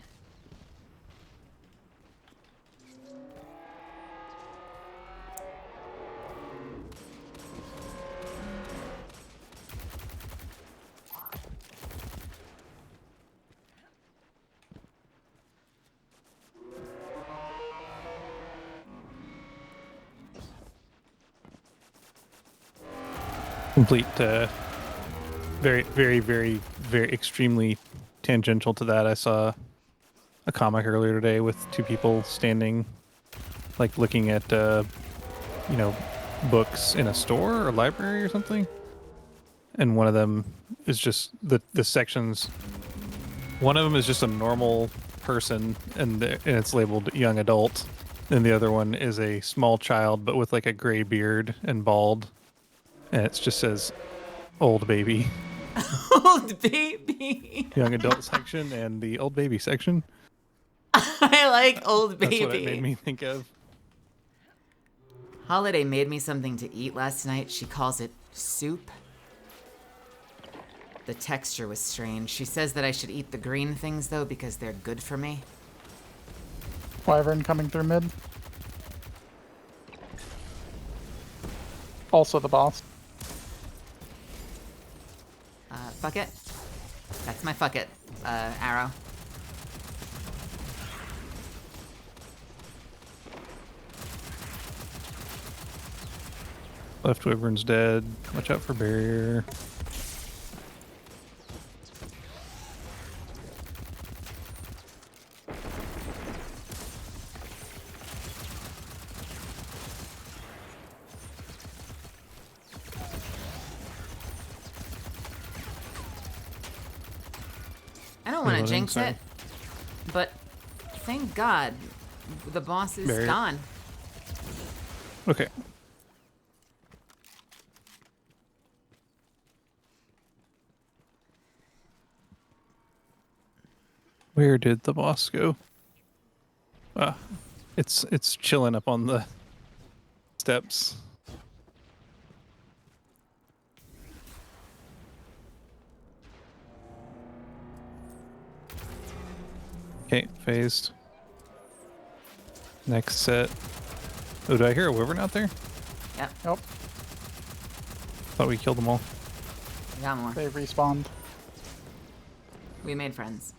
Complete very, very, very, very extremely tangential to that. I saw a comic earlier today with two people standing, like looking at, books in a store or library or something. And one of them is just the sections. One of them is just a normal person, and it's labeled young adult. And the other one is a small child, but with like a gray beard and bald. And it just says old baby. Old baby. Young adult section and the old baby section. I like old baby. That's what it made me think of. Holiday made me something to eat last night. She calls it soup. The texture was strange. She says that I should eat the green things, though, because they're good for me. Wyvern coming through mid. Also the boss. Fuck it. That's my fuck it, arrow. Left Wyvern's dead. Watch out for barrier. I don't want to jinx it, but thank God the boss is gone. Okay. Where did the boss go? It's chilling up on the steps. Okay, phased. Next set. Oh, do I hear a wyvern out there? Yep. Nope. Thought we killed them all. We got more. They respawned. We made friends.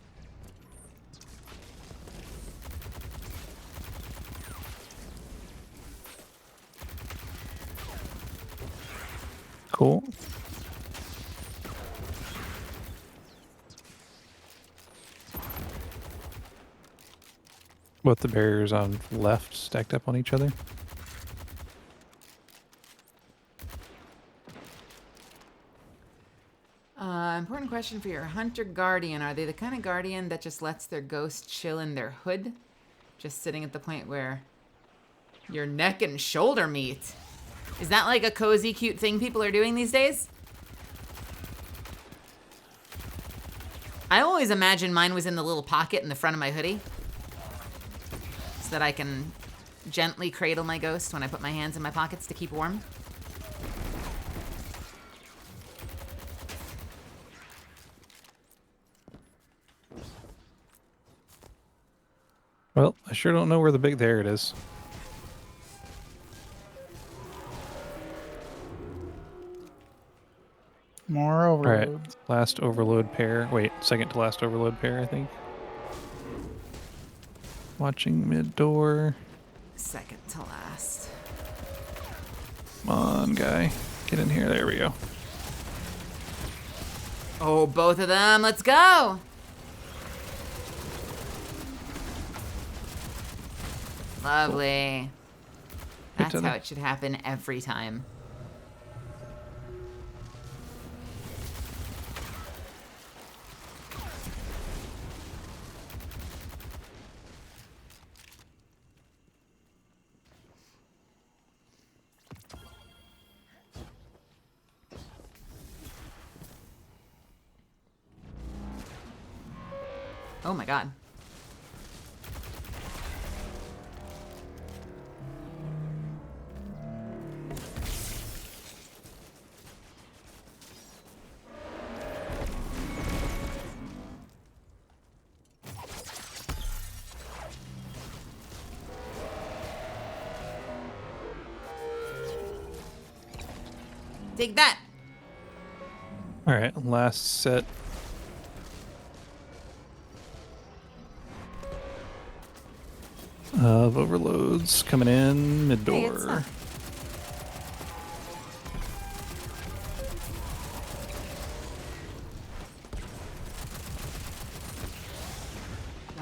Cool. What, the barriers on left stacked up on each other? Important question for your hunter guardian. Are they the kind of guardian that just lets their ghost chill in their hood? Just sitting at the point where your neck and shoulder meet? Is that like a cozy, cute thing people are doing these days? I always imagined mine was in the little pocket in the front of my hoodie, so that I can gently cradle my ghost when I put my hands in my pockets to keep warm. Well, I sure don't know where the big... There it is. More overloads. Alright, last overload pair. Wait, second to last overload pair, I think. Watching mid door. Second to last. Come on, guy. Get in here. There we go. Oh, both of them. Let's go. Lovely. That's how it should happen every time. Oh my God. Take that. All right, last set. Of overloads coming in mid door.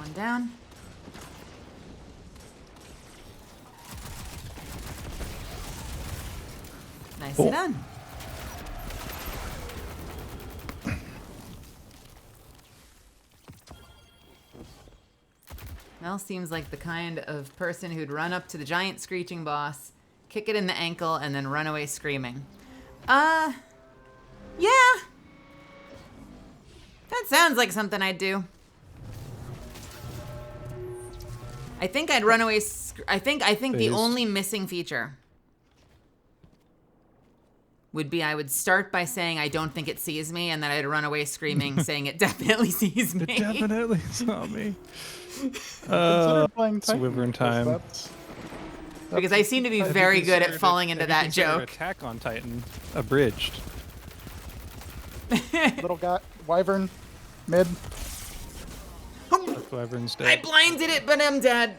One down. Nicely done. Mel seems like the kind of person who'd run up to the giant screeching boss, kick it in the ankle, and then run away screaming. Yeah. That sounds like something I'd do. I think I'd run away. I think the only missing feature would be I would start by saying I don't think it sees me, and then I'd run away screaming, saying it definitely sees me. It definitely saw me. Consider playing it's Wyvern Titan, time. that's Because I seem to be very good at falling into that joke. Attack on Titan abridged. little guy, Wyvern, mid. Wyvern's dead. I blinded it, but I'm dead.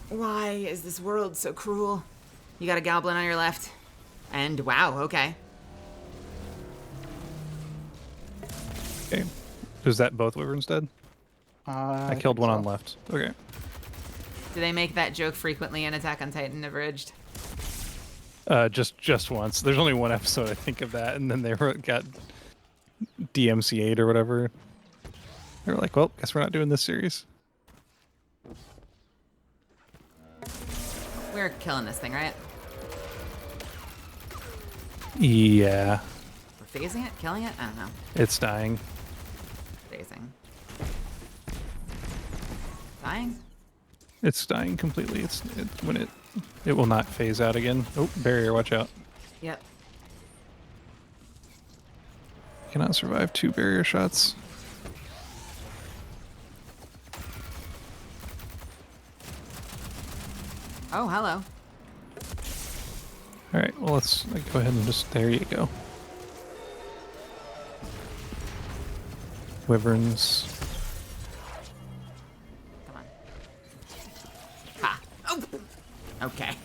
Why is this world so cruel? You got a goblin on your left. And wow, okay. Okay. Is that both Wyverns dead? I killed one on left. Okay. Do they make that joke frequently in Attack on Titan Abridged? Just once. There's only one episode I think of that, and then they got DMCA'd or whatever. They were like, well, guess we're not doing this series. We're killing this thing, right? Yeah. We're phasing it? Killing it? I don't know. It's dying. Phasing. Dying? It's dying completely. When it will not phase out again. Oh, barrier, watch out. Yep. Cannot survive 2 barrier shots. Oh, hello. Alright, well let's go ahead and just, there you go. Wyverns. Come on. Ha! Oh! Okay.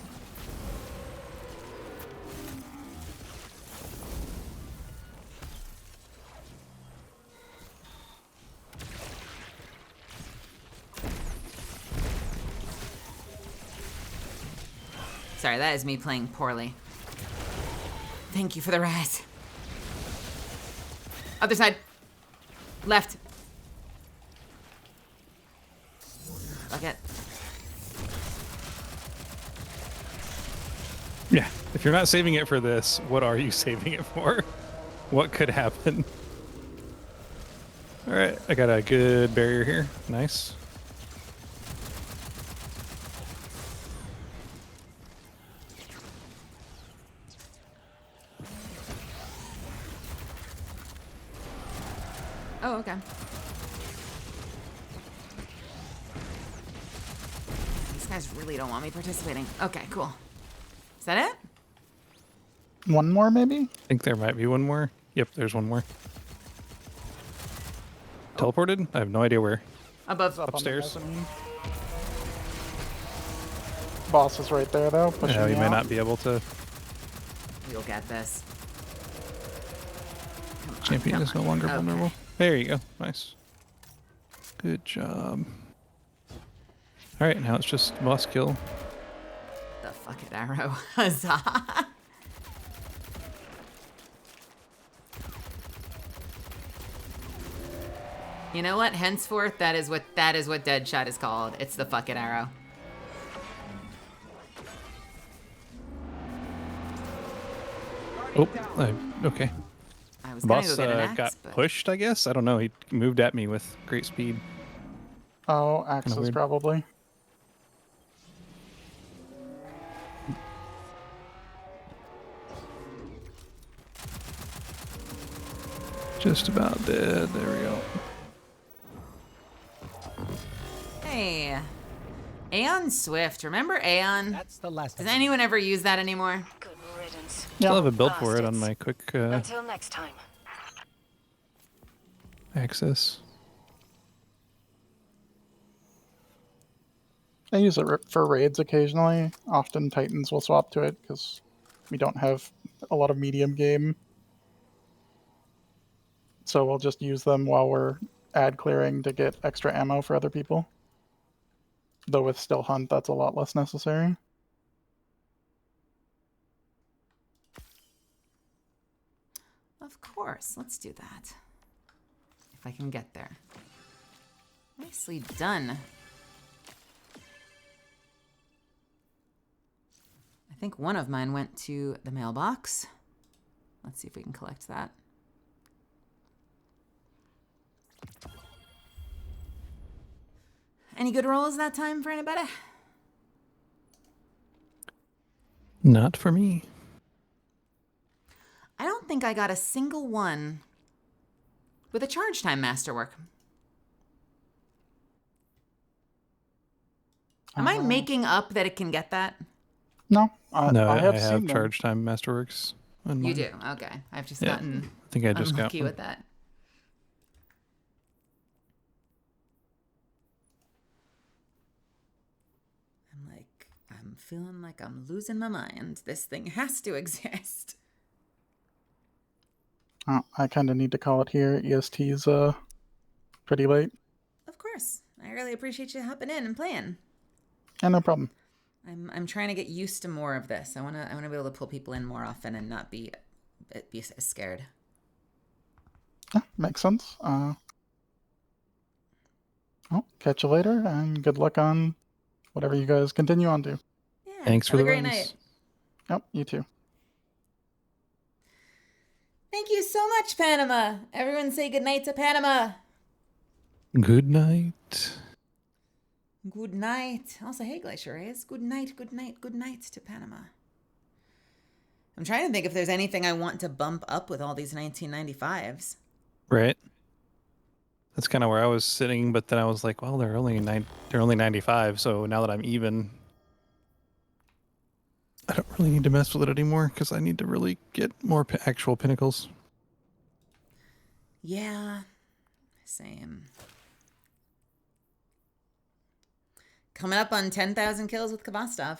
Sorry, that is me playing poorly. Thank you for the rise. Other side. Left. Fuck it. Yeah, if you're not saving it for this, what are you saving it for? What could happen? Alright, I got a good barrier here. Nice. Oh, okay. These guys really don't want me participating. Okay, cool. Is that it? One more, maybe? I think there might be one more. Yep, there's one more. Teleported? I have no idea where. Above. Upstairs. Boss is right there, though. Pushing Yeah, you may out. not be able to. You'll get this. Come on, Champion come is no on. longer Okay. vulnerable. There you go. Nice. Good job. Alright, now it's just boss kill. The fuck it, arrow. Huzzah. You know what? Henceforth, that is what Deadshot is called. It's the fuck it arrow. Oh, okay. I was gonna Boss go get an axe, got but pushed, I guess? I don't know. He moved at me with great speed. Oh, axes weird. probably. Just about dead. There we go. hey, Aeon Swift. Remember Aeon? That's the last. Does anyone ever use that anymore? Good riddance. Still have a build for it on Bastards. my quick Until next time. access. I use it for raids occasionally. Often Titans will swap to it because we don't have a lot of medium game. So we'll just use them while we're ad clearing to get extra ammo for other people. Though with still hunt, that's a lot less necessary. Of course, let's do that. If I can get there. Nicely done. I think one of mine went to the mailbox. Let's see if we can collect that. Any good rolls that time for anybody? Not for me. I don't think I got a single one with a charge time masterwork. Am I making up that it can get that? No, No, I have I seen have them. charge time masterworks. On You mine. do? Okay. I've just Yeah, gotten I think I just got unlucky one. with that. I'm feeling like I'm losing my mind. This thing has to exist. I kind of need to call it here. EST's pretty late. Of course. I really appreciate you hopping in and playing. Yeah, no problem. I'm trying to get used to more of this. I wanna be able to pull people in more often and not be scared. Yeah, makes sense. I'll catch you later, and good luck on whatever you guys continue on to. Yeah. Thanks for have the a great runs. night. Yep, you too. Thank you so much, Panama. Everyone say goodnight to Panama. Good night. Good night. Also, hey, Glacier Rays. Good night, good night, good night to Panama. I'm trying to think if there's anything I want to bump up with all these 1995s. Right. That's kind of where I was sitting, but then I was like, well, they're only 95, so now that I'm even, I don't really need to mess with it anymore because I need to really get more actual pinnacles. Yeah, same. Coming up on 10,000 kills with Kvastov.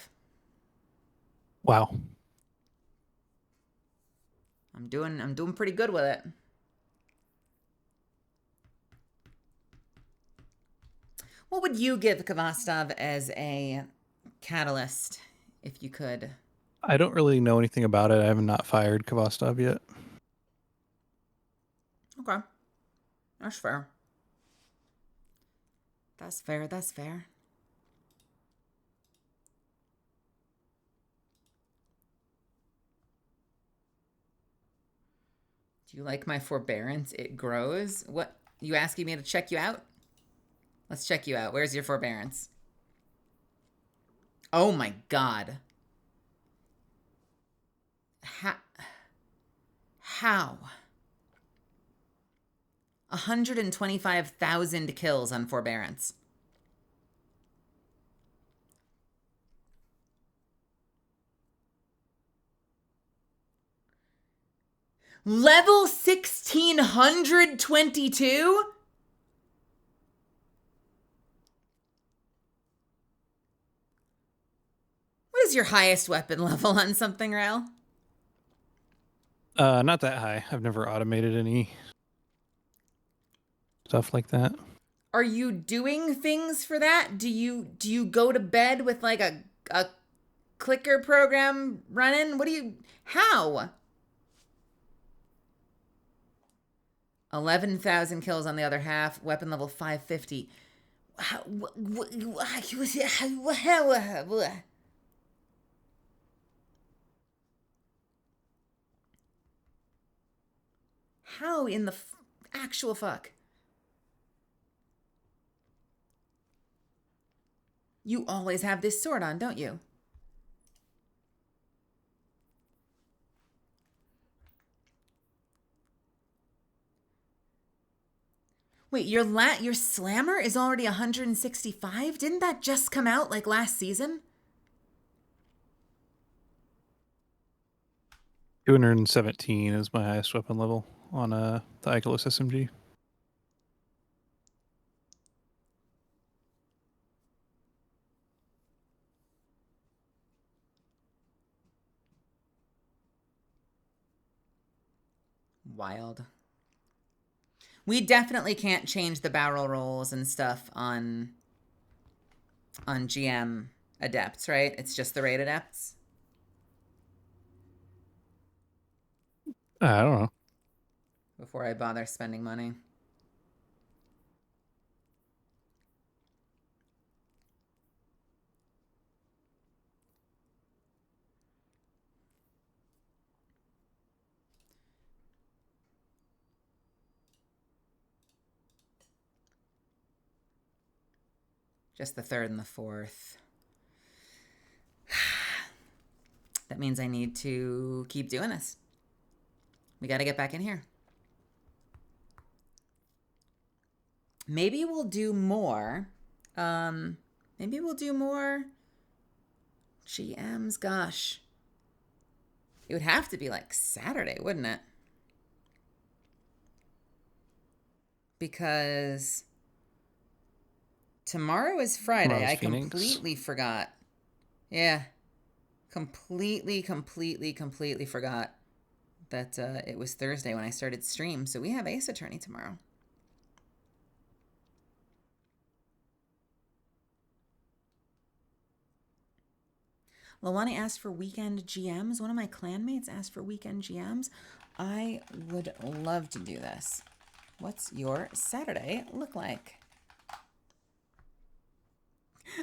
Wow. I'm doing pretty good with it. What would you give Kvastov as a catalyst, if you could? I don't really know anything about it. I have not fired Kvastov yet. Okay. That's fair. That's fair, that's fair. Do you like my forbearance? It grows. What? You asking me to check you out? Let's check you out. Where's your forbearance? Oh my God. How? 125,000 kills on forbearance. Level 1622? What is your highest weapon level on something, Rel? Not that high. I've never automated any stuff like that. Are you doing things for that? Do you go to bed with like a clicker program running? How? 11,000 kills on the other half, weapon level 550. How in the actual fuck? You always have this sword on, don't you? Wait, your slammer is already 165? Didn't that just come out like last season? 217 is my highest weapon level on the Icarus SMG. Wild. We definitely can't change the barrel rolls and stuff on GM adepts, right? It's just the raid adepts. I don't know. Before I bother spending money. Just the 3rd and the 4th. That means I need to keep doing this. We got to get back in here. Maybe we'll do more. Maybe we'll do more GMs. Gosh. It would have to be like Saturday, wouldn't it? Because tomorrow is Friday. Tomorrow's I Phoenix. completely forgot. Yeah. Completely forgot that it was Thursday when I started stream. So we have Ace Attorney tomorrow. Lawani asked for weekend GMs. One of my clanmates asked for weekend GMs. I would love to do this. What's your Saturday look like?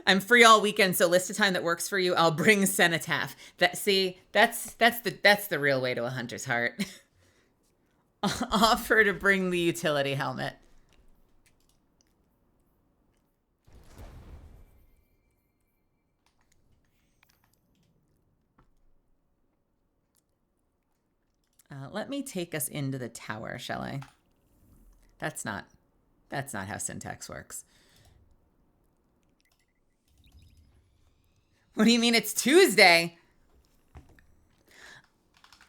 I'm free all weekend, so list a time that works for you. I'll bring Cenotaph. That's the real way to a hunter's heart. Offer to bring the utility helmet. Let me take us into the tower, shall I? That's not how syntax works. What do you mean it's Tuesday?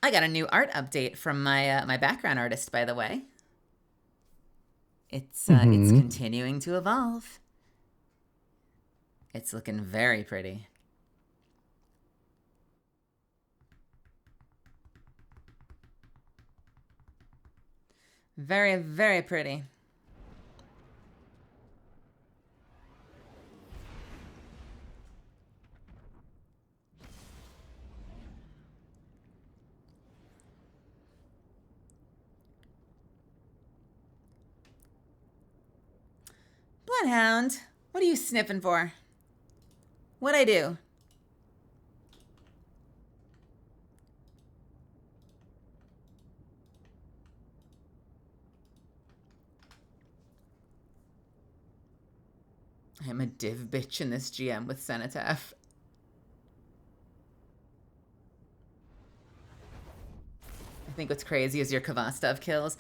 I got a new art update from my my background artist, by the way. It's continuing to evolve. It's looking very pretty. Very, very pretty. Bloodhound, what are you sniffing for? What'd I do? I'm a div bitch in this GM with Cenotaph. I think what's crazy is your Kvastov kills.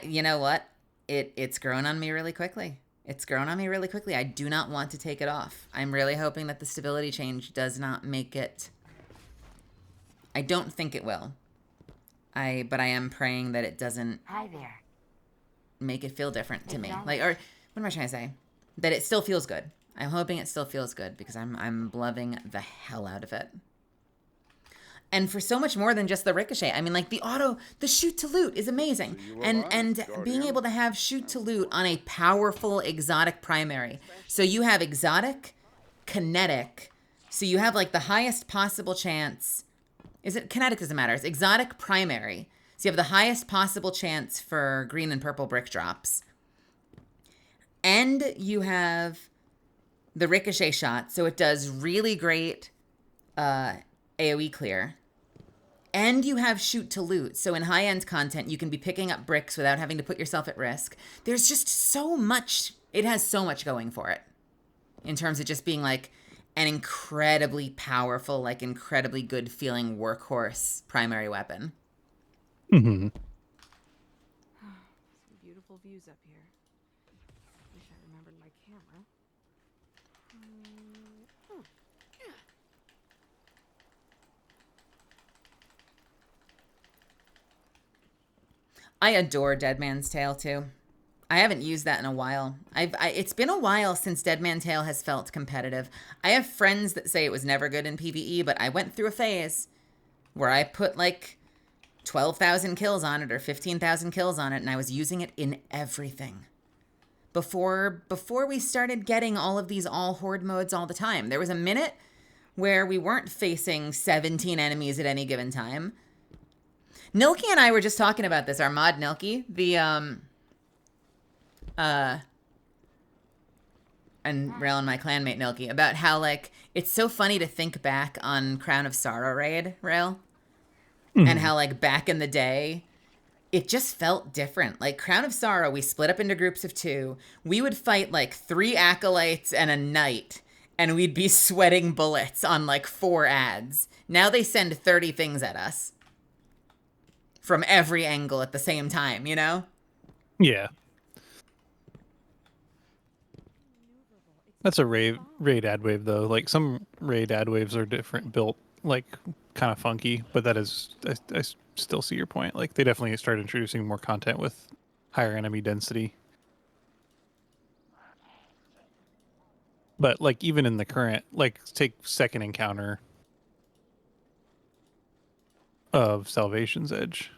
You know what? It's grown on me really quickly. It's grown on me really quickly. I do not want to take it off. I'm really hoping that the stability change does not make it... I don't think it will. But I am praying that it doesn't... Hi there. ...make it feel different to me. Like, or what am I trying to say? That it still feels good. I'm hoping it still feels good because I'm loving the hell out of it. And for so much more than just the ricochet. I mean, like the shoot to loot is amazing. And being able to have shoot to loot on a powerful exotic primary. So you have exotic, kinetic. So you have like the highest possible chance. Is it kinetic? Doesn't matter. It's exotic primary. So you have the highest possible chance for green and purple brick drops. And you have the ricochet shot, so it does really great AoE clear. And you have shoot to loot, so in high-end content, you can be picking up bricks without having to put yourself at risk. There's just so much, it has so much going for it. In terms of just being like an incredibly powerful, like incredibly good feeling workhorse primary weapon. Mm-hmm. Some beautiful views up here. Wish I remembered my camera. I adore Dead Man's Tale too. I haven't used that in a while. It's been a while since Dead Man's Tale has felt competitive. I have friends that say it was never good in PvE, but I went through a phase where I put like 12,000 kills on it or 15,000 kills on it, and I was using it in everything. Before we started getting all of these all horde modes all the time. There was a minute where we weren't facing 17 enemies at any given time. Nilky and I were just talking about this, our mod Nilky, and Rail and my clanmate Nilky, about how, like, it's so funny to think back on Crown of Sorrow raid, Rail, and how, like, back in the day, it just felt different. Like, Crown of Sorrow, we split up into groups of 2. We would fight, like, 3 acolytes and a knight, and we'd be sweating bullets on, like, 4 ads. Now they send 30 things at us from every angle at the same time, you know? Yeah. That's a raid ad wave, though. Like, some raid ad waves are different, built, like, kind of funky, but that is, I still see your point. Like, they definitely started introducing more content with higher enemy density. But, like, even in the current, like, take second encounter of Salvation's Edge.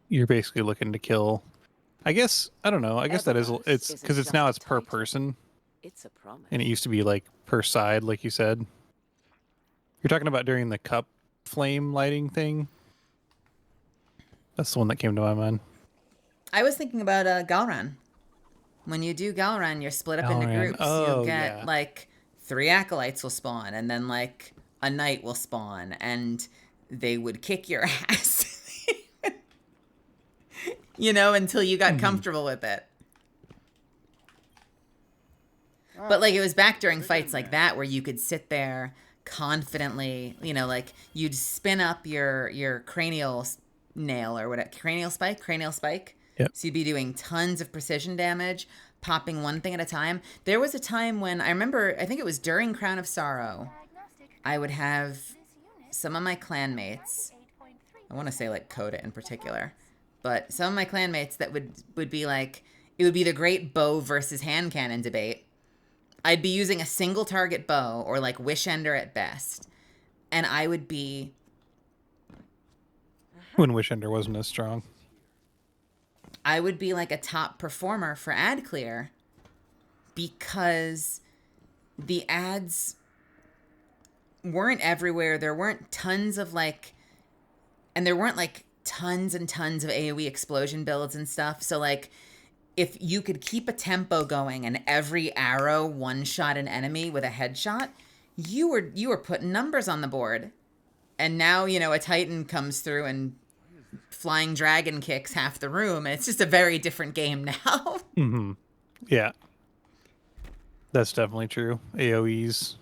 You're basically looking to kill... I guess, I don't know. I guess that is, it's because it's now it's per person. It's a promise. And it used to be like per side, like you said. You're talking about during the cup flame lighting thing? That's the one that came to my mind. I was thinking about Galran. When you do Galran, you're split up into groups. Oh, you'll get like 3 acolytes will spawn, and then like a knight will spawn, and they would kick your ass. You know, until you got comfortable with it. But like it was back during fights like that where you could sit there confidently, you know, like you'd spin up your cranial nail or whatever, cranial spike. Yep. So you'd be doing tons of precision damage, popping one thing at a time. There was a time when I remember, I think it was during Crown of Sorrow, I would have some of my clanmates, I want to say like Coda in particular, but some of my clanmates that would be like, it would be the great bow versus hand cannon debate. I'd be using a single target bow or like Wish Ender at best. And I would be... When Wish Ender wasn't as strong. I would be like a top performer for ad clear because the ads weren't everywhere. There weren't tons of like... And there weren't like tons and tons of AoE explosion builds and stuff. So like if you could keep a tempo going and every arrow one-shot an enemy with a headshot, you were putting numbers on the board. And now, you know, a Titan comes through and flying dragon kicks half the room. And it's just a very different game now. Mm-hmm. Yeah. That's definitely true. AoEs.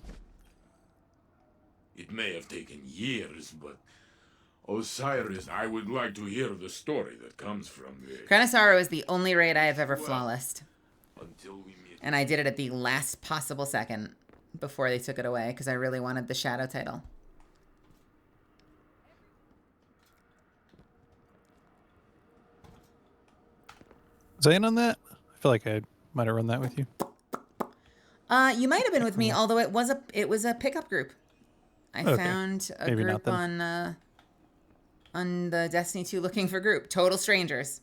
It may have taken years, but Osiris, I would like to hear the story that comes from this. Crown of Sorrow is the only raid I have ever flawlessed. Until we meet. And I did it at the last possible second before they took it away because I really wanted the Shadow title. Was I in on that? I feel like I might have run that with you. You might have been with me, although it was a pickup group. I found a Maybe group on the Destiny 2 looking for group. Total strangers.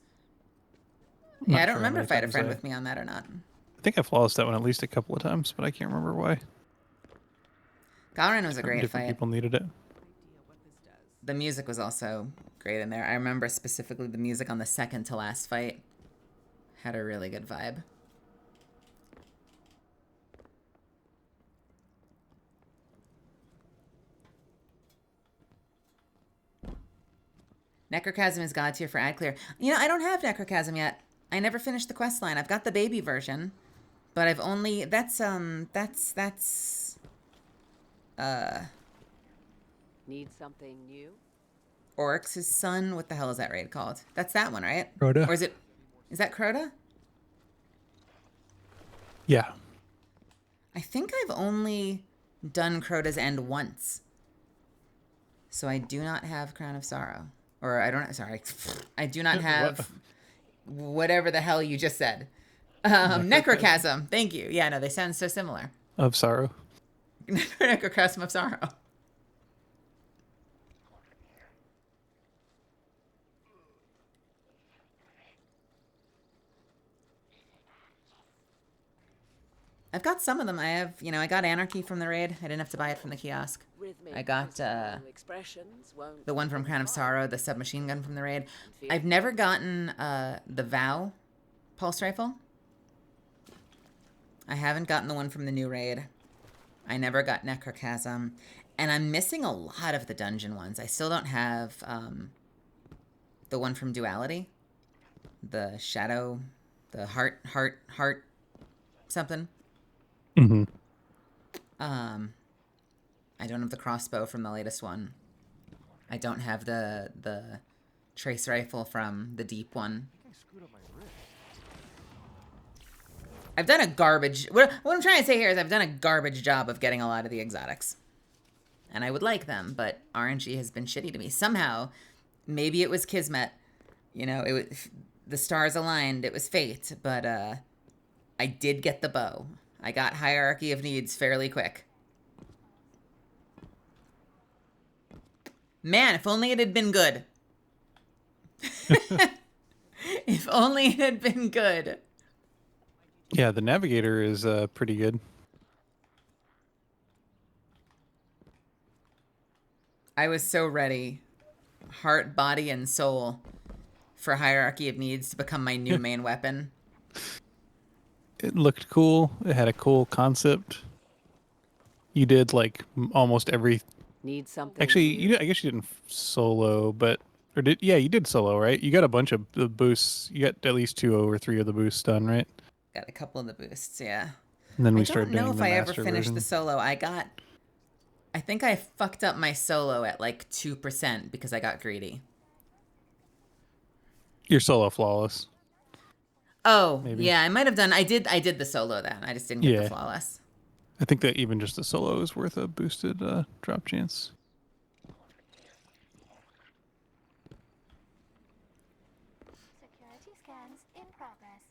Yeah, I don't remember if I had a friend with me on that or not. I think I flawlessed that one at least a couple of times, but I can't remember why. Galran was a great Different fight. people needed it. The music was also great in there. I remember specifically the music on the second to last fight. Had a really good vibe. Necrochasm is God tier for ad clear. You know, I don't have Necrochasm yet. I never finished the quest line. I've got the baby version, but I've only Need something new? Oryx's son. What the hell is that raid called? That's that one, right? Crota. Or is that Crota? Yeah. I think I've only done Crota's End once. So I do not have Crown of Sorrow. Or I do not have whatever the hell you just said. Necrochasm. Thank you. Yeah, no, they sound so similar. Of Sorrow. Necrochrasm of Sorrow. I've got some of them. I have, I got Anarchy from the raid. I didn't have to buy it from the kiosk. I got the one from Crown of Sorrow, the submachine gun from the raid. I've never gotten the Vow pulse rifle. I haven't gotten the one from the new raid. I never got Necrochasm. And I'm missing a lot of the dungeon ones. I still don't have the one from Duality. The Shadow, the heart something. Mm-hmm. I don't have the crossbow from the latest one. I don't have the trace rifle from the deep one. I've done a garbage... What I'm trying to say here is I've done a garbage job of getting a lot of the exotics. And I would like them, but RNG has been shitty to me. Somehow, maybe it was Kismet. It was, the stars aligned. It was fate. But I did get the bow. I got Hierarchy of Needs fairly quick. Man, if only it had been good. If only it had been good. Yeah, the Navigator is pretty good. I was so ready, heart, body, and soul, for Hierarchy of Needs to become my new main weapon. It looked cool. It had a cool concept. You did like almost every. Need something. Actually, I guess you didn't solo, yeah, you did solo, right? You got a bunch of the boosts. You got at least 2 or 3 of the boosts done, right? Got a couple of the boosts, yeah. And then we I started don't know doing if the I ever master finished version. the solo. I think I fucked up my solo at like 2% because I got greedy. You're solo flawless. Oh, Maybe. Yeah, I might have done. I did the solo then. I just didn't get the flawless. I think that even just the solo is worth a boosted drop chance. Security scans in progress.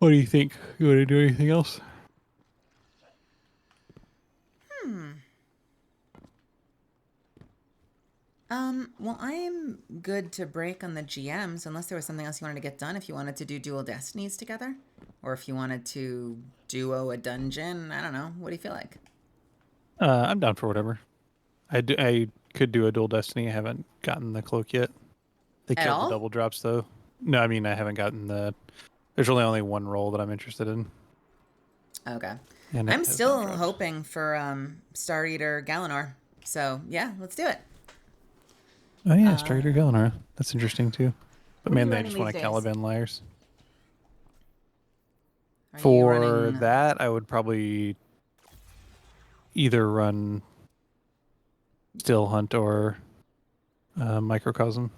What do you think? You want to do anything else? Well, I'm good to break on the GMs unless there was something else you wanted to get done. If you wanted to do dual destinies together, or if you wanted to duo a dungeon, I don't know. What do you feel like? I'm down for whatever. I could do a dual destiny. I haven't gotten the cloak yet. They At killed all? the double drops though. No, I mean I haven't gotten the. There's really only one role that I'm interested in. Okay. And it I'm has still no drops. hoping for Star Eater Galanor. So yeah, let's do it. Oh yeah, Star Eater Galanor. That's interesting too. But What are man, you they running just want these to days? Caliban liars. Are you For running- that, I would probably either run Still Hunt or Microcosm.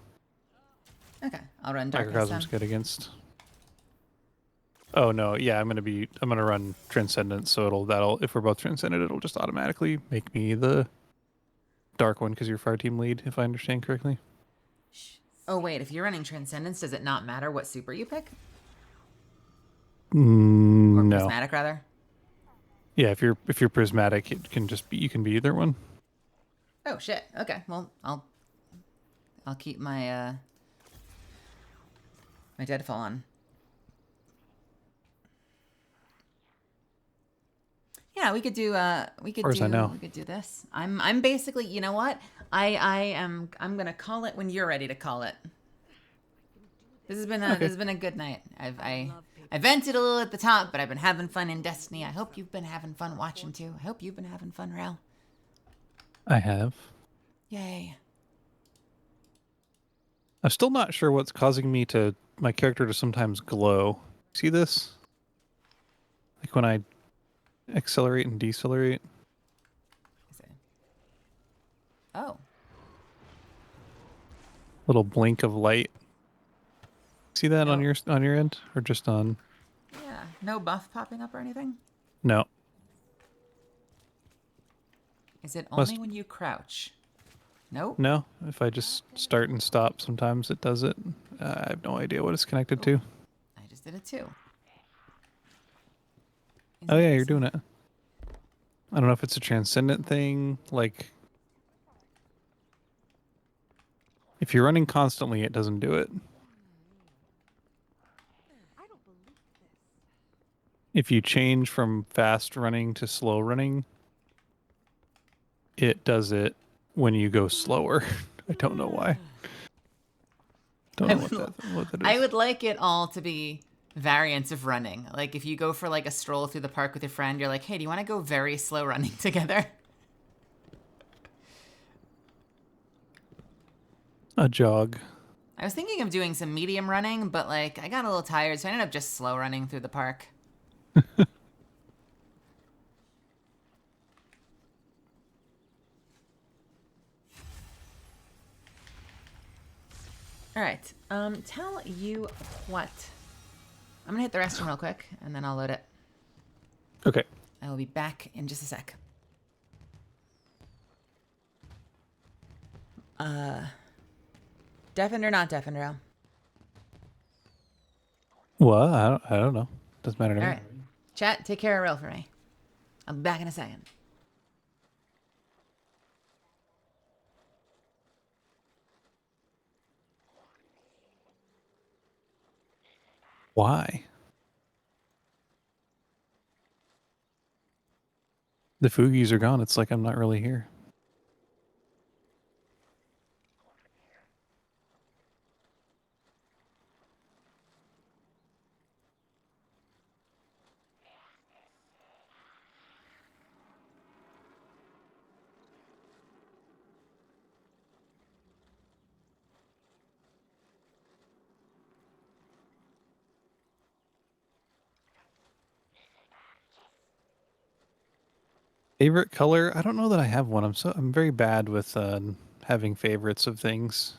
Okay, I'll run Darkness then. Microcosm's good against. Oh no, yeah, I'm gonna run Transcendence, so that'll if we're both Transcended, it'll just automatically make me the dark one because you're fire team lead, if I understand correctly. Oh wait, if you're running Transcendence, does it not matter what super you pick? Or No. Prismatic rather? Yeah, if you're prismatic, it can just be you can be either one. Oh shit. Okay. Well, I'll keep my my Deadfall on. Yeah, we could do we could do this. I'm basically, you know what? I'm going to call it when you're ready to call it. This has been a good night. I vented a little at the top, but I've been having fun in Destiny. I hope you've been having fun watching too. I hope you've been having fun, Rel. I have. Yay. I'm still not sure what's causing my character to sometimes glow. See this? Like when I accelerate and decelerate. Oh. Little blink of light. See that on your end or just on? Yeah. No buff popping up or anything? No. Is it only when you crouch? Nope. No. If I just start and stop, sometimes it does it. I have no idea what it's connected to. I just did it too. Oh yeah, you're doing it. I don't know if it's a transcendent thing. Like, if you're running constantly, it doesn't do it. If you change from fast running to slow running, it does it when you go slower. I don't know why. Don't know what that is. I would like it all to be variants of running. Like if you go for like a stroll through the park with your friend, you're like, hey, do you want to go very slow running together? A jog. I was thinking of doing some medium running, but like I got a little tired, so I ended up just slow running through the park. All right. Tell you what. I'm gonna hit the restroom real quick, and then I'll load it. Okay. I will be back in just a sec. Deafened or not deafened, Rail? Well, I don't know. Doesn't matter to me. All right. Chat, take care of Rail for me. I'll be back in a second. Why? The Foogies are gone. It's like I'm not really here. Favorite color? I don't know that I have one. I'm very bad with having favorites of things.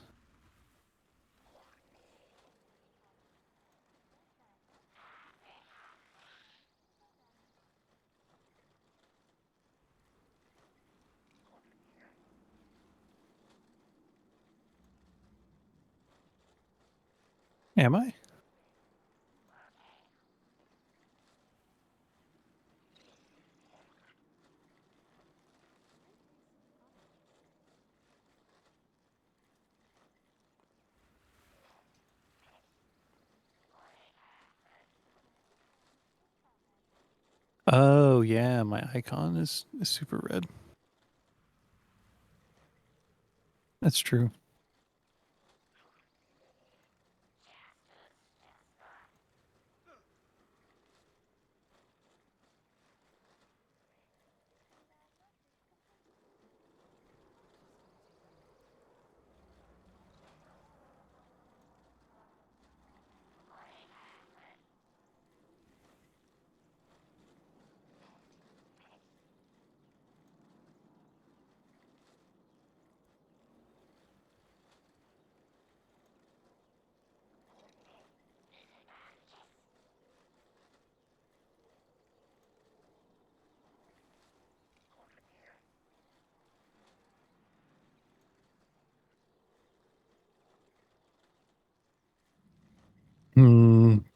Am I? Oh yeah, my icon is super red. That's true.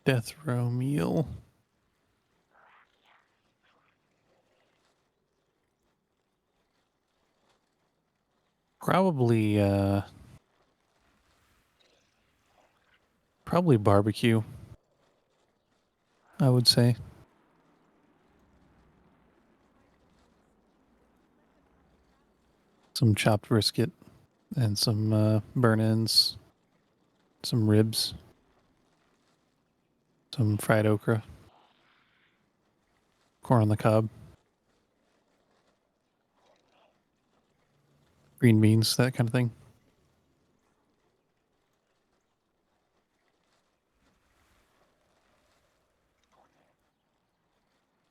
Death row meal. Probably probably barbecue, I would say. Some chopped brisket and some burn-ins, some ribs, some fried okra, corn on the cob, green beans, that kind of thing.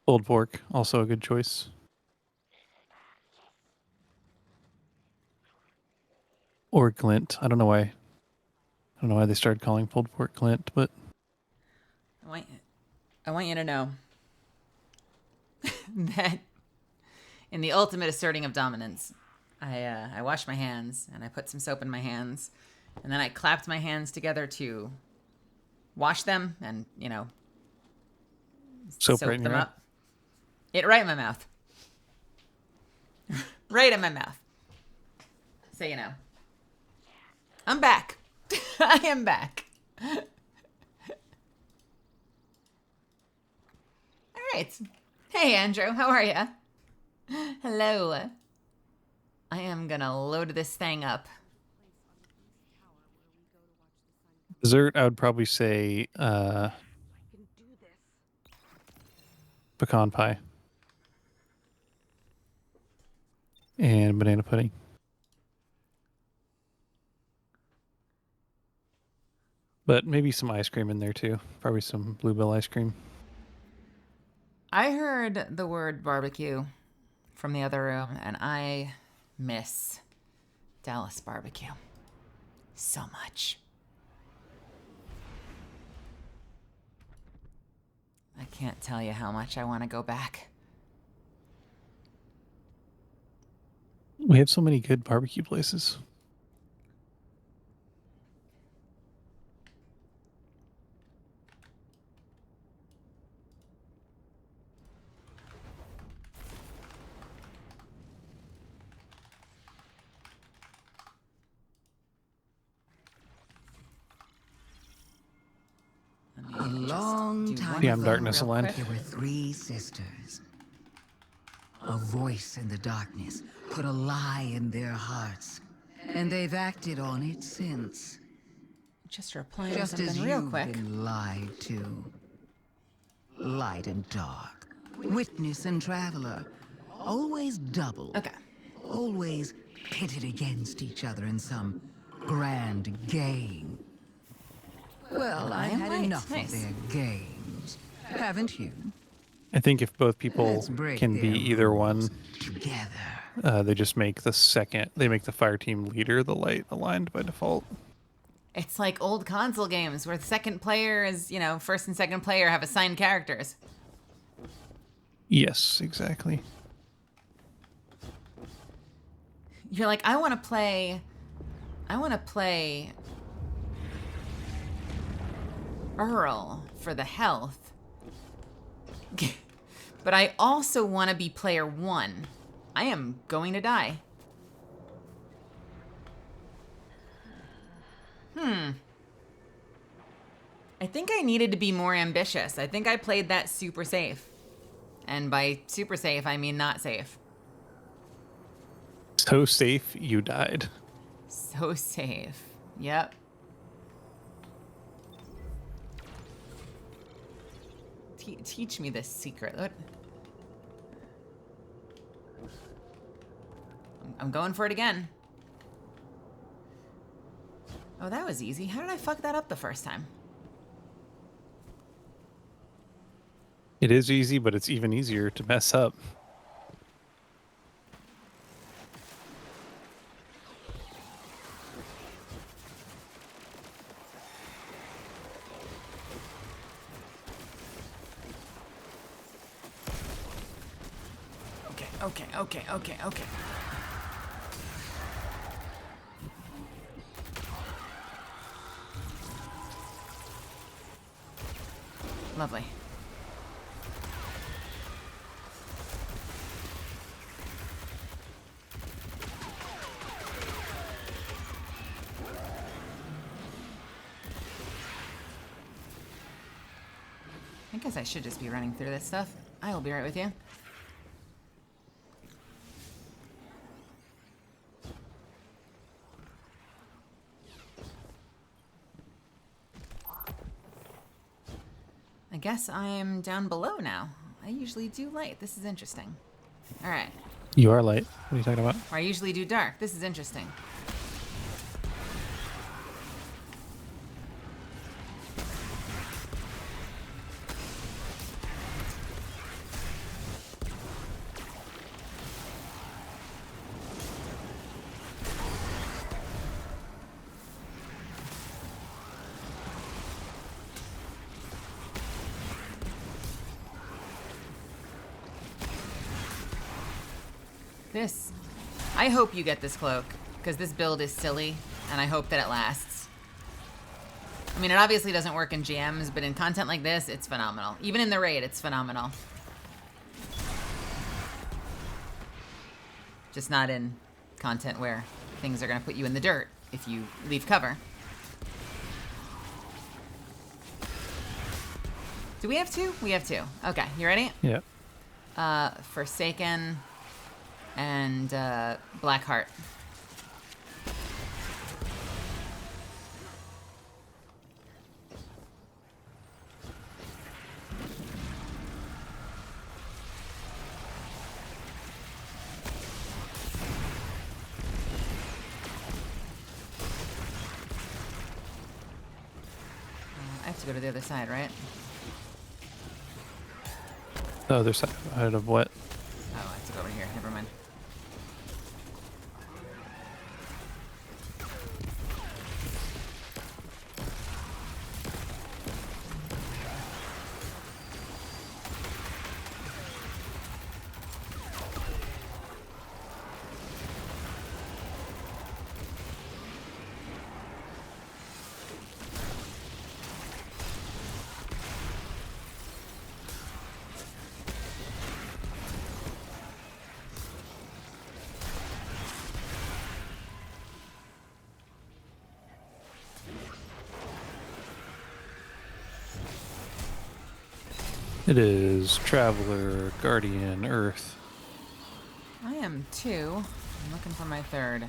Pulled pork, also a good choice. Or glint. I don't know why they started calling pulled pork glint, but I want you to know that in the ultimate asserting of dominance, I washed my hands and I put some soap in my hands, and then I clapped my hands together to wash them and, soap right in them your up. It right in my mouth. Right in my mouth. So you know. I'm back. I am back. All right. Hey, Andrew. How are you? Hello. I am gonna load this thing up. Dessert, I would probably say pecan pie and banana pudding. But maybe some ice cream in there too. Probably some Bluebell ice cream. I heard the word barbecue from the other room, and I miss Dallas barbecue so much. I can't tell you how much I want to go back. We have so many good barbecue places. A long time Yeah, I'm ago, darkness aligned. there were 3 sisters. A voice in the darkness put a lie in their hearts, and they've acted on it since. Just replying Just something as real you've quick. been lied to. Light and dark, witness and traveler, always double. Okay. Always pitted against each other in some grand game. Well, I've had enough of their games, haven't you? I think if both people Let's break can be their either one, together. they just make they make the fire team leader the light aligned by default. It's like old console games where the second player is, first and second player have assigned characters. Yes, exactly. You're like, I want to play Earl for the health. But I also want to be player 1. I am going to die. I think I needed to be more ambitious. I think I played that super safe. And by super safe, I mean not safe. So safe, you died. So safe. Yep. Teach me this secret. What? I'm going for it again. Oh, that was easy. How did I fuck that up the first time? It is easy, but it's even easier to mess up. Okay. Lovely. I guess I should just be running through this stuff. I will be right with you. I guess I'm down below now. I usually do light. This is interesting. All right. You are light. What are you talking about? Or I usually do dark. This is interesting. I hope you get this cloak, because this build is silly, and I hope that it lasts. I mean, it obviously doesn't work in GMs, but in content like this, it's phenomenal. Even in the raid, it's phenomenal. Just not in content where things are going to put you in the dirt if you leave cover. Do we have two? We have two. Okay, you ready? Yeah. Forsaken and Blackheart. I have to go to the other side, right? The other side of what? Oh, I have to go over here. Never mind. It is Traveler, Guardian, Earth. I am two. I'm looking for my third.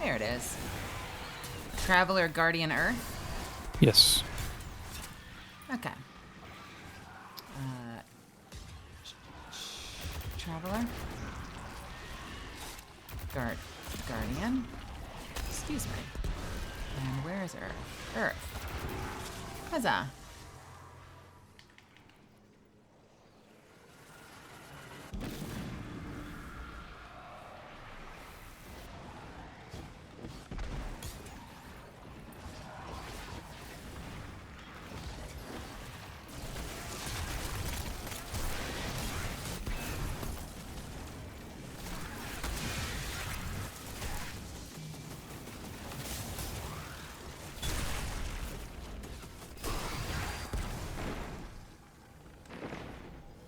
There it is. Traveler, Guardian, Earth? Yes. Okay. Traveler. Guardian. Excuse me. And where is Earth? Earth. Huzzah.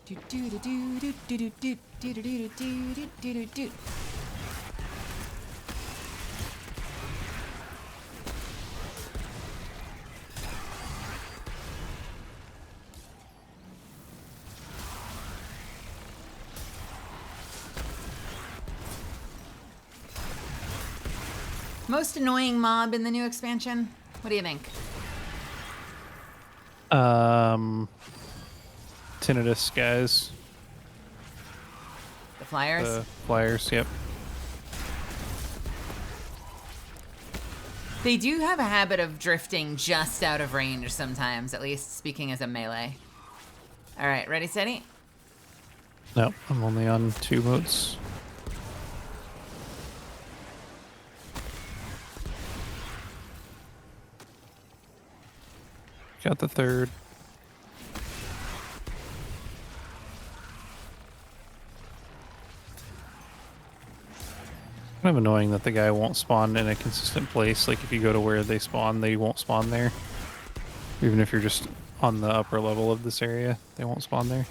Do do do do do do do do do do do do do do. Most annoying mob in the new expansion? What do you think? Tinnitus guys. The flyers? The flyers, yep. They do have a habit of drifting just out of range sometimes, at least speaking as a melee. All right, ready, steady? No, I'm only on 2 modes. Got the third. Kind of annoying that the guy won't spawn in a consistent place. Like if you go to where they spawn, they won't spawn there. Even if you're just on the upper level of this area, they won't spawn there.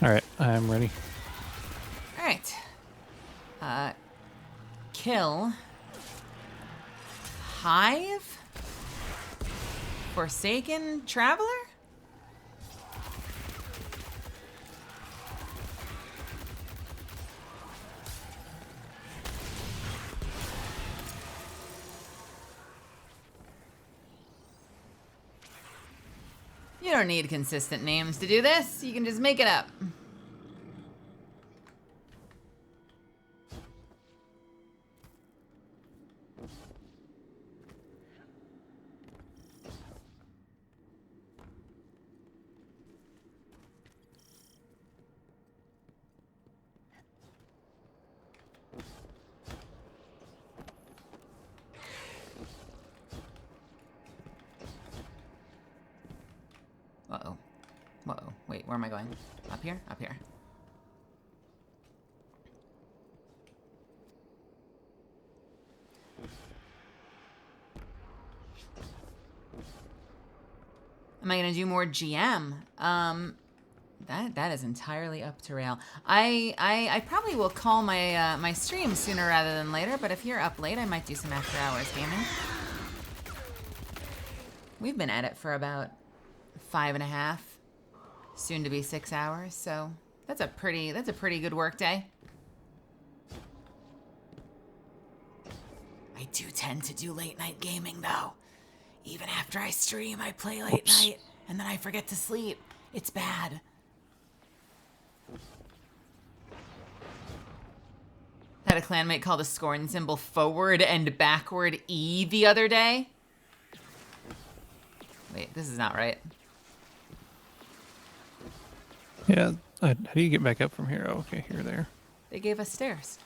Alright, I'm ready. All right. Kill. Hive? Forsaken Traveler? You don't need consistent names to do this. You can just make it up. where am I going? Up here? Up here. Am I gonna do more GM? That is entirely up to Rail. I probably will call my my stream sooner rather than later, but if you're up late, I might do some after hours gaming. We've been at it for about 5.5, soon to be 6 hours, so that's a pretty good work day. I do tend to do late night gaming though. Even after I stream, I play late night, and then I forget to sleep. It's bad. Had a clanmate call the scorn symbol forward and backward E the other day. Wait, this is not right. Yeah, how do you get back up from here? Oh, okay, you're there. They gave us stairs.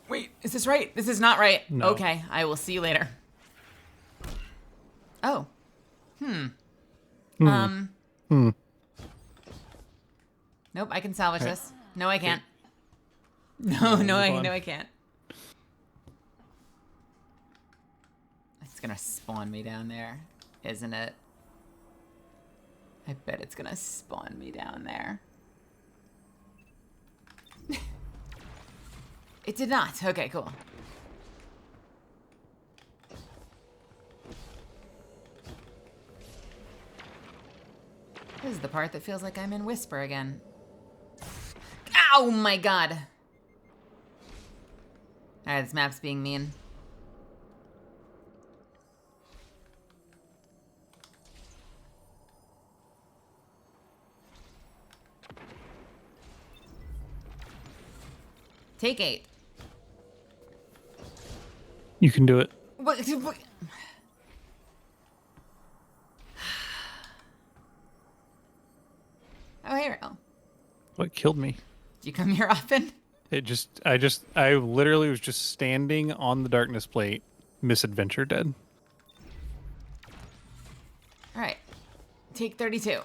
Wait, is this right? This is not right. No. Okay, I will see you later. Oh. Nope, I can salvage this. No, I can't. No, I can't. It's gonna spawn me down there, isn't it? I bet it's gonna spawn me down there. It did not. Okay, cool. This is the part that feels like I'm in Whisper again. Oh my god! Alright, this map's being mean. Take 8. You can do it. What? Oh, hey, Rail. What killed me? Do you come here often? I literally was just standing on the darkness plate, misadventure dead. Alright. Take 32.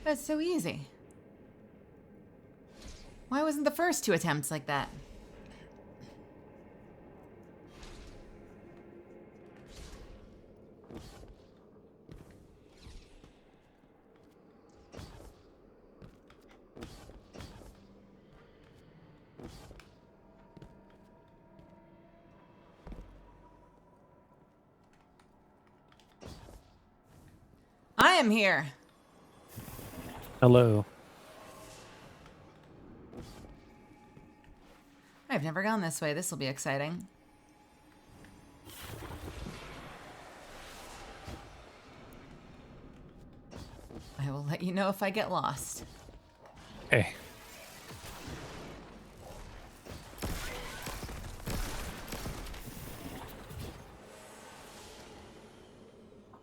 That's so easy. Why wasn't the first 2 attempts like that? I am here. Hello. I've never gone this way. This will be exciting. I will let you know if I get lost. Hey.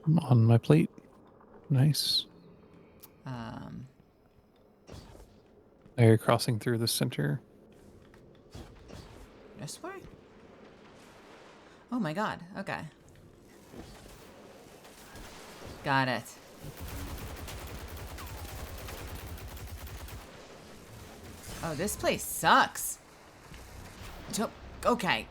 I'm on my plate. Nice. Now you're crossing through the center. This way? Oh my god. Okay. Got it. Oh, this place sucks. Okay.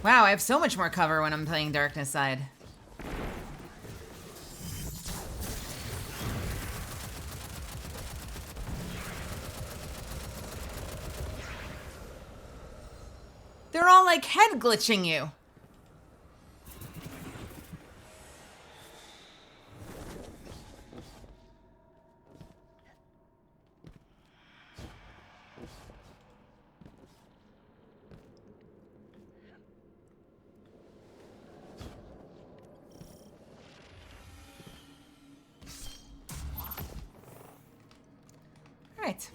Wow, I have so much more cover when I'm playing Darkness Side. They're all like head glitching you. All right.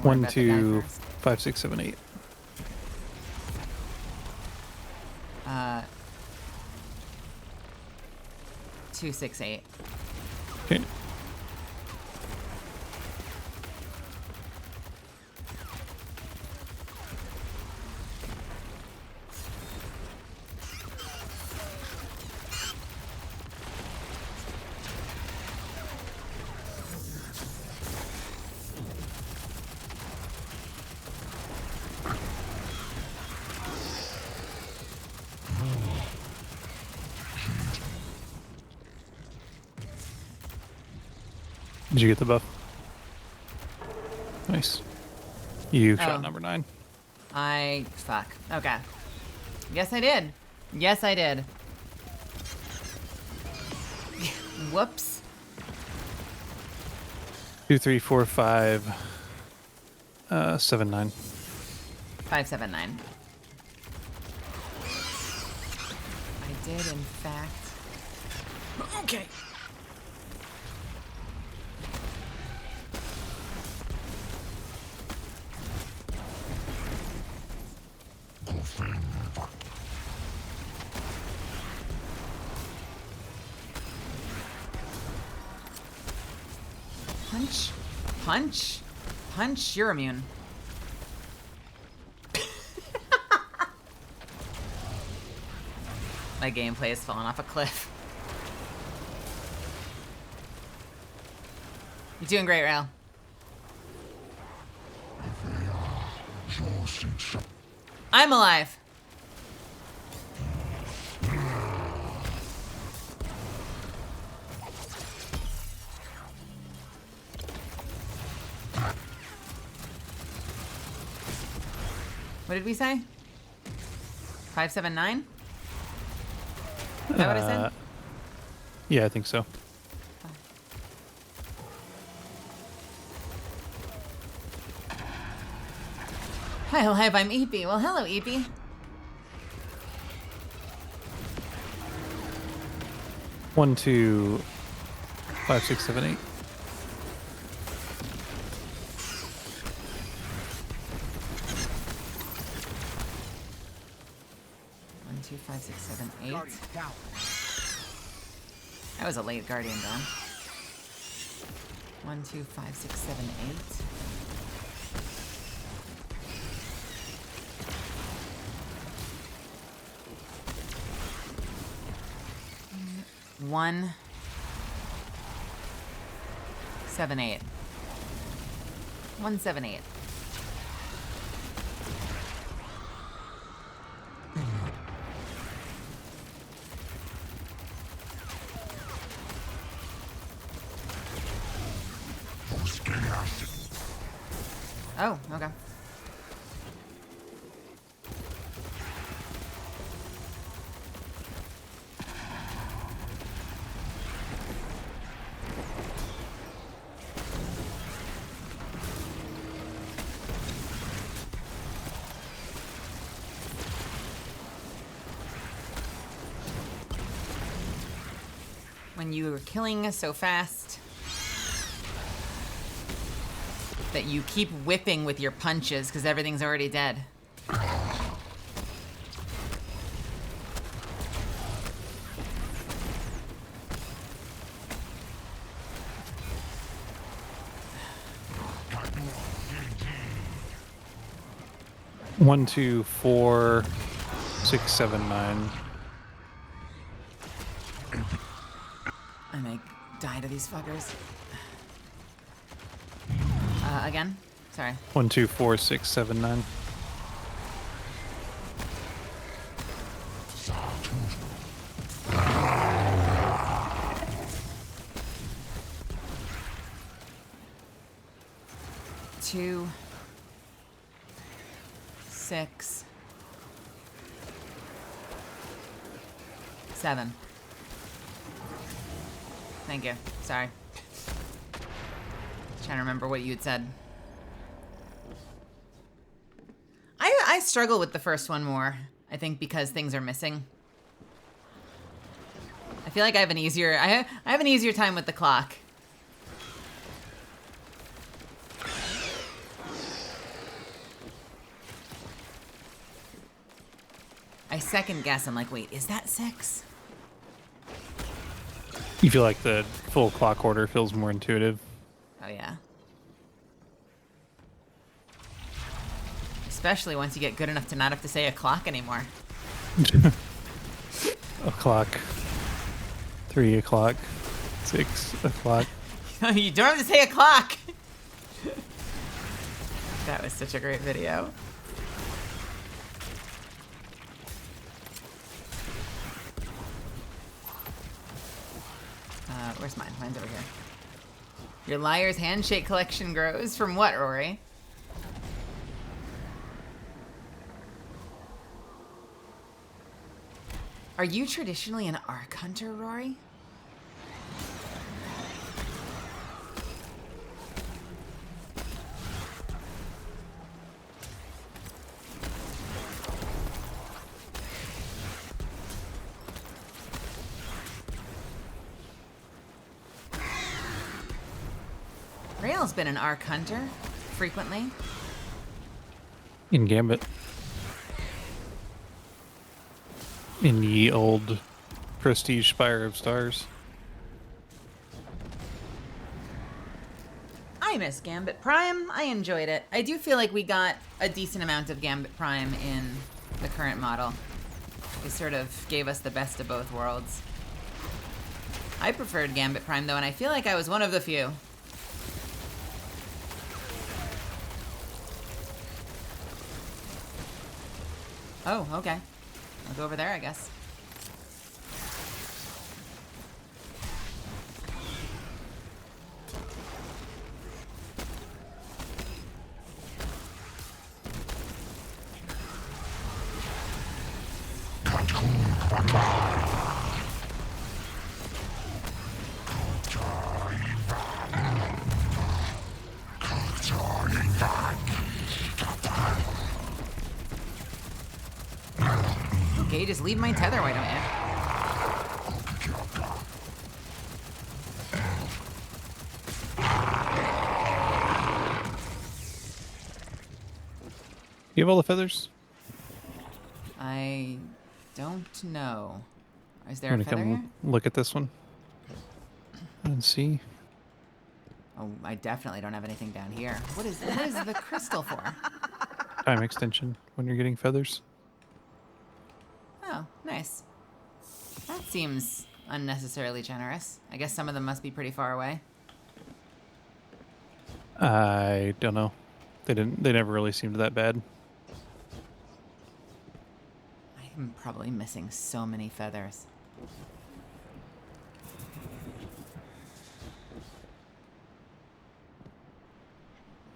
worry 1, about the guy 2, first. 5, 6, 7, 8. 2, 6, 8. Okay. Did you get the buff? Nice. You shot number 9. Fuck. Okay. Yes, I did. Yes, I did. Whoops. 2, 3, 4, 5, 7, 9. 5, 7, 9. I did, in fact. Okay. Punch. Punch. Punch. You're immune. My gameplay is falling off a cliff. You're doing great, Rail. I'm alive. What did we say? 5, 7, 9? Is that what I said? Yeah, I think so. Hi, live. I'm Eepy. Well, hello, Eepy. One, 2, 5, 6, 7, 8. 1, 2, 5, 6, 7, 8. That was a late Guardian down. 1, 2, 5, 6, 7, 8. 1, 7, 8. 1, 7, 8. Oh, okay. When you are killing so fast that you keep whipping with your punches because everything's already dead. One, 2, 4, 6, 7, 9. I may die to these fuckers. Again? Sorry. 1, 2, 4, 6, 7, 9. Two, 6, 7. Thank you. Sorry. Trying to remember what you had said. I struggle with the first one more. I think because things are missing. I feel like I have an easier I have an easier time with the clock. I second guess. I'm like, wait, is that 6? You feel like the full clock order feels more intuitive? Oh, yeah. Especially once you get good enough to not have to say o'clock anymore. O'clock. 3 o'clock. 6 o'clock. You don't have to say o'clock. That was such a great video. Where's mine? Mine's over here. Your liar's handshake collection grows from what, Rory? Are you traditionally an arc hunter, Rory? Rail's been an arc hunter, frequently. In Gambit. In the old Prestige Spire of Stars. I miss Gambit Prime. I enjoyed it. I do feel like we got a decent amount of Gambit Prime in the current model. It sort of gave us the best of both worlds. I preferred Gambit Prime, though, and I feel like I was one of the few. Oh, okay. I'll go over there, I guess. Okay, just leave my tether, why don't you? You have all the feathers? I don't know. Is there I'm a gonna feather here? come look at this one and see. Oh, I definitely don't have anything down here. What is the crystal for? Time extension when you're getting feathers. Oh, nice. That seems unnecessarily generous. I guess some of them must be pretty far away. I don't know. They never really seemed that bad. I'm probably missing so many feathers.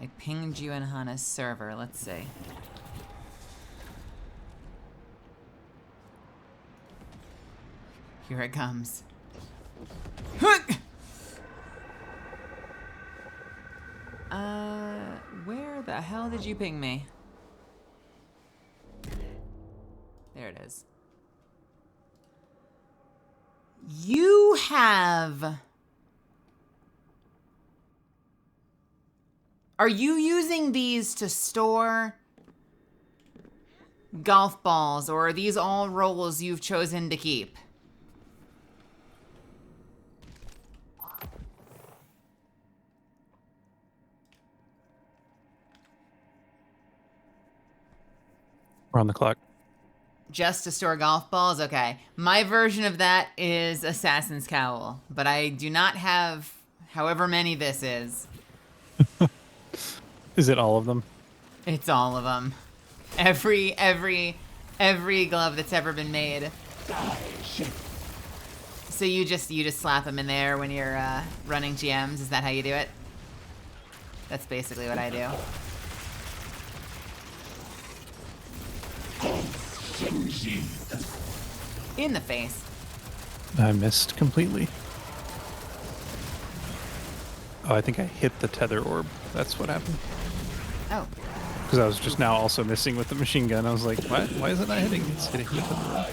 I pinged you in Hana's server. Let's see. Here it comes. Where the hell did you ping me? There it is. You have... Are you using these to store golf balls, or are these all rolls you've chosen to keep? We're on the clock. Just to store golf balls? Okay. My version of that is Assassin's Cowl, but I do not have however many this is. Is it all of them? It's all of them. Every glove that's ever been made. So you just slap them in there when you're running GMs? Is that how you do it? That's basically what I do. In the face. I missed completely. Oh, I think I hit the tether orb. That's what happened. Oh. Because I was just now also missing with the machine gun. I was like, what? Why is it not hitting? It's hitting the tether orb.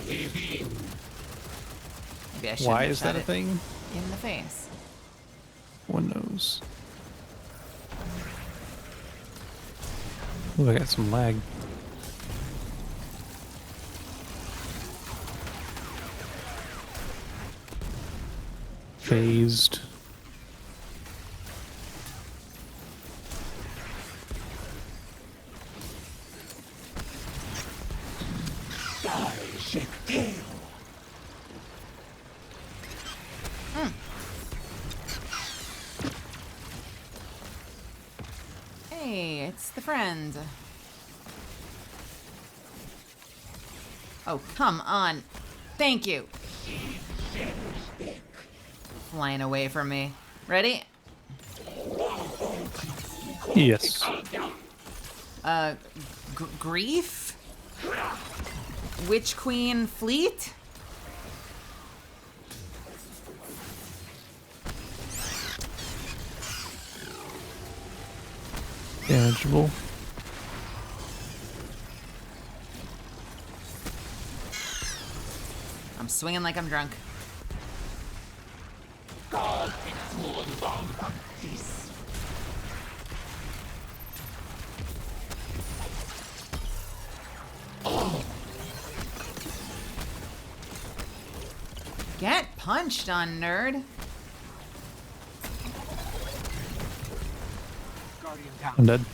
Maybe I should Why have is shot that a it thing? in the face. One knows. Ooh, I got some lag. Phased. Hey, it's the friend. Oh, come on. Thank you. Flying away from me. Ready? Yes. Grief? Witch Queen Fleet? Damageable. I'm swinging like I'm drunk. Get punched on, nerd. I'm dead.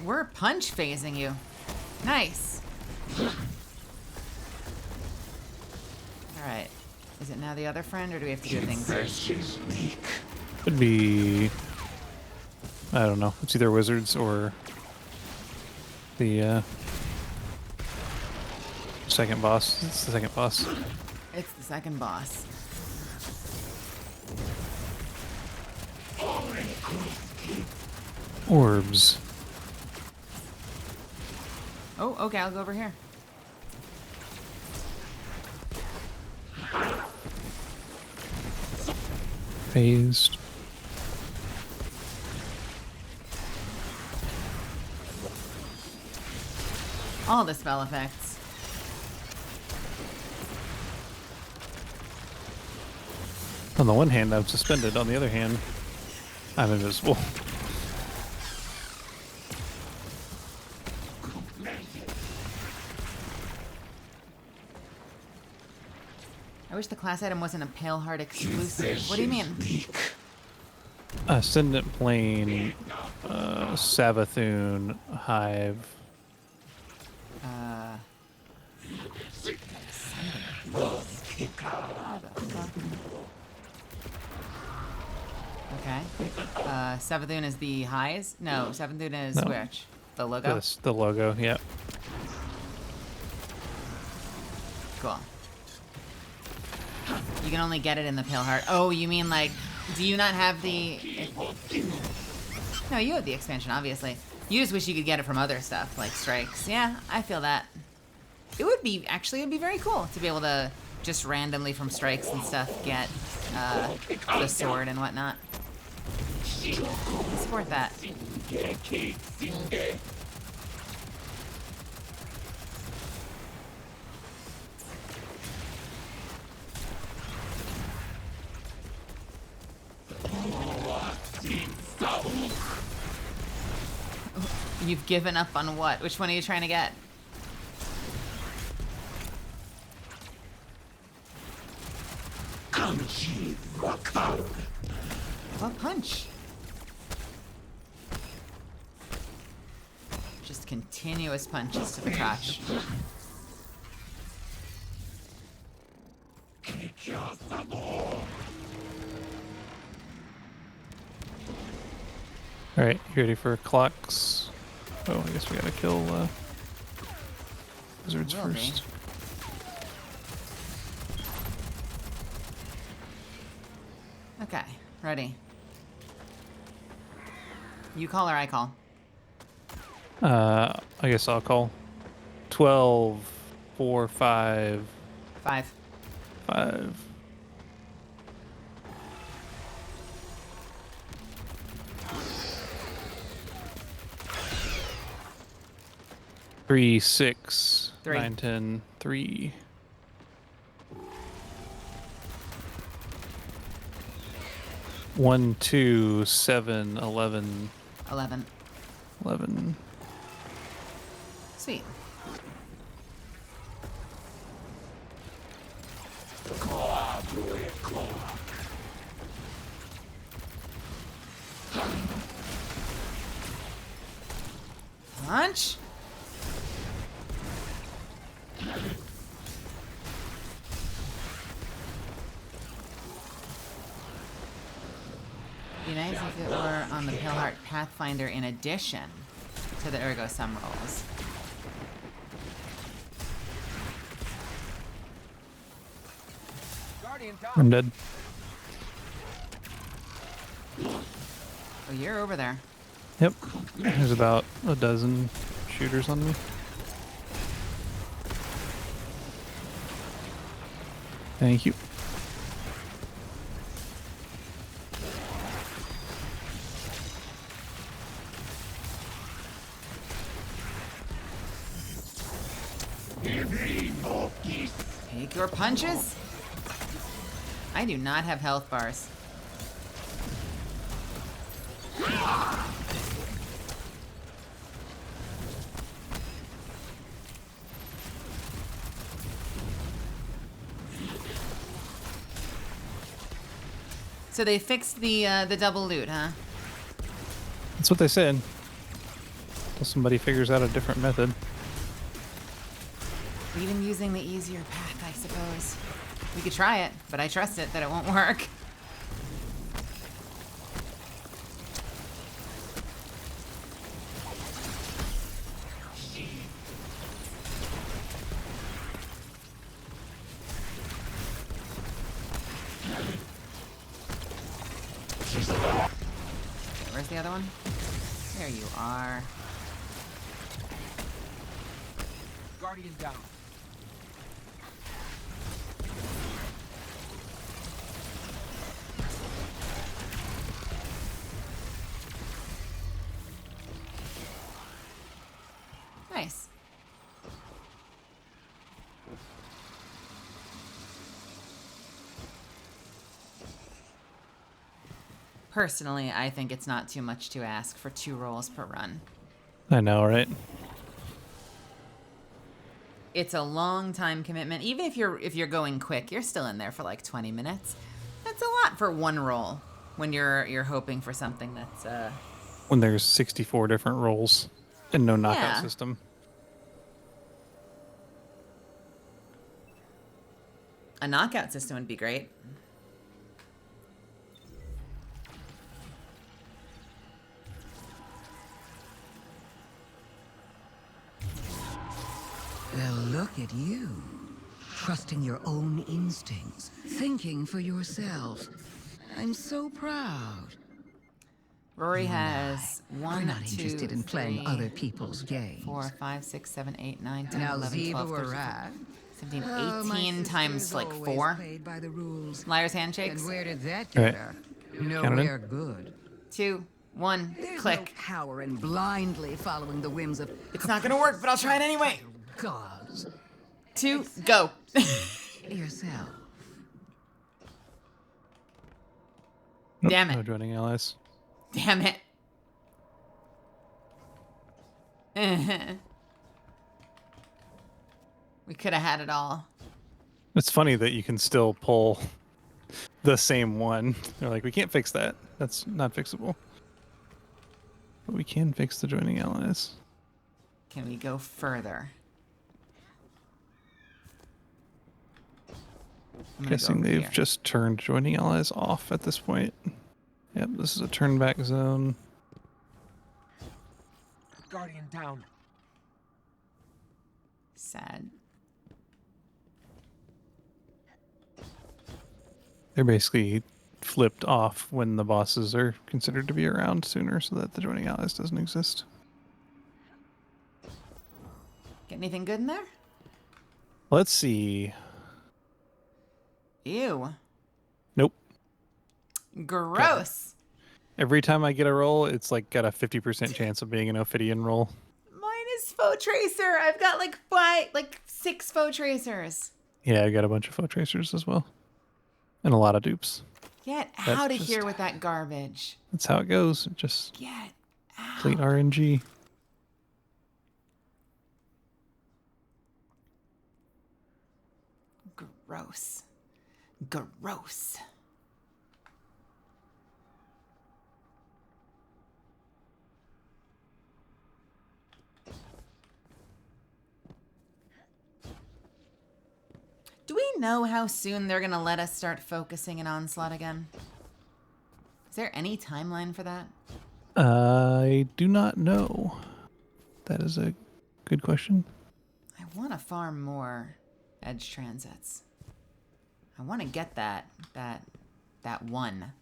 We're punch phasing you. Nice. Alright. Is it now the other friend, or do we have to do a thing first? Could be... I don't know. It's either wizards or the second boss. It's the second boss. It's the second boss. Orbs. Oh, okay, I'll go over here. Phased. All the spell effects. On the one hand, I'm suspended. On the other hand, I'm invisible. I wish the class item wasn't a Pale Heart exclusive. What do you mean? Ascendant Plane, Savathun, Hive. Okay. Savathun is the highs? No, Savathun is which? The logo? The logo, yeah. Cool. You can only get it in the Pale Heart. Oh, you mean like, do you not have the... No, you have the expansion, obviously. You just wish you could get it from other stuff, like strikes. Yeah, I feel that. It would be, actually, it would be very cool to be able to just randomly from strikes and stuff get the sword and whatnot. Support that. You've given up on what? Which one are you trying to get? What punch? Just continuous punches to the crotch. Alright, you ready for clocks? Oh, I guess we gotta kill wizards first. Okay, ready. You call or I call? I guess I'll call. 12, 4, 5. 5. 5. 3, 6, 3. 9, 10, 3. 1, 2, 7, 11. 11. 11. Sweet. Punch. Be nice if it were on the Paleheart Pathfinder in addition to the Ergo Sum rolls. I'm dead. Oh, you're over there. Yep. There's about a dozen shooters on me. Thank you. Take your punches. I do not have health bars. So they fixed the double loot, huh? That's what they said. Until somebody figures out a different method. Even using the easier path, I suppose. We could try it, but I trust it that it won't work. Where's the other one? There you are. Guardian down. Nice. Personally, I think it's not too much to ask for 2 rolls per run. I know, right? It's a long time commitment. Even if you're going quick, you're still in there for like 20 minutes. That's a lot for 1 roll when you're hoping for something that's When there's 64 different rolls and no knockout Yeah. system. a knockout system would be great. Well, look at you. Trusting your own instincts. Thinking for yourselves. I'm so proud. Rory has We're not interested in playing other people's games. 4, 5, 6, 7, 8, 9, 10, Now, 11, Ziva 12, 13, Warat. 17, Oh, my 18 times sister's like always 4. played by the rules. Liar's handshakes. And where did that All get right. her? Count it Nowhere in. good. 2, 1, There's click. no power in blindly following the whims of It's not gonna work, but I'll try it anyway. gods. 2, go. Yourself. Nope, Damn it. No joining allies. Damn it. We could have had it all. It's funny that you can still pull the same one. They're like, we can't fix that. That's not fixable. But we can fix the joining allies. Can we go further? I'm gonna Guessing go over they've here. just turned joining allies off at this point. Yep, this is a turn back zone. Guardian down. Sad. They're basically flipped off when the bosses are considered to be around sooner so that the joining allies doesn't exist. Get anything good in there? Let's see. Ew. Nope. Gross. Every time I get a roll, it's like got a 50% chance of being an Ophidian roll. Mine Please, Foe Tracer. I've got like 6 Foe Tracers. Yeah, I got a bunch of Foe Tracers as well. And a lot of dupes. Get out of here with that garbage. That's how it goes. Just get out. Complete RNG. Gross. Gross. Do we know how soon they're going to let us start focusing in Onslaught again? Is there any timeline for that? I do not know. That is a good question. I want to farm more edge transits. I want to get that one.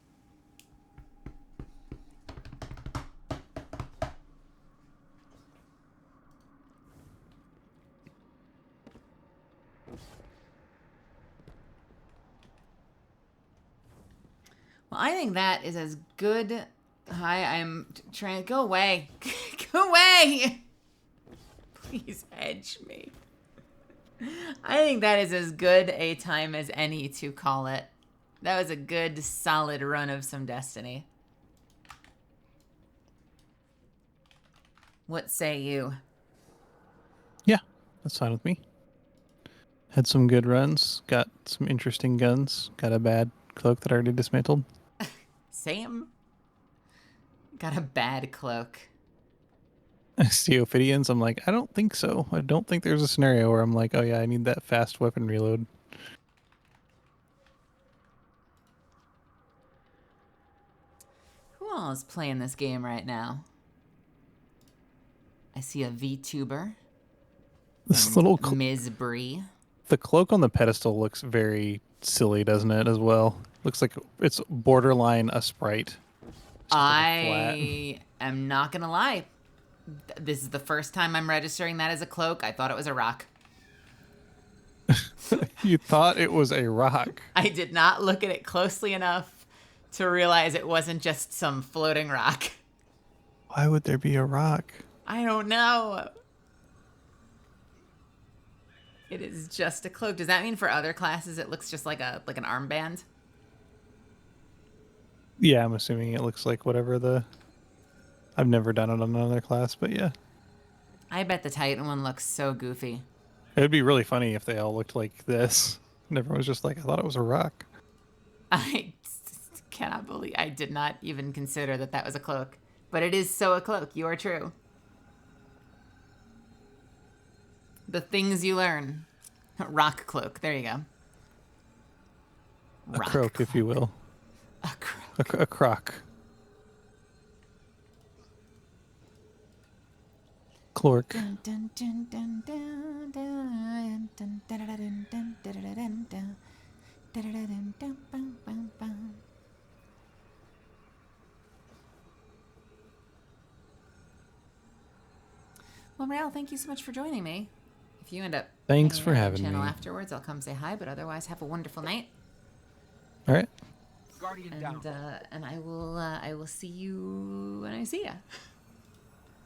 Well, I think that is as good. Hi, I'm trying to go away. Go away. Please edge me. I think that is as good a time as any to call it. That was a good, solid run of some Destiny. What say you? Yeah, that's fine with me. Had some good runs. Got some interesting guns. Got a bad cloak that I already dismantled. Same. Got a bad cloak. Steophidians, I'm like, I don't think so. I don't think there's a scenario where I'm like, oh yeah, I need that fast weapon reload. Who all is playing this game right now? I see a VTuber. This little Ms. Bree. The cloak on the pedestal looks very silly, doesn't it, as well? Looks like it's borderline a sprite. I am not going to lie. This is the first time I'm registering that as a cloak. I thought it was a rock. You thought it was a rock? I did not look at it closely enough to realize it wasn't just some floating rock. Why would there be a rock? I don't know. It is just a cloak. Does that mean for other classes it looks just like an armband? Yeah, I'm assuming it looks like whatever the... I've never done it on another class, but yeah. I bet the Titan one looks so goofy. It would be really funny if they all looked like this. And everyone was just like, I thought it was a rock. I cannot believe... I did not even consider that was a cloak. But it is so a cloak. You are true. The things you learn. Rock cloak. There you go. A croak, if you will. A croak. A croc. Clork. Well, Rael, thank you so much for joining me. If you end up Thanks for on having the channel me. afterwards, I'll come say hi, but otherwise have a wonderful night. All right. And I will see you when I see ya.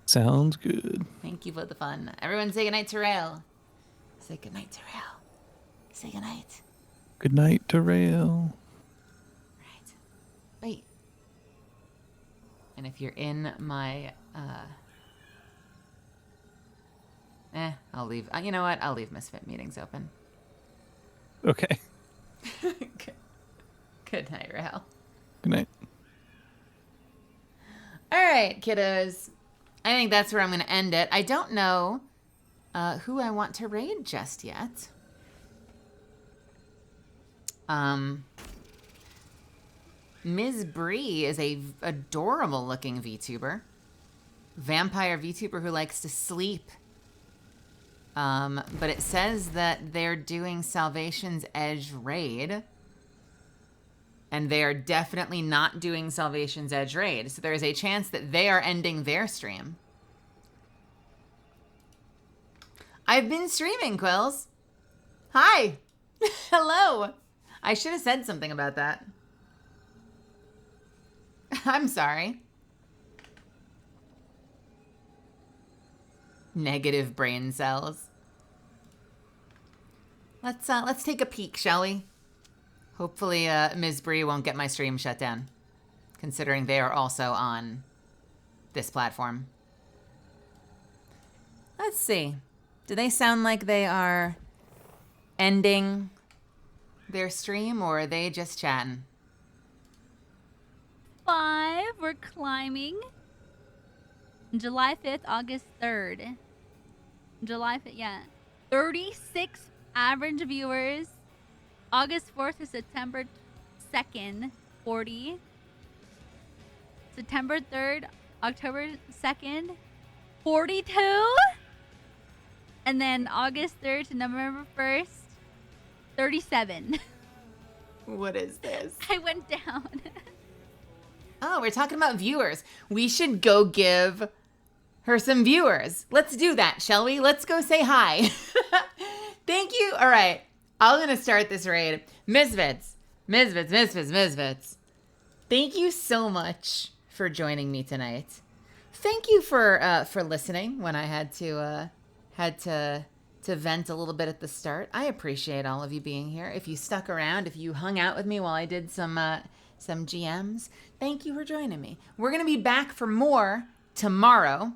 Sounds good. Thank you for the fun. Everyone say goodnight to Rael. Say goodnight to Rael. Say goodnight. Good night to Rael. Right. Wait. And if you're in my I'll leave. You know what? I'll leave Misfit meetings open. Okay. Good night, Rael. Good night. All right, kiddos. I think that's where I'm going to end it. I don't know who I want to raid just yet. Ms. Bree is a adorable looking VTuber. Vampire VTuber who likes to sleep. But it says that they're doing Salvation's Edge raid. And they are definitely not doing Salvation's Edge raid. So there is a chance that they are ending their stream. I've been streaming, Quills. Hi. Hello. I should have said something about that. I'm sorry. Negative brain cells. Let's take a peek, shall we? Hopefully, Ms. Bree won't get my stream shut down, considering they are also on this platform. Let's see. Do they sound like they are ending their stream, or are they just chatting? 5, we're climbing. July 5th, August 3rd. July 5th, yeah. 36 average viewers. August 4th to September 2nd, 40. September 3rd, October 2nd, 42. And then August 3rd to November 1st, 37. What is this? I went down. Oh, we're talking about viewers. We should go give her some viewers. Let's do that, shall we? Let's go say hi. Thank you. All right. I'm going to start this raid. Misfits. Thank you so much for joining me tonight. Thank you for listening when I had to vent a little bit at the start. I appreciate all of you being here. If you stuck around, if you hung out with me while I did some GMs, thank you for joining me. We're going to be back for more tomorrow.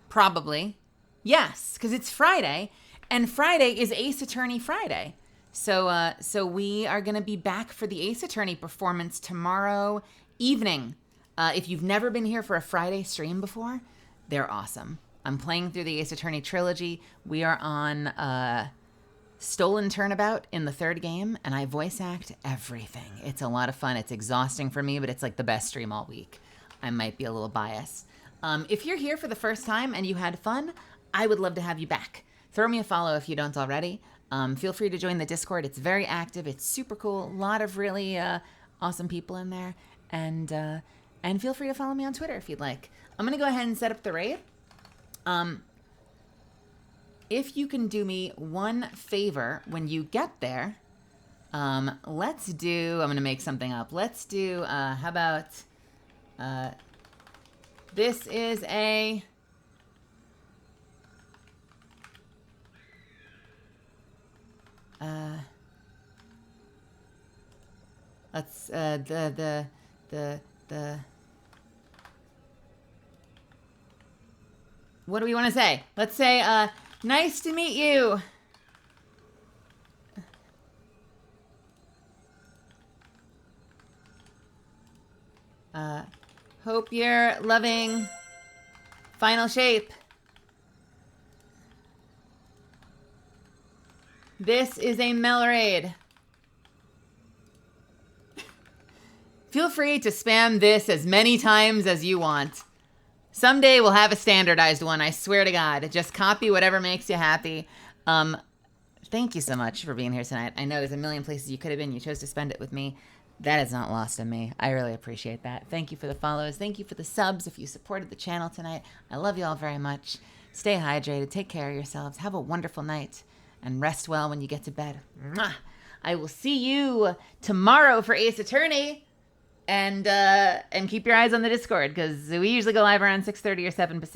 Probably. Yes, because it's Friday, and Friday is Ace Attorney Friday. So we are going to be back for the Ace Attorney performance tomorrow evening. If you've never been here for a Friday stream before, they're awesome. I'm playing through the Ace Attorney trilogy. We are on Stolen Turnabout in the 3rd game, and I voice act everything. It's a lot of fun. It's exhausting for me, but it's like the best stream all week. I might be a little biased. If you're here for the first time and you had fun, I would love to have you back. Throw me a follow if you don't already. Feel free to join the Discord. It's very active. It's super cool. A lot of really awesome people in there. And feel free to follow me on Twitter if you'd like. I'm going to go ahead and set up the raid. If you can do me one favor when you get there, let's do, I'm going to make something up. Let's do, how about, this is a, let's, what do we want to say? Let's say, nice to meet you. Hope you're loving Final Shape. This is a Melraid. Feel free to spam this as many times as you want. Someday we'll have a standardized one, I swear to God. Just copy whatever makes you happy. Thank you so much for being here tonight. I know there's a million places you could have been. You chose to spend it with me. That is not lost on me. I really appreciate that. Thank you for the follows. Thank you for the subs if you supported the channel tonight. I love you all very much. Stay hydrated. Take care of yourselves. Have a wonderful night. And rest well when you get to bed. Mwah! I will see you tomorrow for Ace Attorney. And keep your eyes on the Discord, because we usually go live around 6:30 or 7 Pacific.